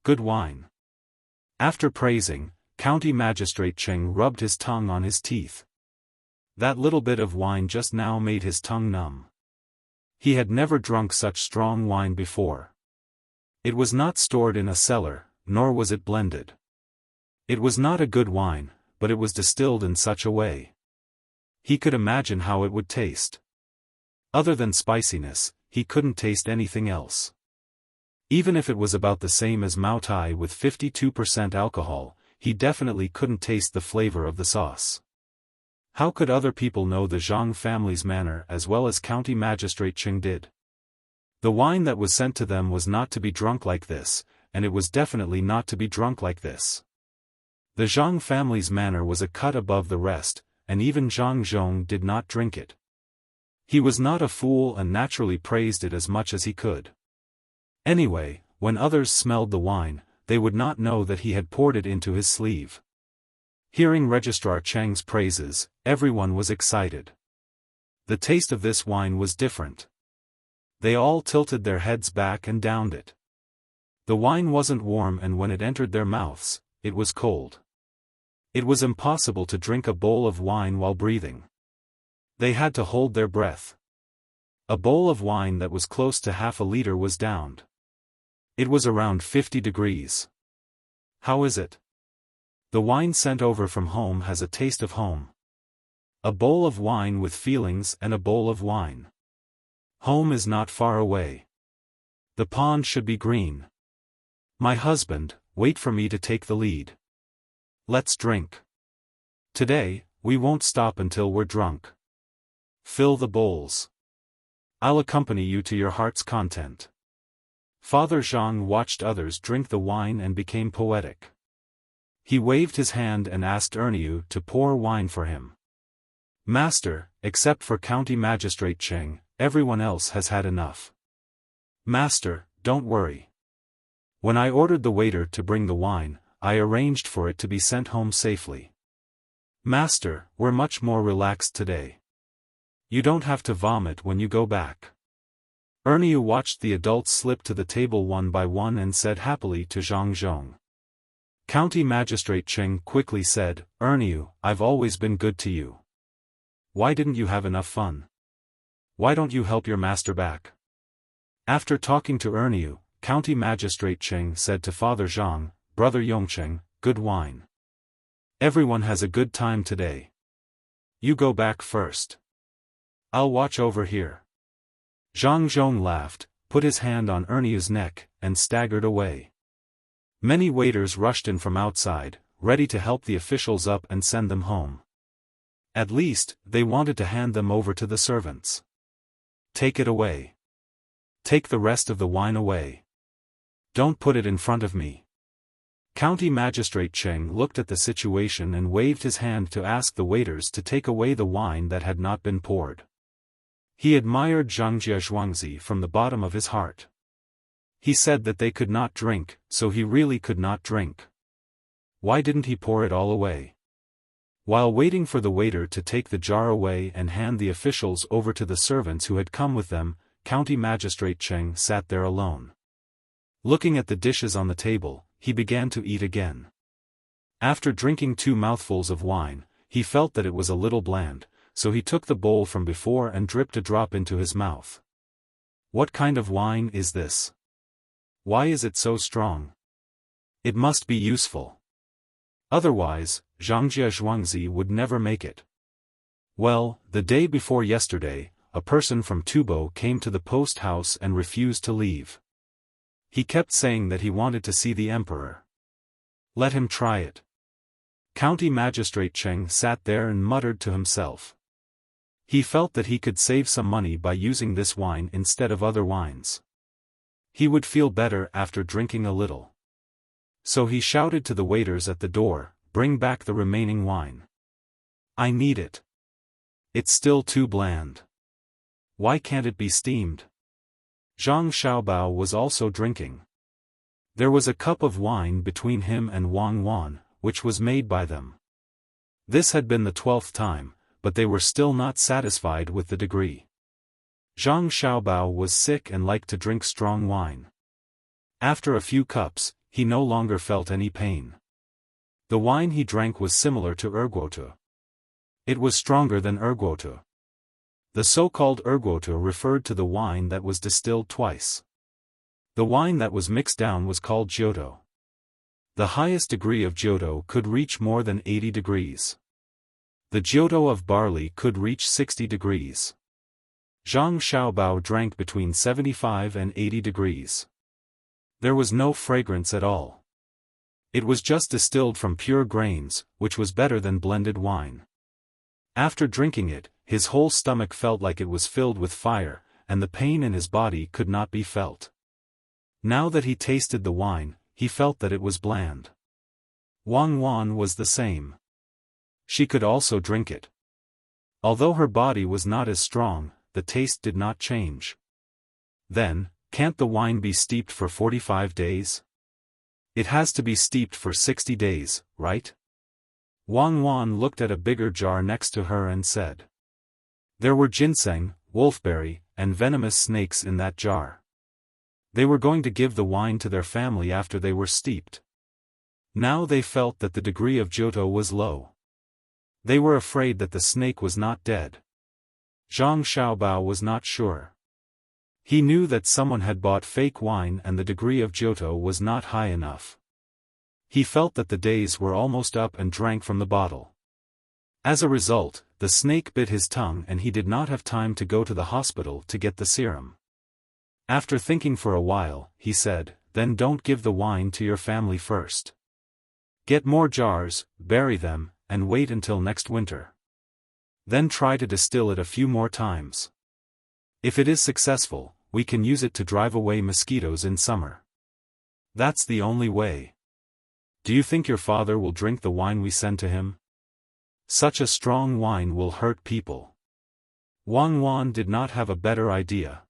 Good wine. After praising, County Magistrate Cheng rubbed his tongue on his teeth. That little bit of wine just now made his tongue numb. He had never drunk such strong wine before. It was not stored in a cellar, nor was it blended. It was not a good wine, but it was distilled in such a way. He could imagine how it would taste. Other than spiciness, he couldn't taste anything else. Even if it was about the same as Mao Tai with 52% alcohol, he definitely couldn't taste the flavor of the sauce. How could other people know the Zhang family's manner as well as County Magistrate Cheng did? The wine that was sent to them was not to be drunk like this, and it was definitely not to be drunk like this. The Zhang family's manner was a cut above the rest, and even Zhang Zhong did not drink it. He was not a fool and naturally praised it as much as he could. Anyway, when others smelled the wine, they would not know that he had poured it into his sleeve. Hearing Registrar Cheng's praises, everyone was excited. The taste of this wine was different. They all tilted their heads back and downed it. The wine wasn't warm, and when it entered their mouths, it was cold. It was impossible to drink a bowl of wine while breathing. They had to hold their breath. A bowl of wine that was close to half a liter was downed. It was around 50 degrees. How is it? The wine sent over from home has a taste of home. A bowl of wine with feelings and a bowl of wine. Home is not far away. The pond should be green. My husband, wait for me to take the lead. Let's drink. Today, we won't stop until we're drunk. Fill the bowls. I'll accompany you to your heart's content. Father Zhang watched others drink the wine and became poetic. He waved his hand and asked Erniu to pour wine for him. Master, except for County Magistrate Cheng, everyone else has had enough. Master, don't worry. When I ordered the waiter to bring the wine, I arranged for it to be sent home safely. Master, we're much more relaxed today. You don't have to vomit when you go back. Erniu watched the adults slip to the table one by one and said happily to Zhang Zhong. County Magistrate Cheng quickly said, Erniu, I've always been good to you. Why didn't you have enough fun? Why don't you help your master back? After talking to Erniu, County Magistrate Cheng said to Father Zhang, Brother Yongqing, good wine. Everyone has a good time today. You go back first. I'll watch over here. Zhang Zhong laughed, put his hand on Erniu's neck, and staggered away. Many waiters rushed in from outside, ready to help the officials up and send them home. At least, they wanted to hand them over to the servants. Take it away. Take the rest of the wine away. Don't put it in front of me. County Magistrate Cheng looked at the situation and waved his hand to ask the waiters to take away the wine that had not been poured. He admired Zhangjia Zhuangzi from the bottom of his heart. He said that they could not drink, so he really could not drink. Why didn't he pour it all away? While waiting for the waiter to take the jar away and hand the officials over to the servants who had come with them, County Magistrate Cheng sat there alone. Looking at the dishes on the table, he began to eat again. After drinking 2 mouthfuls of wine, he felt that it was a little bland, so he took the bowl from before and dripped a drop into his mouth. What kind of wine is this? Why is it so strong? It must be useful. Otherwise, Zhangjia Zhuangzi would never make it. Well, the day before yesterday, a person from Tubo came to the post house and refused to leave. He kept saying that he wanted to see the emperor. Let him try it. County Magistrate Cheng sat there and muttered to himself. He felt that he could save some money by using this wine instead of other wines. He would feel better after drinking a little. So he shouted to the waiters at the door, "Bring back the remaining wine. I need it. It's still too bland. Why can't it be steamed?" Zhang Xiaobao was also drinking. There was a cup of wine between him and Wang Wan, which was made by them. This had been the 12th time, but they were still not satisfied with the degree. Zhang Xiaobao was sick and liked to drink strong wine. After a few cups, he no longer felt any pain. The wine he drank was similar to erguotu. It was stronger than erguotu. The so-called erguotu referred to the wine that was distilled twice. The wine that was mixed down was called jiutou. The highest degree of jiutou could reach more than 80 degrees. The jiutou of barley could reach 60 degrees. Zhang Xiaobao drank between 75 and 80 degrees. There was no fragrance at all. It was just distilled from pure grains, which was better than blended wine. After drinking it, his whole stomach felt like it was filled with fire, and the pain in his body could not be felt. Now that he tasted the wine, he felt that it was bland. Wang Wan was the same. She could also drink it. Although her body was not as strong, the taste did not change. Then, can't the wine be steeped for 45 days? It has to be steeped for 60 days, right? Wang Wan looked at a bigger jar next to her and said. There were ginseng, wolfberry, and venomous snakes in that jar. They were going to give the wine to their family after they were steeped. Now they felt that the degree of jiutou was low. They were afraid that the snake was not dead. Zhang Xiaobao was not sure. He knew that someone had bought fake wine and the degree of jiutou was not high enough. He felt that the days were almost up and drank from the bottle. As a result, the snake bit his tongue and he did not have time to go to the hospital to get the serum. After thinking for a while, he said, "Then don't give the wine to your family first. Get more jars, bury them, and wait until next winter. Then try to distill it a few more times. If it is successful, we can use it to drive away mosquitoes in summer. That's the only way. Do you think your father will drink the wine we send to him? Such a strong wine will hurt people." Wang Wan did not have a better idea.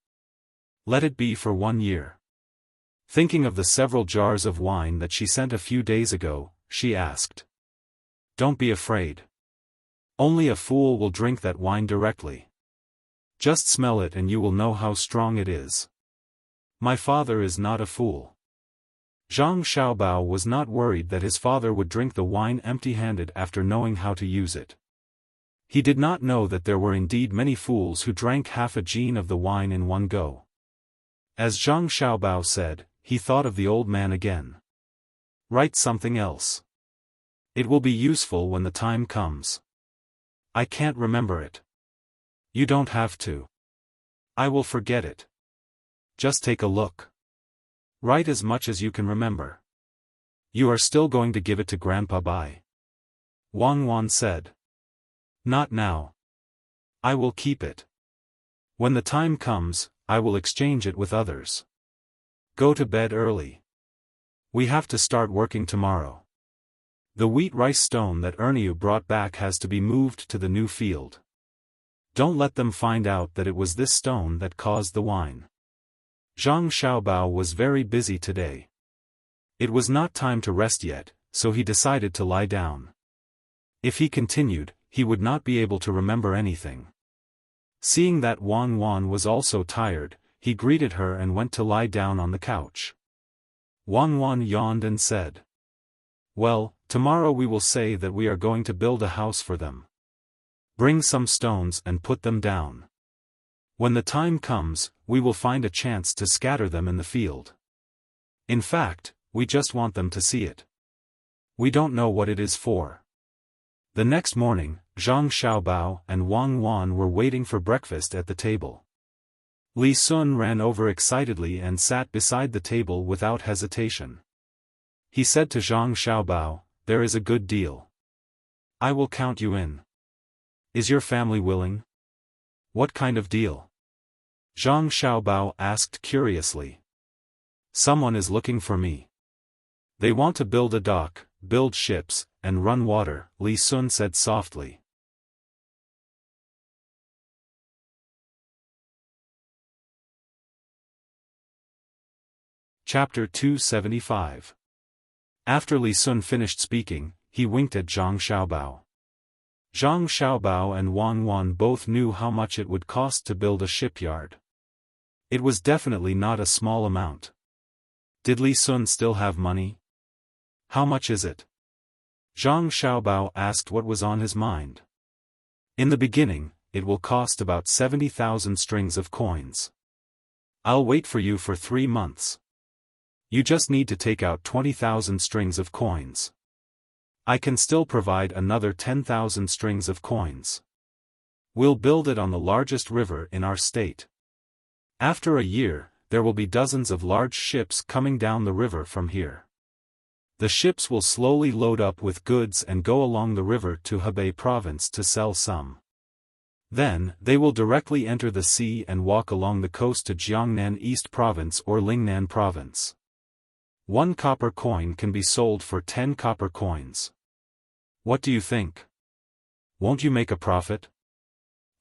Let it be for 1 year. Thinking of the several jars of wine that she sent a few days ago, she asked. "Don't be afraid. Only a fool will drink that wine directly. Just smell it and you will know how strong it is. My father is not a fool." Zhang Xiaobao was not worried that his father would drink the wine empty-handed after knowing how to use it. He did not know that there were indeed many fools who drank half a jean of the wine in one go. As Zhang Xiaobao said, he thought of the old man again. "Write something else. It will be useful when the time comes." "I can't remember it." "You don't have to. I will forget it. Just take a look. Write as much as you can remember." "You are still going to give it to Grandpa Bai?" Wang Wan said. "Not now. I will keep it. When the time comes, I will exchange it with others. Go to bed early. We have to start working tomorrow. The wheat rice stone that Erniu brought back has to be moved to the new field. Don't let them find out that it was this stone that caused the wine." Zhang Xiaobao was very busy today. It was not time to rest yet, so he decided to lie down. If he continued, he would not be able to remember anything. Seeing that Wang Wan was also tired, he greeted her and went to lie down on the couch. Wang Wan yawned and said, "Well, tomorrow we will say that we are going to build a house for them. Bring some stones and put them down. When the time comes, we will find a chance to scatter them in the field. In fact, we just want them to see it. We don't know what it is for." The next morning, Zhang Xiaobao and Wang Wan were waiting for breakfast at the table. Li Sun ran over excitedly and sat beside the table without hesitation. He said to Zhang Xiaobao, "There is a good deal. I will count you in. Is your family willing?" "What kind of deal?" Zhang Xiaobao asked curiously. "Someone is looking for me. They want to build a dock, build ships, and run water," Li Sun said softly. Chapter 275. After Li Sun finished speaking, he winked at Zhang Xiaobao. Zhang Xiaobao and Wang Wan both knew how much it would cost to build a shipyard. It was definitely not a small amount. Did Li Sun still have money? "How much is it?" Zhang Xiaobao asked what was on his mind. "In the beginning, it will cost about 70,000 strings of coins. I'll wait for you for 3 months. You just need to take out 20,000 strings of coins. I can still provide another 10,000 strings of coins. We'll build it on the largest river in our state. After a year, there will be dozens of large ships coming down the river from here. The ships will slowly load up with goods and go along the river to Hebei province to sell some. Then, they will directly enter the sea and walk along the coast to Jiangnan East Province or Lingnan Province. 1 copper coin can be sold for 10 copper coins. What do you think? Won't you make a profit?"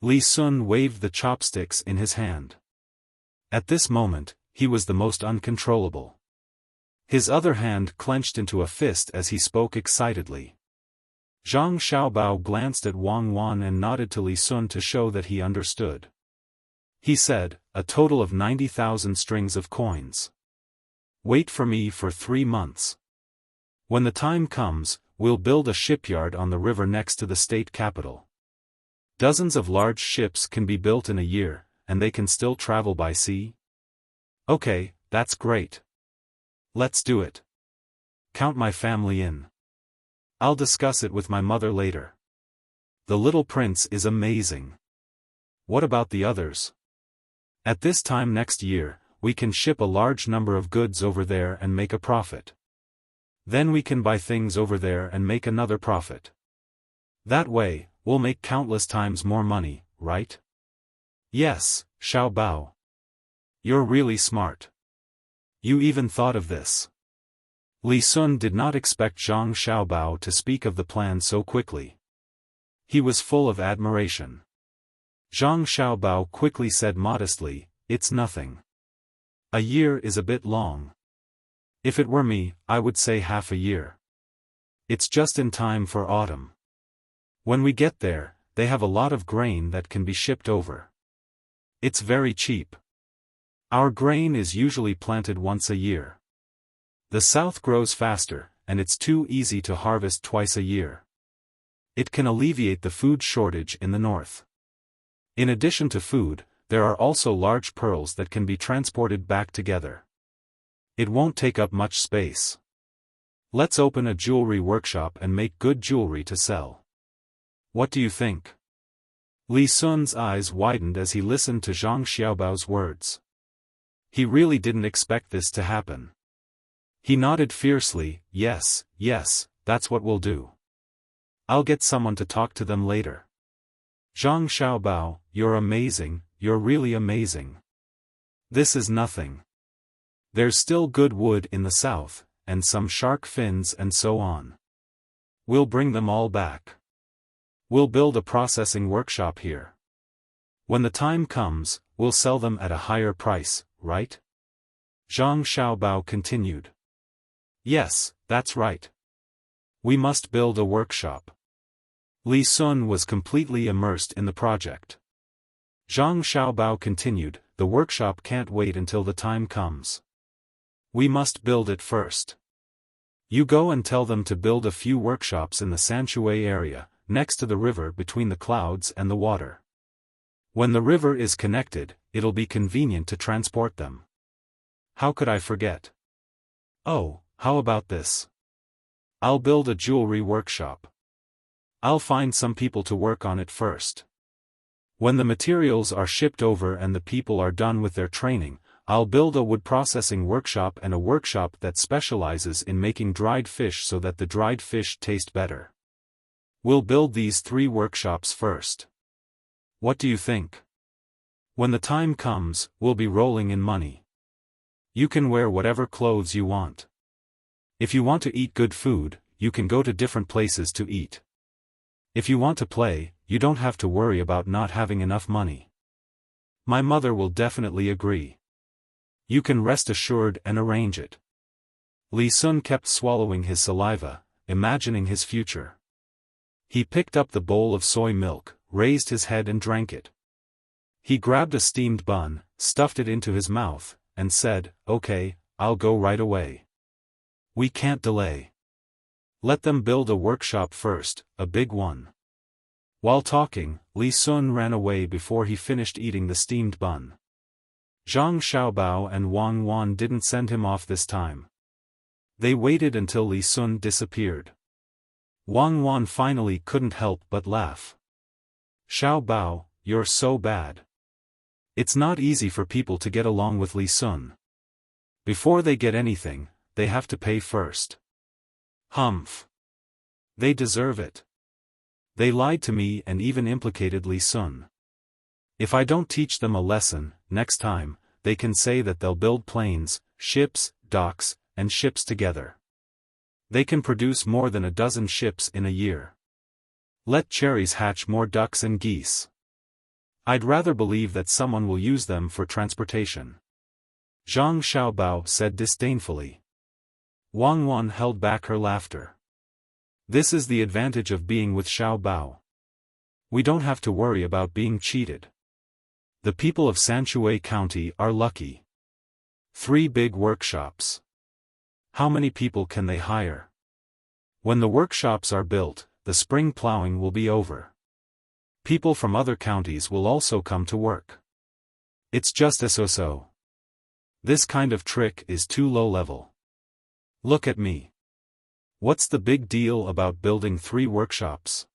Li Sun waved the chopsticks in his hand. At this moment, he was the most uncontrollable. His other hand clenched into a fist as he spoke excitedly. Zhang Xiaobao glanced at Wang Wan and nodded to Li Sun to show that he understood. He said, "A total of 90,000 strings of coins. Wait for me for 3 months. When the time comes, we'll build a shipyard on the river next to the state capital. Dozens of large ships can be built in a year, and they can still travel by sea." "Okay, that's great. Let's do it. Count my family in. I'll discuss it with my mother later. The little prince is amazing. What about the others? At this time next year, we can ship a large number of goods over there and make a profit. Then we can buy things over there and make another profit. That way, we'll make countless times more money, right?" "Yes, Xiaobao. You're really smart. You even thought of this." Li Sun did not expect Zhang Xiaobao to speak of the plan so quickly. He was full of admiration. Zhang Xiaobao quickly said modestly, "It's nothing. A year is a bit long. If it were me, I would say half a year. It's just in time for autumn. When we get there, they have a lot of grain that can be shipped over. It's very cheap. Our grain is usually planted once a year. The south grows faster, and it's too easy to harvest twice a year. It can alleviate the food shortage in the north. In addition to food, there are also large pearls that can be transported back together. It won't take up much space. Let's open a jewelry workshop and make good jewelry to sell. What do you think?" Li Sun's eyes widened as he listened to Zhang Xiaobao's words. He really didn't expect this to happen. He nodded fiercely, yes, that's what we'll do. I'll get someone to talk to them later. Zhang Xiaobao, you're amazing, you're really amazing. This is nothing. There's still good wood in the south, and some shark fins and so on. We'll bring them all back. We'll build a processing workshop here. When the time comes, we'll sell them at a higher price, right? Zhang Xiaobao continued. Yes, that's right. We must build a workshop. Li Sun was completely immersed in the project. Zhang Xiaobao continued, the workshop can't wait until the time comes. We must build it first. You go and tell them to build a few workshops in the Sanshui area, next to the river between the clouds and the water. When the river is connected, it'll be convenient to transport them. How could I forget? Oh, how about this? I'll build a jewelry workshop. I'll find some people to work on it first. When the materials are shipped over and the people are done with their training, I'll build a wood processing workshop and a workshop that specializes in making dried fish so that the dried fish taste better. We'll build these 3 workshops first. What do you think? When the time comes, we'll be rolling in money. You can wear whatever clothes you want. If you want to eat good food, you can go to different places to eat. If you want to play, you don't have to worry about not having enough money. My mother will definitely agree. You can rest assured and arrange it. Li Sun kept swallowing his saliva, imagining his future. He picked up the bowl of soy milk, raised his head and drank it. He grabbed a steamed bun, stuffed it into his mouth, and said, "Okay, I'll go right away. We can't delay. Let them build a workshop first, a big one." While talking, Li Sun ran away before he finished eating the steamed bun. Zhang Xiaobao and Wang Wan didn't send him off this time. They waited until Li Sun disappeared. Wang Wan finally couldn't help but laugh. "Xiaobao, you're so bad. It's not easy for people to get along with Li Sun. Before they get anything, they have to pay first. Humph. They deserve it. They lied to me and even implicated Li Sun. If I don't teach them a lesson, next time, they can say that they'll build planes, ships, docks, and ships together. They can produce more than a dozen ships in a year. Let cherries hatch more ducks and geese. I'd rather believe that someone will use them for transportation." Zhang Xiaobao said disdainfully. Wang Wan held back her laughter. "This is the advantage of being with Xiaobao. We don't have to worry about being cheated. The people of Sanshui County are lucky. 3 big workshops. How many people can they hire? When the workshops are built, the spring plowing will be over. People from other counties will also come to work. It's just so. This kind of trick is too low level. Look at me. What's the big deal about building 3 workshops?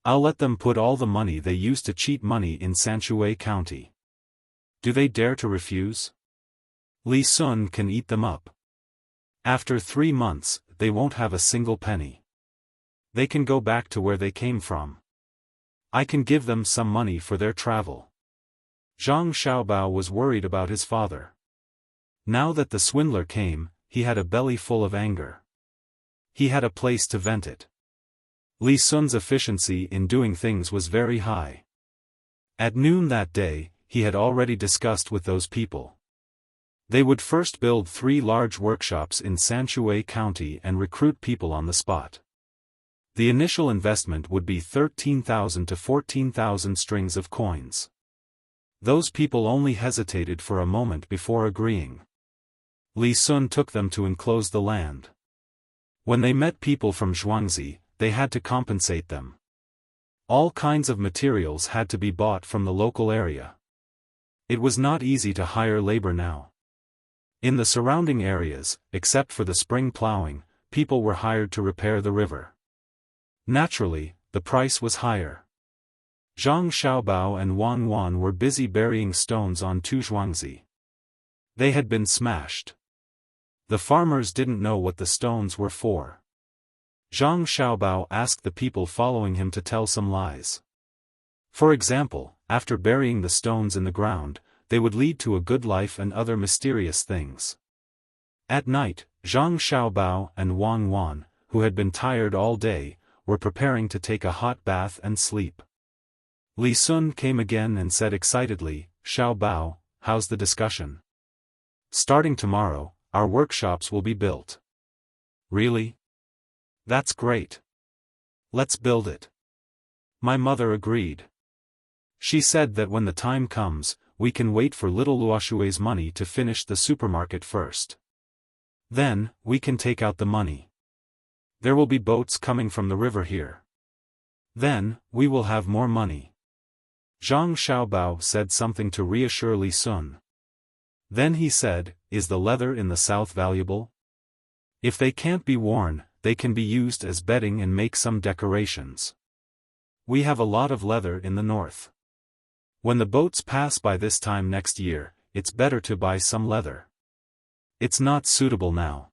I'll let them put all the money they used to cheat money in Sanshui County. Do they dare to refuse? Li Sun can eat them up. After 3 months, they won't have a single penny. They can go back to where they came from. I can give them some money for their travel." Zhang Xiaobao was worried about his father. Now that the swindler came, he had a belly full of anger. He had a place to vent it. Li Sun's efficiency in doing things was very high. At noon that day, he had already discussed with those people. They would first build 3 large workshops in Sanshui County and recruit people on the spot. The initial investment would be 13,000 to 14,000 strings of coins. Those people only hesitated for a moment before agreeing. Li Sun took them to enclose the land. When they met people from Zhuangzi, they had to compensate them. All kinds of materials had to be bought from the local area. It was not easy to hire labor now. In the surrounding areas, except for the spring plowing, people were hired to repair the river. Naturally, the price was higher. Zhang Xiaobao and Wang Wan were busy burying stones on 2 Zhuangzi. They had been smashed. The farmers didn't know what the stones were for. Zhang Xiaobao asked the people following him to tell some lies. For example, after burying the stones in the ground, they would lead to a good life and other mysterious things. At night, Zhang Xiaobao and Wang Wan, who had been tired all day, were preparing to take a hot bath and sleep. Li Sun came again and said excitedly, "Xiaobao, how's the discussion? Starting tomorrow, our workshops will be built." "Really? That's great. Let's build it." My mother agreed. She said that when the time comes, we can wait for little Luoshui's money to finish the supermarket first. Then, we can take out the money. There will be boats coming from the river here. Then, we will have more money. Zhang Xiaobao said something to reassure Li Sun. Then he said, "Is the leather in the south valuable? If they can't be worn, they can be used as bedding and make some decorations. We have a lot of leather in the north. When the boats pass by this time next year, it's better to buy some leather. It's not suitable now.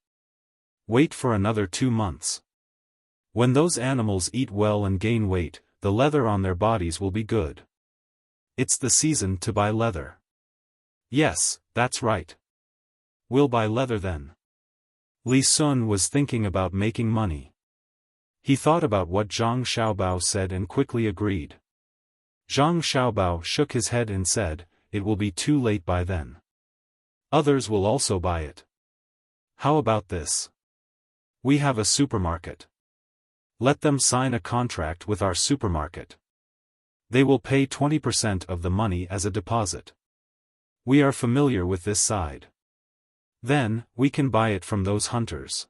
Wait for another 2 months. When those animals eat well and gain weight, the leather on their bodies will be good. It's the season to buy leather. Yes, that's right. We'll buy leather then. Li Sun was thinking about making money. He thought about what Zhang Xiaobao said and quickly agreed. Zhang Xiaobao shook his head and said, "It will be too late by then. Others will also buy it. How about this? We have a supermarket. Let them sign a contract with our supermarket. They will pay 20% of the money as a deposit. We are familiar with this side. Then, we can buy it from those hunters.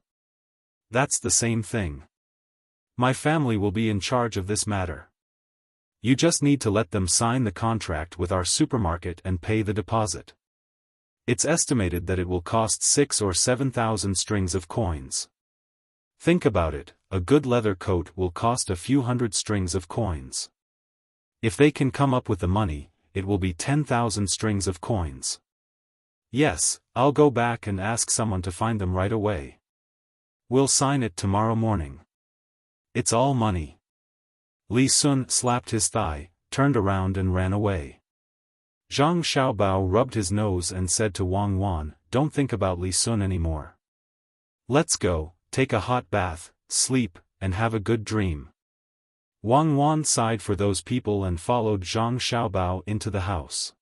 That's the same thing. My family will be in charge of this matter. You just need to let them sign the contract with our supermarket and pay the deposit. It's estimated that it will cost 6 or 7,000 strings of coins. Think about it, a good leather coat will cost a few hundred strings of coins. If they can come up with the money, it will be 10,000 strings of coins. Yes, I'll go back and ask someone to find them right away. We'll sign it tomorrow morning. It's all money." Li Sun slapped his thigh, turned around and ran away. Zhang Xiaobao rubbed his nose and said to Wang Wan, "Don't think about Li Sun anymore. Let's go, take a hot bath, sleep, and have a good dream." Wang Wan sighed for those people and followed Zhang Xiaobao into the house.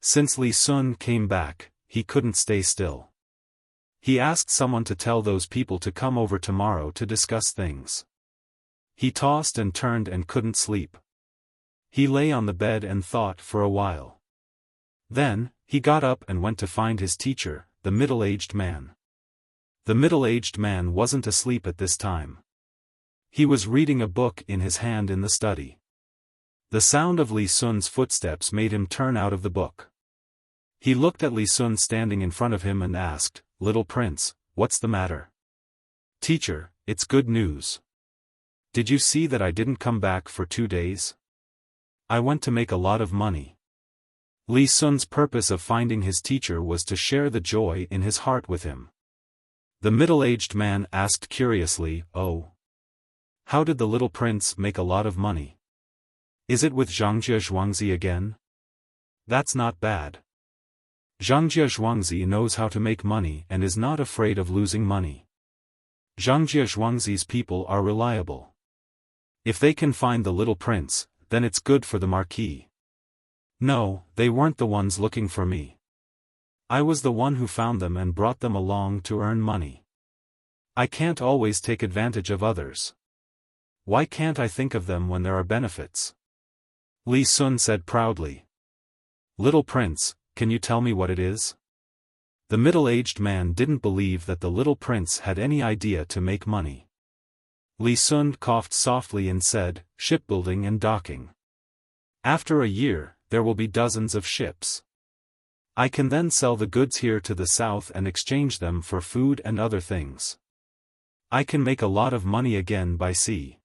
Since Li Sun came back, he couldn't stay still. He asked someone to tell those people to come over tomorrow to discuss things. He tossed and turned and couldn't sleep. He lay on the bed and thought for a while. Then, he got up and went to find his teacher, the middle-aged man. The middle-aged man wasn't asleep at this time. He was reading a book in his hand in the study. The sound of Li Sun's footsteps made him turn out of the book. He looked at Li Sun standing in front of him and asked, "Little prince, what's the matter?" "Teacher, it's good news. Did you see that I didn't come back for 2 days? I went to make a lot of money." Li Sun's purpose of finding his teacher was to share the joy in his heart with him. The middle-aged man asked curiously, "Oh? How did the little prince make a lot of money? Is it with Zhangjie Zhuangzi again? That's not bad. Zhangjie Zhuangzi knows how to make money and is not afraid of losing money. Zhangjie Zhuangzi's people are reliable. If they can find the little prince, then it's good for the marquis. No, they weren't the ones looking for me. I was the one who found them and brought them along to earn money. I can't always take advantage of others. Why can't I think of them when there are benefits?" Li Sun said proudly. "Little prince, can you tell me what it is?" The middle-aged man didn't believe that the little prince had any idea to make money. Li Sun coughed softly and said, "Shipbuilding and docking. After a year, there will be dozens of ships. I can then sell the goods here to the south and exchange them for food and other things. I can make a lot of money again by sea."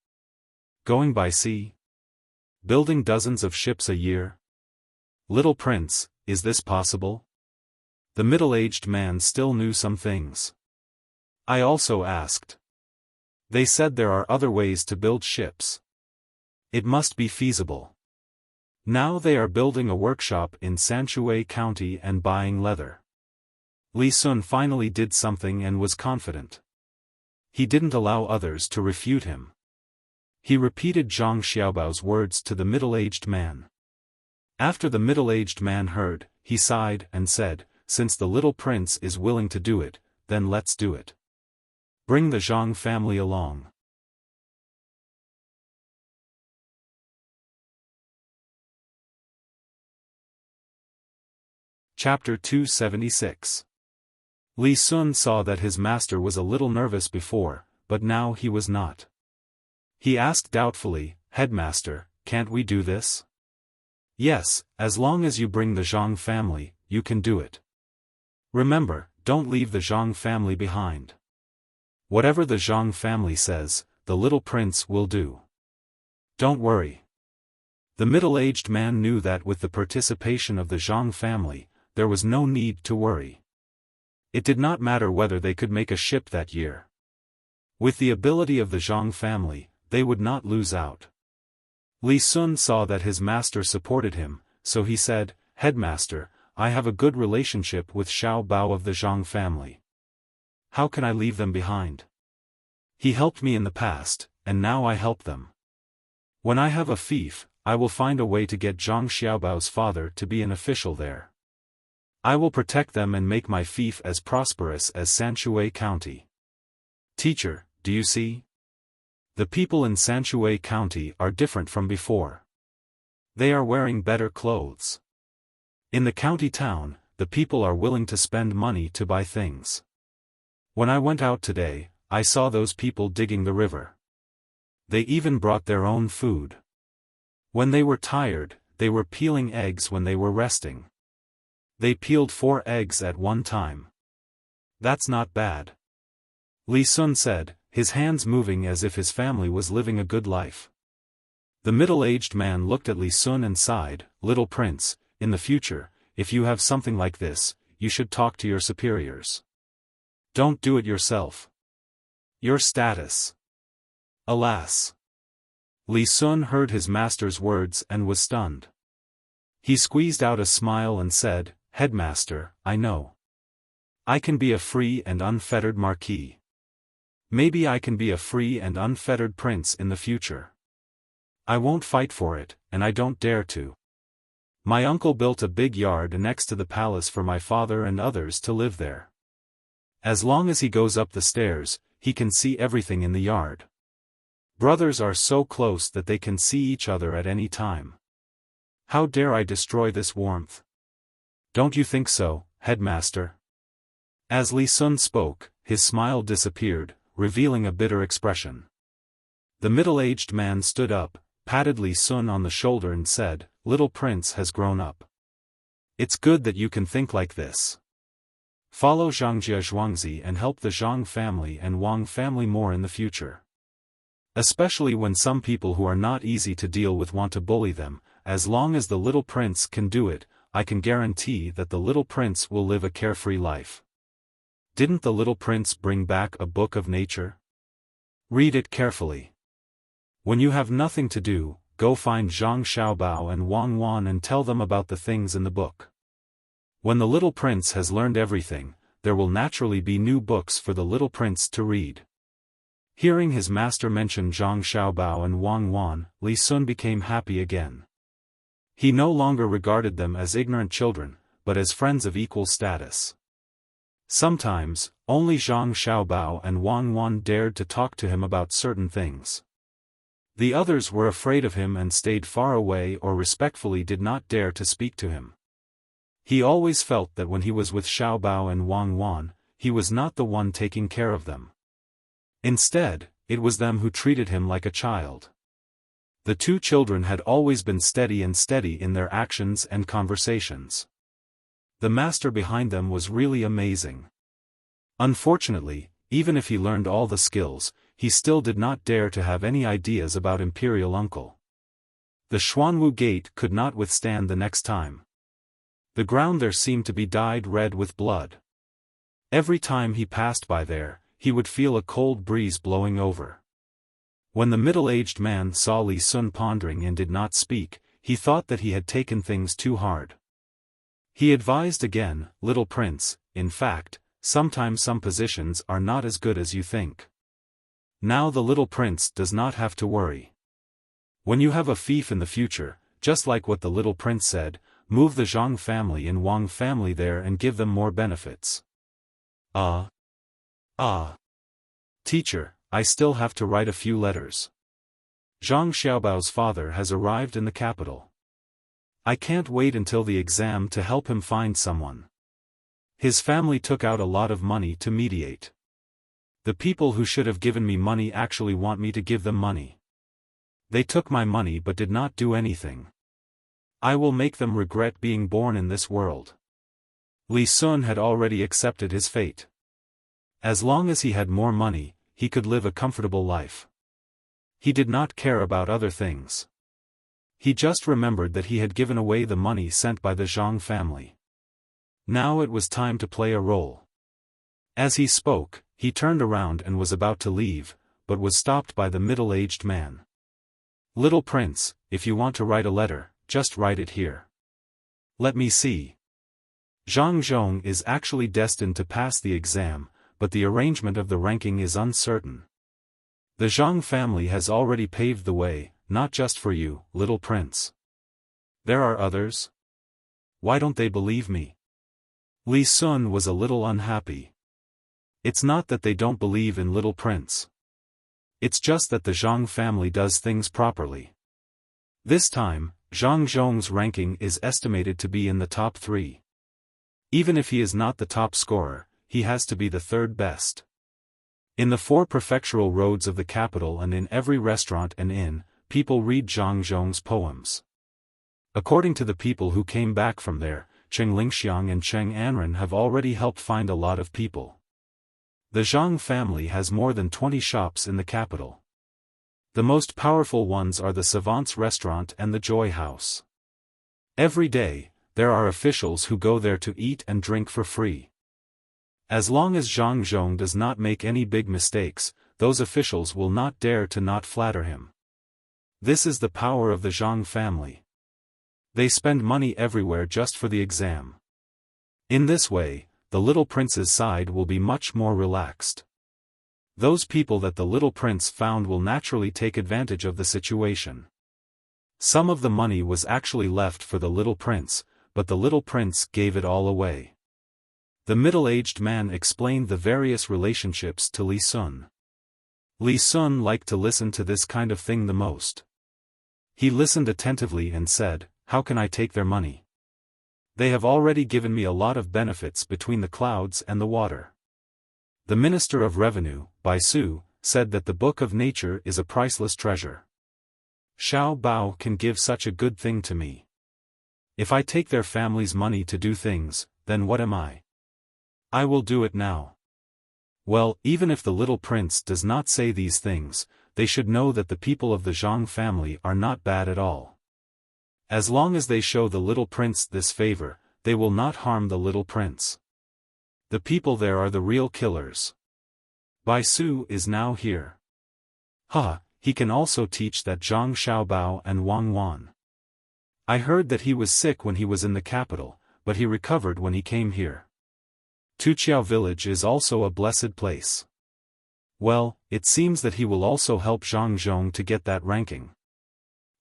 "Going by sea? Building dozens of ships a year? Little prince, is this possible?" The middle-aged man still knew some things. "I also asked. They said there are other ways to build ships. It must be feasible. Now they are building a workshop in Sanshui County and buying leather." Li Sun finally did something and was confident. He didn't allow others to refute him. He repeated Zhang Xiaobao's words to the middle-aged man. After the middle-aged man heard, he sighed and said, "Since the little prince is willing to do it, then let's do it. Bring the Zhang family along." Chapter 276. Li Sun saw that his master was a little nervous before, but now he was not. He asked doubtfully, "Headmaster, can't we do this?" "Yes, as long as you bring the Zhang family, you can do it. Remember, don't leave the Zhang family behind. Whatever the Zhang family says, the little prince will do. Don't worry." The middle-aged man knew that with the participation of the Zhang family, there was no need to worry. It did not matter whether they could make a ship that year. With the ability of the Zhang family, they would not lose out. Li Sun saw that his master supported him, so he said, "Headmaster, I have a good relationship with Xiao Bao of the Zhang family. How can I leave them behind? He helped me in the past, and now I help them. When I have a fief, I will find a way to get Zhang Xiaobao's father to be an official there. I will protect them and make my fief as prosperous as Sanshui County." Teacher, do you see? The people in Sanshui County are different from before. They are wearing better clothes. In the county town, the people are willing to spend money to buy things. When I went out today, I saw those people digging the river. They even brought their own food. When they were tired, they were peeling eggs when they were resting. They peeled 4 eggs at one time. That's not bad. Li Sun said, his hands moving as if his family was living a good life. The middle-aged man looked at Li Sun and sighed, "Little prince, in the future, if you have something like this, you should talk to your superiors. Don't do it yourself. Your status." Alas! Li Sun heard his master's words and was stunned. He squeezed out a smile and said, "Headmaster, I know. I can be a free and unfettered marquis. Maybe I can be a free and unfettered prince in the future. I won't fight for it, and I don't dare to. My uncle built a big yard next to the palace for my father and others to live there. As long as he goes up the stairs, he can see everything in the yard. Brothers are so close that they can see each other at any time. How dare I destroy this warmth? Don't you think so, headmaster?" As Li Sun spoke, his smile disappeared, revealing a bitter expression. The middle-aged man stood up, patted Li Sun on the shoulder and said, "Little prince has grown up. It's good that you can think like this. Follow Zhangjia Zhuangzi and help the Zhang family and Wang family more in the future. Especially when some people who are not easy to deal with want to bully them, as long as the little prince can do it, I can guarantee that the little prince will live a carefree life. Didn't the little prince bring back a book of nature? Read it carefully. When you have nothing to do, go find Zhang Xiaobao and Wang Wan and tell them about the things in the book. When the little prince has learned everything, there will naturally be new books for the little prince to read." Hearing his master mention Zhang Xiaobao and Wang Wan, Li Sun became happy again. He no longer regarded them as ignorant children, but as friends of equal status. Sometimes, only Zhang Xiaobao and Wang Wan dared to talk to him about certain things. The others were afraid of him and stayed far away or respectfully did not dare to speak to him. He always felt that when he was with Xiaobao and Wang Wan, he was not the one taking care of them. Instead, it was them who treated him like a child. The 2 children had always been steady in their actions and conversations. The master behind them was really amazing. Unfortunately, even if he learned all the skills, he still did not dare to have any ideas about Imperial Uncle. The Xuanwu Gate could not withstand the next time. The ground there seemed to be dyed red with blood. Every time he passed by there, he would feel a cold breeze blowing over. When the middle-aged man saw Li Sun pondering and did not speak, he thought that he had taken things too hard. He advised again, "Little prince, in fact, sometimes some positions are not as good as you think. Now the little prince does not have to worry. When you have a fief in the future, just like what the little prince said, move the Zhang family and Wang family there and give them more benefits." Teacher, I still have to write a few letters. Zhang Xiaobao's father has arrived in the capital. I can't wait until the exam to help him find someone. His family took out a lot of money to mediate. The people who should have given me money actually want me to give them money. They took my money but did not do anything. I will make them regret being born in this world. Li Sun had already accepted his fate. As long as he had more money, he could live a comfortable life. He did not care about other things. He just remembered that he had given away the money sent by the Zhang family. Now it was time to play a role. As he spoke, he turned around and was about to leave, but was stopped by the middle-aged man. "Little prince, if you want to write a letter, just write it here. Let me see." Zhang Zhong is actually destined to pass the exam, but the arrangement of the ranking is uncertain. The Zhang family has already paved the way, not just for you, little prince. There are others. Why don't they believe me? Li Sun was a little unhappy. It's not that they don't believe in little prince. It's just that the Zhang family does things properly. This time, Zhang Zhong's ranking is estimated to be in the top 3. Even if he is not the top scorer, he has to be the third best. In the 4 prefectural roads of the capital and in every restaurant and inn, people read Zhang Zhong's poems. According to the people who came back from there, Cheng Lingxiang and Cheng Anren have already helped find a lot of people. The Zhang family has more than 20 shops in the capital. The most powerful ones are the Savant's Restaurant and the Joy House. Every day, there are officials who go there to eat and drink for free. As long as Zhang Zhong does not make any big mistakes, those officials will not dare to not flatter him. This is the power of the Zhang family. They spend money everywhere just for the exam. In this way, the little prince's side will be much more relaxed. Those people that the little prince found will naturally take advantage of the situation. Some of the money was actually left for the little prince, but the little prince gave it all away. The middle-aged man explained the various relationships to Li Sun. Li Sun liked to listen to this kind of thing the most. He listened attentively and said, "How can I take their money? They have already given me a lot of benefits between the clouds and the water." The Minister of Revenue, Bai Su, said that the Book of Nature is a priceless treasure. Xiao Bao can give such a good thing to me. If I take their family's money to do things, then what am I? I will do it now. Well, even if the little prince does not say these things, they should know that the people of the Zhang family are not bad at all. As long as they show the little prince this favor, they will not harm the little prince. The people there are the real killers. Bai Su is now here. He can also teach that Zhang Xiaobao and Wang Wan. I heard that he was sick when he was in the capital, but he recovered when he came here. Tuqiao village is also a blessed place. Well, it seems that he will also help Zhang Zhong to get that ranking.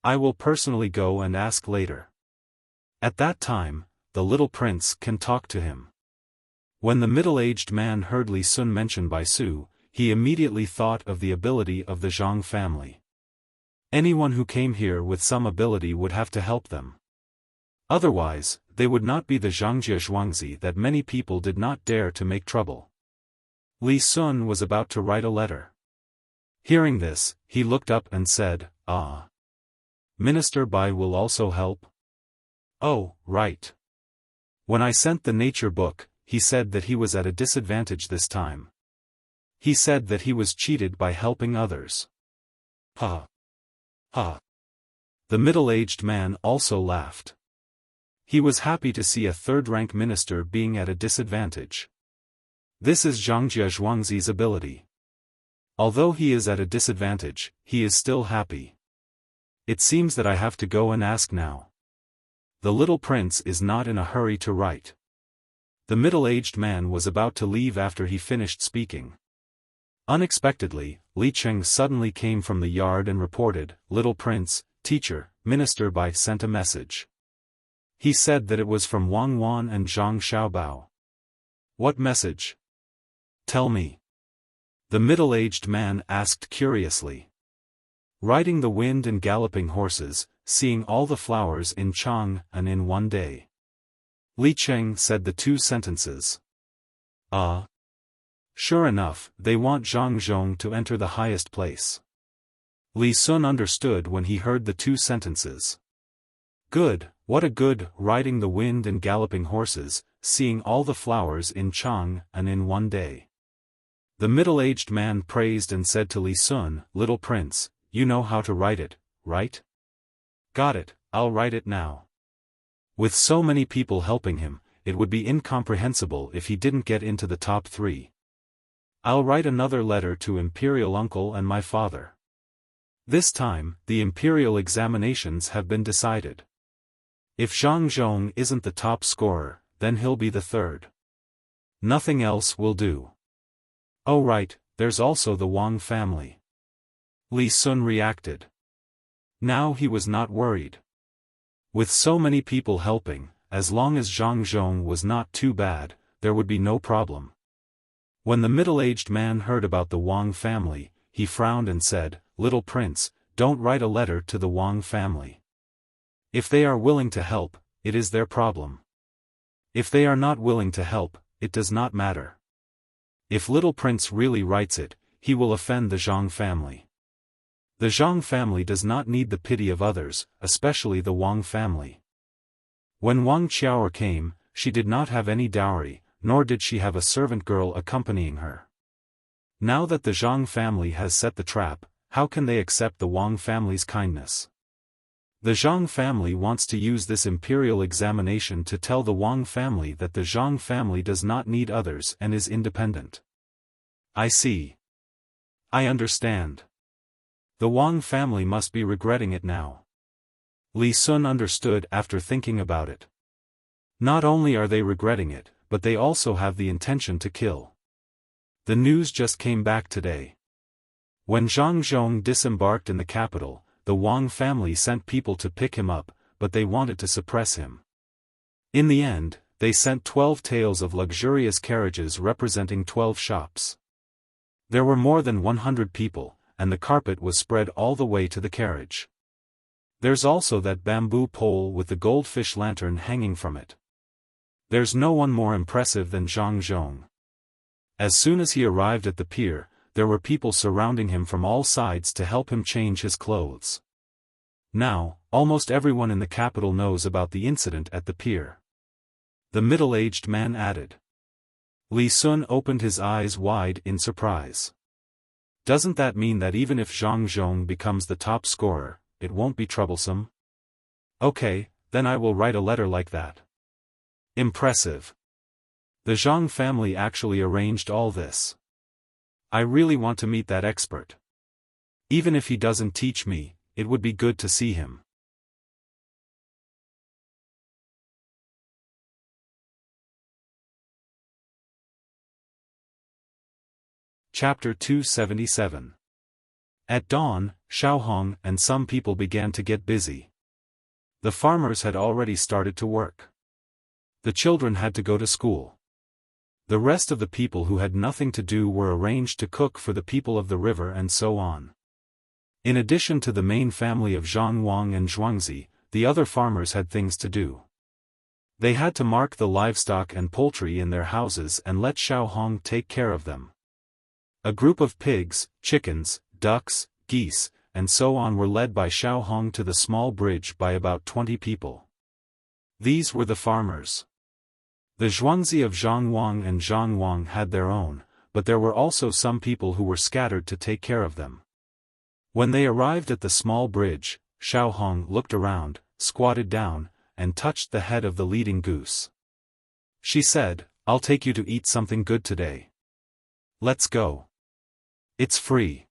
I will personally go and ask later. At that time, the little prince can talk to him. When the middle-aged man heard Li Sun mention Bai Su, he immediately thought of the ability of the Zhang family. Anyone who came here with some ability would have to help them. Otherwise, they would not be the Zhangjie Zhuangzi that many people did not dare to make trouble. Li Sun was about to write a letter. Hearing this, he looked up and said, Minister Bai will also help? Oh, right. When I sent the nature book, he said that he was at a disadvantage this time. He said that he was cheated by helping others. The middle-aged man also laughed. He was happy to see a third-rank minister being at a disadvantage. This is Zhangjie Zhuangzi's ability. Although he is at a disadvantage, he is still happy. It seems that I have to go and ask now. The little prince is not in a hurry to write. The middle-aged man was about to leave after he finished speaking. Unexpectedly, Li Cheng suddenly came from the yard and reported, "Little prince, teacher, Minister Bai sent a message." He said that it was from Wang Wan and Zhang Xiaobao. What message? Tell me. The middle-aged man asked curiously. Riding the wind and galloping horses, seeing all the flowers in Chang'an in one day. Li Cheng said the 2 sentences. Sure enough, they want Zhang Zhong to enter the highest place. Li Sun understood when he heard the 2 sentences. Good, what a good, riding the wind and galloping horses, seeing all the flowers in Chang'an in one day. The middle-aged man praised and said to Li Sun, "Little prince, you know how to write it, right?" "Got it, I'll write it now." With so many people helping him, it would be incomprehensible if he didn't get into the top 3. I'll write another letter to Imperial Uncle and my father. This time, the Imperial examinations have been decided. If Zhang Zhong isn't the top scorer, then he'll be the 3rd. Nothing else will do. Oh right, there's also the Wang family. Li Sun reacted. Now he was not worried. With so many people helping, as long as Zhang Zhong was not too bad, there would be no problem. When the middle-aged man heard about the Wang family, he frowned and said, "Little prince, don't write a letter to the Wang family. If they are willing to help, it is their problem. If they are not willing to help, it does not matter. If little prince really writes it, he will offend the Zhang family. The Zhang family does not need the pity of others, especially the Wang family." When Wang Qiao came, she did not have any dowry, nor did she have a servant girl accompanying her. Now that the Zhang family has set the trap, how can they accept the Wang family's kindness? The Zhang family wants to use this imperial examination to tell the Wang family that the Zhang family does not need others and is independent. I see. I understand. The Wang family must be regretting it now. Li Sun understood after thinking about it. Not only are they regretting it, but they also have the intention to kill. The news just came back today. When Zhang Zhong disembarked in the capital, the Wang family sent people to pick him up, but they wanted to suppress him. In the end, they sent 12 tails of luxurious carriages representing 12 shops. There were more than 100 people, and the carpet was spread all the way to the carriage. There's also that bamboo pole with the goldfish lantern hanging from it. There's no one more impressive than Zhang Zhong. As soon as he arrived at the pier, there were people surrounding him from all sides to help him change his clothes. Now, almost everyone in the capital knows about the incident at the pier. The middle-aged man added. Li Sun opened his eyes wide in surprise. Doesn't that mean that even if Zhang Zhong becomes the top scorer, it won't be troublesome? Okay, then I will write a letter like that. Impressive. The Zhang family actually arranged all this. I really want to meet that expert. Even if he doesn't teach me, it would be good to see him. Chapter 277. At dawn, Xiaofan and some people began to get busy. The farmers had already started to work. The children had to go to school. The rest of the people who had nothing to do were arranged to cook for the people of the river and so on. In addition to the main family of Zhang Wang and Zhuangzi, the other farmers had things to do. They had to mark the livestock and poultry in their houses and let Xiaofan take care of them. A group of pigs, chickens, ducks, geese, and so on were led by Xiaofan to the small bridge by about 20 people. These were the farmers. The Zhuangzi of Zhang Wang and Zhang Wang had their own, but there were also some people who were scattered to take care of them. When they arrived at the small bridge, Xiaofan looked around, squatted down, and touched the head of the leading goose. She said, "I'll take you to eat something good today. Let's go. It's free."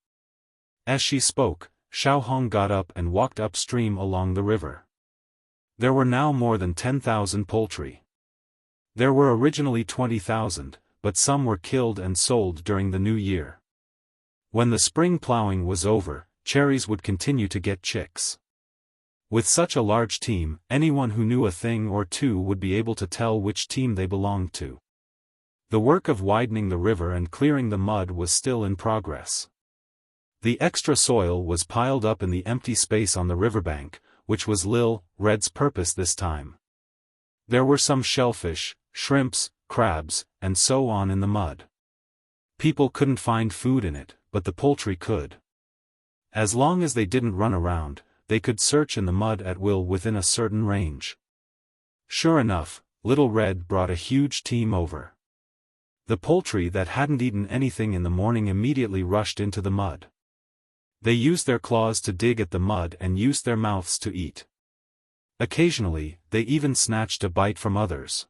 As she spoke, Xiaofan got up and walked upstream along the river. There were now more than 10,000 poultry. There were originally 20,000, but some were killed and sold during the new year. When the spring plowing was over, cherries would continue to get chicks. With such a large team, anyone who knew a thing or two would be able to tell which team they belonged to. The work of widening the river and clearing the mud was still in progress. The extra soil was piled up in the empty space on the riverbank, which was Lil Red's purpose this time. There were some shellfish, shrimps, crabs, and so on in the mud. People couldn't find food in it, but the poultry could. As long as they didn't run around, they could search in the mud at will within a certain range. Sure enough, Little Red brought a huge team over. The poultry that hadn't eaten anything in the morning immediately rushed into the mud. They used their claws to dig at the mud and used their mouths to eat. Occasionally, they even snatched a bite from others.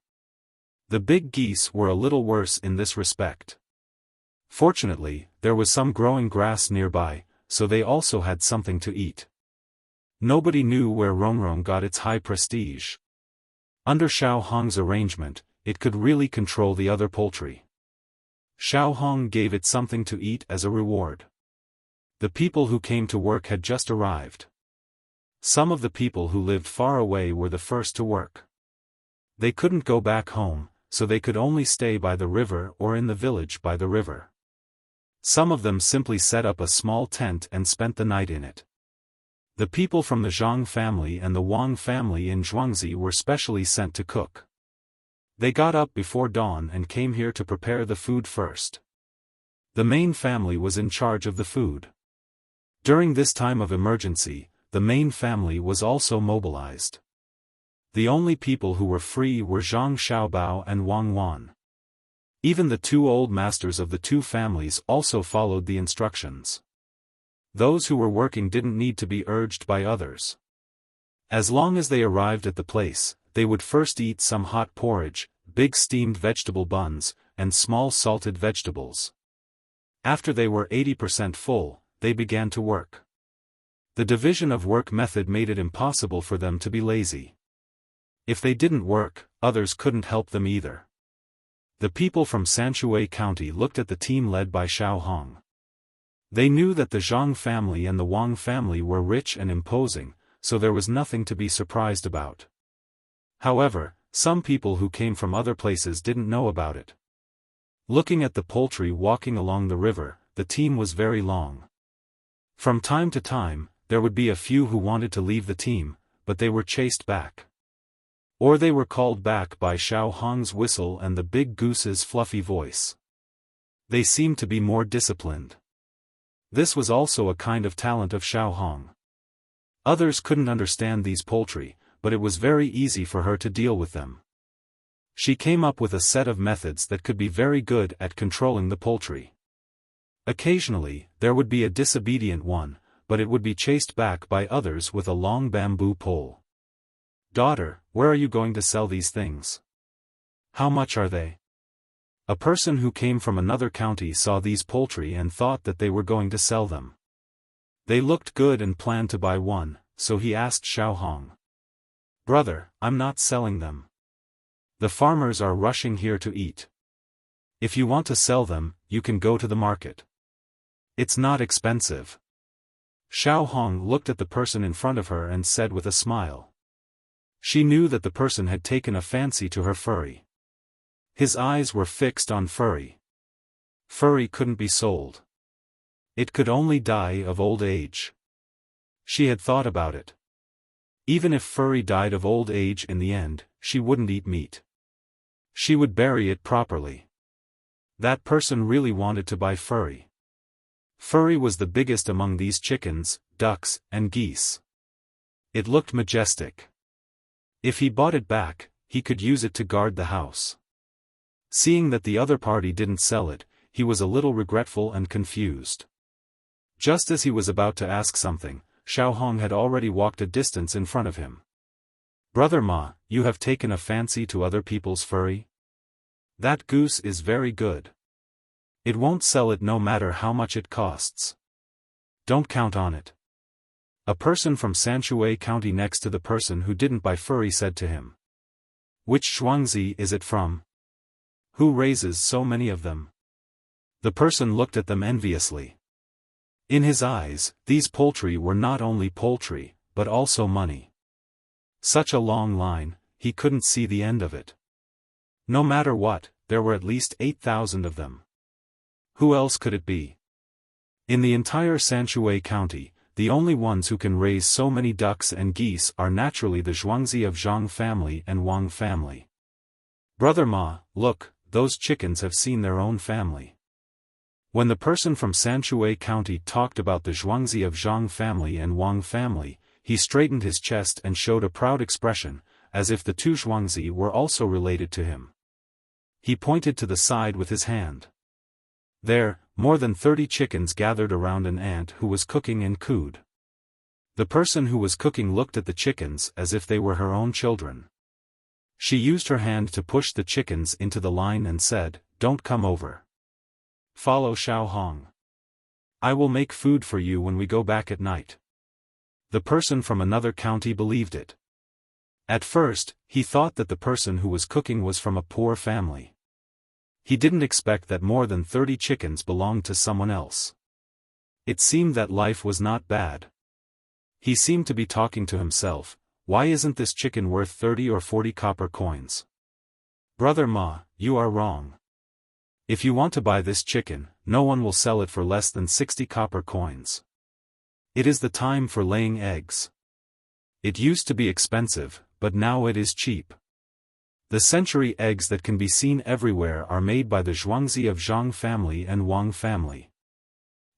The big geese were a little worse in this respect. Fortunately, there was some growing grass nearby, so they also had something to eat. Nobody knew where Rongrong got its high prestige. Under Xiaofang's arrangement, it could really control the other poultry. Xiaofang gave it something to eat as a reward. The people who came to work had just arrived. Some of the people who lived far away were the first to work. They couldn't go back home, so they could only stay by the river or in the village by the river. Some of them simply set up a small tent and spent the night in it. The people from the Zhang family and the Wang family in Zhuangzi were specially sent to cook. They got up before dawn and came here to prepare the food first. The main family was in charge of the food. During this time of emergency, the main family was also mobilized. The only people who were free were Zhang Xiaobao and Wang Wan. Even the two old masters of the two families also followed the instructions. Those who were working didn't need to be urged by others. As long as they arrived at the place, they would first eat some hot porridge, big steamed vegetable buns, and small salted vegetables. After they were 80% full, they began to work. The division of work method made it impossible for them to be lazy. If they didn't work, others couldn't help them either. The people from Sanshui County looked at the team led by Xiaofang. They knew that the Zhang family and the Wang family were rich and imposing, so there was nothing to be surprised about. However, some people who came from other places didn't know about it. Looking at the poultry walking along the river, the team was very long. From time to time, there would be a few who wanted to leave the team, but they were chased back. Or they were called back by Xiaofang's whistle and the big goose's fluffy voice. They seemed to be more disciplined. This was also a kind of talent of Xiaofang. Others couldn't understand these poultry, but it was very easy for her to deal with them. She came up with a set of methods that could be very good at controlling the poultry. Occasionally, there would be a disobedient one, but it would be chased back by others with a long bamboo pole. "Daughter, where are you going to sell these things? How much are they?" A person who came from another county saw these poultry and thought that they were going to sell them. They looked good and planned to buy one, so he asked Xiaofang. "Brother, I'm not selling them. The farmers are rushing here to eat. If you want to sell them, you can go to the market. It's not expensive." Xiaofang looked at the person in front of her and said with a smile. She knew that the person had taken a fancy to her furry. His eyes were fixed on furry. Furry couldn't be sold. It could only die of old age. She had thought about it. Even if furry died of old age in the end, she wouldn't eat meat. She would bury it properly. That person really wanted to buy furry. Furry was the biggest among these chickens, ducks, and geese. It looked majestic. If he bought it back, he could use it to guard the house. Seeing that the other party didn't sell it, he was a little regretful and confused. Just as he was about to ask something, Xiaofang had already walked a distance in front of him. "Brother Ma, you have taken a fancy to other people's furry? That goose is very good. It won't sell it no matter how much it costs. Don't count on it." A person from Sanshui County next to the person who didn't buy furry said to him. "Which Zhuangzi is it from? Who raises so many of them?" The person looked at them enviously. In his eyes, these poultry were not only poultry, but also money. Such a long line, he couldn't see the end of it. No matter what, there were at least 8,000 of them. Who else could it be? In the entire Sanshui County, the only ones who can raise so many ducks and geese are naturally the Zhuangzi of Zhang family and Wang family. "Brother Ma, look, those chickens have seen their own family." When the person from Sanshui County talked about the Zhuangzi of Zhang family and Wang family, he straightened his chest and showed a proud expression, as if the two Zhuangzi were also related to him. He pointed to the side with his hand. There, more than 30 chickens gathered around an ant who was cooking and cooed. The person who was cooking looked at the chickens as if they were her own children. She used her hand to push the chickens into the line and said, "Don't come over. Follow Xiaofan. I will make food for you when we go back at night." The person from another county believed it. At first, he thought that the person who was cooking was from a poor family. He didn't expect that more than 30 chickens belonged to someone else. It seemed that life was not bad. He seemed to be talking to himself, "Why isn't this chicken worth 30 or 40 copper coins? Brother Ma, you are wrong. If you want to buy this chicken, no one will sell it for less than 60 copper coins. It is the time for laying eggs. It used to be expensive, but now it is cheap. The century eggs that can be seen everywhere are made by the Zhuangzi of Zhang family and Wang family.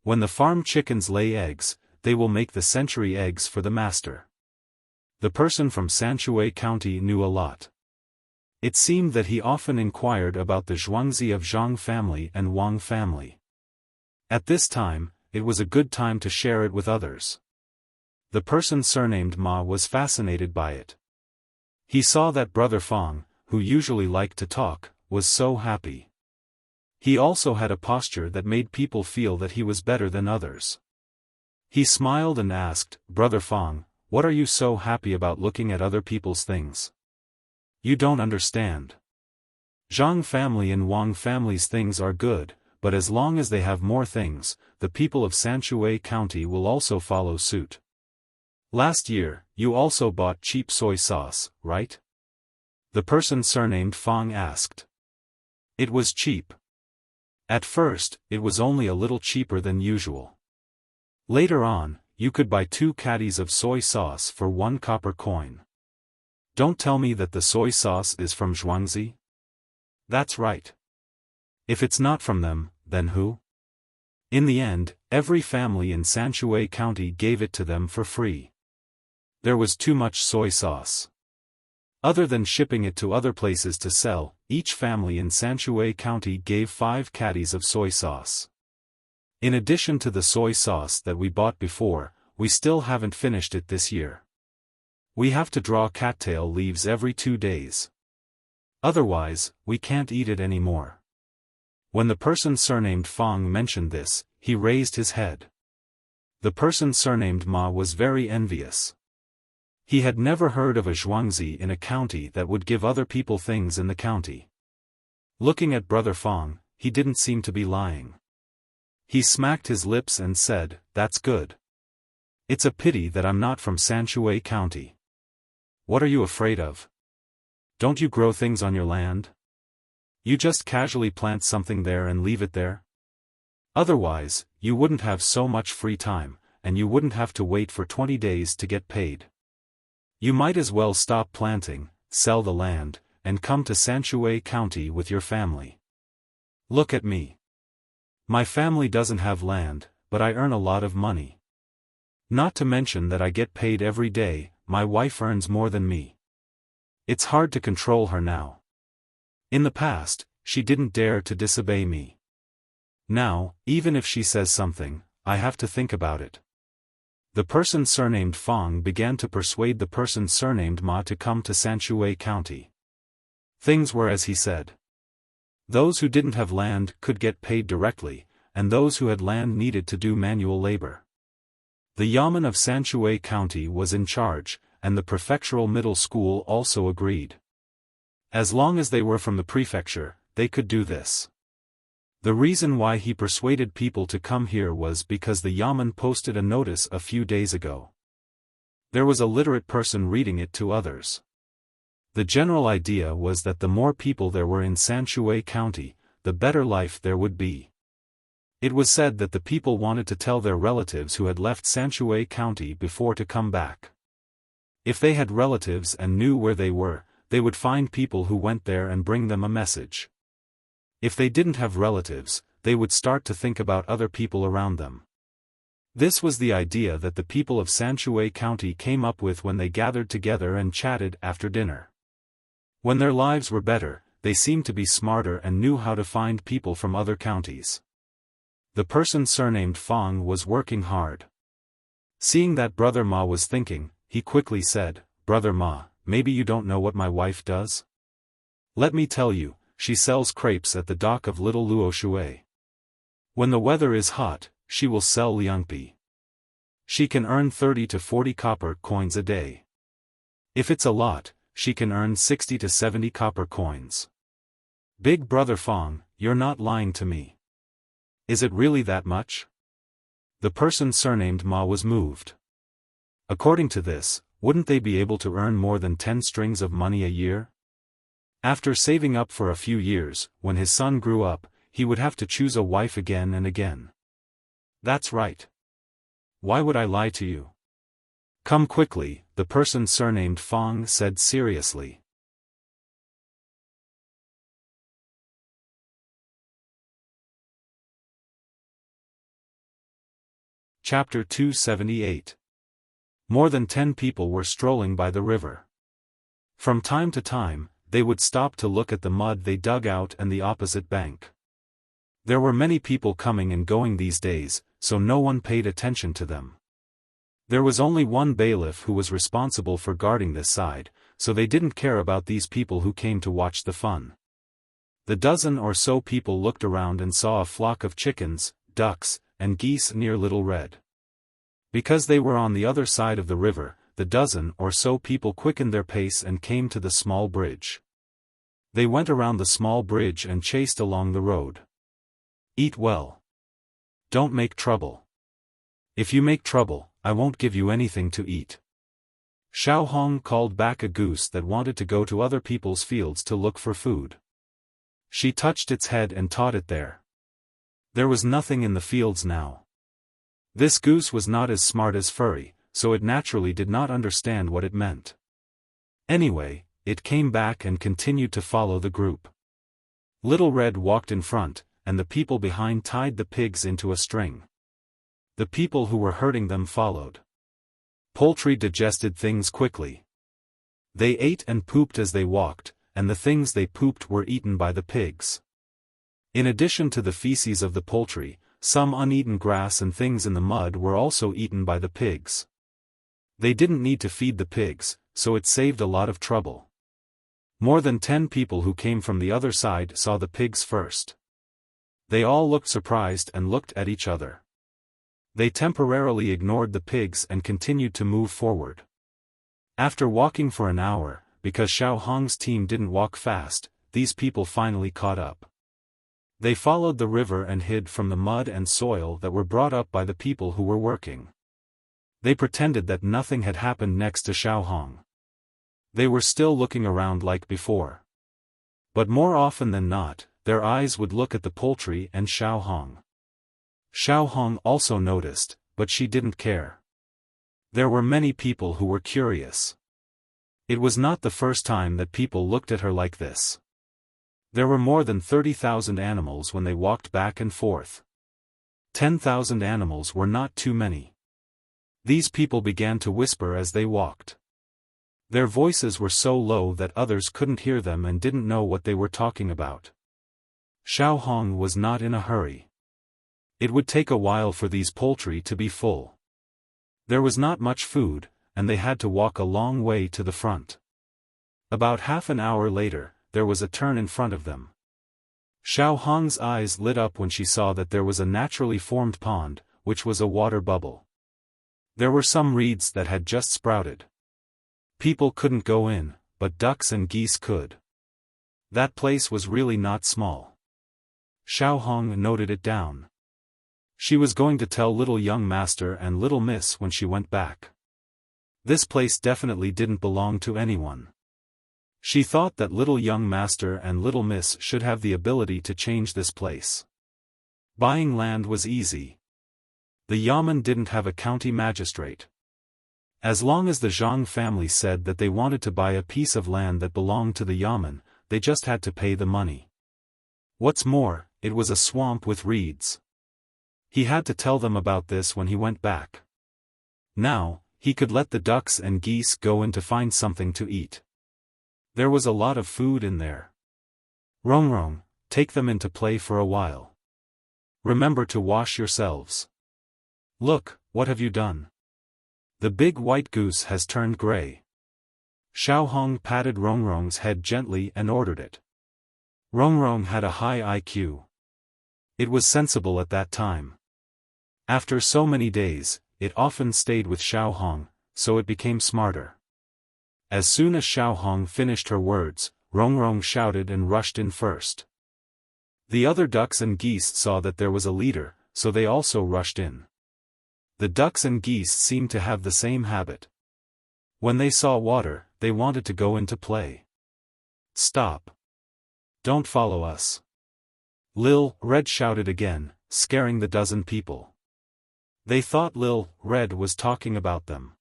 When the farm chickens lay eggs, they will make the century eggs for the master." The person from Sanshui County knew a lot. It seemed that he often inquired about the Zhuangzi of Zhang family and Wang family. At this time, it was a good time to share it with others. The person surnamed Ma was fascinated by it. He saw that Brother Fang, who usually liked to talk, was so happy. He also had a posture that made people feel that he was better than others. He smiled and asked, "Brother Fang, what are you so happy about looking at other people's things? You don't understand. Zhang family and Wang family's things are good, but as long as they have more things, the people of Sanshui County will also follow suit. Last year, you also bought cheap soy sauce, right?" The person surnamed Fang asked. "It was cheap. At first, it was only a little cheaper than usual. Later on, you could buy 2 caddies of soy sauce for 1 copper coin. Don't tell me that the soy sauce is from Zhuangzi?" "That's right. If it's not from them, then who?" In the end, every family in Sanshui County gave it to them for free. There was too much soy sauce. Other than shipping it to other places to sell, each family in Sanshui County gave 5 caddies of soy sauce. In addition to the soy sauce that we bought before, we still haven't finished it this year. We have to draw cattail leaves every 2 days. Otherwise, we can't eat it anymore." When the person surnamed Fang mentioned this, he raised his head. The person surnamed Ma was very envious. He had never heard of a Zhuangzi in a county that would give other people things in the county. Looking at Brother Fang, he didn't seem to be lying. He smacked his lips and said, "That's good. It's a pity that I'm not from Sanshui County. What are you afraid of? Don't you grow things on your land? You just casually plant something there and leave it there? Otherwise, you wouldn't have so much free time, and you wouldn't have to wait for 20 days to get paid. You might as well stop planting, sell the land, and come to Sanshui County with your family. Look at me. My family doesn't have land, but I earn a lot of money. Not to mention that I get paid every day. My wife earns more than me. It's hard to control her now. In the past, she didn't dare to disobey me. Now, even if she says something, I have to think about it." The person surnamed Fang began to persuade the person surnamed Ma to come to Sanshui County. Things were as he said. Those who didn't have land could get paid directly, and those who had land needed to do manual labor. The Yamen of Sanshui County was in charge, and the prefectural middle school also agreed. As long as they were from the prefecture, they could do this. The reason why he persuaded people to come here was because the Yamen posted a notice a few days ago. There was a literate person reading it to others. The general idea was that the more people there were in Sanshui County, the better life there would be. It was said that the people wanted to tell their relatives who had left Sanshui County before to come back. If they had relatives and knew where they were, they would find people who went there and bring them a message. If they didn't have relatives, they would start to think about other people around them. This was the idea that the people of Sanshui County came up with when they gathered together and chatted after dinner. When their lives were better, they seemed to be smarter and knew how to find people from other counties. The person surnamed Fang was working hard. Seeing that Brother Ma was thinking, he quickly said, "Brother Ma, maybe you don't know what my wife does?" Let me tell you, she sells crepes at the dock of Little Luoshui. When the weather is hot, she will sell liangpi. She can earn 30 to 40 copper coins a day. If it's a lot, she can earn 60 to 70 copper coins. Big brother Fong, you're not lying to me. Is it really that much? The person surnamed Ma was moved. According to this, wouldn't they be able to earn more than 10 strings of money a year? After saving up for a few years, when his son grew up, he would have to choose a wife again and again. That's right. Why would I lie to you? Come quickly, the person surnamed Fong said seriously. Chapter 278. More than 10 people were strolling by the river. From time to time, they would stop to look at the mud they dug out and the opposite bank. There were many people coming and going these days, so no one paid attention to them. There was only one bailiff who was responsible for guarding this side, so they didn't care about these people who came to watch the fun. The dozen or so people looked around and saw a flock of chickens, ducks, and geese near Little Red. Because they were on the other side of the river, the dozen or so people quickened their pace and came to the small bridge. They went around the small bridge and chased along the road. Eat well. Don't make trouble. If you make trouble, I won't give you anything to eat. Xiaofan called back a goose that wanted to go to other people's fields to look for food. She touched its head and taught it there. There was nothing in the fields now. This goose was not as smart as Furry, so it naturally did not understand what it meant. Anyway, it came back and continued to follow the group. Little Red walked in front, and the people behind tied the pigs into a string. The people who were herding them followed. Poultry digested things quickly. They ate and pooped as they walked, and the things they pooped were eaten by the pigs. In addition to the feces of the poultry, some uneaten grass and things in the mud were also eaten by the pigs. They didn't need to feed the pigs, so it saved a lot of trouble. More than 10 people who came from the other side saw the pigs first. They all looked surprised and looked at each other. They temporarily ignored the pigs and continued to move forward. After walking for an hour, because Xiao Hong's team didn't walk fast, these people finally caught up. They followed the river and hid from the mud and soil that were brought up by the people who were working. They pretended that nothing had happened next to Xiao Hong. They were still looking around like before. But more often than not, their eyes would look at the poultry and Xiao Hong. Xiao Hong also noticed, but she didn't care. There were many people who were curious. It was not the first time that people looked at her like this. There were more than 30,000 animals when they walked back and forth. 10,000 animals were not too many. These people began to whisper as they walked. Their voices were so low that others couldn't hear them and didn't know what they were talking about. Xiao Hong was not in a hurry. It would take a while for these poultry to be full. There was not much food, and they had to walk a long way to the front. About half an hour later, there was a turn in front of them. Xiao Hong's eyes lit up when she saw that there was a naturally formed pond, which was a water bubble. There were some reeds that had just sprouted. People couldn't go in, but ducks and geese could. That place was really not small. Xiao Hong noted it down. She was going to tell little young master and little miss when she went back. This place definitely didn't belong to anyone. She thought that little young master and little miss should have the ability to change this place. Buying land was easy. The Yamen didn't have a county magistrate. As long as the Zhang family said that they wanted to buy a piece of land that belonged to the Yamen, they just had to pay the money. What's more, it was a swamp with reeds. He had to tell them about this when he went back. Now, he could let the ducks and geese go in to find something to eat. There was a lot of food in there. Rongrong, take them into play for a while. Remember to wash yourselves. Look, what have you done? The big white goose has turned gray. Xiao Hong patted Rongrong's head gently and ordered it. Rongrong had a high IQ. It was sensible at that time. After so many days, it often stayed with Xiaofan, so it became smarter. As soon as Xiaofan finished her words, Rongrong shouted and rushed in first. The other ducks and geese saw that there was a leader, so they also rushed in. The ducks and geese seemed to have the same habit. When they saw water, they wanted to go in to play. Stop. Don't follow us. Lil Red shouted again, scaring the dozen people. They thought Lil Red was talking about them.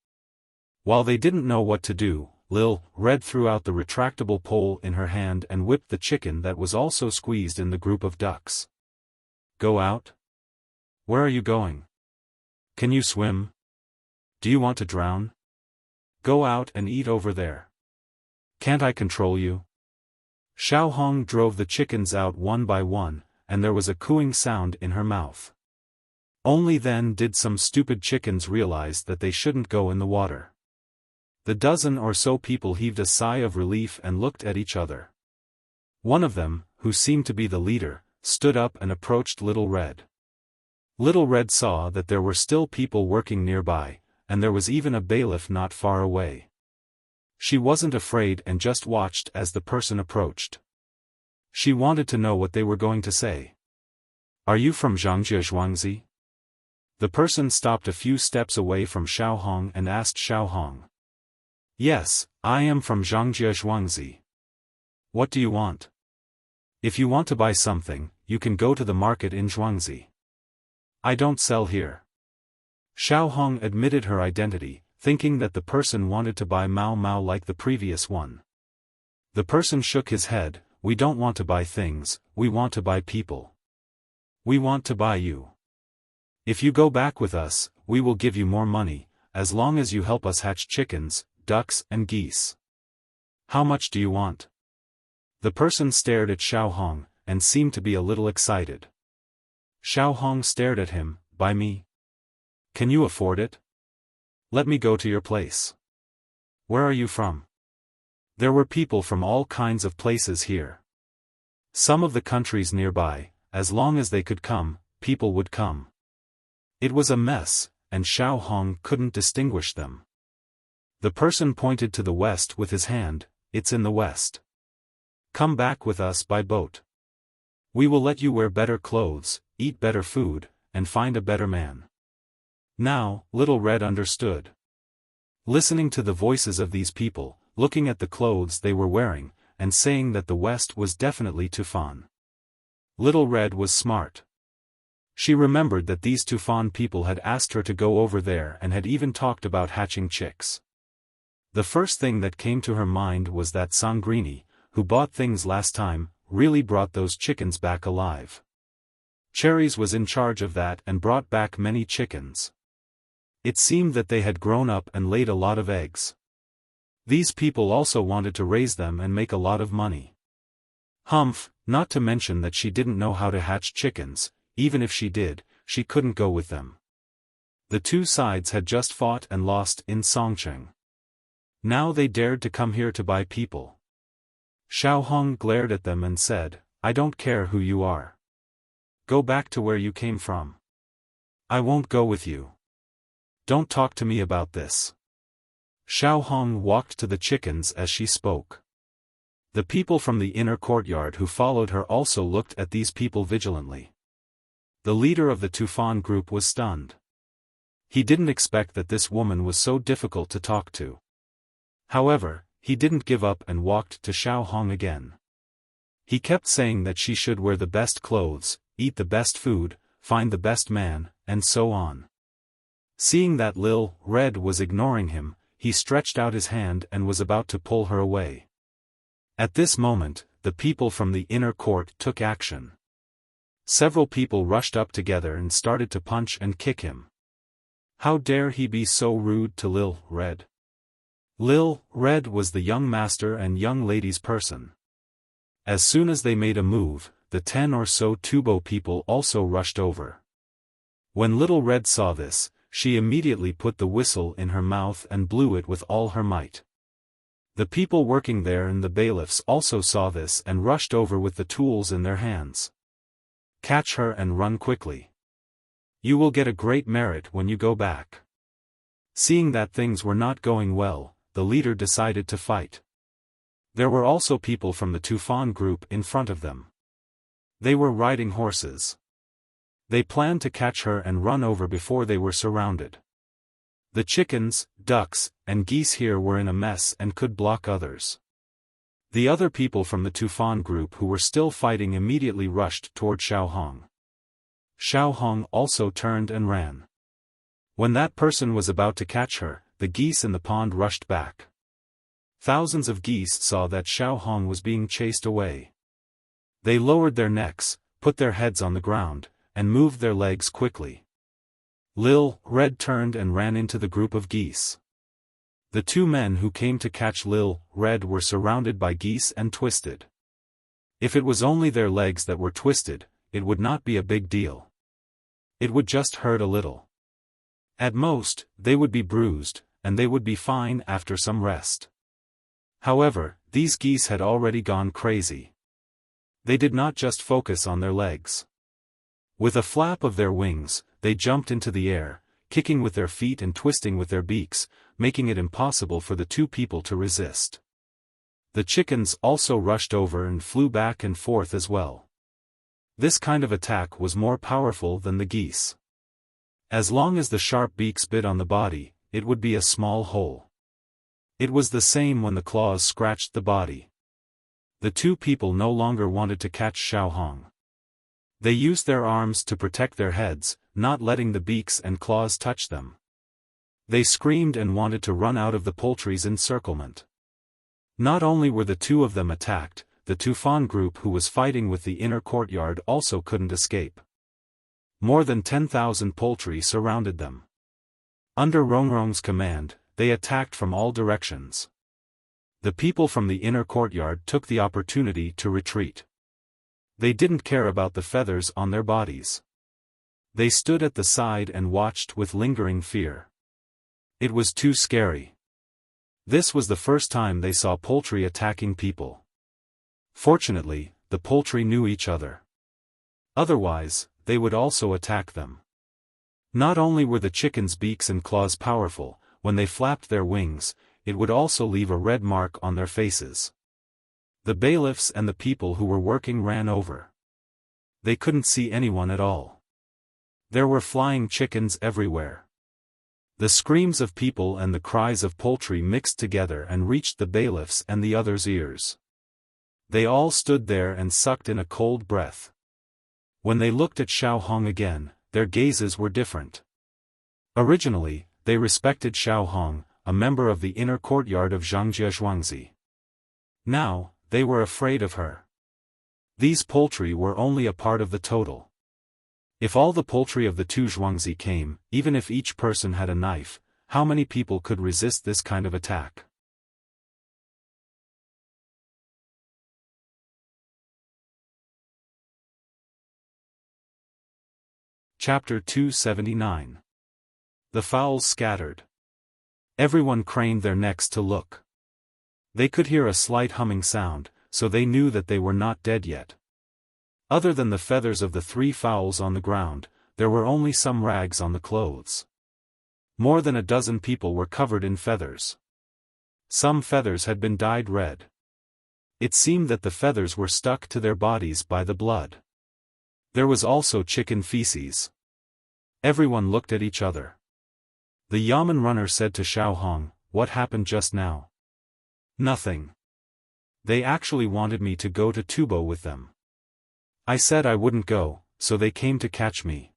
While they didn't know what to do, Lil Red threw out the retractable pole in her hand and whipped the chicken that was also squeezed in the group of ducks. Go out? Where are you going? Can you swim? Do you want to drown? Go out and eat over there. Can't I control you? Xiaofan drove the chickens out one by one, and there was a cooing sound in her mouth. Only then did some stupid chickens realize that they shouldn't go in the water. The dozen or so people heaved a sigh of relief and looked at each other. One of them, who seemed to be the leader, stood up and approached Little Red. Little Red saw that there were still people working nearby, and there was even a bailiff not far away. She wasn't afraid and just watched as the person approached. She wanted to know what they were going to say. Are you from Zhangjie Zhuangzi? The person stopped a few steps away from Xiaofan and asked Xiaofan. Yes, I am from Zhangjie Zhuangzi. What do you want? If you want to buy something, you can go to the market in Zhuangzi. I don't sell here. Xiaofan admitted her identity, thinking that the person wanted to buy Mao Mao like the previous one. The person shook his head. We don't want to buy things, we want to buy people. We want to buy you. If you go back with us, we will give you more money, as long as you help us hatch chickens, ducks and geese. How much do you want? The person stared at Xiaofan, and seemed to be a little excited. Xiaofan stared at him. Buy me? Can you afford it? Let me go to your place. Where are you from? There were people from all kinds of places here. Some of the countries nearby, as long as they could come, people would come. It was a mess, and Xiaofan couldn't distinguish them. The person pointed to the west with his hand. It's in the west. Come back with us by boat. We will let you wear better clothes, eat better food, and find a better man. Now, Little Red understood. Listening to the voices of these people, looking at the clothes they were wearing, and saying that the west was definitely Tufan. Little Red was smart. She remembered that these Tufan people had asked her to go over there and had even talked about hatching chicks. The first thing that came to her mind was that Sangrini, who bought things last time, really brought those chickens back alive. Cherries was in charge of that and brought back many chickens. It seemed that they had grown up and laid a lot of eggs. These people also wanted to raise them and make a lot of money. Humph, not to mention that she didn't know how to hatch chickens. Even if she did, she couldn't go with them. The two sides had just fought and lost in Songcheng. Now they dared to come here to buy people. Xiaofan glared at them and said, I don't care who you are. Go back to where you came from. I won't go with you. Don't talk to me about this. Xiaofan walked to the chickens as she spoke. The people from the inner courtyard who followed her also looked at these people vigilantly. The leader of the Tufan group was stunned. He didn't expect that this woman was so difficult to talk to. However, he didn't give up and walked to Xiaofan again. He kept saying that she should wear the best clothes, eat the best food, find the best man, and so on. Seeing that Lil Red was ignoring him, he stretched out his hand and was about to pull her away. At this moment, the people from the inner court took action. Several people rushed up together and started to punch and kick him. How dare he be so rude to Lil Red? Lil Red was the young master and young lady's person. As soon as they made a move, the 10 or so Tubo people also rushed over. When Little Red saw this, she immediately put the whistle in her mouth and blew it with all her might. The people working there and the bailiffs also saw this and rushed over with the tools in their hands. Catch her and run quickly. You will get a great merit when you go back. Seeing that things were not going well, the leader decided to fight. There were also people from the Tufan group in front of them. They were riding horses. They planned to catch her and run over before they were surrounded. The chickens, ducks, and geese here were in a mess and could block others. The other people from the Tufan group who were still fighting immediately rushed toward Xiaofan. Xiaofan also turned and ran. When that person was about to catch her, the geese in the pond rushed back. Thousands of geese saw that Xiaofan was being chased away. They lowered their necks, put their heads on the ground, and moved their legs quickly. Lil Red turned and ran into the group of geese. The two men who came to catch Lil Red were surrounded by geese and twisted. If it was only their legs that were twisted, it would not be a big deal. It would just hurt a little. At most, they would be bruised, and they would be fine after some rest. However, these geese had already gone crazy. They did not just focus on their legs. With a flap of their wings, they jumped into the air, kicking with their feet and twisting with their beaks, making it impossible for the two people to resist. The chickens also rushed over and flew back and forth as well. This kind of attack was more powerful than the geese. As long as the sharp beaks bit on the body, it would be a small hole. It was the same when the claws scratched the body. The two people no longer wanted to catch Xiaofan. They used their arms to protect their heads, not letting the beaks and claws touch them. They screamed and wanted to run out of the poultry's encirclement. Not only were the two of them attacked, the Tufan group who was fighting with the inner courtyard also couldn't escape. More than 10,000 poultry surrounded them. Under Rongrong's command, they attacked from all directions. The people from the inner courtyard took the opportunity to retreat. They didn't care about the feathers on their bodies. They stood at the side and watched with lingering fear. It was too scary. This was the first time they saw poultry attacking people. Fortunately, the poultry knew each other. Otherwise, they would also attack them. Not only were the chickens' beaks and claws powerful, when they flapped their wings, it would also leave a red mark on their faces. The bailiffs and the people who were working ran over. They couldn't see anyone at all. There were flying chickens everywhere. The screams of people and the cries of poultry mixed together and reached the bailiffs and the others' ears. They all stood there and sucked in a cold breath. When they looked at Xiaofan again, their gazes were different. Originally, they respected Xiaofan, a member of the inner courtyard of Zhangjie Zhuangzi. Now, they were afraid of her. These poultry were only a part of the total. If all the poultry of the two Zhuangzi came, even if each person had a knife, how many people could resist this kind of attack? Chapter 279. The fowls scattered. Everyone craned their necks to look. They could hear a slight humming sound, so they knew that they were not dead yet. Other than the feathers of the three fowls on the ground, there were only some rags on the clothes. More than a dozen people were covered in feathers. Some feathers had been dyed red. It seemed that the feathers were stuck to their bodies by the blood. There was also chicken feces. Everyone looked at each other. The Yamen runner said to Xiaofan, "What happened just now?" "Nothing. They actually wanted me to go to Tubo with them. I said I wouldn't go, so they came to catch me.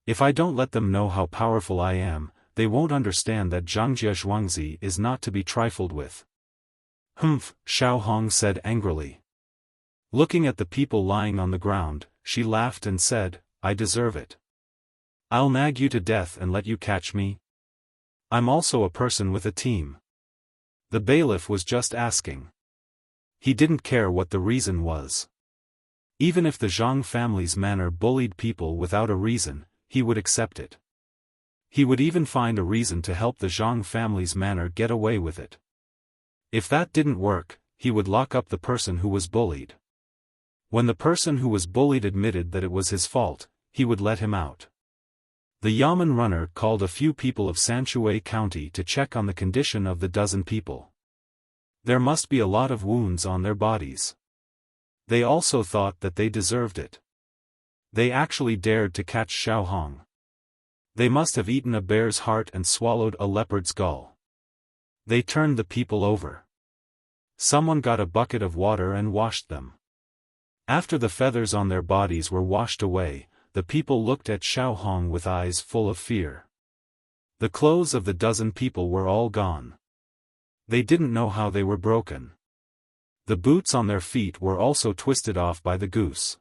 If I don't let them know how powerful I am, they won't understand that Zhangjie Zhuangzi is not to be trifled with." "Humph," Xiaofan said angrily. Looking at the people lying on the ground, she laughed and said, "I deserve it. I'll nag you to death and let you catch me. I'm also a person with a team." The bailiff was just asking. He didn't care what the reason was. Even if the Zhang family's manor bullied people without a reason, he would accept it. He would even find a reason to help the Zhang family's manor get away with it. If that didn't work, he would lock up the person who was bullied. When the person who was bullied admitted that it was his fault, he would let him out. The Yamen runner called a few people of Sanshui County to check on the condition of the dozen people. There must be a lot of wounds on their bodies. They also thought that they deserved it. They actually dared to catch Xiaofan. They must have eaten a bear's heart and swallowed a leopard's gall. They turned the people over. Someone got a bucket of water and washed them. After the feathers on their bodies were washed away, the people looked at Xiaofan with eyes full of fear. The clothes of the dozen people were all gone. They didn't know how they were broken. The boots on their feet were also twisted off by the goose.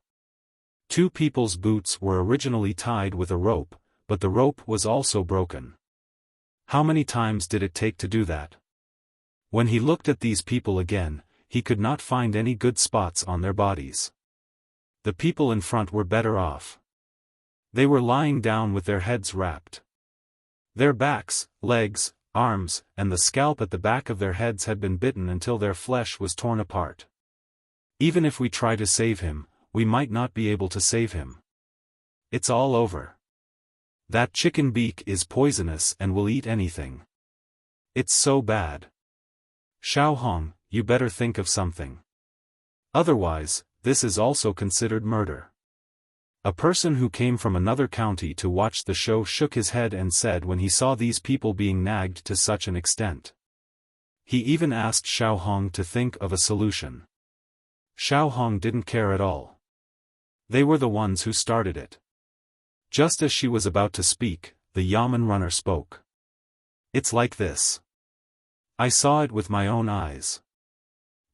2 people's boots were originally tied with a rope, but the rope was also broken. How many times did it take to do that? When he looked at these people again, he could not find any good spots on their bodies. The people in front were better off. They were lying down with their heads wrapped. Their backs, legs, arms, and the scalp at the back of their heads had been bitten until their flesh was torn apart. Even if we try to save him, we might not be able to save him. It's all over. That chicken beak is poisonous and will eat anything. It's so bad. Xiaofan, you better think of something. Otherwise, this is also considered murder. A person who came from another county to watch the show shook his head and said when he saw these people being nagged to such an extent. He even asked Xiaofan to think of a solution. Xiaofan didn't care at all. They were the ones who started it. Just as she was about to speak, the Yamen runner spoke. It's like this. I saw it with my own eyes.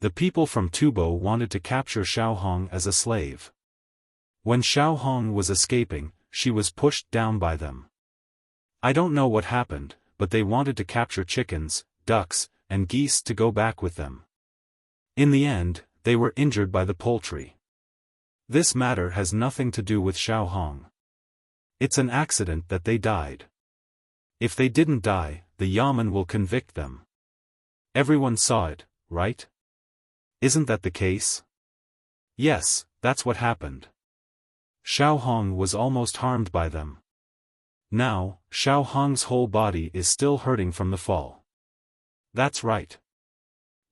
The people from Tubo wanted to capture Xiaofan as a slave. When Xiaofan was escaping, she was pushed down by them. I don't know what happened, but they wanted to capture chickens, ducks, and geese to go back with them. In the end, they were injured by the poultry. This matter has nothing to do with Xiaofan. It's an accident that they died. If they didn't die, the Yamen will convict them. Everyone saw it, right? Isn't that the case? Yes, that's what happened. Xiaofan was almost harmed by them. Now, Xiaofang's whole body is still hurting from the fall. That's right.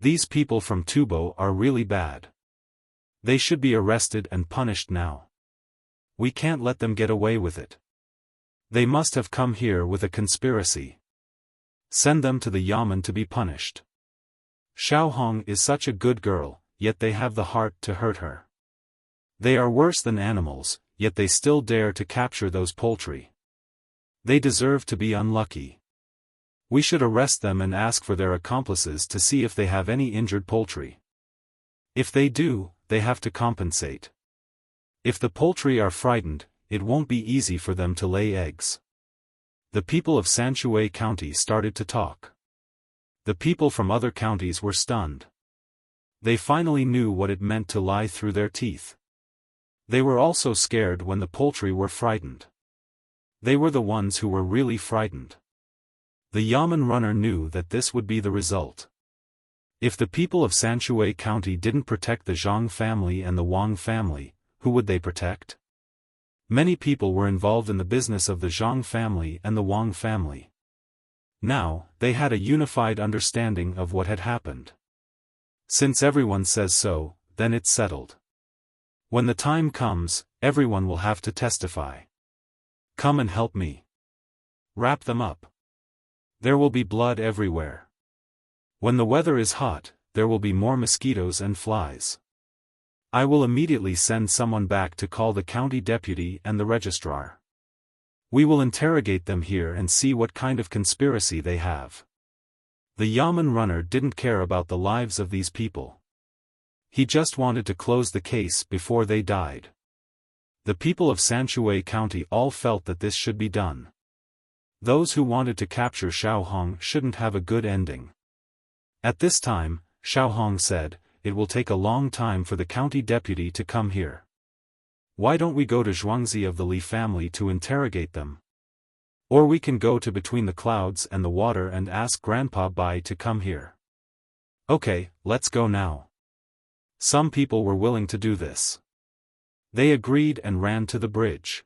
These people from Tubo are really bad. They should be arrested and punished now. We can't let them get away with it. They must have come here with a conspiracy. Send them to the Yamen to be punished. Xiaofan is such a good girl, yet they have the heart to hurt her. They are worse than animals, yet they still dare to capture those poultry. They deserve to be unlucky. We should arrest them and ask for their accomplices to see if they have any injured poultry. If they do, they have to compensate. If the poultry are frightened, it won't be easy for them to lay eggs. The people of Sanshui County started to talk. The people from other counties were stunned. They finally knew what it meant to lie through their teeth. They were also scared when the poultry were frightened. They were the ones who were really frightened. The Yamen runner knew that this would be the result. If the people of Sanshui County didn't protect the Zhang family and the Wang family, who would they protect? Many people were involved in the business of the Zhang family and the Wang family. Now, they had a unified understanding of what had happened. Since everyone says so, then it's settled. When the time comes, everyone will have to testify. Come and help me. Wrap them up. There will be blood everywhere. When the weather is hot, there will be more mosquitoes and flies. I will immediately send someone back to call the county deputy and the registrar. We will interrogate them here and see what kind of conspiracy they have. The Yamen runner didn't care about the lives of these people. He just wanted to close the case before they died. The people of Sanshui County all felt that this should be done. Those who wanted to capture Xiaofan shouldn't have a good ending. At this time, Xiaofan said, "It will take a long time for the county deputy to come here. Why don't we go to Zhuangzi of the Li family to interrogate them? Or we can go to Between the Clouds and the Water and ask Grandpa Bai to come here." Okay, let's go now. Some people were willing to do this. They agreed and ran to the bridge.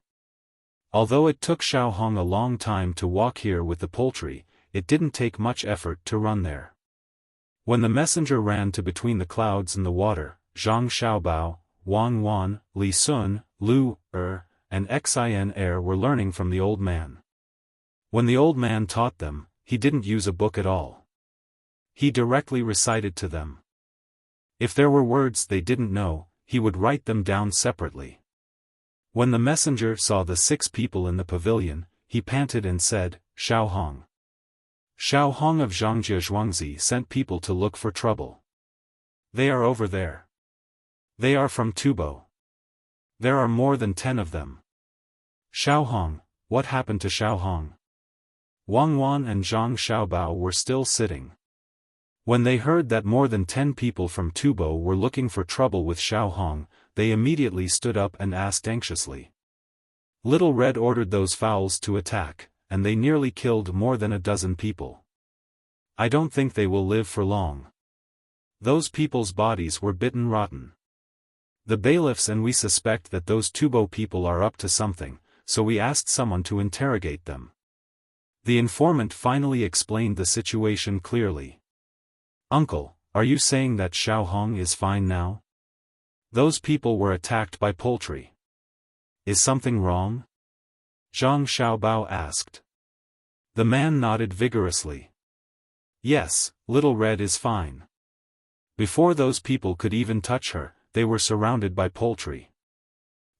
Although it took Xiaofan a long time to walk here with the poultry, it didn't take much effort to run there. When the messenger ran to between the clouds and the water, Zhang Xiaobao, Wang Wan, Li Sun, Lu Er, and Xin Er were learning from the old man. When the old man taught them, he didn't use a book at all. He directly recited to them. If there were words they didn't know, he would write them down separately. When the messenger saw the 6 people in the pavilion, he panted and said, Xiaofan. Xiaofan of Zhangjie Zhuangzi sent people to look for trouble. They are over there. They are from Tubo. There are more than 10 of them. Xiaofan, what happened to Xiaofan? Wang Wan and Zhang Xiaobao were still sitting. When they heard that more than 10 people from Tubo were looking for trouble with Xiaofan, they immediately stood up and asked anxiously. Little Red ordered those fowls to attack, and they nearly killed more than a dozen people. I don't think they will live for long. Those people's bodies were bitten rotten. The bailiffs and we suspect that those Tubo people are up to something, so we asked someone to interrogate them. The informant finally explained the situation clearly. Uncle, are you saying that Xiaofan is fine now? Those people were attacked by poultry. Is something wrong? Zhang Xiaobao asked. The man nodded vigorously. Yes, Little Red is fine. Before those people could even touch her, they were surrounded by poultry.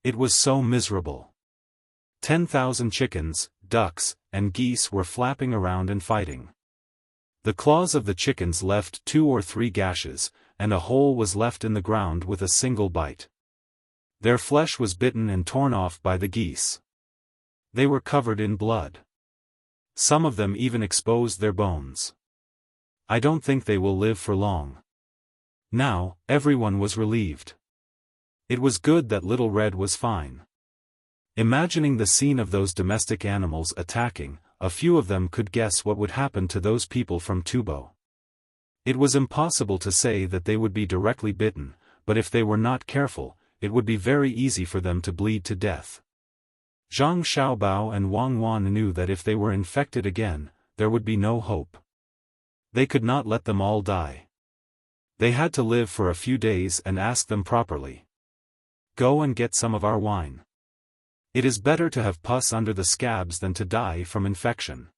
It was so miserable. 10,000 chickens, ducks, and geese were flapping around and fighting. The claws of the chickens left 2 or 3 gashes, and a hole was left in the ground with a single bite. Their flesh was bitten and torn off by the geese. They were covered in blood. Some of them even exposed their bones. I don't think they will live for long. Now, everyone was relieved. It was good that Little Red was fine. Imagining the scene of those domestic animals attacking, a few of them could guess what would happen to those people from Tubo. It was impossible to say that they would be directly bitten, but if they were not careful, it would be very easy for them to bleed to death. Zhang Xiaobao and Wang Wan knew that if they were infected again, there would be no hope. They could not let them all die. They had to live for a few days and ask them properly. Go and get some of our wine. It is better to have pus under the scabs than to die from infection.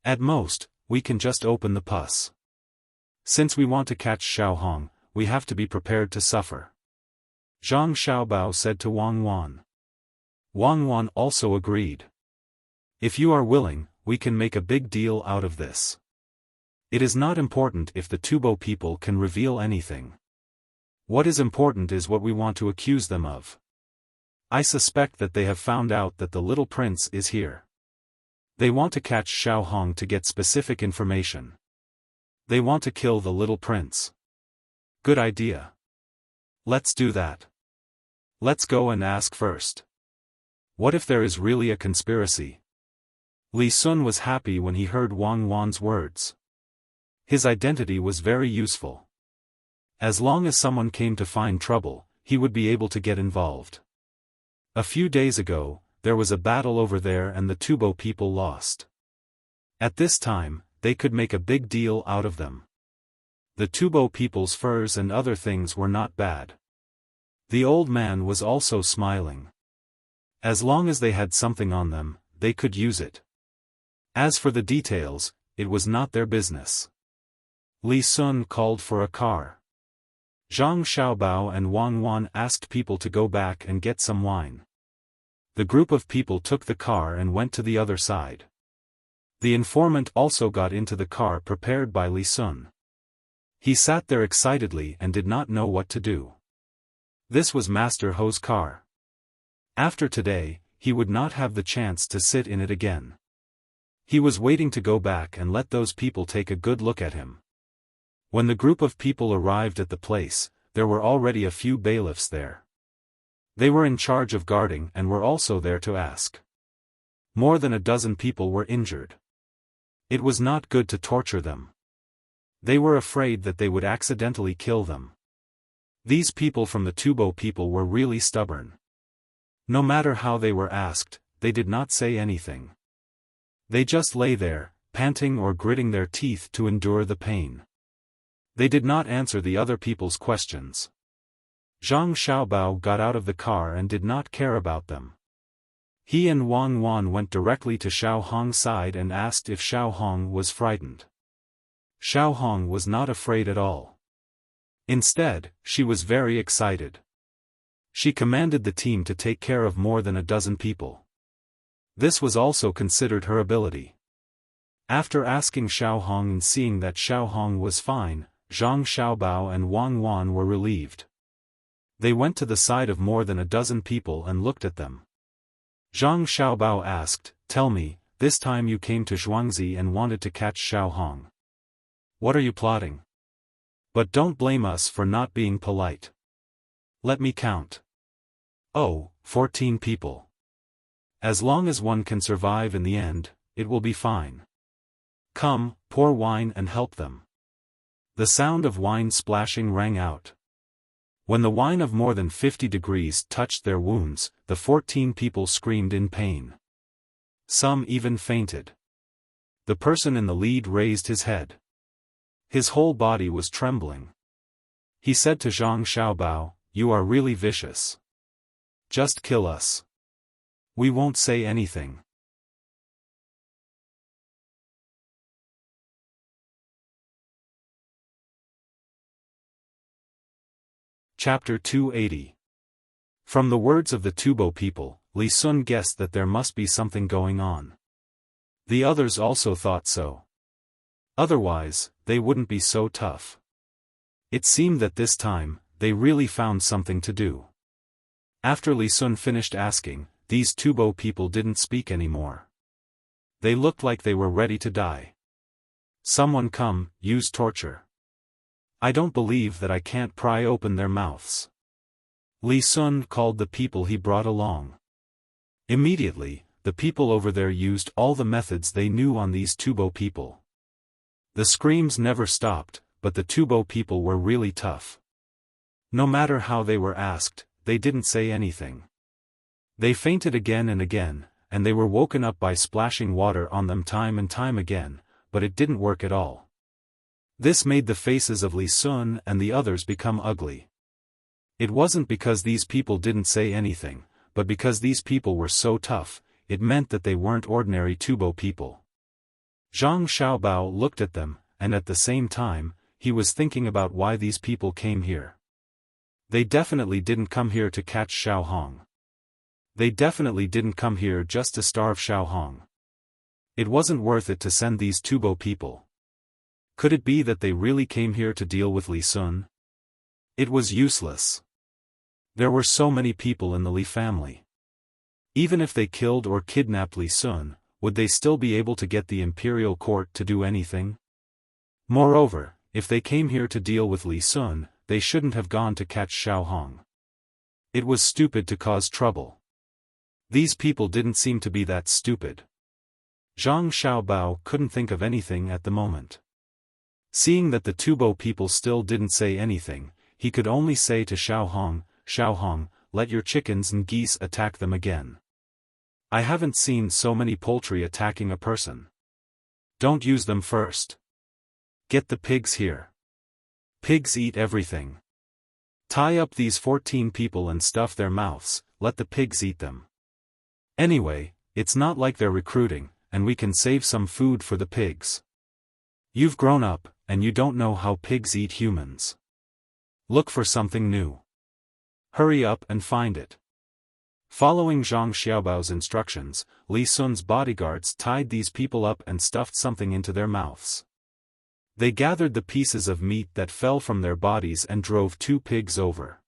At most, we can just open the pus. Since we want to catch Xiaofan, we have to be prepared to suffer. Zhang Xiaobao said to Wang Wan. Wang Wan also agreed. If you are willing, we can make a big deal out of this. It is not important if the Tubo people can reveal anything. What is important is what we want to accuse them of. I suspect that they have found out that the little prince is here. They want to catch Xiaofan to get specific information. They want to kill the little prince. Good idea. Let's do that. Let's go and ask first. What if there is really a conspiracy? Li Sun was happy when he heard Wang Wan's words. His identity was very useful. As long as someone came to find trouble, he would be able to get involved. A few days ago, there was a battle over there and the Tubo people lost. At this time, they could make a big deal out of them. The Tubo people's furs and other things were not bad. The old man was also smiling. As long as they had something on them, they could use it. As for the details, it was not their business. Li Sun called for a car. Zhang Xiaobao and Wang Wan asked people to go back and get some wine. The group of people took the car and went to the other side. The informant also got into the car prepared by Li Sun. He sat there excitedly and did not know what to do. This was Master Ho's car. After today, he would not have the chance to sit in it again. He was waiting to go back and let those people take a good look at him. When the group of people arrived at the place, there were already a few bailiffs there. They were in charge of guarding and were also there to ask. More than a dozen people were injured. It was not good to torture them. They were afraid that they would accidentally kill them. These people from the Tubo people were really stubborn. No matter how they were asked, they did not say anything. They just lay there, panting or gritting their teeth to endure the pain. They did not answer the other people's questions. Zhang Xiaobao got out of the car and did not care about them. He and Wang Wan went directly to Xiao Hong's side and asked if Xiao Hong was frightened. Xiao Hong was not afraid at all. Instead, she was very excited. She commanded the team to take care of more than a dozen people. This was also considered her ability. After asking Xiao Hong and seeing that Xiao Hong was fine, Zhang Xiaobao and Wang Wan were relieved. They went to the side of more than a dozen people and looked at them. Zhang Xiaobao asked, "Tell me, this time you came to Zhuangzi and wanted to catch Xiao Hong. What are you plotting? But don't blame us for not being polite. Let me count. Oh, 14 people. As long as one can survive in the end, it will be fine. Come, pour wine and help them." The sound of wine splashing rang out. When the wine of more than 50 degrees touched their wounds, the 14 people screamed in pain. Some even fainted. The person in the lead raised his head. His whole body was trembling. He said to Zhang Xiaobao, "You are really vicious. Just kill us. We won't say anything." Chapter 280. From the words of the Tubo people, Li Sun guessed that there must be something going on. The others also thought so. Otherwise, they wouldn't be so tough. It seemed that this time, they really found something to do. After Li Sun finished asking, these Tubo people didn't speak anymore. They looked like they were ready to die. "Someone come, use torture. I don't believe that I can't pry open their mouths." Li Sun called the people he brought along. Immediately, the people over there used all the methods they knew on these Tubo people. The screams never stopped, but the Tubo people were really tough. No matter how they were asked, they didn't say anything. They fainted again and again, and they were woken up by splashing water on them time and time again, but it didn't work at all. This made the faces of Li Sun and the others become ugly. It wasn't because these people didn't say anything, but because these people were so tough, it meant that they weren't ordinary Tubo people. Zhang Xiaobao looked at them, and at the same time, he was thinking about why these people came here. They definitely didn't come here to catch Xiao Hong. They definitely didn't come here just to starve Xiao Hong. It wasn't worth it to send these Tubo people. Could it be that they really came here to deal with Li Sun? It was useless. There were so many people in the Li family. Even if they killed or kidnapped Li Sun, would they still be able to get the imperial court to do anything? Moreover, if they came here to deal with Li Sun, they shouldn't have gone to catch Xiao Hong. It was stupid to cause trouble. These people didn't seem to be that stupid. Zhang Xiaobao couldn't think of anything at the moment. Seeing that the Tubo people still didn't say anything, he could only say to Xiao Hong, "Let your chickens and geese attack them again. I haven't seen so many poultry attacking a person. Don't use them first. Get the pigs here. Pigs eat everything. Tie up these 14 people and stuff their mouths, let the pigs eat them. Anyway, it's not like they're recruiting, and we can save some food for the pigs. You've grown up, and you don't know how pigs eat humans. Look for something new. Hurry up and find it." Following Zhang Xiaobao's instructions, Li Sun's bodyguards tied these people up and stuffed something into their mouths. They gathered the pieces of meat that fell from their bodies and drove 2 pigs over.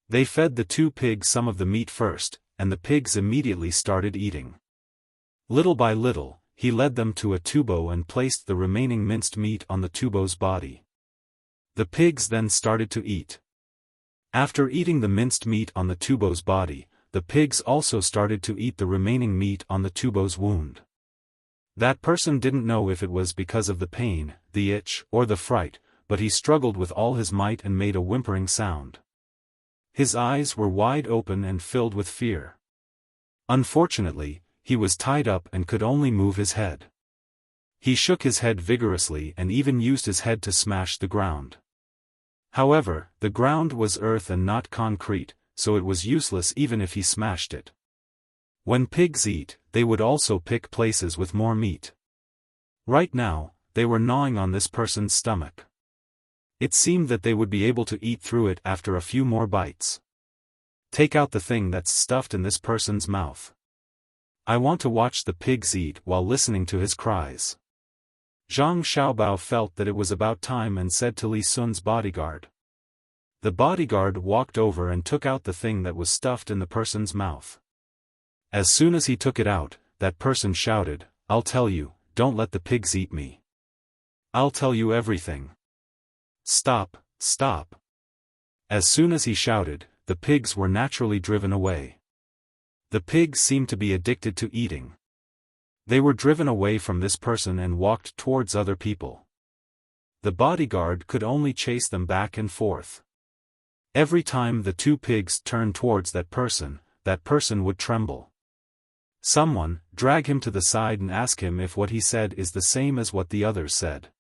They fed the 2 pigs some of the meat first, and the pigs immediately started eating. Little by little, he led them to a tubo and placed the remaining minced meat on the tubo's body. The pigs then started to eat. After eating the minced meat on the tubo's body, the pigs also started to eat the remaining meat on the tubo's wound. That person didn't know if it was because of the pain, the itch, or the fright, but he struggled with all his might and made a whimpering sound. His eyes were wide open and filled with fear. Unfortunately, he was tied up and could only move his head. He shook his head vigorously and even used his head to smash the ground. However, the ground was earth and not concrete, so it was useless even if he smashed it. When pigs eat, they would also pick places with more meat. Right now, they were gnawing on this person's stomach. It seemed that they would be able to eat through it after a few more bites. Take out the thing that's stuffed in this person's mouth. I want to watch the pigs eat while listening to his cries. Zhang Xiaobao felt that it was about time and said to Li Sun's bodyguard. The bodyguard walked over and took out the thing that was stuffed in the person's mouth. As soon as he took it out, that person shouted, "I'll tell you, don't let the pigs eat me. I'll tell you everything. Stop, stop." As soon as he shouted, the pigs were naturally driven away. The pigs seemed to be addicted to eating. They were driven away from this person and walked towards other people. The bodyguard could only chase them back and forth. Every time the two pigs turned towards that person would tremble. Someone, drag him to the side and ask him if what he said is the same as what the others said.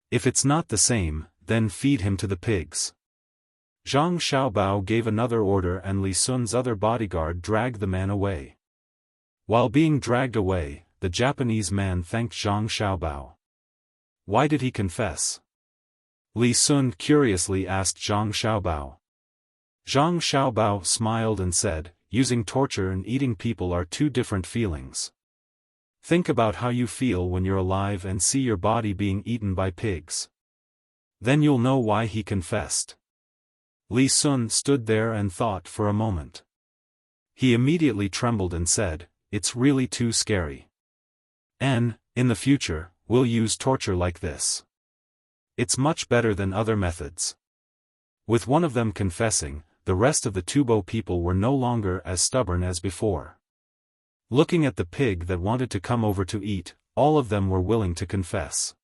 If it's not the same, then feed him to the pigs. Zhang Xiaobao gave another order and Li Sun's other bodyguard dragged the man away. While being dragged away, the Japanese man thanked Zhang Xiaobao. Why did he confess? Li Sun curiously asked Zhang Xiaobao. Zhang Xiaobao smiled and said, using torture and eating people are two different feelings. Think about how you feel when you're alive and see your body being eaten by pigs. Then you'll know why he confessed. Li Sun stood there and thought for a moment. He immediately trembled and said, "It's really too scary. In the future, we'll use torture like this. It's much better than other methods." With one of them confessing, the rest of the Tubo people were no longer as stubborn as before. Looking at the pig that wanted to come over to eat, all of them were willing to confess.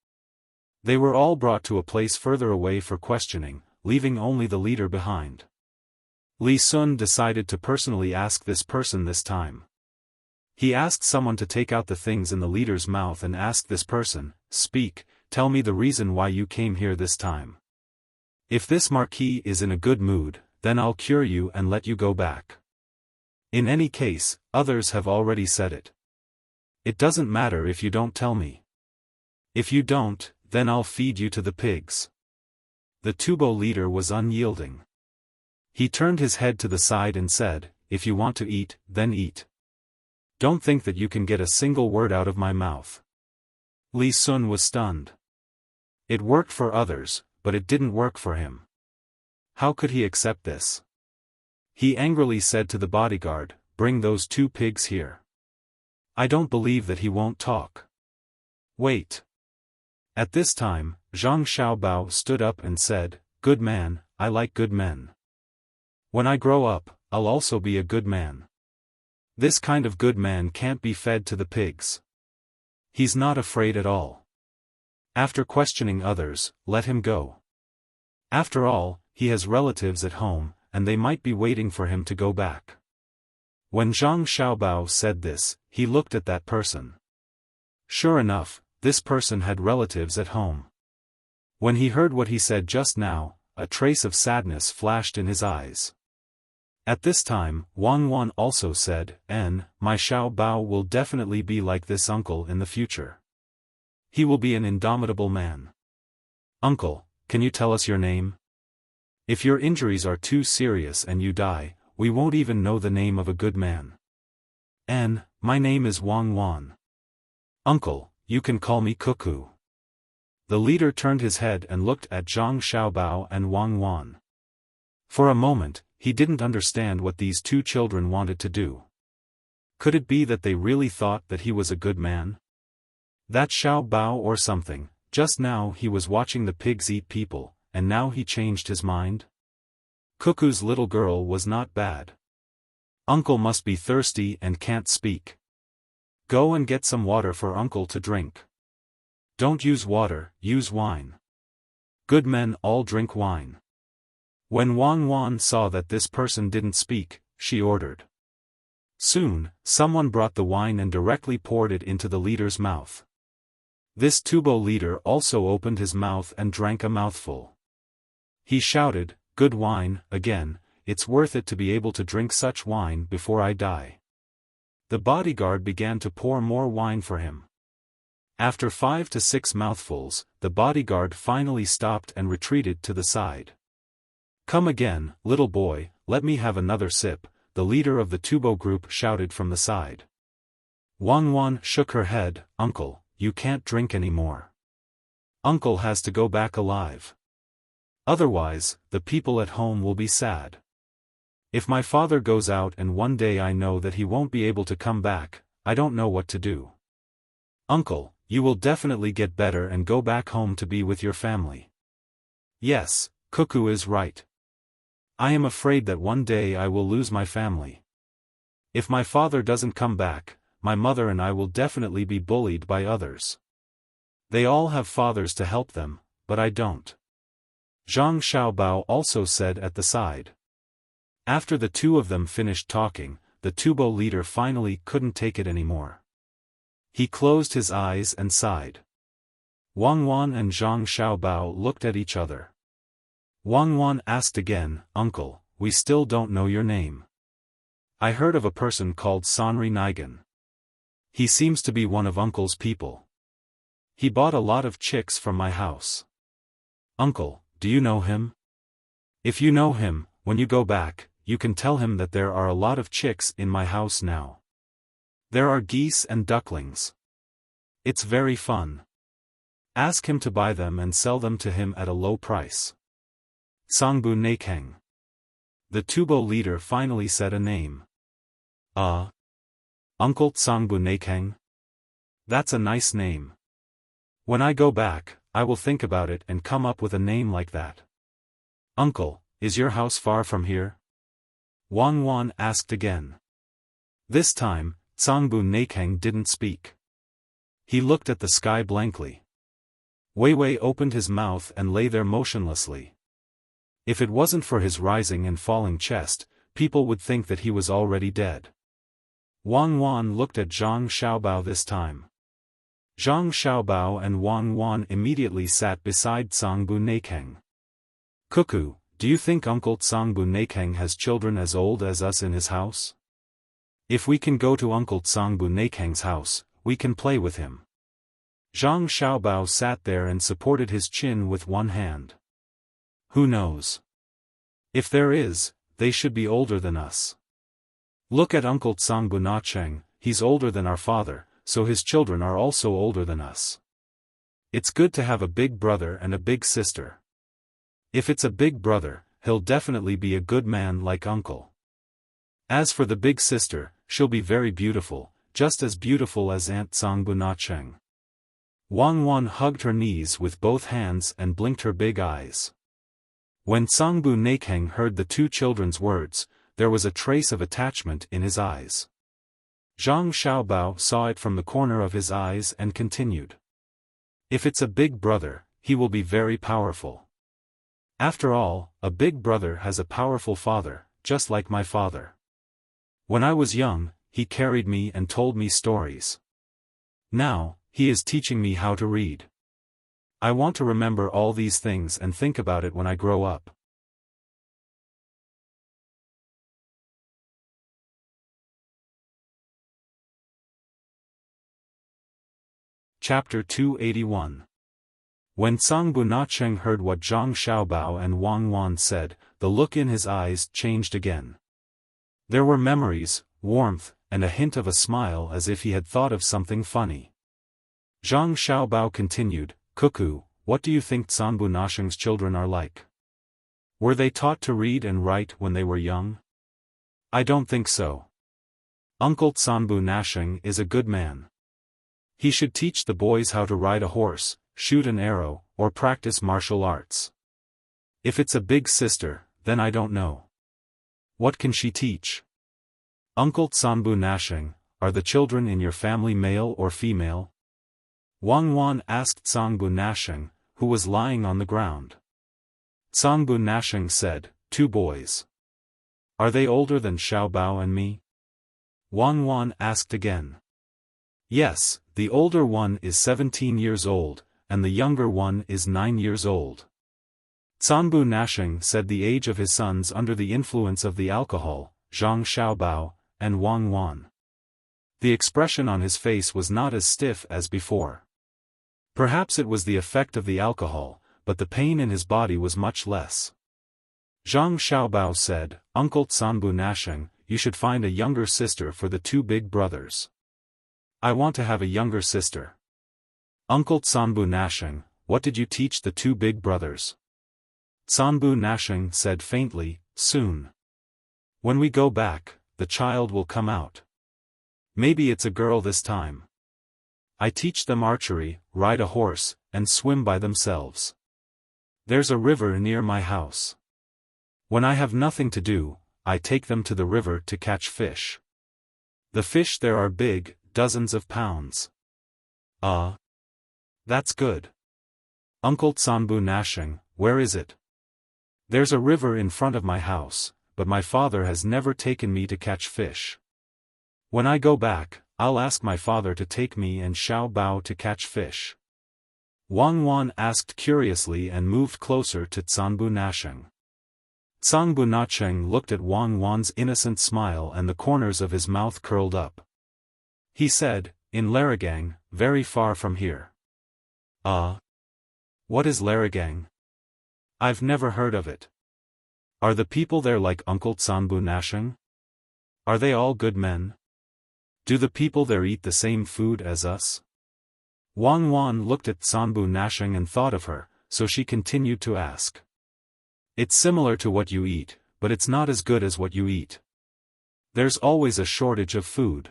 They were all brought to a place further away for questioning, leaving only the leader behind. Li Sun decided to personally ask this person this time. He asked someone to take out the things in the leader's mouth and asked this person, "Speak, tell me the reason why you came here this time. If this Marquis is in a good mood, then I'll cure you and let you go back. In any case, others have already said it. It doesn't matter if you don't tell me. If you don't, then I'll feed you to the pigs." The Tubo leader was unyielding. He turned his head to the side and said, "If you want to eat, then eat. Don't think that you can get a single word out of my mouth." Li Sun was stunned. It worked for others, but it didn't work for him. How could he accept this? He angrily said to the bodyguard, "Bring those two pigs here. I don't believe that he won't talk. Wait." At this time, Zhang Xiaobao stood up and said, "Good man, I like good men. When I grow up, I'll also be a good man. This kind of good man can't be fed to the pigs. He's not afraid at all. After questioning others, let him go. After all, he has relatives at home, and they might be waiting for him to go back." When Zhang Xiaobao said this, he looked at that person. Sure enough, this person had relatives at home. When he heard what he said just now, a trace of sadness flashed in his eyes. At this time, Wang Wan also said, "My Xiaobao will definitely be like this uncle in the future. He will be an indomitable man. Uncle, can you tell us your name? If your injuries are too serious and you die, we won't even know the name of a good man." My name is Wang Wan. Uncle, you can call me Cuckoo." The leader turned his head and looked at Zhang Xiaobao and Wang Wan. For a moment, he didn't understand what these two children wanted to do. Could it be that they really thought that he was a good man? That Xiaobao or something. Just now he was watching the pigs eat people, and now he changed his mind? Cuckoo's little girl was not bad. Uncle must be thirsty and can't speak. Go and get some water for uncle to drink. Don't use water, use wine. Good men all drink wine. When Wang Wan saw that this person didn't speak, she ordered. Soon, someone brought the wine and directly poured it into the leader's mouth. This Tubo leader also opened his mouth and drank a mouthful. He shouted, "Good wine, again, it's worth it to be able to drink such wine before I die." The bodyguard began to pour more wine for him. After 5 to 6 mouthfuls, the bodyguard finally stopped and retreated to the side. "Come again, little boy, let me have another sip," the leader of the Tubo group shouted from the side. Wang Wan shook her head, "Uncle, you can't drink anymore. Uncle has to go back alive. Otherwise, the people at home will be sad. If my father goes out and one day I know that he won't be able to come back, I don't know what to do. Uncle, you will definitely get better and go back home to be with your family." "Yes, Cuckoo is right. I am afraid that one day I will lose my family. If my father doesn't come back, my mother and I will definitely be bullied by others. They all have fathers to help them, but I don't." Zhang Xiaobao also said at the side. After the two of them finished talking, the Tubo leader finally couldn't take it anymore. He closed his eyes and sighed. Wang Wan and Zhang Xiaobao looked at each other. Wang Wan asked again, "Uncle, we still don't know your name. I heard of a person called Sanri Nigan. He seems to be one of Uncle's people. He bought a lot of chicks from my house. Uncle, do you know him? If you know him, when you go back, you can tell him that there are a lot of chicks in my house now. There are geese and ducklings. It's very fun. Ask him to buy them and sell them to him at a low price." Sangbu Nakeng. The Tubo leader finally said a name. Uncle Sangbu Nakeng? That's a nice name. When I go back, I will think about it and come up with a name like that. Uncle, is your house far from here? Wang Wan asked again. This time, Sangbu Nakeng didn't speak. He looked at the sky blankly. Wei Wei opened his mouth and lay there motionlessly. If it wasn't for his rising and falling chest, people would think that he was already dead. Wang Wan looked at Zhang Xiaobao this time. Zhang Xiaobao and Wang Wan immediately sat beside Sangbu Nakeng. "Cuckoo, do you think Uncle Sangbu Nakeng has children as old as us in his house? If we can go to Uncle Sangbu Nakeng's house, we can play with him." Zhang Xiaobao sat there and supported his chin with one hand. "Who knows? If there is, they should be older than us. Look at Uncle Sangbu Nacheng, he's older than our father, so his children are also older than us. It's good to have a big brother and a big sister. If it's a big brother, he'll definitely be a good man like Uncle. As for the big sister, she'll be very beautiful, just as beautiful as Aunt Sangbu Nacheng." Wang Wan hugged her knees with both hands and blinked her big eyes. When Sangbu Nakeng heard the two children's words, there was a trace of attachment in his eyes. Zhang Xiaobao saw it from the corner of his eyes and continued. "If it's a big brother, he will be very powerful. After all, a big brother has a powerful father, just like my father. When I was young, he carried me and told me stories. Now, he is teaching me how to read. I want to remember all these things and think about it when I grow up." Chapter 281. When Sangbu Nacheng heard what Zhang Xiaobao and Wang Wan said, the look in his eyes changed again. There were memories, warmth, and a hint of a smile as if he had thought of something funny. Zhang Xiaobao continued, "Cuckoo, what do you think Sangbu Nacheng's children are like? Were they taught to read and write when they were young? I don't think so. Uncle Sangbu Nacheng is a good man. He should teach the boys how to ride a horse, shoot an arrow, or practice martial arts. If it's a big sister, then I don't know. What can she teach? Uncle Sangbu Nacheng, are the children in your family male or female? Wang Wan asked Zangbu Nasheng, who was lying on the ground. Zangbu Nasheng said, 2 boys. Are they older than Xiaobao and me? Wang Wan asked again. Yes, the older one is 17 years old, and the younger one is 9 years old. Zangbu Nasheng said the age of his sons under the influence of the alcohol, Zhang Xiaobao, and Wang Wan. The expression on his face was not as stiff as before. Perhaps it was the effect of the alcohol, but the pain in his body was much less. Zhang Xiaobao said, Uncle Zangbu Nasheng, you should find a younger sister for the 2 big brothers. I want to have a younger sister. Uncle Zangbu Nasheng, what did you teach the 2 big brothers? Zangbu Nasheng said faintly, soon. When we go back, the child will come out. Maybe it's a girl this time. I teach them archery, ride a horse, and swim by themselves. There's a river near my house. When I have nothing to do, I take them to the river to catch fish. The fish there are big, dozens of pounds. That's good. Uncle Zangbu Nasheng, where is it? There's a river in front of my house, but my father has never taken me to catch fish. When I go back, I'll ask my father to take me and Xiaobao to catch fish. Wang Wan asked curiously and moved closer to Zangbu Nasheng. Zangbu Nasheng looked at Wang Wan's innocent smile and the corners of his mouth curled up. He said, in Laragang, very far from here. What is Laragang? I've never heard of it. Are the people there like Uncle Zangbu Nasheng? Are they all good men? Do the people there eat the same food as us? Wang Wan looked at Zangbu Nasheng and thought of her, so she continued to ask. It's similar to what you eat, but it's not as good as what you eat. There's always a shortage of food.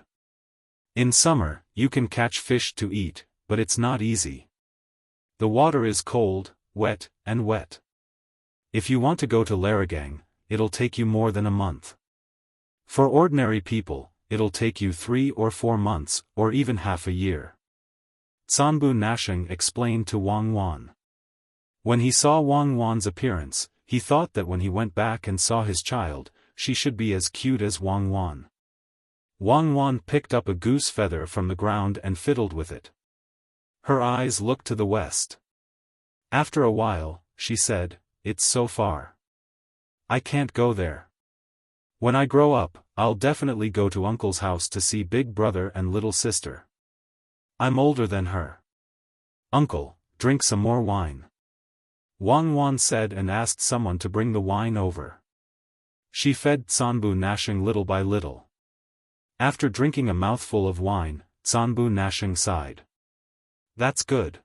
In summer, you can catch fish to eat, but it's not easy. The water is cold, wet, and wet. If you want to go to Laragang, it'll take you more than a month. For ordinary people, it'll take you 3 or 4 months, or even half a year. Zangbu Nasheng explained to Wang Wan. When he saw Wang Wan's appearance, he thought that when he went back and saw his child, she should be as cute as Wang Wan. Wang Wan picked up a goose feather from the ground and fiddled with it. Her eyes looked to the west. After a while, she said, it's so far. I can't go there. When I grow up, I'll definitely go to Uncle's house to see big brother and little sister. I'm older than her. Uncle, drink some more wine. Wang Wan said and asked someone to bring the wine over. She fed Zangbu Nasheng little by little. After drinking a mouthful of wine, Zangbu Nasheng sighed. That's good.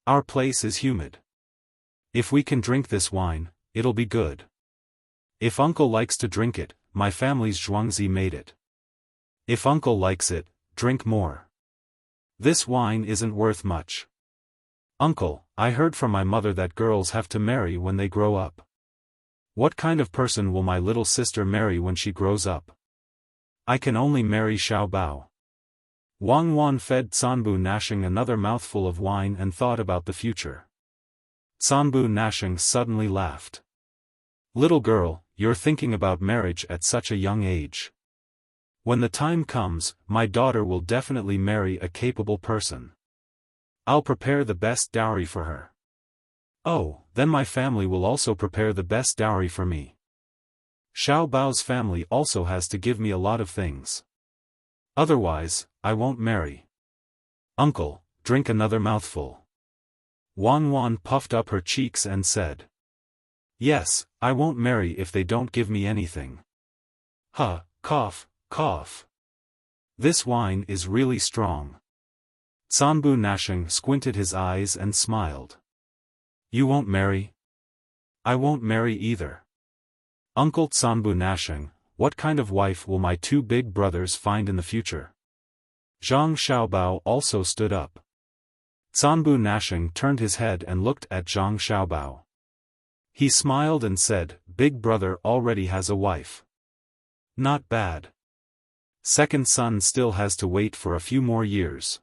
Our place is humid. If we can drink this wine, it'll be good. If Uncle likes to drink it, my family's zhuangzi made it. If Uncle likes it, drink more. This wine isn't worth much. Uncle, I heard from my mother that girls have to marry when they grow up. What kind of person will my little sister marry when she grows up? I can only marry Xiaobao. Wang Wan fed Zangbu Nasheng another mouthful of wine and thought about the future. Zangbu Nasheng suddenly laughed. Little girl, you're thinking about marriage at such a young age. When the time comes, my daughter will definitely marry a capable person. I'll prepare the best dowry for her. Oh, then my family will also prepare the best dowry for me. Xiaobao's family also has to give me a lot of things. Otherwise, I won't marry. Uncle, drink another mouthful. Wang Wan puffed up her cheeks and said. Yes, I won't marry if they don't give me anything. Cough, cough. This wine is really strong. Zangbu Nasheng squinted his eyes and smiled. You won't marry? I won't marry either. Uncle Zangbu Nasheng, what kind of wife will my 2 big brothers find in the future? Zhang Xiaobao also stood up. Zangbu Nasheng turned his head and looked at Zhang Xiaobao. He smiled and said, Big brother already has a wife. Not bad. Second son still has to wait for a few more years.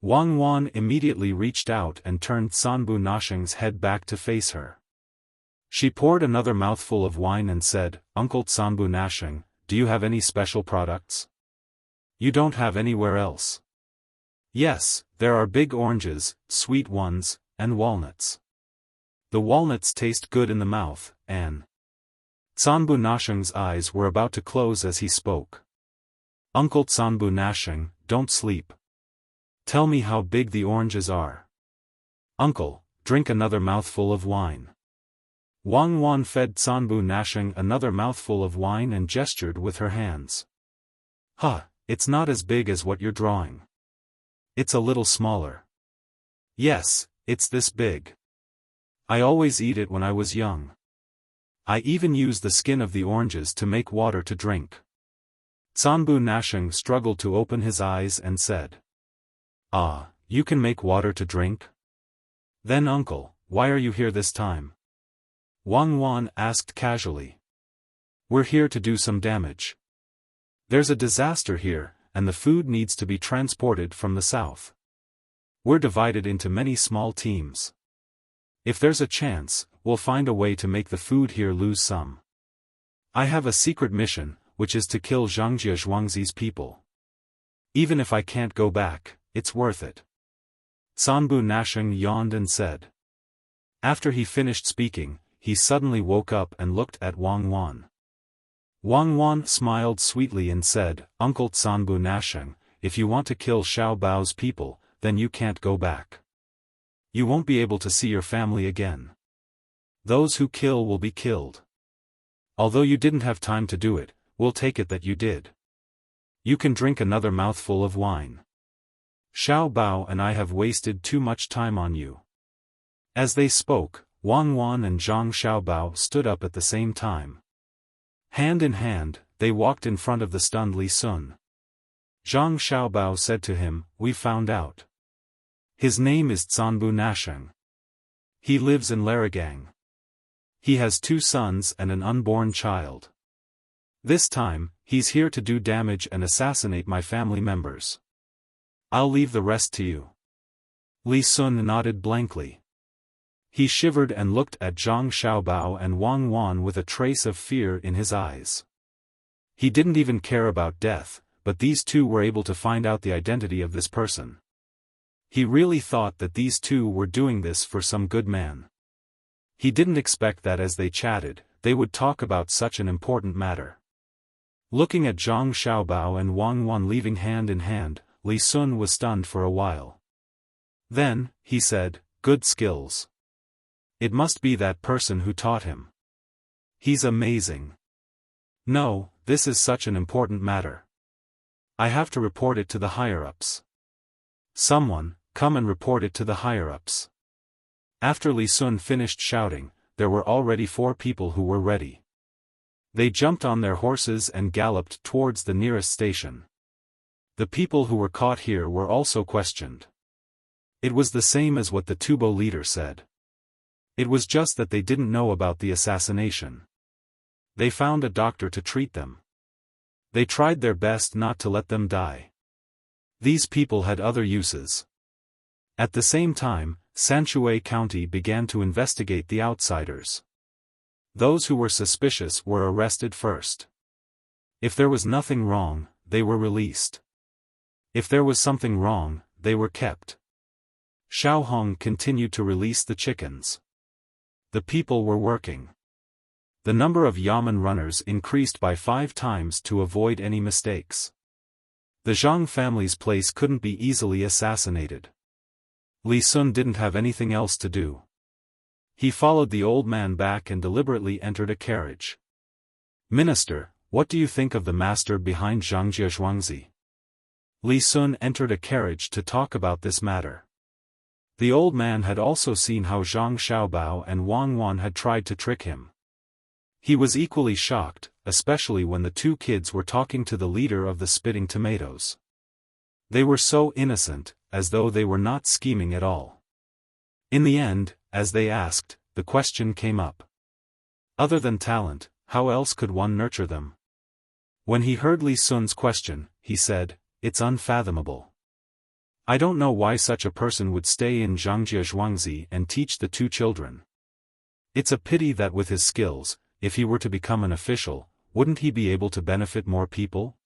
Wang Wan immediately reached out and turned Sanbu Nasheng's head back to face her. She poured another mouthful of wine and said, "Uncle Sanbu Nasheng, do you have any special products? You don't have anywhere else." "Yes, there are big oranges, sweet ones, and walnuts. The walnuts taste good in the mouth, and..." Sanbu Nasheng's eyes were about to close as he spoke. "Uncle Sanbu Nasheng, don't sleep. Tell me how big the oranges are." "Uncle, drink another mouthful of wine." Wang Wan fed Sanbu Nasheng another mouthful of wine and gestured with her hands. "Huh, it's not as big as what you're drawing. It's a little smaller." "Yes, it's this big. I always eat it when I was young. I even use the skin of the oranges to make water to drink." Sanbu Nasheng struggled to open his eyes and said, "Ah, you can make water to drink? Then uncle, why are you here this time?" Wang Wan asked casually. "We're here to do some damage. There's a disaster here, and the food needs to be transported from the south. We're divided into many small teams. If there's a chance, we'll find a way to make the food here lose some. I have a secret mission, which is to kill Zhangjie Zhuangzi's people. Even if I can't go back, it's worth it." Sanbu Nasheng yawned and said. After he finished speaking, he suddenly woke up and looked at Wang Wan. Wang Wan smiled sweetly and said, "Uncle Sanbu Nasheng, if you want to kill Xiao Bao's people, then you can't go back. You won't be able to see your family again. Those who kill will be killed. Although you didn't have time to do it, we'll take it that you did. You can drink another mouthful of wine. Xiao Bao and I have wasted too much time on you." As they spoke, Wang Wan and Zhang Xiaobao stood up at the same time. Hand in hand, they walked in front of the stunned Li Sun. Zhang Xiaobao said to him, "We found out. His name is Sanbu Nasheng. He lives in Laragang. He has 2 sons and an unborn child. This time, he's here to do damage and assassinate my family members. I'll leave the rest to you." Li Sun nodded blankly. He shivered and looked at Zhang Xiaobao and Wang Wan with a trace of fear in his eyes. He didn't even care about death, but these two were able to find out the identity of this person. He really thought that these two were doing this for some good man. He didn't expect that as they chatted, they would talk about such an important matter. Looking at Zhang Xiaobao and Wang Wan leaving hand in hand, Li Sun was stunned for a while. Then, he said, "Good skills. It must be that person who taught him. He's amazing. No, this is such an important matter. I have to report it to the higher-ups. Someone, come and report it to the higher-ups." After Li Sun finished shouting, there were already 4 people who were ready. They jumped on their horses and galloped towards the nearest station. The people who were caught here were also questioned. It was the same as what the Tubo leader said. It was just that they didn't know about the assassination. They found a doctor to treat them. They tried their best not to let them die. These people had other uses. At the same time, Sanshui County began to investigate the outsiders. Those who were suspicious were arrested first. If there was nothing wrong, they were released. If there was something wrong, they were kept. Xiao Hong continued to release the chickens. The people were working. The number of yamen runners increased by 5 times to avoid any mistakes. The Zhang family's place couldn't be easily assassinated. Li Sun didn't have anything else to do. He followed the old man back and deliberately entered a carriage. "Minister, what do you think of the master behind Zhangjie Zhuangzi?" Li Sun entered a carriage to talk about this matter. The old man had also seen how Zhang Xiaobao and Wang Wan had tried to trick him. He was equally shocked, especially when the 2 kids were talking to the leader of the Spitting Tomatoes. They were so innocent, as though they were not scheming at all. In the end, as they asked, the question came up. Other than talent, how else could one nurture them? When he heard Li Sun's question, he said, "It's unfathomable. I don't know why such a person would stay in Zhangjie Zhuangzi and teach the two children. It's a pity that with his skills, if he were to become an official, wouldn't he be able to benefit more people?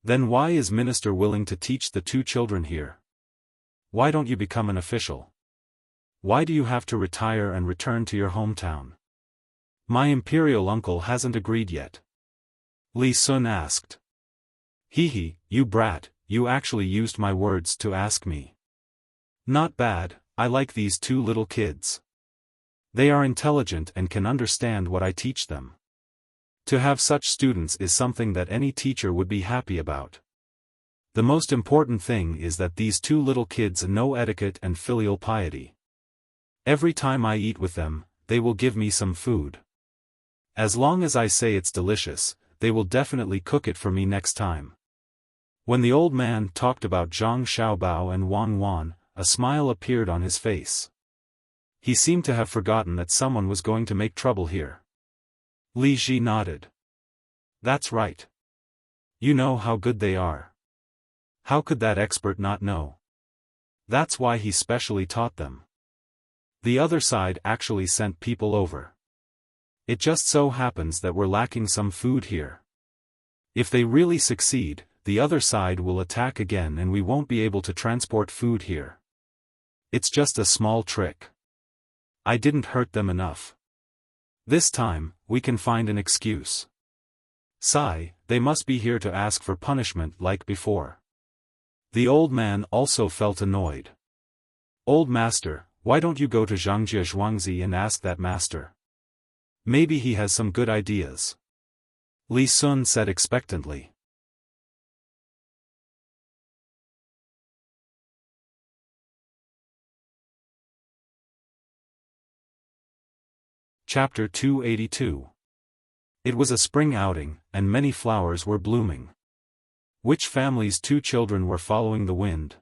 Then why is minister willing to teach the two children here? Why don't you become an official? Why do you have to retire and return to your hometown? My imperial uncle hasn't agreed yet." Li Sun asked. "Hee, you brat, you actually used my words to ask me. Not bad, I like these two little kids. They are intelligent and can understand what I teach them. To have such students is something that any teacher would be happy about. The most important thing is that these two little kids know etiquette and filial piety. Every time I eat with them, they will give me some food. As long as I say it's delicious, they will definitely cook it for me next time." When the old man talked about Zhang Xiaobao and Wang Wan, a smile appeared on his face. He seemed to have forgotten that someone was going to make trouble here. Li Ji nodded. "That's right. You know how good they are. How could that expert not know? That's why he specially taught them. The other side actually sent people over. It just so happens that we're lacking some food here. If they really succeed, the other side will attack again and we won't be able to transport food here. It's just a small trick. I didn't hurt them enough. This time, we can find an excuse. Sigh, they must be here to ask for punishment like before." The old man also felt annoyed. "Old master, why don't you go to Zhangjie Zhuangzi and ask that master? Maybe he has some good ideas." Li Sun said expectantly. Chapter 282. It was a spring outing, and many flowers were blooming. Which family's two children were following the wind?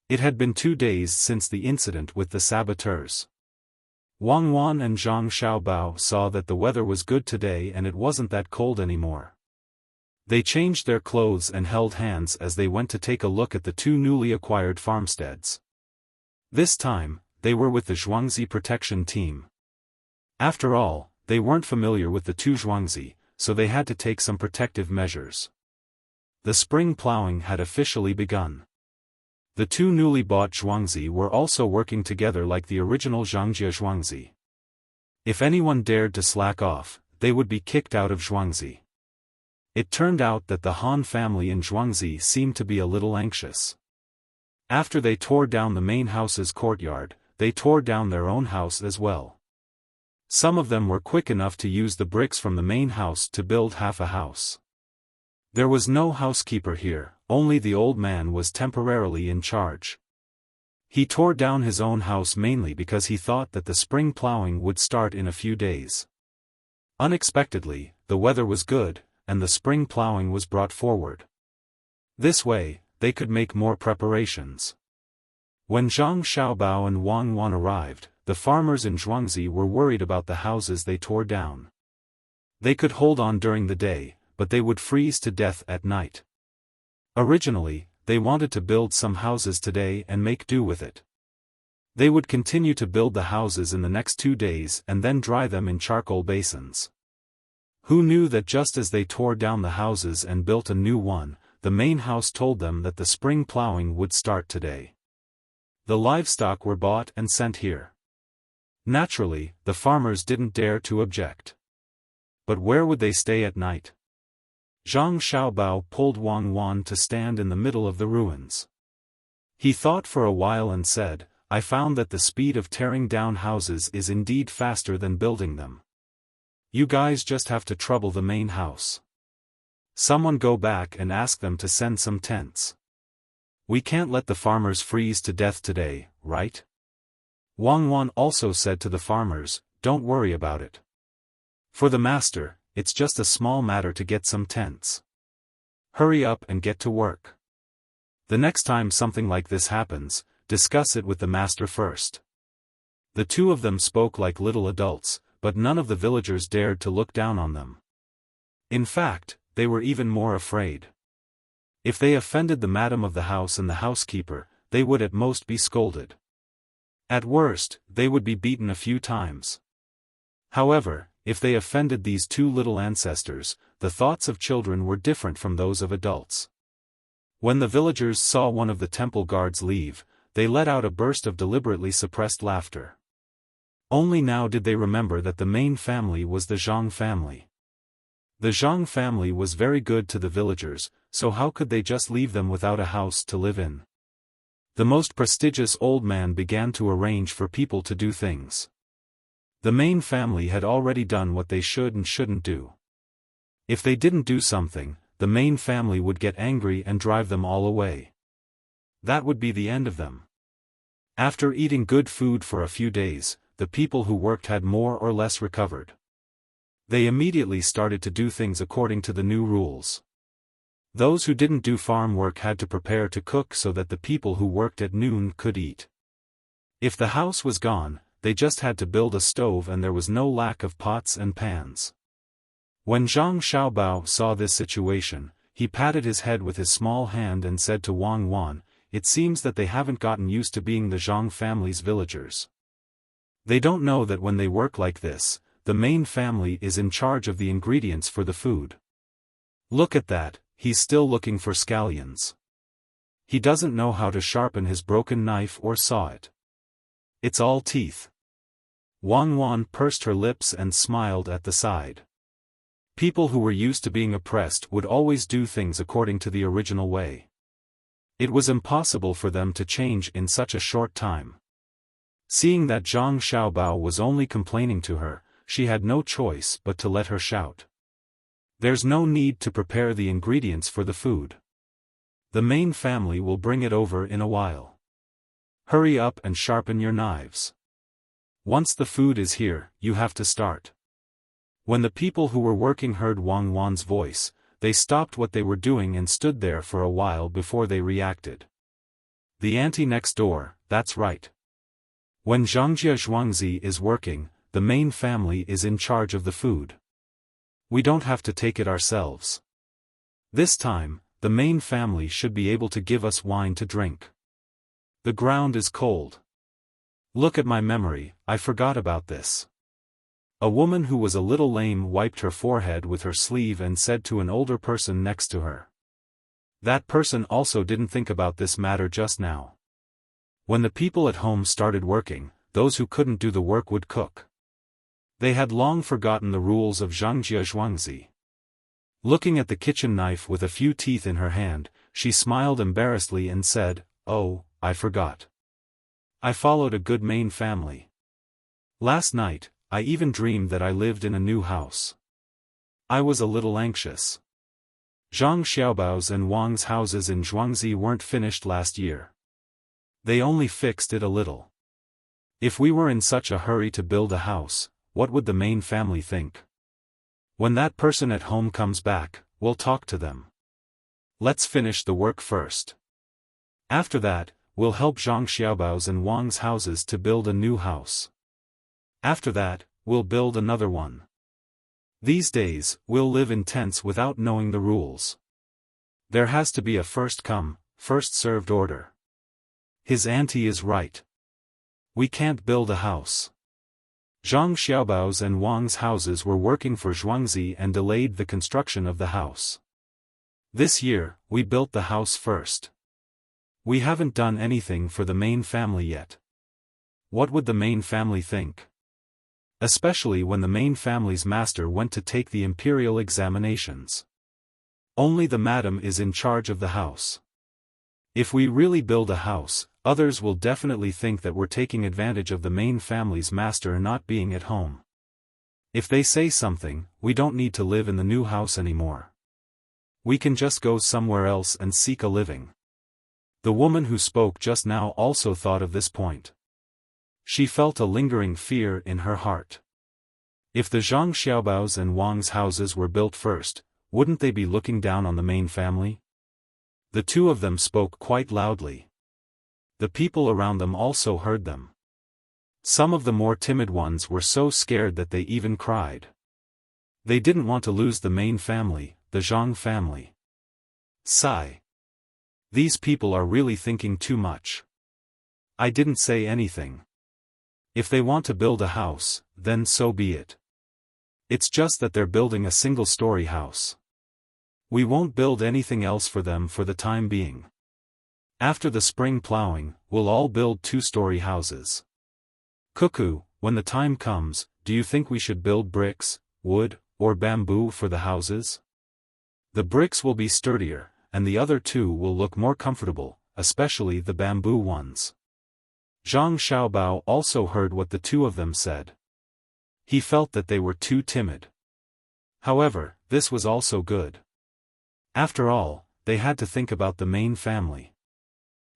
It had been 2 days since the incident with the saboteurs. Wang Wan and Zhang Xiaobao saw that the weather was good today and it wasn't that cold anymore. They changed their clothes and held hands as they went to take a look at the two newly acquired farmsteads. This time, they were with the Zhuangzi protection team. After all, they weren't familiar with the two Zhuangzi, so they had to take some protective measures. The spring plowing had officially begun. The two newly bought Zhuangzi were also working together like the original Zhangjie Zhuangzi. If anyone dared to slack off, they would be kicked out of Zhuangzi. It turned out that the Han family in Zhuangzi seemed to be a little anxious. After they tore down the main house's courtyard, they tore down their own house as well. Some of them were quick enough to use the bricks from the main house to build half a house. There was no housekeeper here, only the old man was temporarily in charge. He tore down his own house mainly because he thought that the spring plowing would start in a few days. Unexpectedly, the weather was good, and the spring plowing was brought forward. This way, they could make more preparations. When Zhang Xiaobao and Wang Wan arrived, the farmers in Zhuangzi were worried about the houses they tore down. They could hold on during the day, but they would freeze to death at night. Originally, they wanted to build some houses today and make do with it. They would continue to build the houses in the next 2 days and then dry them in charcoal basins. Who knew that just as they tore down the houses and built a new one, the main house told them that the spring plowing would start today. The livestock were bought and sent here. Naturally, the farmers didn't dare to object. But where would they stay at night? Zhang Xiaobao pulled Wang Wan to stand in the middle of the ruins. He thought for a while and said, "I found that the speed of tearing down houses is indeed faster than building them. You guys just have to trouble the main house. Someone go back and ask them to send some tents. We can't let the farmers freeze to death today, right?" Wang Wan also said to the farmers, "Don't worry about it. For the master, it's just a small matter to get some tents. Hurry up and get to work. The next time something like this happens, discuss it with the master first." The two of them spoke like little adults, but none of the villagers dared to look down on them. In fact, they were even more afraid. If they offended the madam of the house and the housekeeper, they would at most be scolded. At worst, they would be beaten a few times. However, if they offended these two little ancestors, the thoughts of children were different from those of adults. When the villagers saw one of the temple guards leave, they let out a burst of deliberately suppressed laughter. Only now did they remember that the main family was the Zhang family. The Zhang family was very good to the villagers, so how could they just leave them without a house to live in? The most prestigious old man began to arrange for people to do things. The main family had already done what they should and shouldn't do. If they didn't do something, the main family would get angry and drive them all away. That would be the end of them. After eating good food for a few days, the people who worked had more or less recovered. They immediately started to do things according to the new rules. Those who didn't do farm work had to prepare to cook so that the people who worked at noon could eat. If the house was gone, they just had to build a stove and there was no lack of pots and pans. When Zhang Xiaobao saw this situation, he patted his head with his small hand and said to Wang Wan, "It seems that they haven't gotten used to being the Zhang family's villagers. They don't know that when they work like this, the main family is in charge of the ingredients for the food. Look at that, he's still looking for scallions. He doesn't know how to sharpen his broken knife or saw it. It's all teeth." Wang Wan pursed her lips and smiled at the side. People who were used to being oppressed would always do things according to the original way. It was impossible for them to change in such a short time. Seeing that Zhang Xiaobao was only complaining to her, she had no choice but to let her shout. "There's no need to prepare the ingredients for the food. The main family will bring it over in a while. Hurry up and sharpen your knives. Once the food is here, you have to start." When the people who were working heard Wang Wan's voice, they stopped what they were doing and stood there for a while before they reacted. The auntie next door, that's right. When Zhangjia Zhuangzi is working, the main family is in charge of the food. We don't have to take it ourselves. This time, the main family should be able to give us wine to drink. The ground is cold. Look at my memory, I forgot about this. A woman who was a little lame wiped her forehead with her sleeve and said to an older person next to her. That person also didn't think about this matter just now. When the people at home started working, those who couldn't do the work would cook. They had long forgotten the rules of Zhangjia Zhuangzi. Looking at the kitchen knife with a few teeth in her hand, she smiled embarrassedly and said, "Oh, I forgot. I followed a good main family. Last night, I even dreamed that I lived in a new house. I was a little anxious. Zhang Xiaobao's and Wang's houses in Zhuangzi weren't finished last year. They only fixed it a little. If we were in such a hurry to build a house, what would the main family think? When that person at home comes back, we'll talk to them. Let's finish the work first. After that, we'll help Zhang Xiaobao's and Wang's houses to build a new house. After that, we'll build another one. These days, we'll live in tents without knowing the rules. There has to be a first come, first served order." His auntie is right. We can't build a house. Zhang Xiaobao's and Wang's houses were working for Zhuangzi and delayed the construction of the house. This year, we built the house first. We haven't done anything for the main family yet. What would the main family think? Especially when the main family's master went to take the imperial examinations. Only the madam is in charge of the house. If we really build a house, others will definitely think that we're taking advantage of the main family's master not being at home. If they say something, we don't need to live in the new house anymore. We can just go somewhere else and seek a living. The woman who spoke just now also thought of this point. She felt a lingering fear in her heart. If the Zhang Xiaobao's and Wang's houses were built first, wouldn't they be looking down on the main family? The two of them spoke quite loudly. The people around them also heard them. Some of the more timid ones were so scared that they even cried. They didn't want to lose the main family, the Zhang family. Sigh. These people are really thinking too much. I didn't say anything. If they want to build a house, then so be it. It's just that they're building a single-story house. We won't build anything else for them for the time being. After the spring plowing, we'll all build two-story houses. Cuckoo, when the time comes, do you think we should build bricks, wood, or bamboo for the houses? The bricks will be sturdier, and the other two will look more comfortable, especially the bamboo ones. Zhang Xiaobao also heard what the two of them said. He felt that they were too timid. However, this was also good. After all, they had to think about the main family.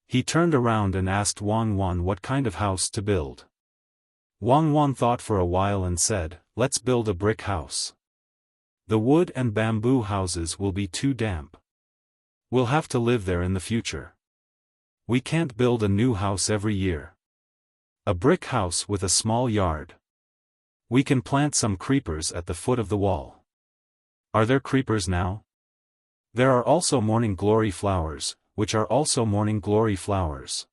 He turned around and asked Wang Wan what kind of house to build. Wang Wan thought for a while and said, "Let's build a brick house. The wood and bamboo houses will be too damp. We'll have to live there in the future. We can't build a new house every year. A brick house with a small yard. We can plant some creepers at the foot of the wall." Are there creepers now? There are also morning glory flowers, which are also morning glory flowers.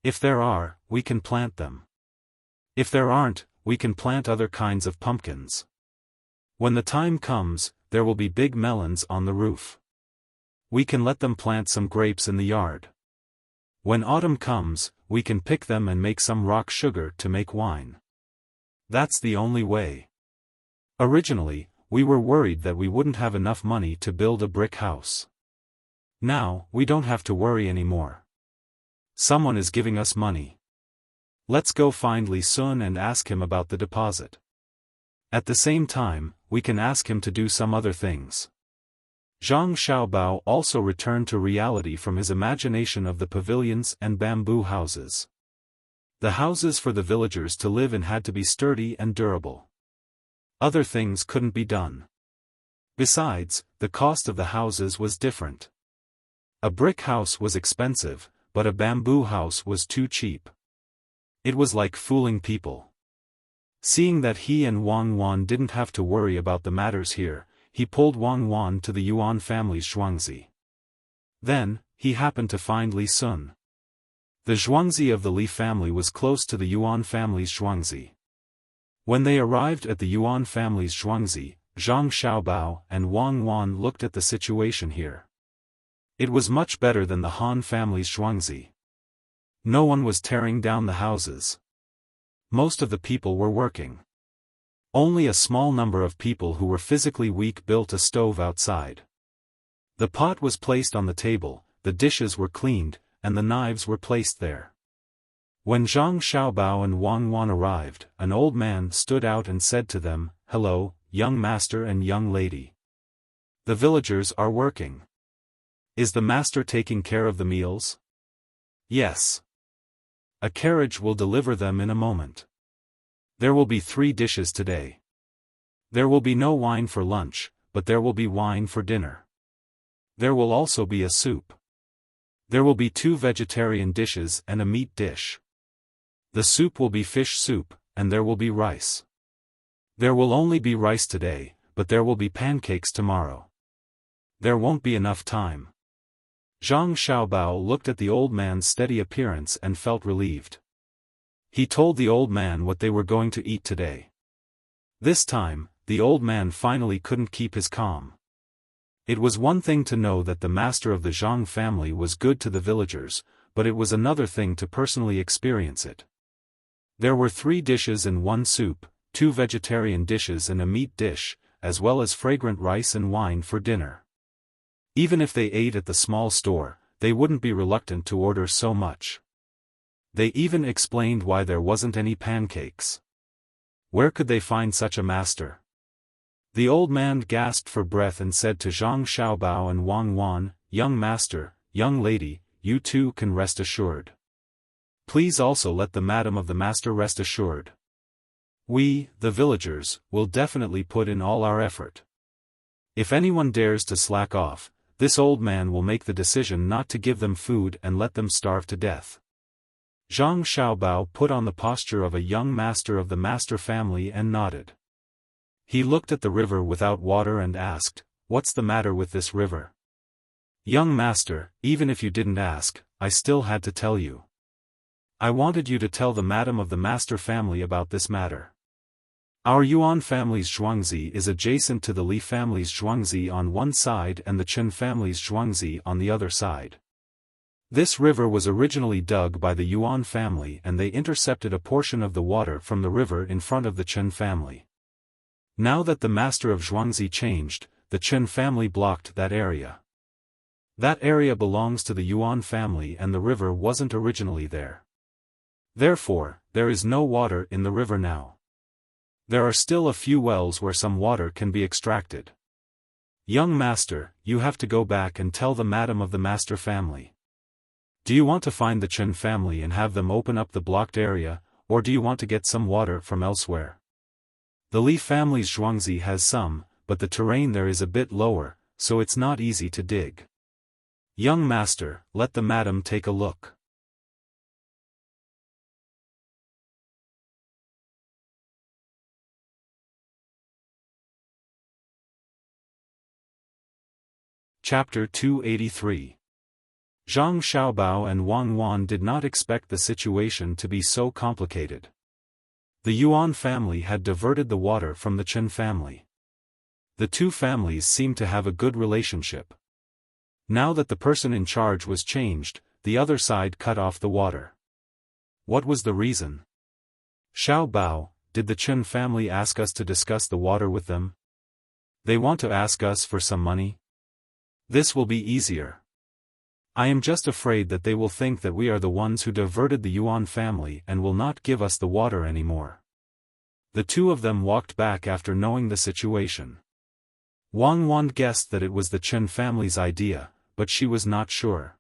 If there are, we can plant them. If there aren't, we can plant other kinds of pumpkins. When the time comes, there will be big melons on the roof. We can let them plant some grapes in the yard. When autumn comes, we can pick them and make some rock sugar to make wine. That's the only way. Originally, we were worried that we wouldn't have enough money to build a brick house. Now, we don't have to worry anymore. Someone is giving us money. Let's go find Li Sun and ask him about the deposit. At the same time, we can ask him to do some other things. Zhang Xiaobao also returned to reality from his imagination of the pavilions and bamboo houses. The houses for the villagers to live in had to be sturdy and durable. Other things couldn't be done. Besides, the cost of the houses was different. A brick house was expensive, but a bamboo house was too cheap. It was like fooling people. Seeing that he and Wang Wan didn't have to worry about the matters here, he pulled Wang Wan to the Yuan family's Zhuangzi. Then, he happened to find Li Sun. The Zhuangzi of the Li family was close to the Yuan family's Zhuangzi. When they arrived at the Yuan family's Zhuangzi, Zhang Xiaobao and Wang Wan looked at the situation here. It was much better than the Han family's Zhuangzi. No one was tearing down the houses. Most of the people were working. Only a small number of people who were physically weak built a stove outside. The pot was placed on the table, the dishes were cleaned, and the knives were placed there. When Zhang Xiaobao and Wang Wan arrived, an old man stood out and said to them, "Hello, young master and young lady. The villagers are working. Is the master taking care of the meals?" "Yes. A carriage will deliver them in a moment. There will be 3 dishes today. There will be no wine for lunch, but there will be wine for dinner. There will also be a soup. There will be 2 vegetarian dishes and a meat dish. The soup will be fish soup, and there will be rice. There will only be rice today, but there will be pancakes tomorrow. There won't be enough time." Zhang Xiaobao looked at the old man's steady appearance and felt relieved. He told the old man what they were going to eat today. This time, the old man finally couldn't keep his calm. It was one thing to know that the master of the Zhang family was good to the villagers, but it was another thing to personally experience it. There were 3 dishes and 1 soup, 2 vegetarian dishes and a meat dish, as well as fragrant rice and wine for dinner. Even if they ate at the small store, they wouldn't be reluctant to order so much. They even explained why there wasn't any pancakes. Where could they find such a master? The old man gasped for breath and said to Zhang Xiaobao and Wang Wan, "Young master, young lady, you two can rest assured. Please also let the madam of the master rest assured. We, the villagers, will definitely put in all our effort. If anyone dares to slack off, this old man will make the decision not to give them food and let them starve to death." Zhang Xiaobao put on the posture of a young master of the master family and nodded. He looked at the river without water and asked, What's the matter with this river? Young master, even if you didn't ask, I still had to tell you. I wanted you to tell the madam of the master family about this matter. Our Yuan family's zhuangzi is adjacent to the Li family's zhuangzi on one side and the Chen family's zhuangzi on the other side. This river was originally dug by the Yuan family and they intercepted a portion of the water from the river in front of the Chen family. Now that the master of zhuangzi changed, the Chen family blocked that area. That area belongs to the Yuan family and the river wasn't originally there. Therefore, there is no water in the river now. There are still a few wells where some water can be extracted. Young master, you have to go back and tell the madam of the master family. Do you want to find the Chen family and have them open up the blocked area, or do you want to get some water from elsewhere? The Li family's zhuangzi has some, but the terrain there is a bit lower, so it's not easy to dig. Young master, let the madam take a look. Chapter 283. Zhang Xiaobao and Wang Wan did not expect the situation to be so complicated. The Yuan family had diverted the water from the Chen family. The two families seemed to have a good relationship. Now that the person in charge was changed, the other side cut off the water. What was the reason? Xiaobao, did the Chen family ask us to discuss the water with them? They want to ask us for some money? This will be easier. I am just afraid that they will think that we are the ones who diverted the Yuan family and will not give us the water anymore. The two of them walked back after knowing the situation. Wang Wan guessed that it was the Chen family's idea, but she was not sure.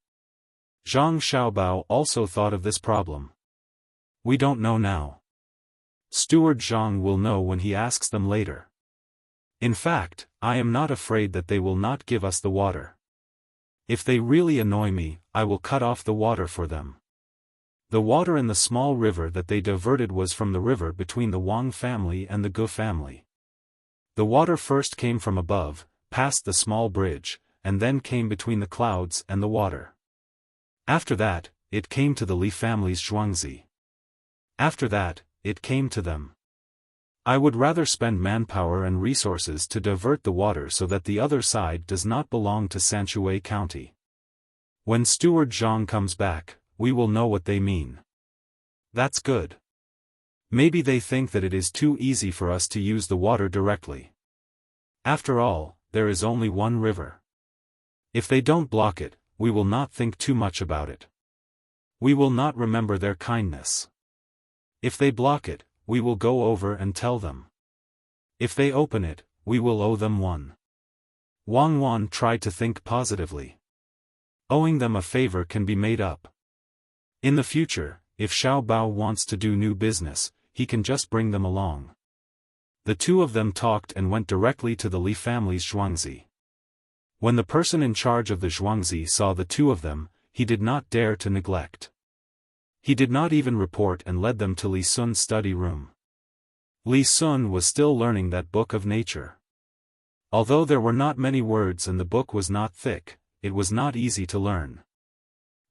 Zhang Xiaobao also thought of this problem. We don't know now. Steward Zhang will know when he asks them later. In fact, I am not afraid that they will not give us the water. If they really annoy me, I will cut off the water for them. The water in the small river that they diverted was from the river between the Wang family and the Gu family. The water first came from above, past the small bridge, and then came between the clouds and the water. After that, it came to the Li family's zhuangzi. After that, it came to them. I would rather spend manpower and resources to divert the water so that the other side does not belong to Sanshui County. When Steward Zhang comes back, we will know what they mean. That's good. Maybe they think that it is too easy for us to use the water directly. After all, there is only one river. If they don't block it, we will not think too much about it. We will not remember their kindness. If they block it, we will go over and tell them. If they open it, we will owe them one. Wang Wan tried to think positively. Owing them a favor can be made up. In the future, if Xiaobao wants to do new business, he can just bring them along. The two of them talked and went directly to the Li family's zhuangzi. When the person in charge of the zhuangzi saw the two of them, he did not dare to neglect. He did not even report and led them to Li Sun's study room. Li Sun was still learning that book of nature. Although there were not many words and the book was not thick, it was not easy to learn.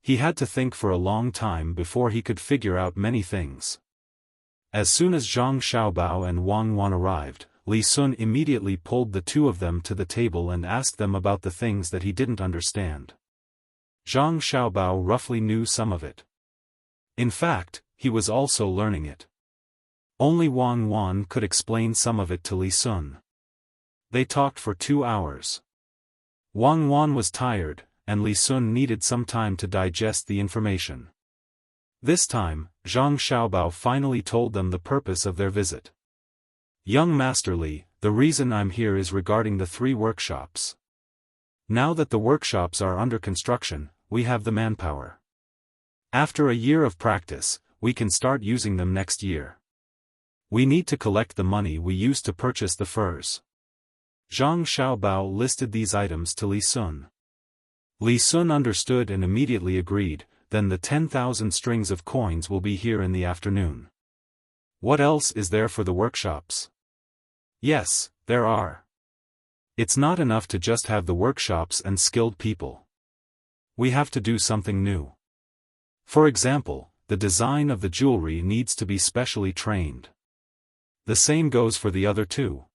He had to think for a long time before he could figure out many things. As soon as Zhang Xiaobao and Wang Wan arrived, Li Sun immediately pulled the two of them to the table and asked them about the things that he didn't understand. Zhang Xiaobao roughly knew some of it. In fact, he was also learning it. Only Wang Wan could explain some of it to Li Sun. They talked for 2 hours. Wang Wan was tired, and Li Sun needed some time to digest the information. This time, Zhang Xiaobao finally told them the purpose of their visit. Young Master Li, the reason I'm here is regarding the 3 workshops. Now that the workshops are under construction, we have the manpower. After a year of practice, we can start using them next year. We need to collect the money we used to purchase the furs. Zhang Xiaobao listed these items to Li Sun. Li Sun understood and immediately agreed, then the 10,000 strings of coins will be here in the afternoon. What else is there for the workshops? Yes, there are. It's not enough to just have the workshops and skilled people. We have to do something new. For example, the design of the jewelry needs to be specially trained. The same goes for the other two.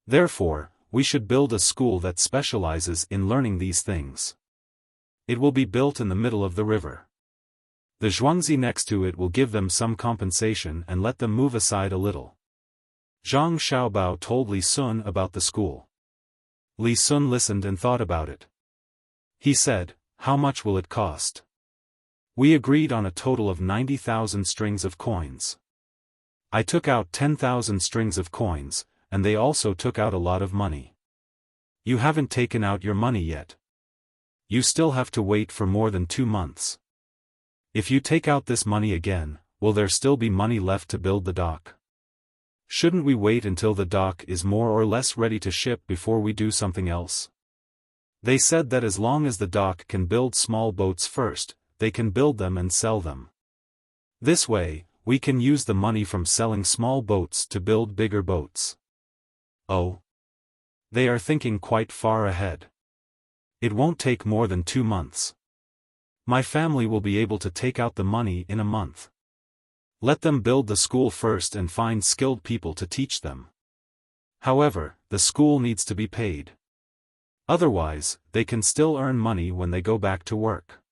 Therefore, we should build a school that specializes in learning these things. It will be built in the middle of the river. The Zhuangzi next to it will give them some compensation and let them move aside a little. Zhang Xiaobao told Li Sun about the school. Li Sun listened and thought about it. He said, "How much will it cost?" We agreed on a total of 90,000 strings of coins. I took out 10,000 strings of coins, and they also took out a lot of money. You haven't taken out your money yet. You still have to wait for more than 2 months. If you take out this money again, will there still be money left to build the dock? Shouldn't we wait until the dock is more or less ready to ship before we do something else? They said that as long as the dock can build small boats first, they can build them and sell them. This way, we can use the money from selling small boats to build bigger boats. Oh. They are thinking quite far ahead. It won't take more than 2 months. My family will be able to take out the money in a month. Let them build the school first and find skilled people to teach them. However, the school needs to be paid. Otherwise, they can still earn money when they go back to work.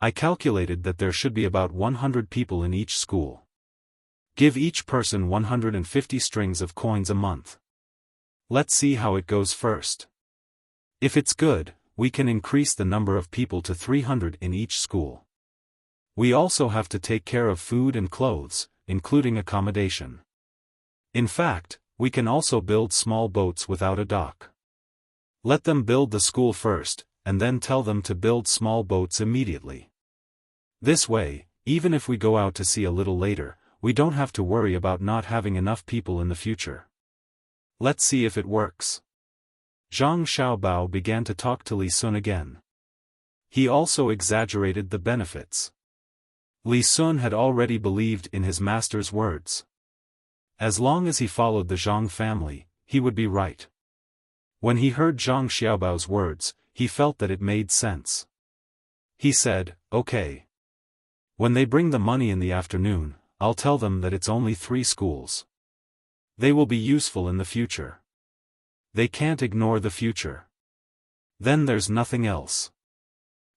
I calculated that there should be about 100 people in each school. Give each person 150 strings of coins a month. Let's see how it goes first. If it's good, we can increase the number of people to 300 in each school. We also have to take care of food and clothes, including accommodation. In fact, we can also build small boats without a dock. Let them build the school first, and then tell them to build small boats immediately. This way, even if we go out to sea a little later, we don't have to worry about not having enough people in the future. Let's see if it works. Zhang Xiaobao began to talk to Li Sun again. He also exaggerated the benefits. Li Sun had already believed in his master's words. As long as he followed the Zhang family, he would be right. When he heard Zhang Xiaobao's words, he felt that it made sense. He said, "Okay. When they bring the money in the afternoon, I'll tell them that it's only 3 schools. They will be useful in the future. They can't ignore the future. Then there's nothing else.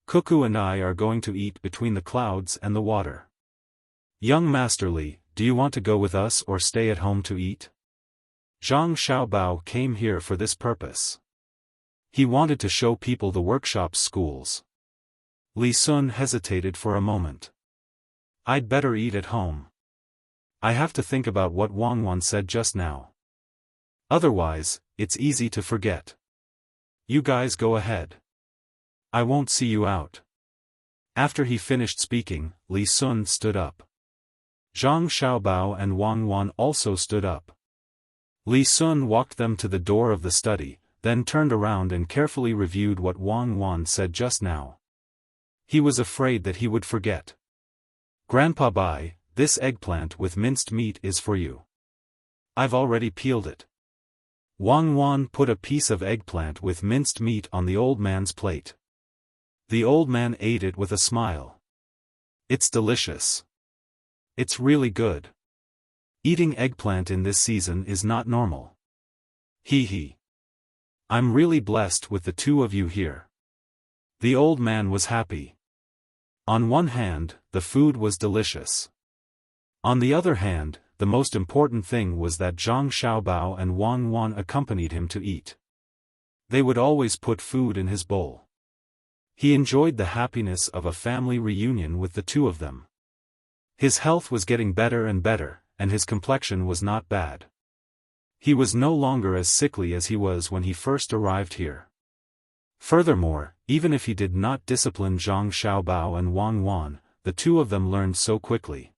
Cuckoo and I are going to eat between the clouds and the water. Young Master Li, do you want to go with us or stay at home to eat?" Zhang Xiaobao came here for this purpose. He wanted to show people the workshop's schools. Li Sun hesitated for a moment. "I'd better eat at home. I have to think about what Wang Wan said just now. Otherwise, it's easy to forget. You guys go ahead. I won't see you out." After he finished speaking, Li Sun stood up. Zhang Xiaobao and Wang Wan also stood up. Li Sun walked them to the door of the study, then turned around and carefully reviewed what Wang Wan said just now. He was afraid that he would forget. "Grandpa Bai, this eggplant with minced meat is for you. I've already peeled it." Wang Wan put a piece of eggplant with minced meat on the old man's plate. The old man ate it with a smile. "It's delicious. It's really good. Eating eggplant in this season is not normal. Hee. I'm really blessed with the 2 of you here." The old man was happy. On one hand, the food was delicious. On the other hand, the most important thing was that Zhang Xiaobao and Wang Wan accompanied him to eat. They would always put food in his bowl. He enjoyed the happiness of a family reunion with the 2 of them. His health was getting better and better, and his complexion was not bad. He was no longer as sickly as he was when he first arrived here. Furthermore, even if he did not discipline Zhang Xiaobao and Wang Wan, the 2 of them learned so quickly.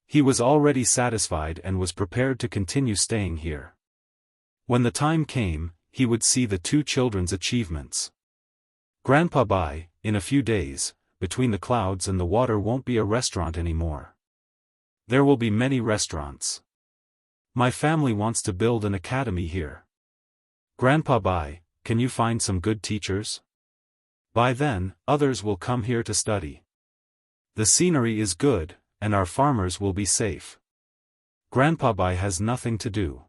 He was already satisfied and was prepared to continue staying here. When the time came, he would see the 2 children's achievements. "Grandpa Bai, in a few days, between the clouds and the water won't be a restaurant anymore. There will be many restaurants. My family wants to build an academy here. Grandpa Bai, can you find some good teachers? By then, others will come here to study. The scenery is good, and our farmers will be safe. Grandpa Bai has nothing to do.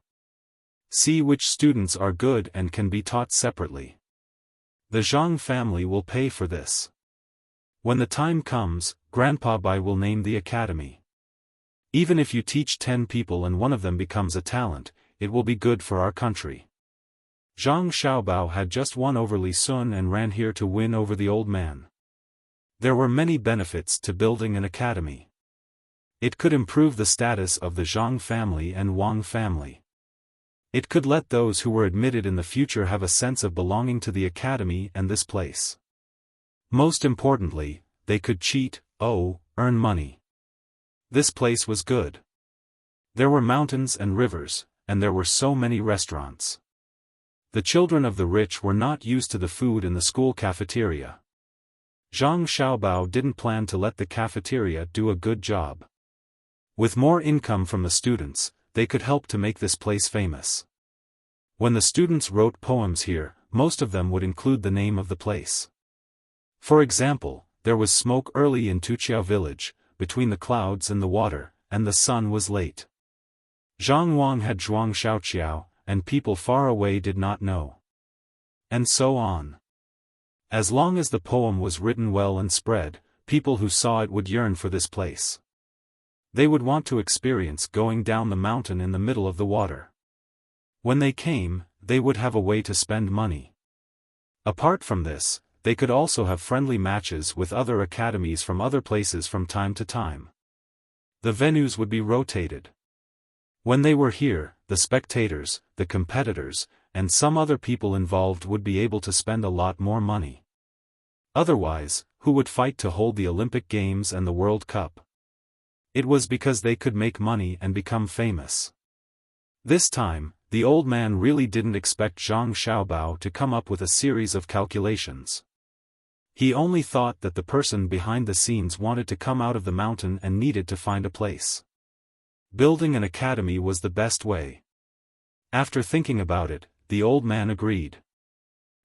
See which students are good and can be taught separately. The Zhang family will pay for this. When the time comes, Grandpa Bai will name the academy. Even if you teach 10 people and one of them becomes a talent, it will be good for our country. Zhang Xiaobao had just won over Li Sun and ran here to win over the old man. There were many benefits to building an academy. It could improve the status of the Zhang family and Wang family. It could let those who were admitted in the future have a sense of belonging to the academy and this place. Most importantly, they could cheat, earn money. This place was good. There were mountains and rivers, and there were so many restaurants. The children of the rich were not used to the food in the school cafeteria. Zhang Xiaobao didn't plan to let the cafeteria do a good job. With more income from the students, they could help to make this place famous. When the students wrote poems here, most of them would include the name of the place. For example, there was smoke early in Wuxia village, between the clouds and the water, and the sun was late. Zhang Wang had Zhuang Xiaoqiao, and people far away did not know. And so on. As long as the poem was written well and spread, people who saw it would yearn for this place. They would want to experience going down the mountain in the middle of the water. When they came, they would have a way to spend money. Apart from this, they could also have friendly matches with other academies from other places from time to time. The venues would be rotated. When they were here, the spectators, the competitors, and some other people involved would be able to spend a lot more money. Otherwise, who would fight to hold the Olympic Games and the World Cup? It was because they could make money and become famous. This time, the old man really didn't expect Zhang Xiaobao to come up with a series of calculations. He only thought that the person behind the scenes wanted to come out of the mountain and needed to find a place. Building an academy was the best way. After thinking about it, the old man agreed.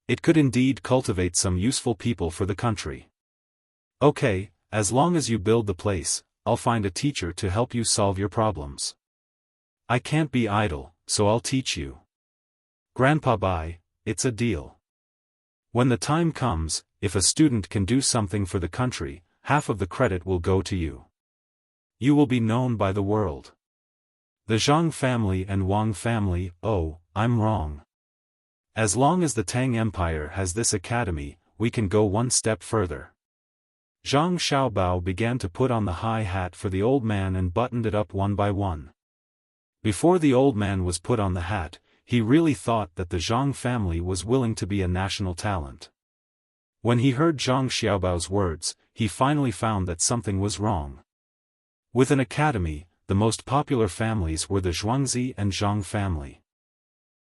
It could indeed cultivate some useful people for the country. Okay, as long as you build the place, I'll find a teacher to help you solve your problems. I can't be idle, so I'll teach you. Grandpa Bai, it's a deal. When the time comes, if a student can do something for the country, half of the credit will go to you. You will be known by the world. The Zhang family and Wang family, I'm wrong. As long as the Tang Empire has this academy, we can go one step further. Zhang Xiaobao began to put on the high hat for the old man and buttoned it up one by one. Before the old man was put on the hat, he really thought that the Zhang family was willing to be a national talent. When he heard Zhang Xiaobao's words, he finally found that something was wrong. With an academy, the most popular families were the Zhuangzi and Zhang family.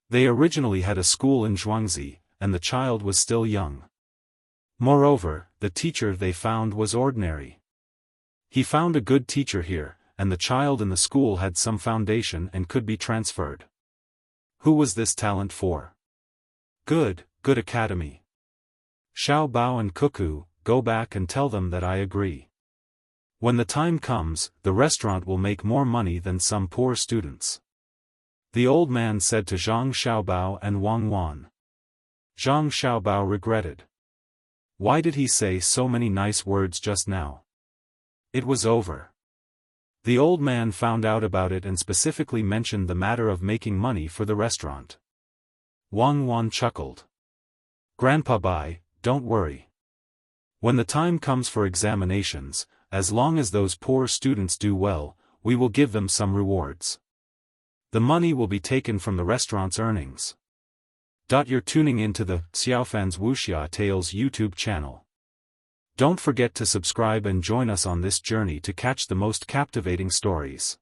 They originally had a school in Zhuangzi, and the child was still young. Moreover, the teacher they found was ordinary. He found a good teacher here, and the child in the school had some foundation and could be transferred. Who was this talent for? Good academy. Xiao Bao and Cuckoo, go back and tell them that I agree. When the time comes, the restaurant will make more money than some poor students. The old man said to Zhang Xiaobao and Wang Wan. Zhang Xiaobao regretted. Why did he say so many nice words just now? It was over. The old man found out about it and specifically mentioned the matter of making money for the restaurant. Wang Wan chuckled. Grandpa Bai, don't worry. When the time comes for examinations, as long as those poor students do well, we will give them some rewards. The money will be taken from the restaurant's earnings. You're tuning into the Xiaofan's Wuxia Tales YouTube channel. Don't forget to subscribe and join us on this journey to catch the most captivating stories.